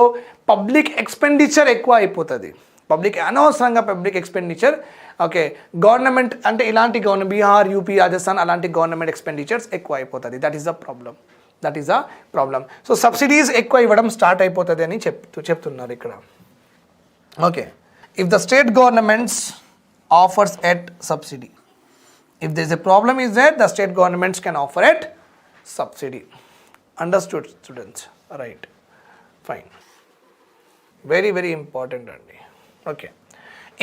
పబ్లిక్ ఎక్స్పెండిచర్ ఎక్కువ అయిపోతుంది, అనవసరంగా పబ్లిక్ ఎక్స్పెండిచర్. ఓకే, గవర్నమెంట్ అంటే ఇలాంటి బీహార్, యూపీ, రాజస్థాన్ అలాంటి గవర్నమెంట్ ఎక్స్పెండిచర్స్ ఎక్కువ అయిపోతుంది. That is the problem. So subsidies ఎక్కువ ఇవ్వడం స్టార్ట్ అయిపోతుంది అని చెప్తున్నారు ఇక్కడ. Okay, if the state governments offers at subsidy, if there is a problem is there, the state governments can offer it subsidy. Understood students? Right, fine, very very important andi. Okay,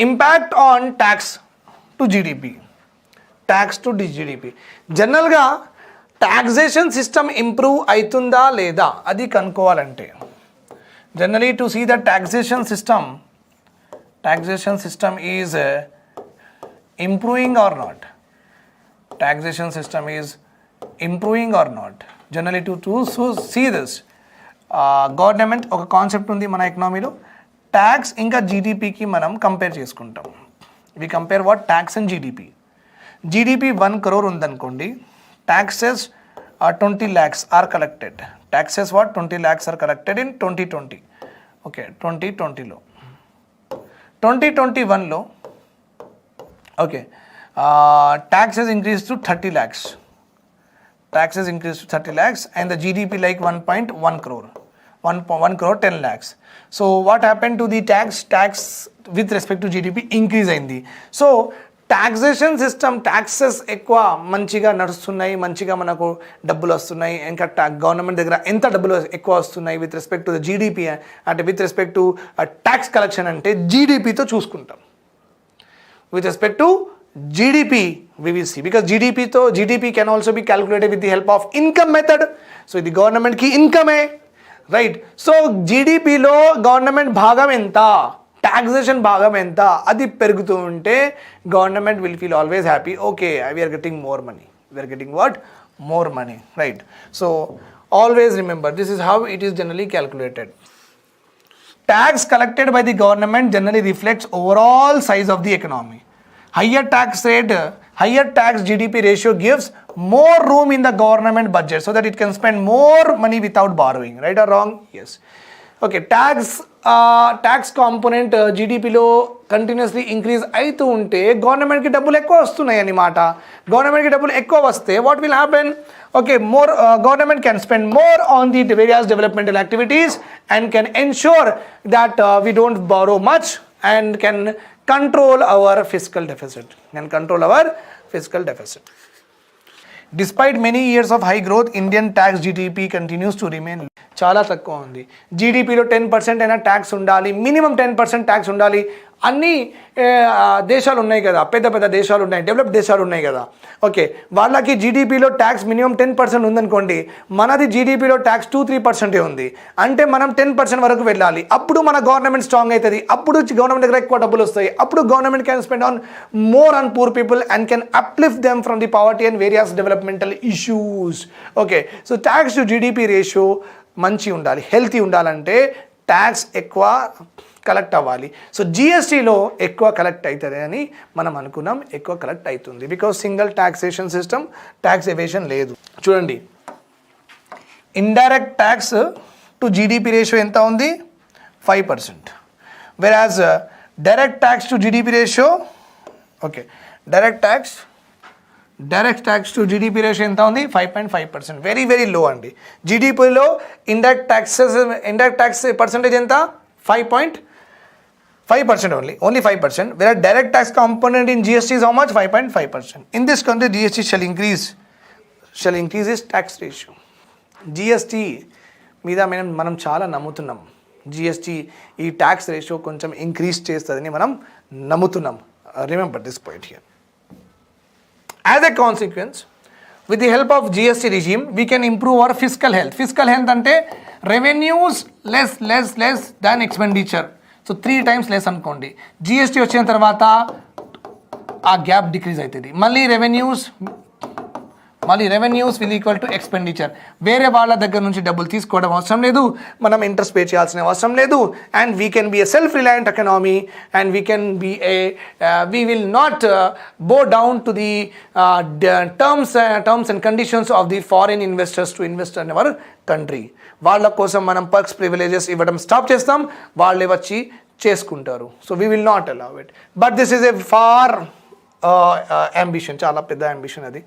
impact on tax to GDP. General ga taxation system improve aitunda leda adi kanukovalante, generally to see the taxation system is improving or not. Taxation system is improving or not. Generally to see this, government ఒక concept ఉంది మన ఎకనామీలో, tax ఇంకా జీడిపికి మనం compare చేసుకుంటాం. We compare what tax and GDP 1 crore ఉందనుకోండి, taxes 20 lakhs are collected. Taxes what 20 lakhs are collected in 2020. Okay, 2020లో 2021లో okay, tax has increased to 30 lakhs. And the GDP like 1.1 crore. 1 crore 10 lakhs. So what happened to the tax with respect to GDP increase అయింది. So taxation system, taxes ఎక్కువ మంచిగా నడుస్తున్నాయి, మంచిగా మనకు డబ్బులు వస్తున్నాయి. ఇంకా గవర్నమెంట్ దగ్గర ఎంత డబ్బులు ఎక్కువ వస్తున్నాయి with respect to the GDP, అంటే with respect to tax collection అంటే జీడిపితో చూసుకుంటాం. With respect to GDP we will see, because GDP can also be calculated with the help of income method. So the government ki income hai, right? So GDP lo government bhagam enta, taxation bhagam enta adi perugutu unte government will feel always happy. Okay, we are getting more money. We are getting what? More money, right? So always remember, this is how it is generally calculated. Tax collected by the government generally reflects overall size of the economy. Higher tax GDP ratio gives more room in the government budget so that it can spend more money without borrowing. Right or wrong? Yes. Okay, tax component జీడిపిలో continuously increase అవుతూ ఉంటే గవర్నమెంట్కి డబ్బులు ఎక్కువ వస్తున్నాయి అన్నమాట. గవర్నమెంట్కి డబ్బులు ఎక్కువ వస్తే what will happen? Okay, more government can spend more on the various developmental activities and can ensure that we don't borrow much and can control our fiscal deficit. Despite many years of high growth, Indian tax GDP continues to remain చాలా తక్కువ ఉంది. జీడిపిలో 10% అయినా tax ఉండాలి, minimum 10% tax ఉండాలి. అన్ని దేశాలు ఉన్నాయి కదా, పెద్ద పెద్ద దేశాలు ఉన్నాయి, డెవలప్ దేశాలు ఉన్నాయి కదా. ఓకే, వాళ్ళకి జీడిపిలో ట్యాక్స్ మినిమం 10% ఉందనుకోండి, మనది జీడిపిలో ట్యాక్స్ 2-3% ఉంది. అంటే మనం 10% వరకు వెళ్ళాలి. అప్పుడు మన గవర్నమెంట్ స్ట్రాంగ్ అవుతుంది, అప్పుడు గవర్నమెంట్ దగ్గర ఎక్కువ డబ్బులు వస్తాయి, అప్పుడు government can spend on more on poor people and can uplift them from the poverty and various developmental issues. Okay, so tax to GDP ratio మంచి ఉండాలి, హెల్తీ ఉండాలంటే ట్యాక్స్ ఎక్కువ కలెక్ట్ అవ్వాలి. సో జిఎస్టీలో ఎక్కువ కలెక్ట్ అవుతుంది అని మనం అనుకున్నాం, ఎక్కువ కలెక్ట్ అవుతుంది because single taxation system, tax evasion లేదు. చూడండి, indirect tax to GDP ratio ఎంత ఉంది? 5%. వెరాజ్ direct tax to GDP ratio, okay, direct tax to GDP ratio ఎంత ఉంది? 5.5%. వెరీ వెరీ లో అండి. జీడిపిలో ఇండైరెక్ట్ ట్యాక్స్ పర్సంటేజ్ ఎంత? 5.5% only 5%. Whereas direct tax component in GST is how much? 5.5%. In this country, GST shall increase its tax ratio. GST మీద మనం చాలా నమ్ముతున్నాం. GST ఈ ట్యాక్స్ రేషియో కొంచెం ఇంక్రీజ్ చేస్తుందని మనం నమ్ముతున్నాం. Remember this point here. As a consequence, with the help of GST regime, we can improve our fiscal health. Fiscal health అంటే revenues less than expenditure. So 3 times less అనుకోండి. GST వచ్చిన తర్వాత ఆ gap decrease అవుతుంది. మళ్ళీ revenues will equal to expenditure. వేరే వాళ్ళ దగ్గర నుంచి డబ్బులు తీసుకోవడం అవసరం లేదు, మనం ఇంట్రెస్ట్ పే చేయాల్సిన అవసరం లేదు. And we can be a self reliant economy and we can be we will not బో down to the terms and conditions of the foreign investors to invest in our country. వాళ్ళ కోసం మనం perks privileges ఇవ్వడం stop చేస్తాం, వాళ్ళే వచ్చి చేసుకుంటారు. So we will not allow it. But this is a far ambition, చాలా పెద్ద అంబిషన్, అది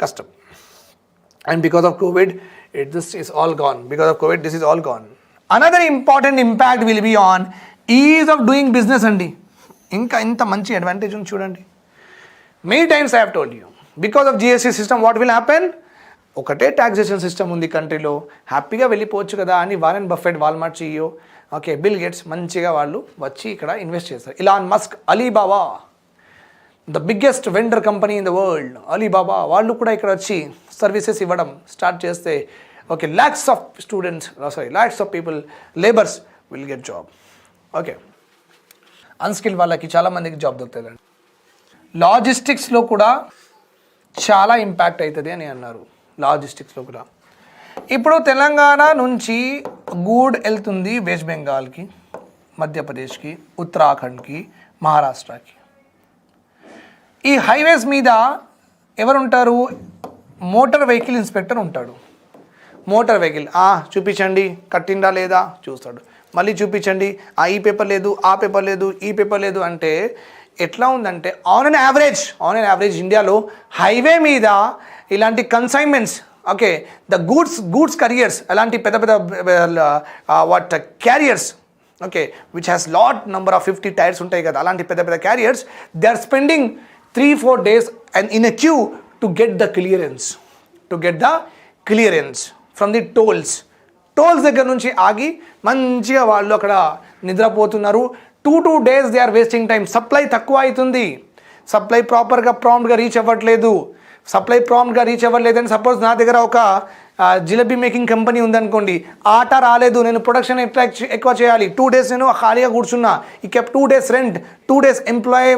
కష్టం. And because of Covid this is all gone. Another important impact will be on ease of doing business అండి. ఇంకా ఇంత మంచి advantage ఉంది చూడండి. Many times I have told you, because of GST system what will happen? ఒకటే taxation system ఉంది కంట్రీలో, హ్యాపీగా వెళ్ళిపోవచ్చు కదా అని Warren Buffett, Walmart CEO, okay, bill gates మంచిగా వాళ్ళు వచ్చి ఇక్కడ ఇన్వెస్ట్ చేస్తారు. Elon Musk, Alibaba, the biggest vendor company in the world, Alibaba, వాళ్ళు కూడా ఇక్కడ వచ్చి సర్వీసెస్ ఇవ్వడం స్టార్ట్ చేస్తే okay, lakhs of people, labours will get job. Okay, unskilled వాళ్ళకి చాలామందికి జాబ్ దొరుకుతుందండి. లాజిస్టిక్స్లో కూడా చాలా ఇంపాక్ట్ అవుతుంది అని అన్నారు. లాజిస్టిక్స్లో కూడా ఇప్పుడు తెలంగాణ నుంచి గూడ్ వెళ్తుంది వెస్ట్ బెంగాల్కి, మధ్యప్రదేశ్కి, ఉత్తరాఖండ్కి, మహారాష్ట్రకి. ఈ హైవేస్ మీద ఎవరుంటారు? మోటార్ వెహికల్ ఇన్స్పెక్టర్ ఉంటాడు. మోటార్ వెహికల్ చూపించండి, కట్టిందా లేదా చూస్తాడు. మళ్ళీ చూపించండి, ఈ పేపర్ లేదు, ఆ పేపర్ లేదు, ఈ పేపర్ లేదు అంటే ఎట్లా ఉందంటే ఆన్ అన్ యావరేజ్ ఇండియాలో హైవే మీద ఇలాంటి consignments, okay, the goods carriers, అలాంటి పెద్ద carriers, okay, which has lot number of 50 tyres ఉంటాయి కదా, అలాంటి పెద్ద carriers, they are spending 3-4 days and in a queue to get the clearance from the tolls దగ్గర నుంచి ఆగి మంచిగా వాళ్ళు అక్కడ నిద్రపోతున్నారు. 2 days they are wasting time. Supply తక్కువ అవుతుంది, సప్లై ప్రాంప్ట్గా రీచ్ అవ్వట్లేదు అని సపోజ్ నా దగ్గర ఒక జిలేబీ మేకింగ్ కంపెనీ ఉందనుకోండి, ఆట రాలేదు, నేను ప్రొడక్షన్ ఎక్కువ చేయాలి, 2 days నేను ఖాళీగా కూర్చున్నా, ఇక 2 days rent, 2 days employee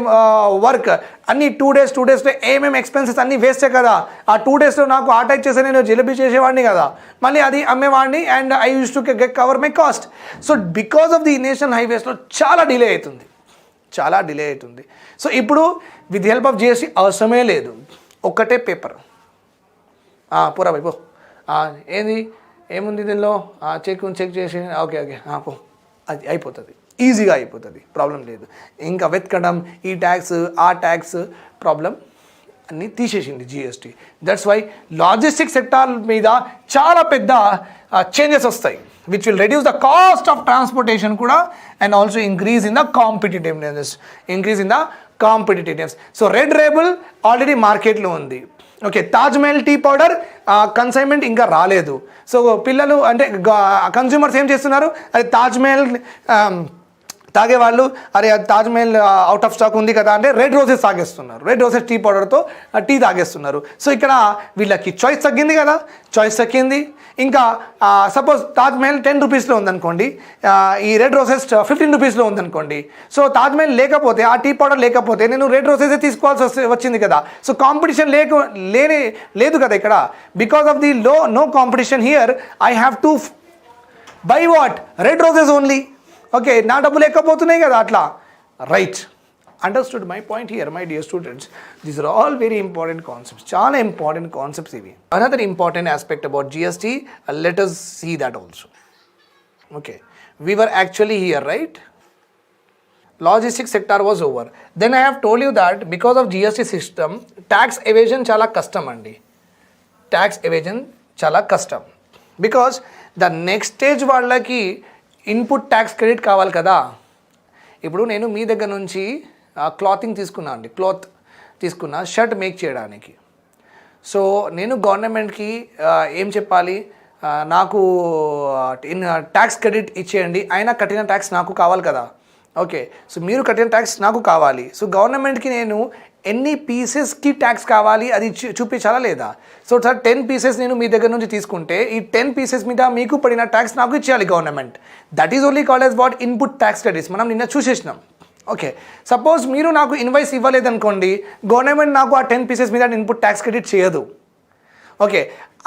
work, అన్ని 2 daysలో ఏమేమి ఎక్స్పెన్సెస్ అన్నీ వేస్టే కదా. ఆ 2 daysలో నాకు ఆట ఇచ్చేసి నేను జిలేబీ చేసేవాడిని కదా, మళ్ళీ అది అమ్మేవాడిని, and I use to cover my cost. So because of the national హైవేస్లో చాలా డిలే అవుతుంది. సో ఇప్పుడు విత్ హెల్ప్ ఆఫ్ జిఎస్టీ అవసరమే లేదు, ఒక్కటే పేపర్, పూరా వైపు ఏంది ఏముంది దీనిలో చెక్ చేసి ఓకే పో, అది అయిపోతుంది, ఈజీగా అయిపోతుంది, ప్రాబ్లం లేదు. ఇంకా వెతకడం ఈ ట్యాక్స్ ఆ ట్యాక్స్ ప్రాబ్లం అన్నీ తీసేసింది GST. That's why logistic sector మీద చాలా పెద్ద చేంజెస్ వస్తాయి, which will reduce the cost of transportation కూడా and also increase in the competitiveness. So red label already మార్కెట్లో ఉంది. Okay, Taj Mahal tea powder consignment ఇంకా రాలేదు. సో పిల్లలు అంటే కన్స్యూమర్స్ ఏం చేస్తున్నారు, అది తాజ్ మహల్ తాగేవాళ్ళు అరే Taj Mahal out of stock ఉంది కదా అంటే రెడ్ రోజెస్ తాగేస్తున్నారు, రెడ్ రోజెస్ టీ పౌడర్తో టీ తాగేస్తున్నారు. సో ఇక్కడ వీళ్ళకి చాయిస్ తగ్గింది కదా, చాయిస్ తగ్గింది. ఇంకా సపోజ్ తాజ్ మహల్ 10 రూపీస్లో ఉందనుకోండి, ఈ రెడ్ రోజెస్ 15 రూపీస్లో ఉందనుకోండి. సో తాజ్ మహల్ లేకపోతే, ఆ టీ పౌడర్ లేకపోతే నేను రెడ్ రోజెసే తీసుకోవాల్సి వచ్చింది కదా. సో కాంపిటీషన్ లేదు కదా ఇక్కడ. Because of the no competition here I have to buy what, red roses only. Okay, నా డబ్బులు ఎక్కకపోతున్నాయి కదా అట్లా, right. Understood my point here my dear students. These are all very important concepts, చాలా important concepts ఇవి. Another important aspect about GST, let us see that also. Okay, we were actually here, right? Logistics sector was over. Then I have told you that because of GST system, tax evasion చాలా కష్టం అండి. Tax evasion చాలా కష్టం because the next stage వాళ్ళకి input tax credit కావాలి కదా. ఇప్పుడు నేను మీ దగ్గర నుంచి క్లాత్ తీసుకున్నా షర్ట్ మేక్ చేయడానికి. సో నేను గవర్నమెంట్కి ఏం చెప్పాలి, నాకు ట్యాక్స్ క్రెడిట్ ఇచ్చేయండి, అయినా కట్టిన ట్యాక్స్ నాకు కావాలి కదా. ఓకే, సో మీరు కట్టిన ట్యాక్స్ నాకు కావాలి. సో గవర్నమెంట్కి నేను ఎన్ని పీసెస్కి ట్యాక్స్ కావాలి అది చూపించాలా లేదా. సో సార్ 10 పీసెస్ నేను మీ దగ్గర నుంచి తీసుకుంటే ఈ 10 పీసెస్ మీద మీకు పడిన ట్యాక్స్ నాకు ఇచ్చేయాలి government. That is only called as what, input tax credits. మనం నిన్న చూసేసినాం. ఓకే, సపోజ్ మీరు నాకు ఇన్వాయిస్ ఇవ్వలేదనుకోండి, గవర్నమెంట్ నాకు ఆ 10 పీసెస్ మీద ఇన్పుట్ ట్యాక్స్ క్రెడిట్ చేయదు. ఓకే,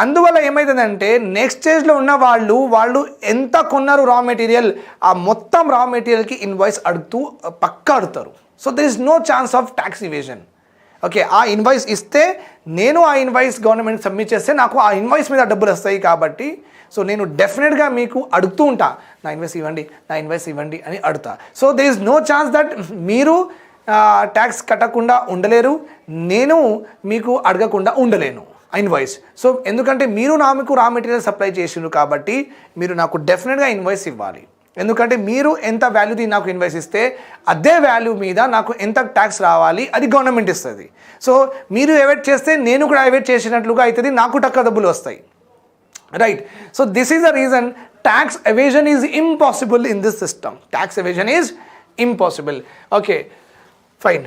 అందువల్ల ఏమవుతుందంటే నెక్స్ట్ స్టేజ్లో ఉన్న వాళ్ళు ఎంత కొన్నారు రా మెటీరియల్, ఆ మొత్తం రా మెటీరియల్కి ఇన్వాయిస్ పక్కా అడుగుతారు. So there is no chance of tax evasion. Okay, ఆ ఇన్వాయిస్ ఇస్తే నేను ఆ ఇన్వాయిస్ గవర్నమెంట్కి సబ్మిట్ చేస్తే నాకు ఆ ఇన్వాయిస్ మీద డబ్బులు వస్తాయి కాబట్టి సో నేను డెఫినెట్గా మీకు అడుగుతూ ఉంటా, నా ఇన్వాయిస్ ఇవ్వండి అని అడుగుతా. So there is no chance that మీరు ట్యాక్స్ కట్టకుండా ఉండలేరు, నేను మీకు అడగకుండా ఉండలేను ఇన్వాయిస్. సో ఎందుకంటే మీరు నాకు రా మెటీరియల్ సప్లై చేసిండ్రు కాబట్టి మీరు నాకు డెఫినెట్గా ఇన్వాయిస్ ఇవ్వాలి. ఎందుకంటే మీరు ఎంత వాల్యూది నాకు ఇన్వాయిస్ ఇస్తే అదే వాల్యూ మీద నాకు ఎంత ట్యాక్స్ రావాలి అది గవర్నమెంట్ ఇస్తుంది. సో మీరు ఎవేట్ చేస్తే నేను కూడా ఎవేట్ చేసినట్లుగా అవుతుంది, నాకు టక్క డబ్బులు వస్తాయి, right. So this is the reason tax evasion is impossible in this system. Tax evasion is impossible. Okay, fine.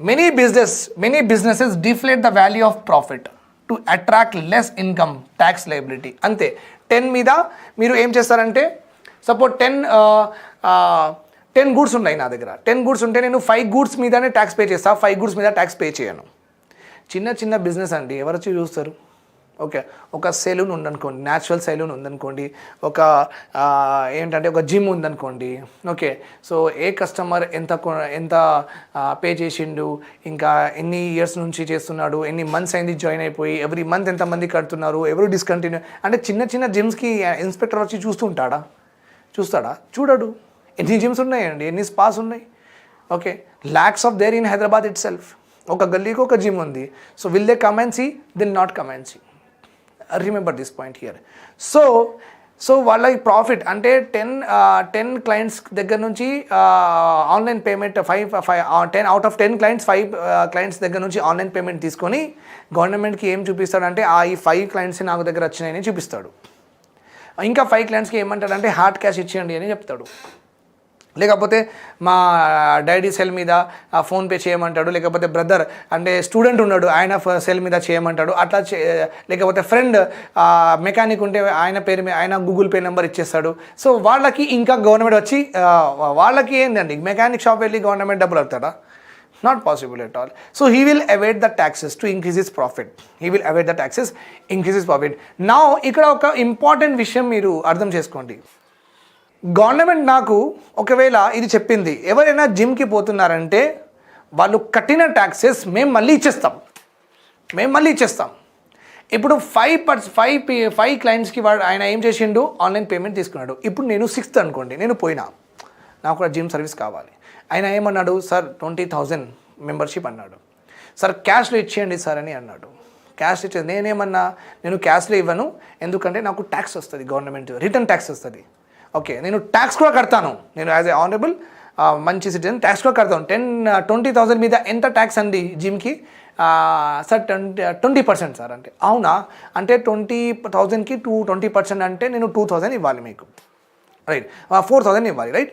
Many businesses deflate the value of profit to attract less income tax liability. అంతే, 10 మీద మీరు ఏం చేస్తారంటే suppose 10 goods ఉన్నాయి నా దగ్గర. 10 goods ఉంటే నేను 5 గూడ్స్ మీదనే ట్యాక్స్ పే చేస్తాను, 5 గూడ్స్ మీద ట్యాక్స్ పే చేయను. చిన్న బిజినెస్ అండి, ఎవరు వచ్చి చూస్తారు. ఓకే, ఒక సెలూన్ ఉందనుకోండి, న్యాచురల్ సెలూన్ ఉందనుకోండి, ఒక ఏంటంటే ఒక జిమ్ ఉందనుకోండి. ఓకే, సో ఏ కస్టమర్ ఎంత పే చేసిండు, ఇంకా ఎన్ని ఇయర్స్ నుంచి చేస్తున్నాడు, ఎన్ని మంత్స్ అయింది జాయిన్ అయిపోయి, ఎవ్రీ మంత్ ఎంతమంది కడుతున్నారు, ఎవరు డిస్కంటిన్యూ అంటే చిన్న జిమ్స్కి ఇన్స్పెక్టర్ వచ్చి చూస్తాడా? చూడడు. ఎన్ని జిమ్స్ ఉన్నాయండి, ఎన్ని స్పాస్ ఉన్నాయి. Okay, lakhs of there in Hyderabad itself. ఒక గల్లీకి ఒక జిమ్ ఉంది. So will they come and see, will not come and see. Remember this point here. So వాళ్ళకి ప్రాఫిట్ అంటే 10 క్లయింట్స్ దగ్గర నుంచి online payment 10 out of 10 clients 5 clients దగ్గర నుంచి ఆన్లైన్ పేమెంట్ తీసుకొని గవర్నమెంట్కి ఏం చూపిస్తాడంటే ఈ 5 క్లయింట్స్ నాకు దగ్గర వచ్చినాయని చూపిస్తాడు. ఇంకా 5 క్లయింట్స్కి ఏమంటాడంటే హార్డ్ క్యాష్ ఇచ్చేయండి అని చెప్తాడు. లేకపోతే మా డాడీ సెల్ మీద ఫోన్పే చేయమంటాడు, లేకపోతే బ్రదర్ అంటే స్టూడెంట్ ఉన్నాడు ఆయన సెల్ మీద చేయమంటాడు. అట్లా లేకపోతే ఫ్రెండ్ మెకానిక్ ఉంటే ఆయన పేరు మీద ఆయన గూగుల్ పే నెంబర్ ఇచ్చేస్తాడు. సో వాళ్ళకి ఇంకా గవర్నమెంట్ వచ్చి వాళ్ళకి ఏంటండి మెకానిక్ షాప్ వెళ్ళి గవర్నమెంట్ డబ్బులు అడుగుతాడా? Not possible at all. So he will evade the taxes to increase his profit. Now ఇక్కడ ఒక ఇంపార్టెంట్ విషయం మీరు అర్థం చేసుకోండి. గవర్నమెంట్ నాకు ఒకవేళ ఇది చెప్పింది, ఎవరైనా జిమ్కి పోతున్నారంటే వాళ్ళు కట్టిన ట్యాక్సెస్ మేము మళ్ళీ ఇచ్చేస్తాం. ఇప్పుడు 5 క్లయింట్స్కి ఆయన ఏం చేసిండు, ఆన్లైన్ పేమెంట్ తీసుకున్నాడు. ఇప్పుడు నేను 6th అనుకోండి, నేను పోయినా, నాకు కూడా జిమ్ సర్వీస్ కావాలి. ఆయన ఏమన్నాడు, సార్ 20,000 మెంబర్షిప్ అన్నాడు. సార్ క్యాష్లో ఇచ్చేయండి సార్ అని అన్నాడు. క్యాష్ ఇచ్చేది నేనేమన్నా, నేను క్యాష్లో ఇవ్వను, ఎందుకంటే నాకు ట్యాక్స్ వస్తుంది, గవర్నమెంట్ రిటర్న్ ట్యాక్స్ వస్తుంది. ఓకే, నేను ట్యాక్స్ కూడా కడతాను, నేను యాజ్ ఏ ఆనరబుల్ మంచి సిటిజన్ ట్యాక్స్ కూడా కడతాను. 20,000 మీద ఎంత ట్యాక్స్ అండి జిమ్కి? Sir 20% sir. అంటే అవునా, అంటే 20,000కి 20% అంటే నేను 2,000 ఇవ్వాలి మీకు, రైట్? 4,000 ఇవ్వాలి, రైట్?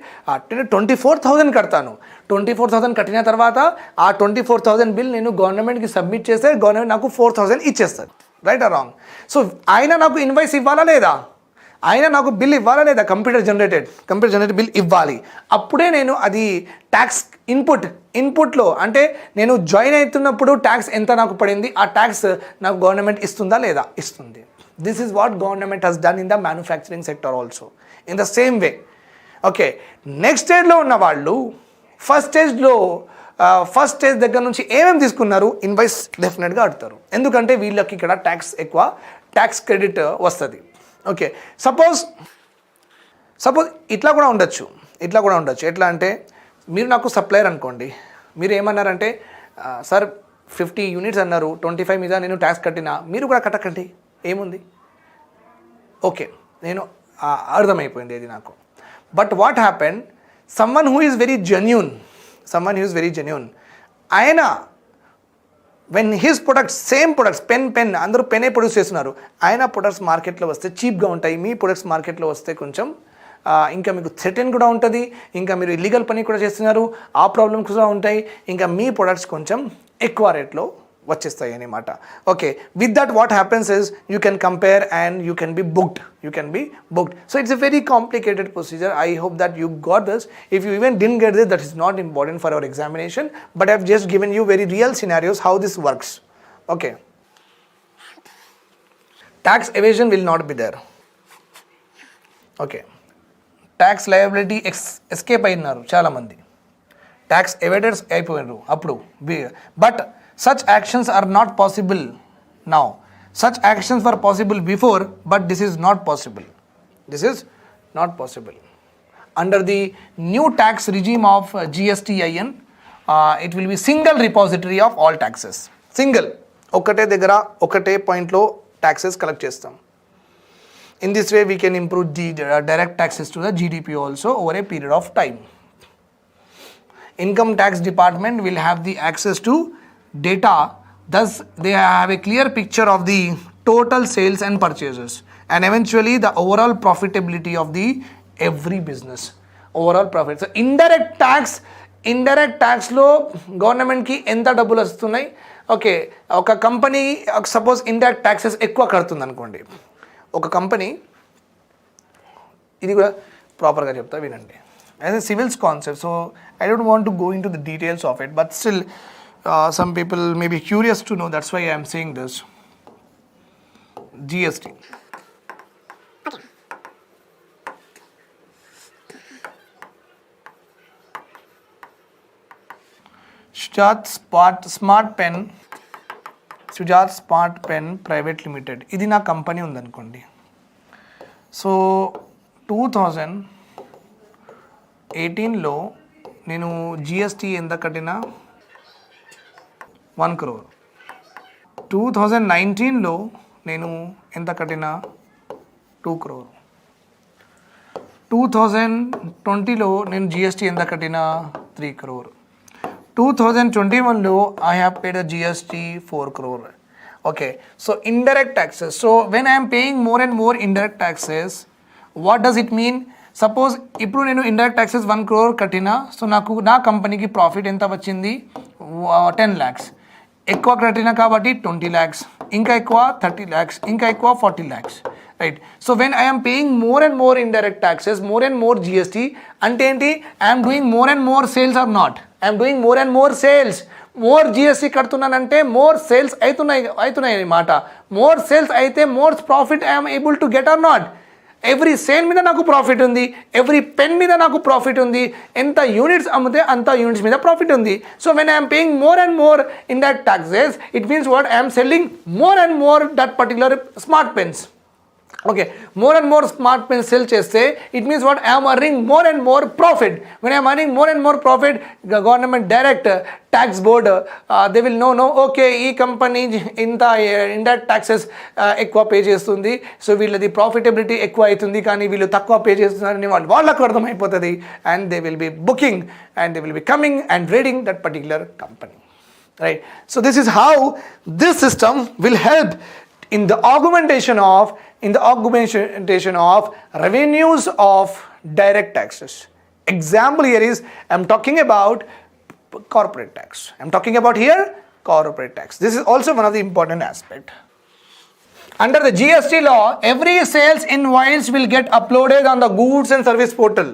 24,000 కడతాను. 24,000 కట్టిన తర్వాత ఆ 24,000 బిల్ నేను గవర్నమెంట్కి సబ్మిట్ చేస్తే గవర్నమెంట్ నాకు 4,000 ఇచ్చేస్తుంది, రైట్ ఆర్ రాంగ్? సో ఆయన నాకు ఇన్వాయిస్ ఇవ్వాలా లేదా? ఆయన నాకు బిల్ ఇవ్వాలా లేదా? కంప్యూటర్ జనరేటెడ్ బిల్ ఇవ్వాలి. అప్పుడే నేను అది ట్యాక్స్ ఇన్పుట్లో, అంటే నేను జాయిన్ అవుతున్నప్పుడు ట్యాక్స్ ఎంత నాకు పడింది, ఆ ట్యాక్స్ నాకు గవర్నమెంట్ ఇస్తుందా లేదా? ఇస్తుంది. This is what government has done in the manufacturing sector also in the same way. Okay, next స్టేజ్లో ఉన్న వాళ్ళు ఫస్ట్ స్టేజ్ దగ్గర నుంచి ఏమేమి తీసుకున్నారు, ఇన్వాయిస్ డెఫినెట్గా అడుగుతారు, ఎందుకంటే వీళ్ళకి ఇక్కడ ట్యాక్స్ క్రెడిట్ వస్తుంది. ఓకే, సపోజ్ ఇట్లా కూడా ఉండొచ్చు. ఎట్లా అంటే, మీరు నాకు సప్లయర్ అనుకోండి, మీరు ఏమన్నారంటే, సార్ 50 యూనిట్స్ అన్నారు, 25 మీద నేను ట్యాక్స్ కట్టినా, మీరు కూడా కట్టకండి, ఏముంది? ఓకే, నేను అర్థమైపోయింది ఇది నాకు. But what happen, someone who is very genuine, ఆయన when his products, same products, pen అందరూ పెనే ప్రొడ్యూస్ చేస్తున్నారు, ఆయన ప్రొడక్ట్స్ మార్కెట్లో వస్తే చీప్గా ఉంటాయి, మీ ప్రొడక్ట్స్ మార్కెట్లో వస్తే కొంచెం ఇంకా మీకు థ్రెటన్ కూడా ఉంటుంది, ఇంకా మీరు ఇల్లీగల్ పని కూడా చేస్తున్నారు, ఆ ప్రాబ్లమ్స్ కూడా ఉంటాయి, ఇంకా మీ ప్రొడక్ట్స్ కొంచెం ఎక్కువ రేట్లో వచ్చేస్తాయి అన్నమాట. Okay, with that what happens is you can compare and you can be booked. So it's a very complicated procedure. I hope that you got this. If you even didn't get this, that is not important for our examination, but I have just given you very real scenarios how this works. Okay, tax evasion will not be there. Okay, tax liability escape అయినారు చాలామంది, tax evaders అయిపోయినారు అప్పుడు. But such actions are not possible now. Such actions were possible before, but this is not possible. Under the new tax regime of GSTIN, it will be single repository of all taxes. ఒకటే దగ్గర ఒకటే పాయింట్లో taxes collect చేస్తాం. In this way, we can improve the direct taxes to the GDP also over a period of time. Income tax department will have the access to data, thus they have a clear picture of the total sales and purchases and eventually the overall profitability of the every business. Overall profit. So indirect tax లో గవర్నమెంట్కి ఎంత డబ్బులు వస్తున్నాయి. Okay, ఒక company suppose indirect taxes ఎక్కువ కడుతుంది అనుకోండి, ఒక కంపెనీ, ఇది కూడా ప్రాపర్గా చెప్తా వినండి, as a civils concept. So I don't want to go in to the details of it, but still some people may be curious to know, that's why I'm saying this. GST. Sujat Smart Pen private limited, ఇది నా company ఉందనుకోండి. So 2018లో నేను GST ఎంత కట్టినా 1 crore. 2019లో నేను ఎంత కట్టినా 2 crore. 2020లో నేను GST ఎంత కట్టినా 3 crore. 2021లో I have paid a GST 4 crore. Okay, so indirect taxes. So when I am paying more and more indirect taxes, what does it mean? Suppose ఇప్పుడు నేను indirect taxes 1 crore కట్టినా, so నాకు నా కంపెనీకి profit ఎంత వచ్చింది, 10 lakhs. ఎక్కువ కట్టినా కాబట్టి 20 lakhs, ఇంకా ఎక్కువ 30 lakhs, ఇంకా ఎక్కువ 40 lakhs. Right? So when I am paying more and more indirect taxes, more and more GST, అంటే ఏంటి, I am doing more and more sales or not? I am doing more and more sales. More GST కడుతున్నానంటే more sales అవుతున్నాయి అన్నమాట. More sales అయితే more profit I'm able to get or not. Every sale మీద నాకు profit ఉంది, every pen మీద నాకు profit ఉంది, ఎంత యూనిట్స్ అమ్మితే అంత యూనిట్స్ మీద ప్రాఫిట్ ఉంది. So when I'm paying more and more in that taxes, it means what? I am selling more and more that particular smart pens. Okay, more and more smart pens sell cheste, it means what? I am earning more and more profit. When I am earning more and more profit, the government direct tax board they will know okay, ee company inta indirect taxes ఎక్కువ pay చేస్తుంది, so వీళ్ళది profitability ఎక్కువ అవుతుంది కానీ వీళ్ళు తక్కువ pay చేస్తున్నారని వాళ్ళకు అర్థమైపోతుంది, and they will be booking and they will be coming and raiding that particular company. Right, so this is how this system will help in the augmentation of revenues of direct taxes. Example here is I'm talking about corporate tax. I'm talking about here corporate tax. This is also one of the important aspect. Under the GST law, every sales invoice will get uploaded on the goods and service portal.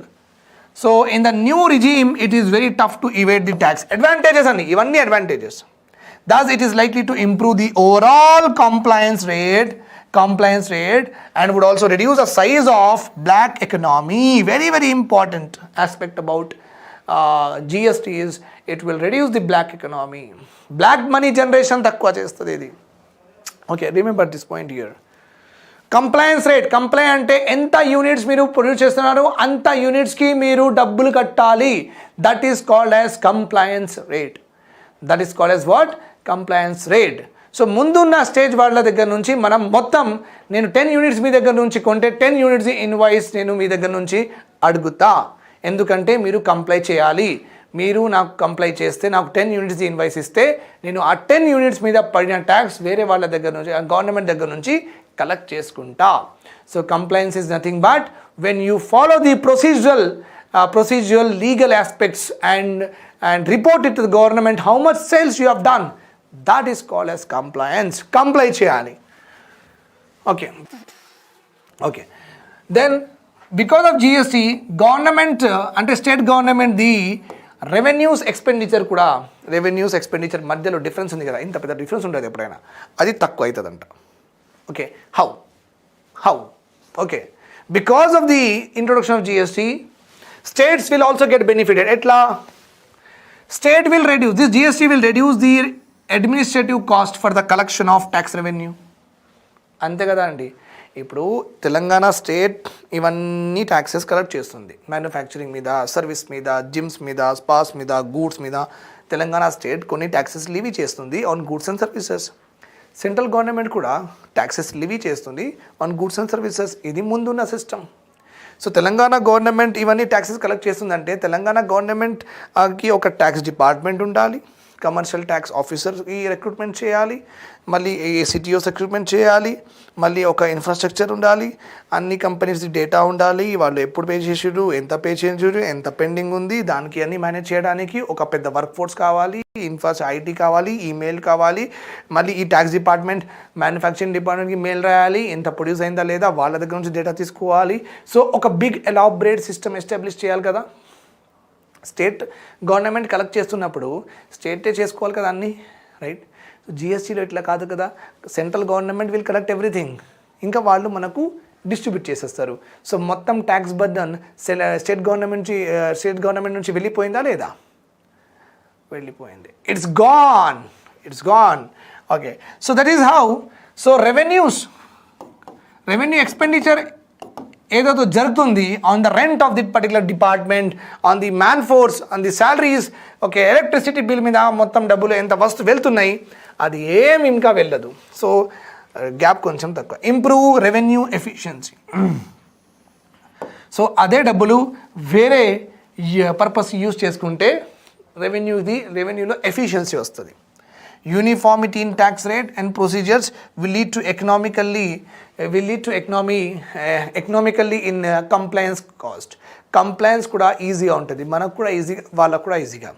So in the new regime, it is very tough to evade the tax. Advantages and even the advantages. Thus, it is likely to improve the overall compliance rate and would also reduce the size of black economy. Very, very important aspect about GST is it will reduce the black economy. Black money generation takkuva chestadi idi. Okay, remember this point here. Compliance rate, comply అంటే ఎంత units మీరు produce చేస్తున్నారు అంత యూనిట్స్కి మీరు డబ్బులు కట్టాలి. That is called as compliance rate. That is called as what? Compliance rate. So ముందున్న stage వాళ్ళ దగ్గర నుంచి మనం మొత్తం నేను 10 యూనిట్స్ మీ దగ్గర నుంచి కొంటే 10 యూనిట్స్ ఇన్వాయిస్ నేను మీ దగ్గర నుంచి అడుగుతా, ఎందుకంటే మీరు కంప్లై చేయాలి. మీరు నాకు కంప్లై చేస్తే నాకు 10 యూనిట్స్ ఇన్వాయిస్ ఇస్తే నేను ఆ 10 యూనిట్స్ మీద పడిన ట్యాక్స్ వేరే వాళ్ళ దగ్గర నుంచి గవర్నమెంట్ దగ్గర నుంచి కలెక్ట్ చేసుకుంటా. So compliance is nothing but when you follow the procedural legal aspects and report it to the government how much sales you have done, that is called as compliance. Comply చేయాలి. Okay then because of GST government అంటే state government the revenues expenditure కూడా, revenues expenditure మధ్యలో difference ఉంది కదా, ఇంత పెద్ద difference ఉంటుంది ఎప్పుడైనా, అది తక్కువ అవుతుందంట. Okay, how? Okay, because of the introduction of GST, states will also get benefited. Etla state will reduce, this GST will reduce the administrative cost for the collection of tax revenue. అంతే కదా అండి. ఇప్పుడు Telangana state ఇవన్నీ taxes collect చేస్తుంది, manufacturing మీద, service మీద, gyms మీద, స్పాస్ మీద, గూడ్స్ మీద. తెలంగాణ స్టేట్ కొన్ని ట్యాక్సెస్ లివీ చేస్తుంది on goods and services. Central government కూడా ట్యాక్సెస్ లివీ చేస్తుంది ఆన్ గూడ్స్ అండ్ సర్వీసెస్. ఇది ముందున్న సిస్టమ్. సో తెలంగాణ గవర్నమెంట్ ఇవన్నీ ట్యాక్సెస్ కలెక్ట్ చేస్తుందంటే తెలంగాణ గవర్నమెంట్కి ఒక ట్యాక్స్ డిపార్ట్మెంట్ ఉండాలి, కమర్షియల్ ట్యాక్స్ ఆఫీసర్కి రిక్రూట్మెంట్ చేయాలి, మళ్ళీ సిటిఓస్ రిక్రూట్మెంట్ చేయాలి, మళ్ళీ ఒక ఇన్ఫ్రాస్ట్రక్చర్ ఉండాలి, అన్ని కంపెనీస్ డేటా ఉండాలి, వాళ్ళు ఎప్పుడు పే చేసారు, ఎంత పే చేసారు, ఎంత పెండింగ్ ఉంది, దానికి అన్ని మేనేజ్ చేయడానికి ఒక పెద్ద వర్క్ ఫోర్స్ కావాలి, ఐటీ కావాలి, ఈమెయిల్ కావాలి, మళ్ళీ ఈ ట్యాక్స్ డిపార్ట్మెంట్ మ్యానుఫ్యాక్చరింగ్ డిపార్ట్మెంట్కి మెయిల్ రాయాలి, ఎంత ప్రొడ్యూస్ అయిందా లేదా వాళ్ళ దగ్గర నుంచి డేటా తీసుకోవాలి. సో ఒక బిగ్ ఎలాబరేట్ సిస్టమ్ ఎస్టాబ్లిష్ చేయాలి కదా. స్టేట్ గవర్నమెంట్ కలెక్ట్ చేస్తున్నప్పుడు స్టేటే చేసుకోవాలి కదా అన్నీ, రైట్? సో జిఎస్టీలో ఇట్లా కాదు కదా, central government will collect everything, ఇంకా వాళ్ళు మనకు డిస్ట్రిబ్యూట్ చేసేస్తారు. సో మొత్తం ట్యాక్స్ బర్డన్ స్టేట్ గవర్నమెంట్ నుంచి వెళ్ళిపోయిందా లేదా? వెళ్ళిపోయింది. It's gone. Okay, so that is how. So revenue expenditure ఏదైతే జరుగుతుంది on the rent of the particular department, on the man force, on the salaries, okay, electricity bill మీద మొత్తం డబ్బులు ఎంత వస్తు వెళ్తున్నాయి, అది ఏం ఇంకా వెళ్ళదు. సో గ్యాప్ కొంచెం తక్కువ. Improve revenue efficiency. అదే డబ్బులు వేరే పర్పస్ యూజ్ చేసుకుంటే రెవెన్యూలో ఎఫిషియన్సీ వస్తుంది. Uniformity in tax rate and procedures will lead to economically in compliance cost. Compliance కూడా ఈజీగా ఉంటుంది, మనకు కూడా ఈజీగా, వాళ్ళకు కూడా ఈజీగా.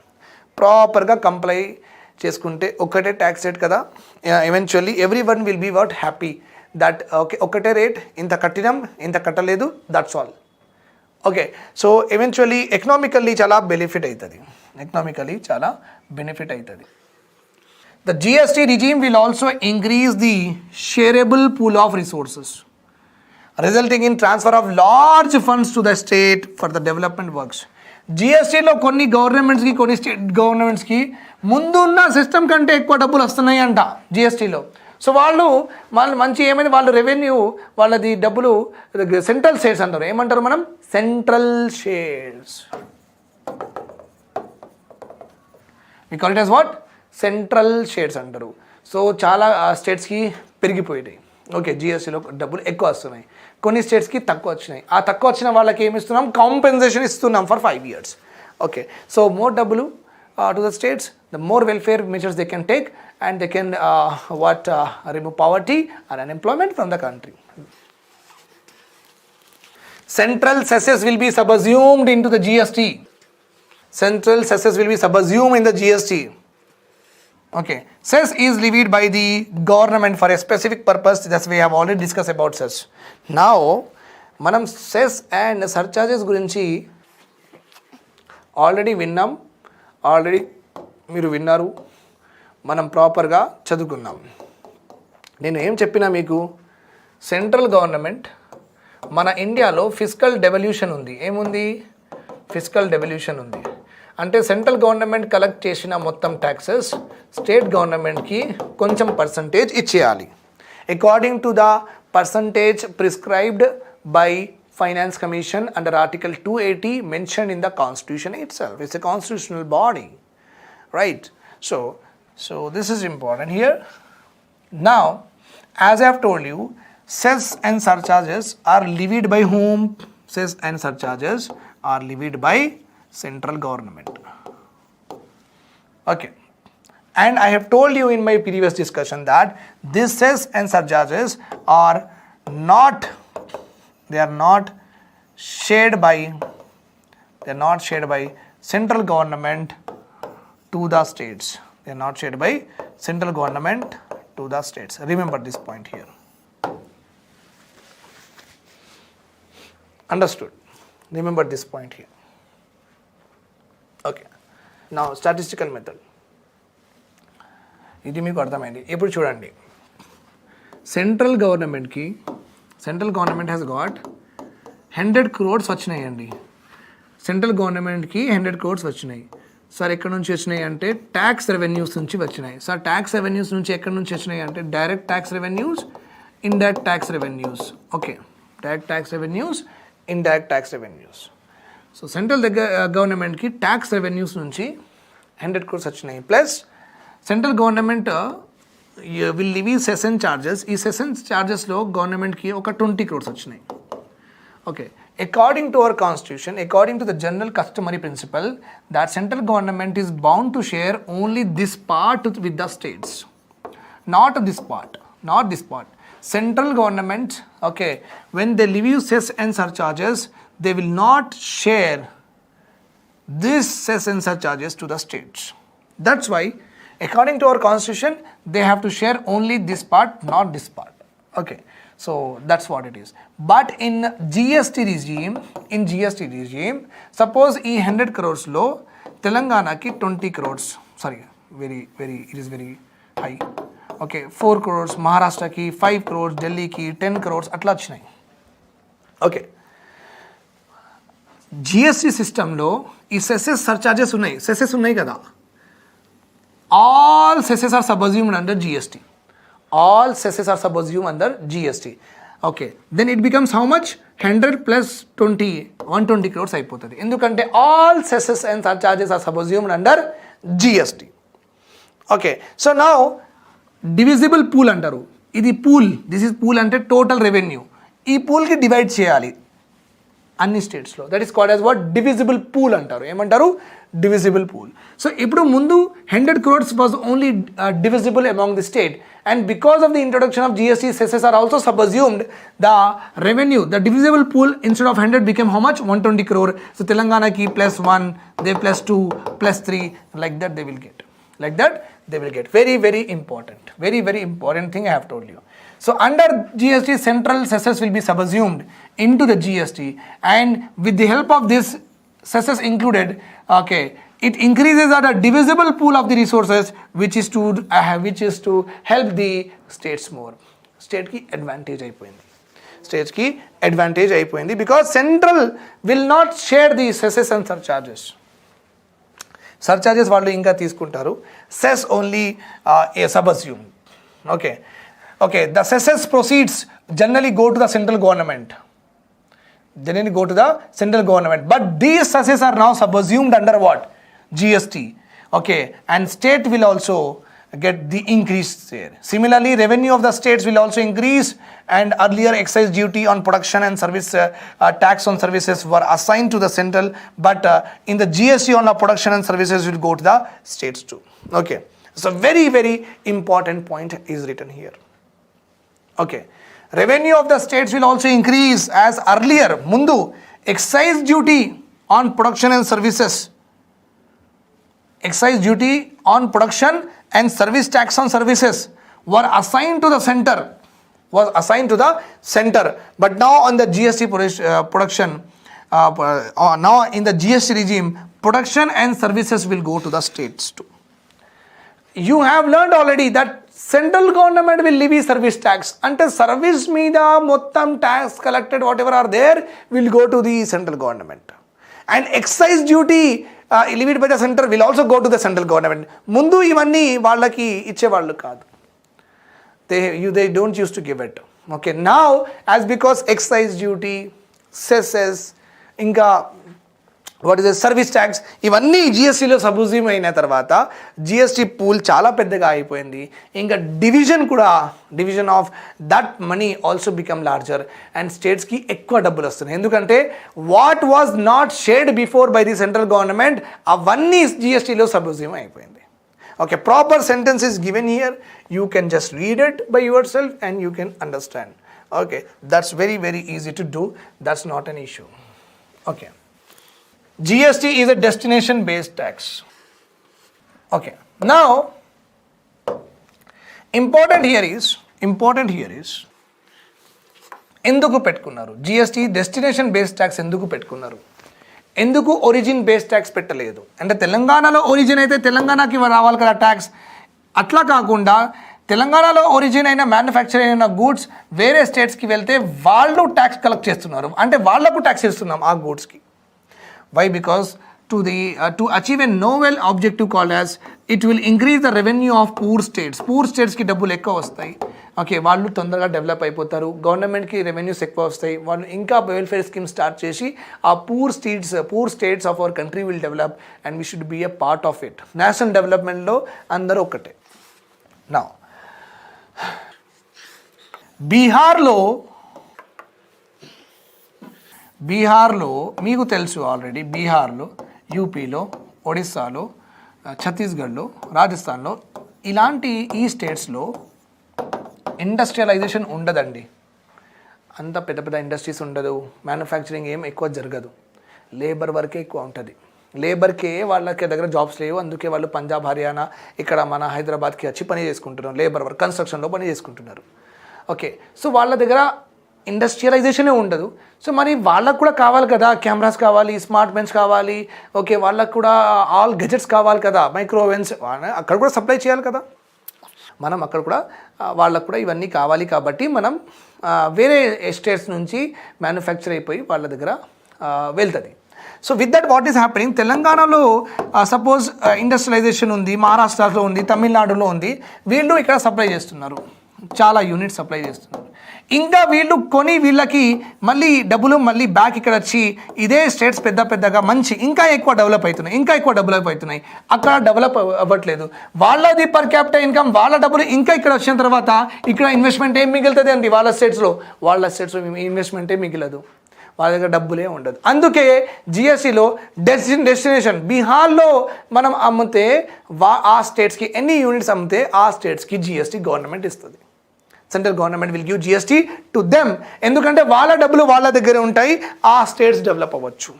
ప్రాపర్గా కంప్లై చేసుకుంటే ఒకటే ట్యాక్స్ రేట్ కదా, eventually every one will be what happy that okay ఒకటే రేట్, ఇంత కట్టినాం ఇంత కట్టలేదు, that's all. Okay, so eventually economically చాలా బెనిఫిట్ అవుతుంది. The GST regime will also increase the shareable pool of resources. resulting in transfer of large funds to the state for the development works. జిఎస్టీలో కొన్ని గవర్నమెంట్స్కి కొన్ని state గవర్నమెంట్స్కి ముందున్న system కంటే ఎక్కువ డబ్బులు వస్తున్నాయి అంట జిఎస్టీలో. సో వాళ్ళు మంచి ఏమైంది, వాళ్ళు రెవెన్యూ వాళ్ళది డబ్బులు సెంట్రల్ షేర్స్ అంటారు. ఏమంటారు మనం? Central shares. We call it as what? Central shares అంటారు. సో చాలా స్టేట్స్కి పెరిగిపోయాయి. ఓకే, జిఎస్టీలో డబ్బులు ఎక్కువ వస్తున్నాయి, కొన్ని స్టేట్స్కి తక్కువ వచ్చినాయి. ఆ తక్కువ వచ్చిన వాళ్ళకి ఏమి ఇస్తున్నాం? కాంపెన్సేషన్ ఇస్తున్నాం for 5 years. Okay, so more డబ్బులు to the states, the more welfare measures they can take and they can remove poverty and unemployment from the country. Central cesses will be subsumed into the GST. Central cesses will be subsumed in the GST. Okay, cess is levied by the government for a specific purpose. That's we have already discussed about cess. Now మనం cess and surcharges గురించి already విన్నాం, already మీరు విన్నారు, మనం ప్రాపర్గా చదువుకున్నాం. నేను ఏం చెప్పినా మీకు, సెంట్రల్ గవర్నమెంట్ మన ఇండియాలో ఫిస్కల్ డెవల్యూషన్ ఉంది. ఏముంది? ఫిస్కల్ డెవల్యూషన్ ఉంది. అంటే సెంట్రల్ గవర్నమెంట్ కలెక్ట్ చేసిన మొత్తం ట్యాక్సెస్ స్టేట్ గవర్నమెంట్కి కొంచెం పర్సంటేజ్ ఇచ్చేయాలి, according to the percentage prescribed by finance commission under article 280 mentioned in the constitution it self. It's a constitutional body, right? So this is important here. Now, as I have told you, cess and surcharges are levied by whom? Cess and surcharges are levied by central government. Okay. And I have told you in my previous discussion that this cess and surcharges are not shared by central government to the states. They are not shared by central government to the states. Remember this point here. Understood? Remember this point here. Okay. Now statistical method. ఇది మీకు అర్థమైంది. ఇప్పుడు చూడండి, central government has got 100 crores వచ్చినాయండి. Central గవర్నమెంట్కి 100 crores వచ్చినాయి. Sir ఎక్కడి నుంచి వచ్చినాయి అంటే ట్యాక్స్ రెవెన్యూస్ నుంచి వచ్చినాయి. సార్ ట్యాక్స్ రెవెన్యూస్ నుంచి ఎక్కడి నుంచి వచ్చినాయి అంటే direct tax revenues, indirect tax revenues. Okay, direct tax revenues, indirect tax revenues. So central గవర్నమెంట్కి ట్యాక్స్ రెవెన్యూస్ నుంచి 100 crores వచ్చినాయి. Plus central government will levy session charges. ఈ సెషన్ చార్జెస్లో గవర్నమెంట్కి ఒక 20 crores వచ్చినాయి. Okay, according to our constitution, according to the general customary principle, that central government is bound to share only this part with the states, not this part. Central government, okay, when they levy cess and surcharges, they will not share this cess and surcharges to the states. That's why according to our constitution, they have to share only this part, not this part. Okay, so that's what it is. But in GST regime, suppose ఈ 100 crores లో తెలంగాణకి 20 crores, sorry, it is very high. Okay, 4 crores, మహారాష్ట్రకి 5 crores, ఢిల్లీకి 10 crores అట్లా వచ్చినాయి. Okay, GST సిస్టంలో ఈ cesses surcharges ఉన్నాయి కదా, all cesses are subsumed under GST. All cesses are subsumed under GST. Okay, then it becomes how much? 100 plus 20, 120 crores అయిపోతుంది. ఎందుకంటే all cesses and surcharges are subsumed under GST. Okay, so now divisible pool అంటారు. ఇది pool, this is pool అంటే total revenue. ఈ పూల్కి divide చేయాలి అన్ని స్టేట్స్లో. That is called as what? Divisible pool అంటారు. ఏమంటారు? Divisible pool. సో ఇప్పుడు ముందు 100 crores was only divisible among the state, and because of the introduction of GST, cesses are also subsumed. The revenue, the divisible pool instead of 100 became how much? 120 crore. So Telangana ki plus 1, they plus 2, plus 3, like that they will get. Very, very important. Very, very important thing I have told you. So under GST, central cesses will be subsumed into the GST, and with the help of this cesses included, okay, it increases the divisible pool of the resources, which is to help the states more. State ki advantage అయిపోయింది. స్టేట్స్కి advantage అయిపోయింది, because central will not share the cesses and surcharges వాళ్ళు ఇంకా తీసుకుంటారు, cess only subsume. Okay the cesses proceeds generally go to the central government, but these cesses are now subsumed under what? GST. Okay, and state will also get the increase there. Similarly, revenue of the states will also increase, and earlier excise duty on production and service tax on services were assigned to the central, but in the GST on the production and services will go to the states too. Okay, so very very important point is written here. Okay, revenue of the states will also increase as earlier mundu excise duty on production and services, excise duty on production and service tax on services were assigned to the center, but now on the GST production now in the GST regime, production and services will go to the states too. You have learned already that central government will levy service tax, ante service meeda mottam tax collected whatever are there will go to the central government, and excise duty levied by the center will also go to the central government. Mundu ivanni vallaki iche vallu kaadu, they don't used to give it. Okay, now as because excise duty, cesses, inka what is the service tax, ఇవన్నీ జిఎస్టీలో subsume అయిన తర్వాత GST pool చాలా పెద్దగా అయిపోయింది, ఇంకా division of that money also become larger, and స్టేట్స్కి ఎక్కువ డబ్బులు వస్తున్నాయి. ఎందుకంటే what was not shared before by the central government అవన్నీ జిఎస్టీలో సబ్జ్యూమ్ అయిపోయింది. Okay, proper sentence is given here, you can just read it by yourself and you can understand. Okay, that's very very easy to do, that's not an issue. Okay, GST is a destination based tax. Okay, now important here is ఎందుకు పెట్టుకున్నారు GST destination based tax? ఎందుకు పెట్టుకున్నారు? ఎందుకు origin based tax పెట్టలేదు? అంటే తెలంగాణలో origin అయితే తెలంగాణకి రావాలి కదా ట్యాక్స్, అట్లా కాకుండా తెలంగాణలో ఒరిజిన్ అయిన మ్యానుఫ్యాక్చర్ అయిన గూడ్స్ వేరే స్టేట్స్కి వెళ్తే వాళ్ళు ట్యాక్స్ కలెక్ట్ చేస్తున్నారు, అంటే వాళ్లకు ట్యాక్స్ ఇస్తున్నాం ఆ గూడ్స్కి. Why? Because to achieve a novel objective called as it will increase the revenue of poor states కి డబ్బులు ఎక్కువ వస్తాయి. ఓకే, వాళ్ళు తొందరగా డెవలప్ అయిపోతారు, గవర్నమెంట్కి రెవెన్యూస్ ఎక్కువ వస్తాయి, వాళ్ళు ఇంకా వెల్ఫేర్ స్కీమ్ స్టార్ట్ చేసి ఆ poor states of our country will develop and we should be a part of it. National డెవలప్మెంట్లో అందరూ ఒకటే. నా బీహార్లో మీకు తెలుసు ఆల్రెడీ, బీహార్లో, యూపీలో, ఒడిస్సాలో, ఛత్తీస్గఢ్లో, రాజస్థాన్లో ఇలాంటి ఈ స్టేట్స్లో ఇండస్ట్రియలైజేషన్ ఉండదండి. అంత పెద్ద ఇండస్ట్రీస్ ఉండదు, మ్యానుఫ్యాక్చరింగ్ ఏం ఎక్కువ జరగదు, లేబర్ వర్కే ఎక్కువ ఉంటుంది. లేబర్కే వాళ్ళకి దగ్గర జాబ్స్ లేవు, అందుకే వాళ్ళు పంజాబ్, హర్యానా, ఇక్కడ మన హైదరాబాద్కి వచ్చి పని చేసుకుంటున్నారు, లేబర్ వర్క్ కన్స్ట్రక్షన్లో పని చేసుకుంటున్నారు. ఓకే, సో వాళ్ళ దగ్గర ఇండస్ట్రియలైజేషనే ఉండదు. సో మరి వాళ్ళకు కూడా కావాలి కదా, కెమెరాస్ కావాలి, స్మార్ట్ పెన్స్ కావాలి, ఓకే వాళ్ళకు కూడా ఆల్ గెజెట్స్ కావాలి కదా, మైక్రోవేవ్స్ అక్కడ కూడా సప్లై చేయాలి కదా, మనం అక్కడ కూడా వాళ్ళకు కూడా ఇవన్నీ కావాలి. కాబట్టి మనం వేరే స్టేట్స్ నుంచి మ్యానుఫ్యాక్చర్ అయిపోయి వాళ్ళ దగ్గర వెళ్తుంది. So with that what is happening, తెలంగాణలో సపోజ్ ఇండస్ట్రియలైజేషన్ ఉంది, మహారాష్ట్రలో ఉంది, తమిళనాడులో ఉంది, వీళ్ళు ఇక్కడ సప్లై చేస్తున్నారు, చాలా యూనిట్ సప్లై చేస్తున్నారు. ఇంకా వీళ్ళు కొని వీళ్ళకి మళ్ళీ డబ్బులు మళ్ళీ బ్యాక్ ఇక్కడ వచ్చి ఇదే స్టేట్స్ పెద్దగా మంచి ఇంకా ఎక్కువ డెవలప్ అవుతున్నాయి, అక్కడ డెవలప్ అవ్వట్లేదు. వాళ్ళది పర్ క్యాపిటల్ ఇన్కమ్, వాళ్ళ డబ్బులు ఇంకా ఇక్కడ వచ్చిన తర్వాత ఇక్కడ ఇన్వెస్ట్మెంట్ ఏం మిగులుతుంది అండి? వాళ్ళ స్టేట్స్లో ఇన్వెస్ట్మెంటే మిగిలదు, వాళ్ళ దగ్గర డబ్బులే ఉండదు. అందుకే జిఎస్టీలో డెస్టినేషన్ బీహార్లో మనం అమ్మితే ఆ స్టేట్స్కి ఎన్ని యూనిట్స్ అమ్మితే ఆ స్టేట్స్కి జిఎస్టీ గవర్నమెంట్ ఇస్తుంది. Central government will give GST to them, ఎందుకంటే వాళ్ళ డబ్బులు వాళ్ళ దగ్గర ఉంటాయి, ఆ స్టేట్స్ డెవలప్ అవ్వచ్చు.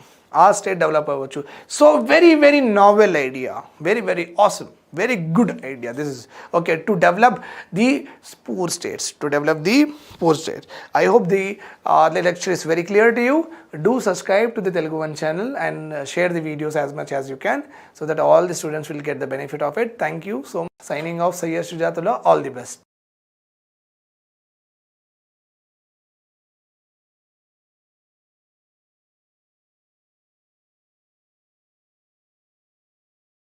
So very very novel idea, very very awesome, very good idea. This is okay to develop the poor states, I hope the lecture is very clear to you. Do subscribe to the Telugu One channel and share the videos as much as you can so that all the students will get the benefit of it. Thank you so much. Signing off, Sayyid Shujatullah. All the best.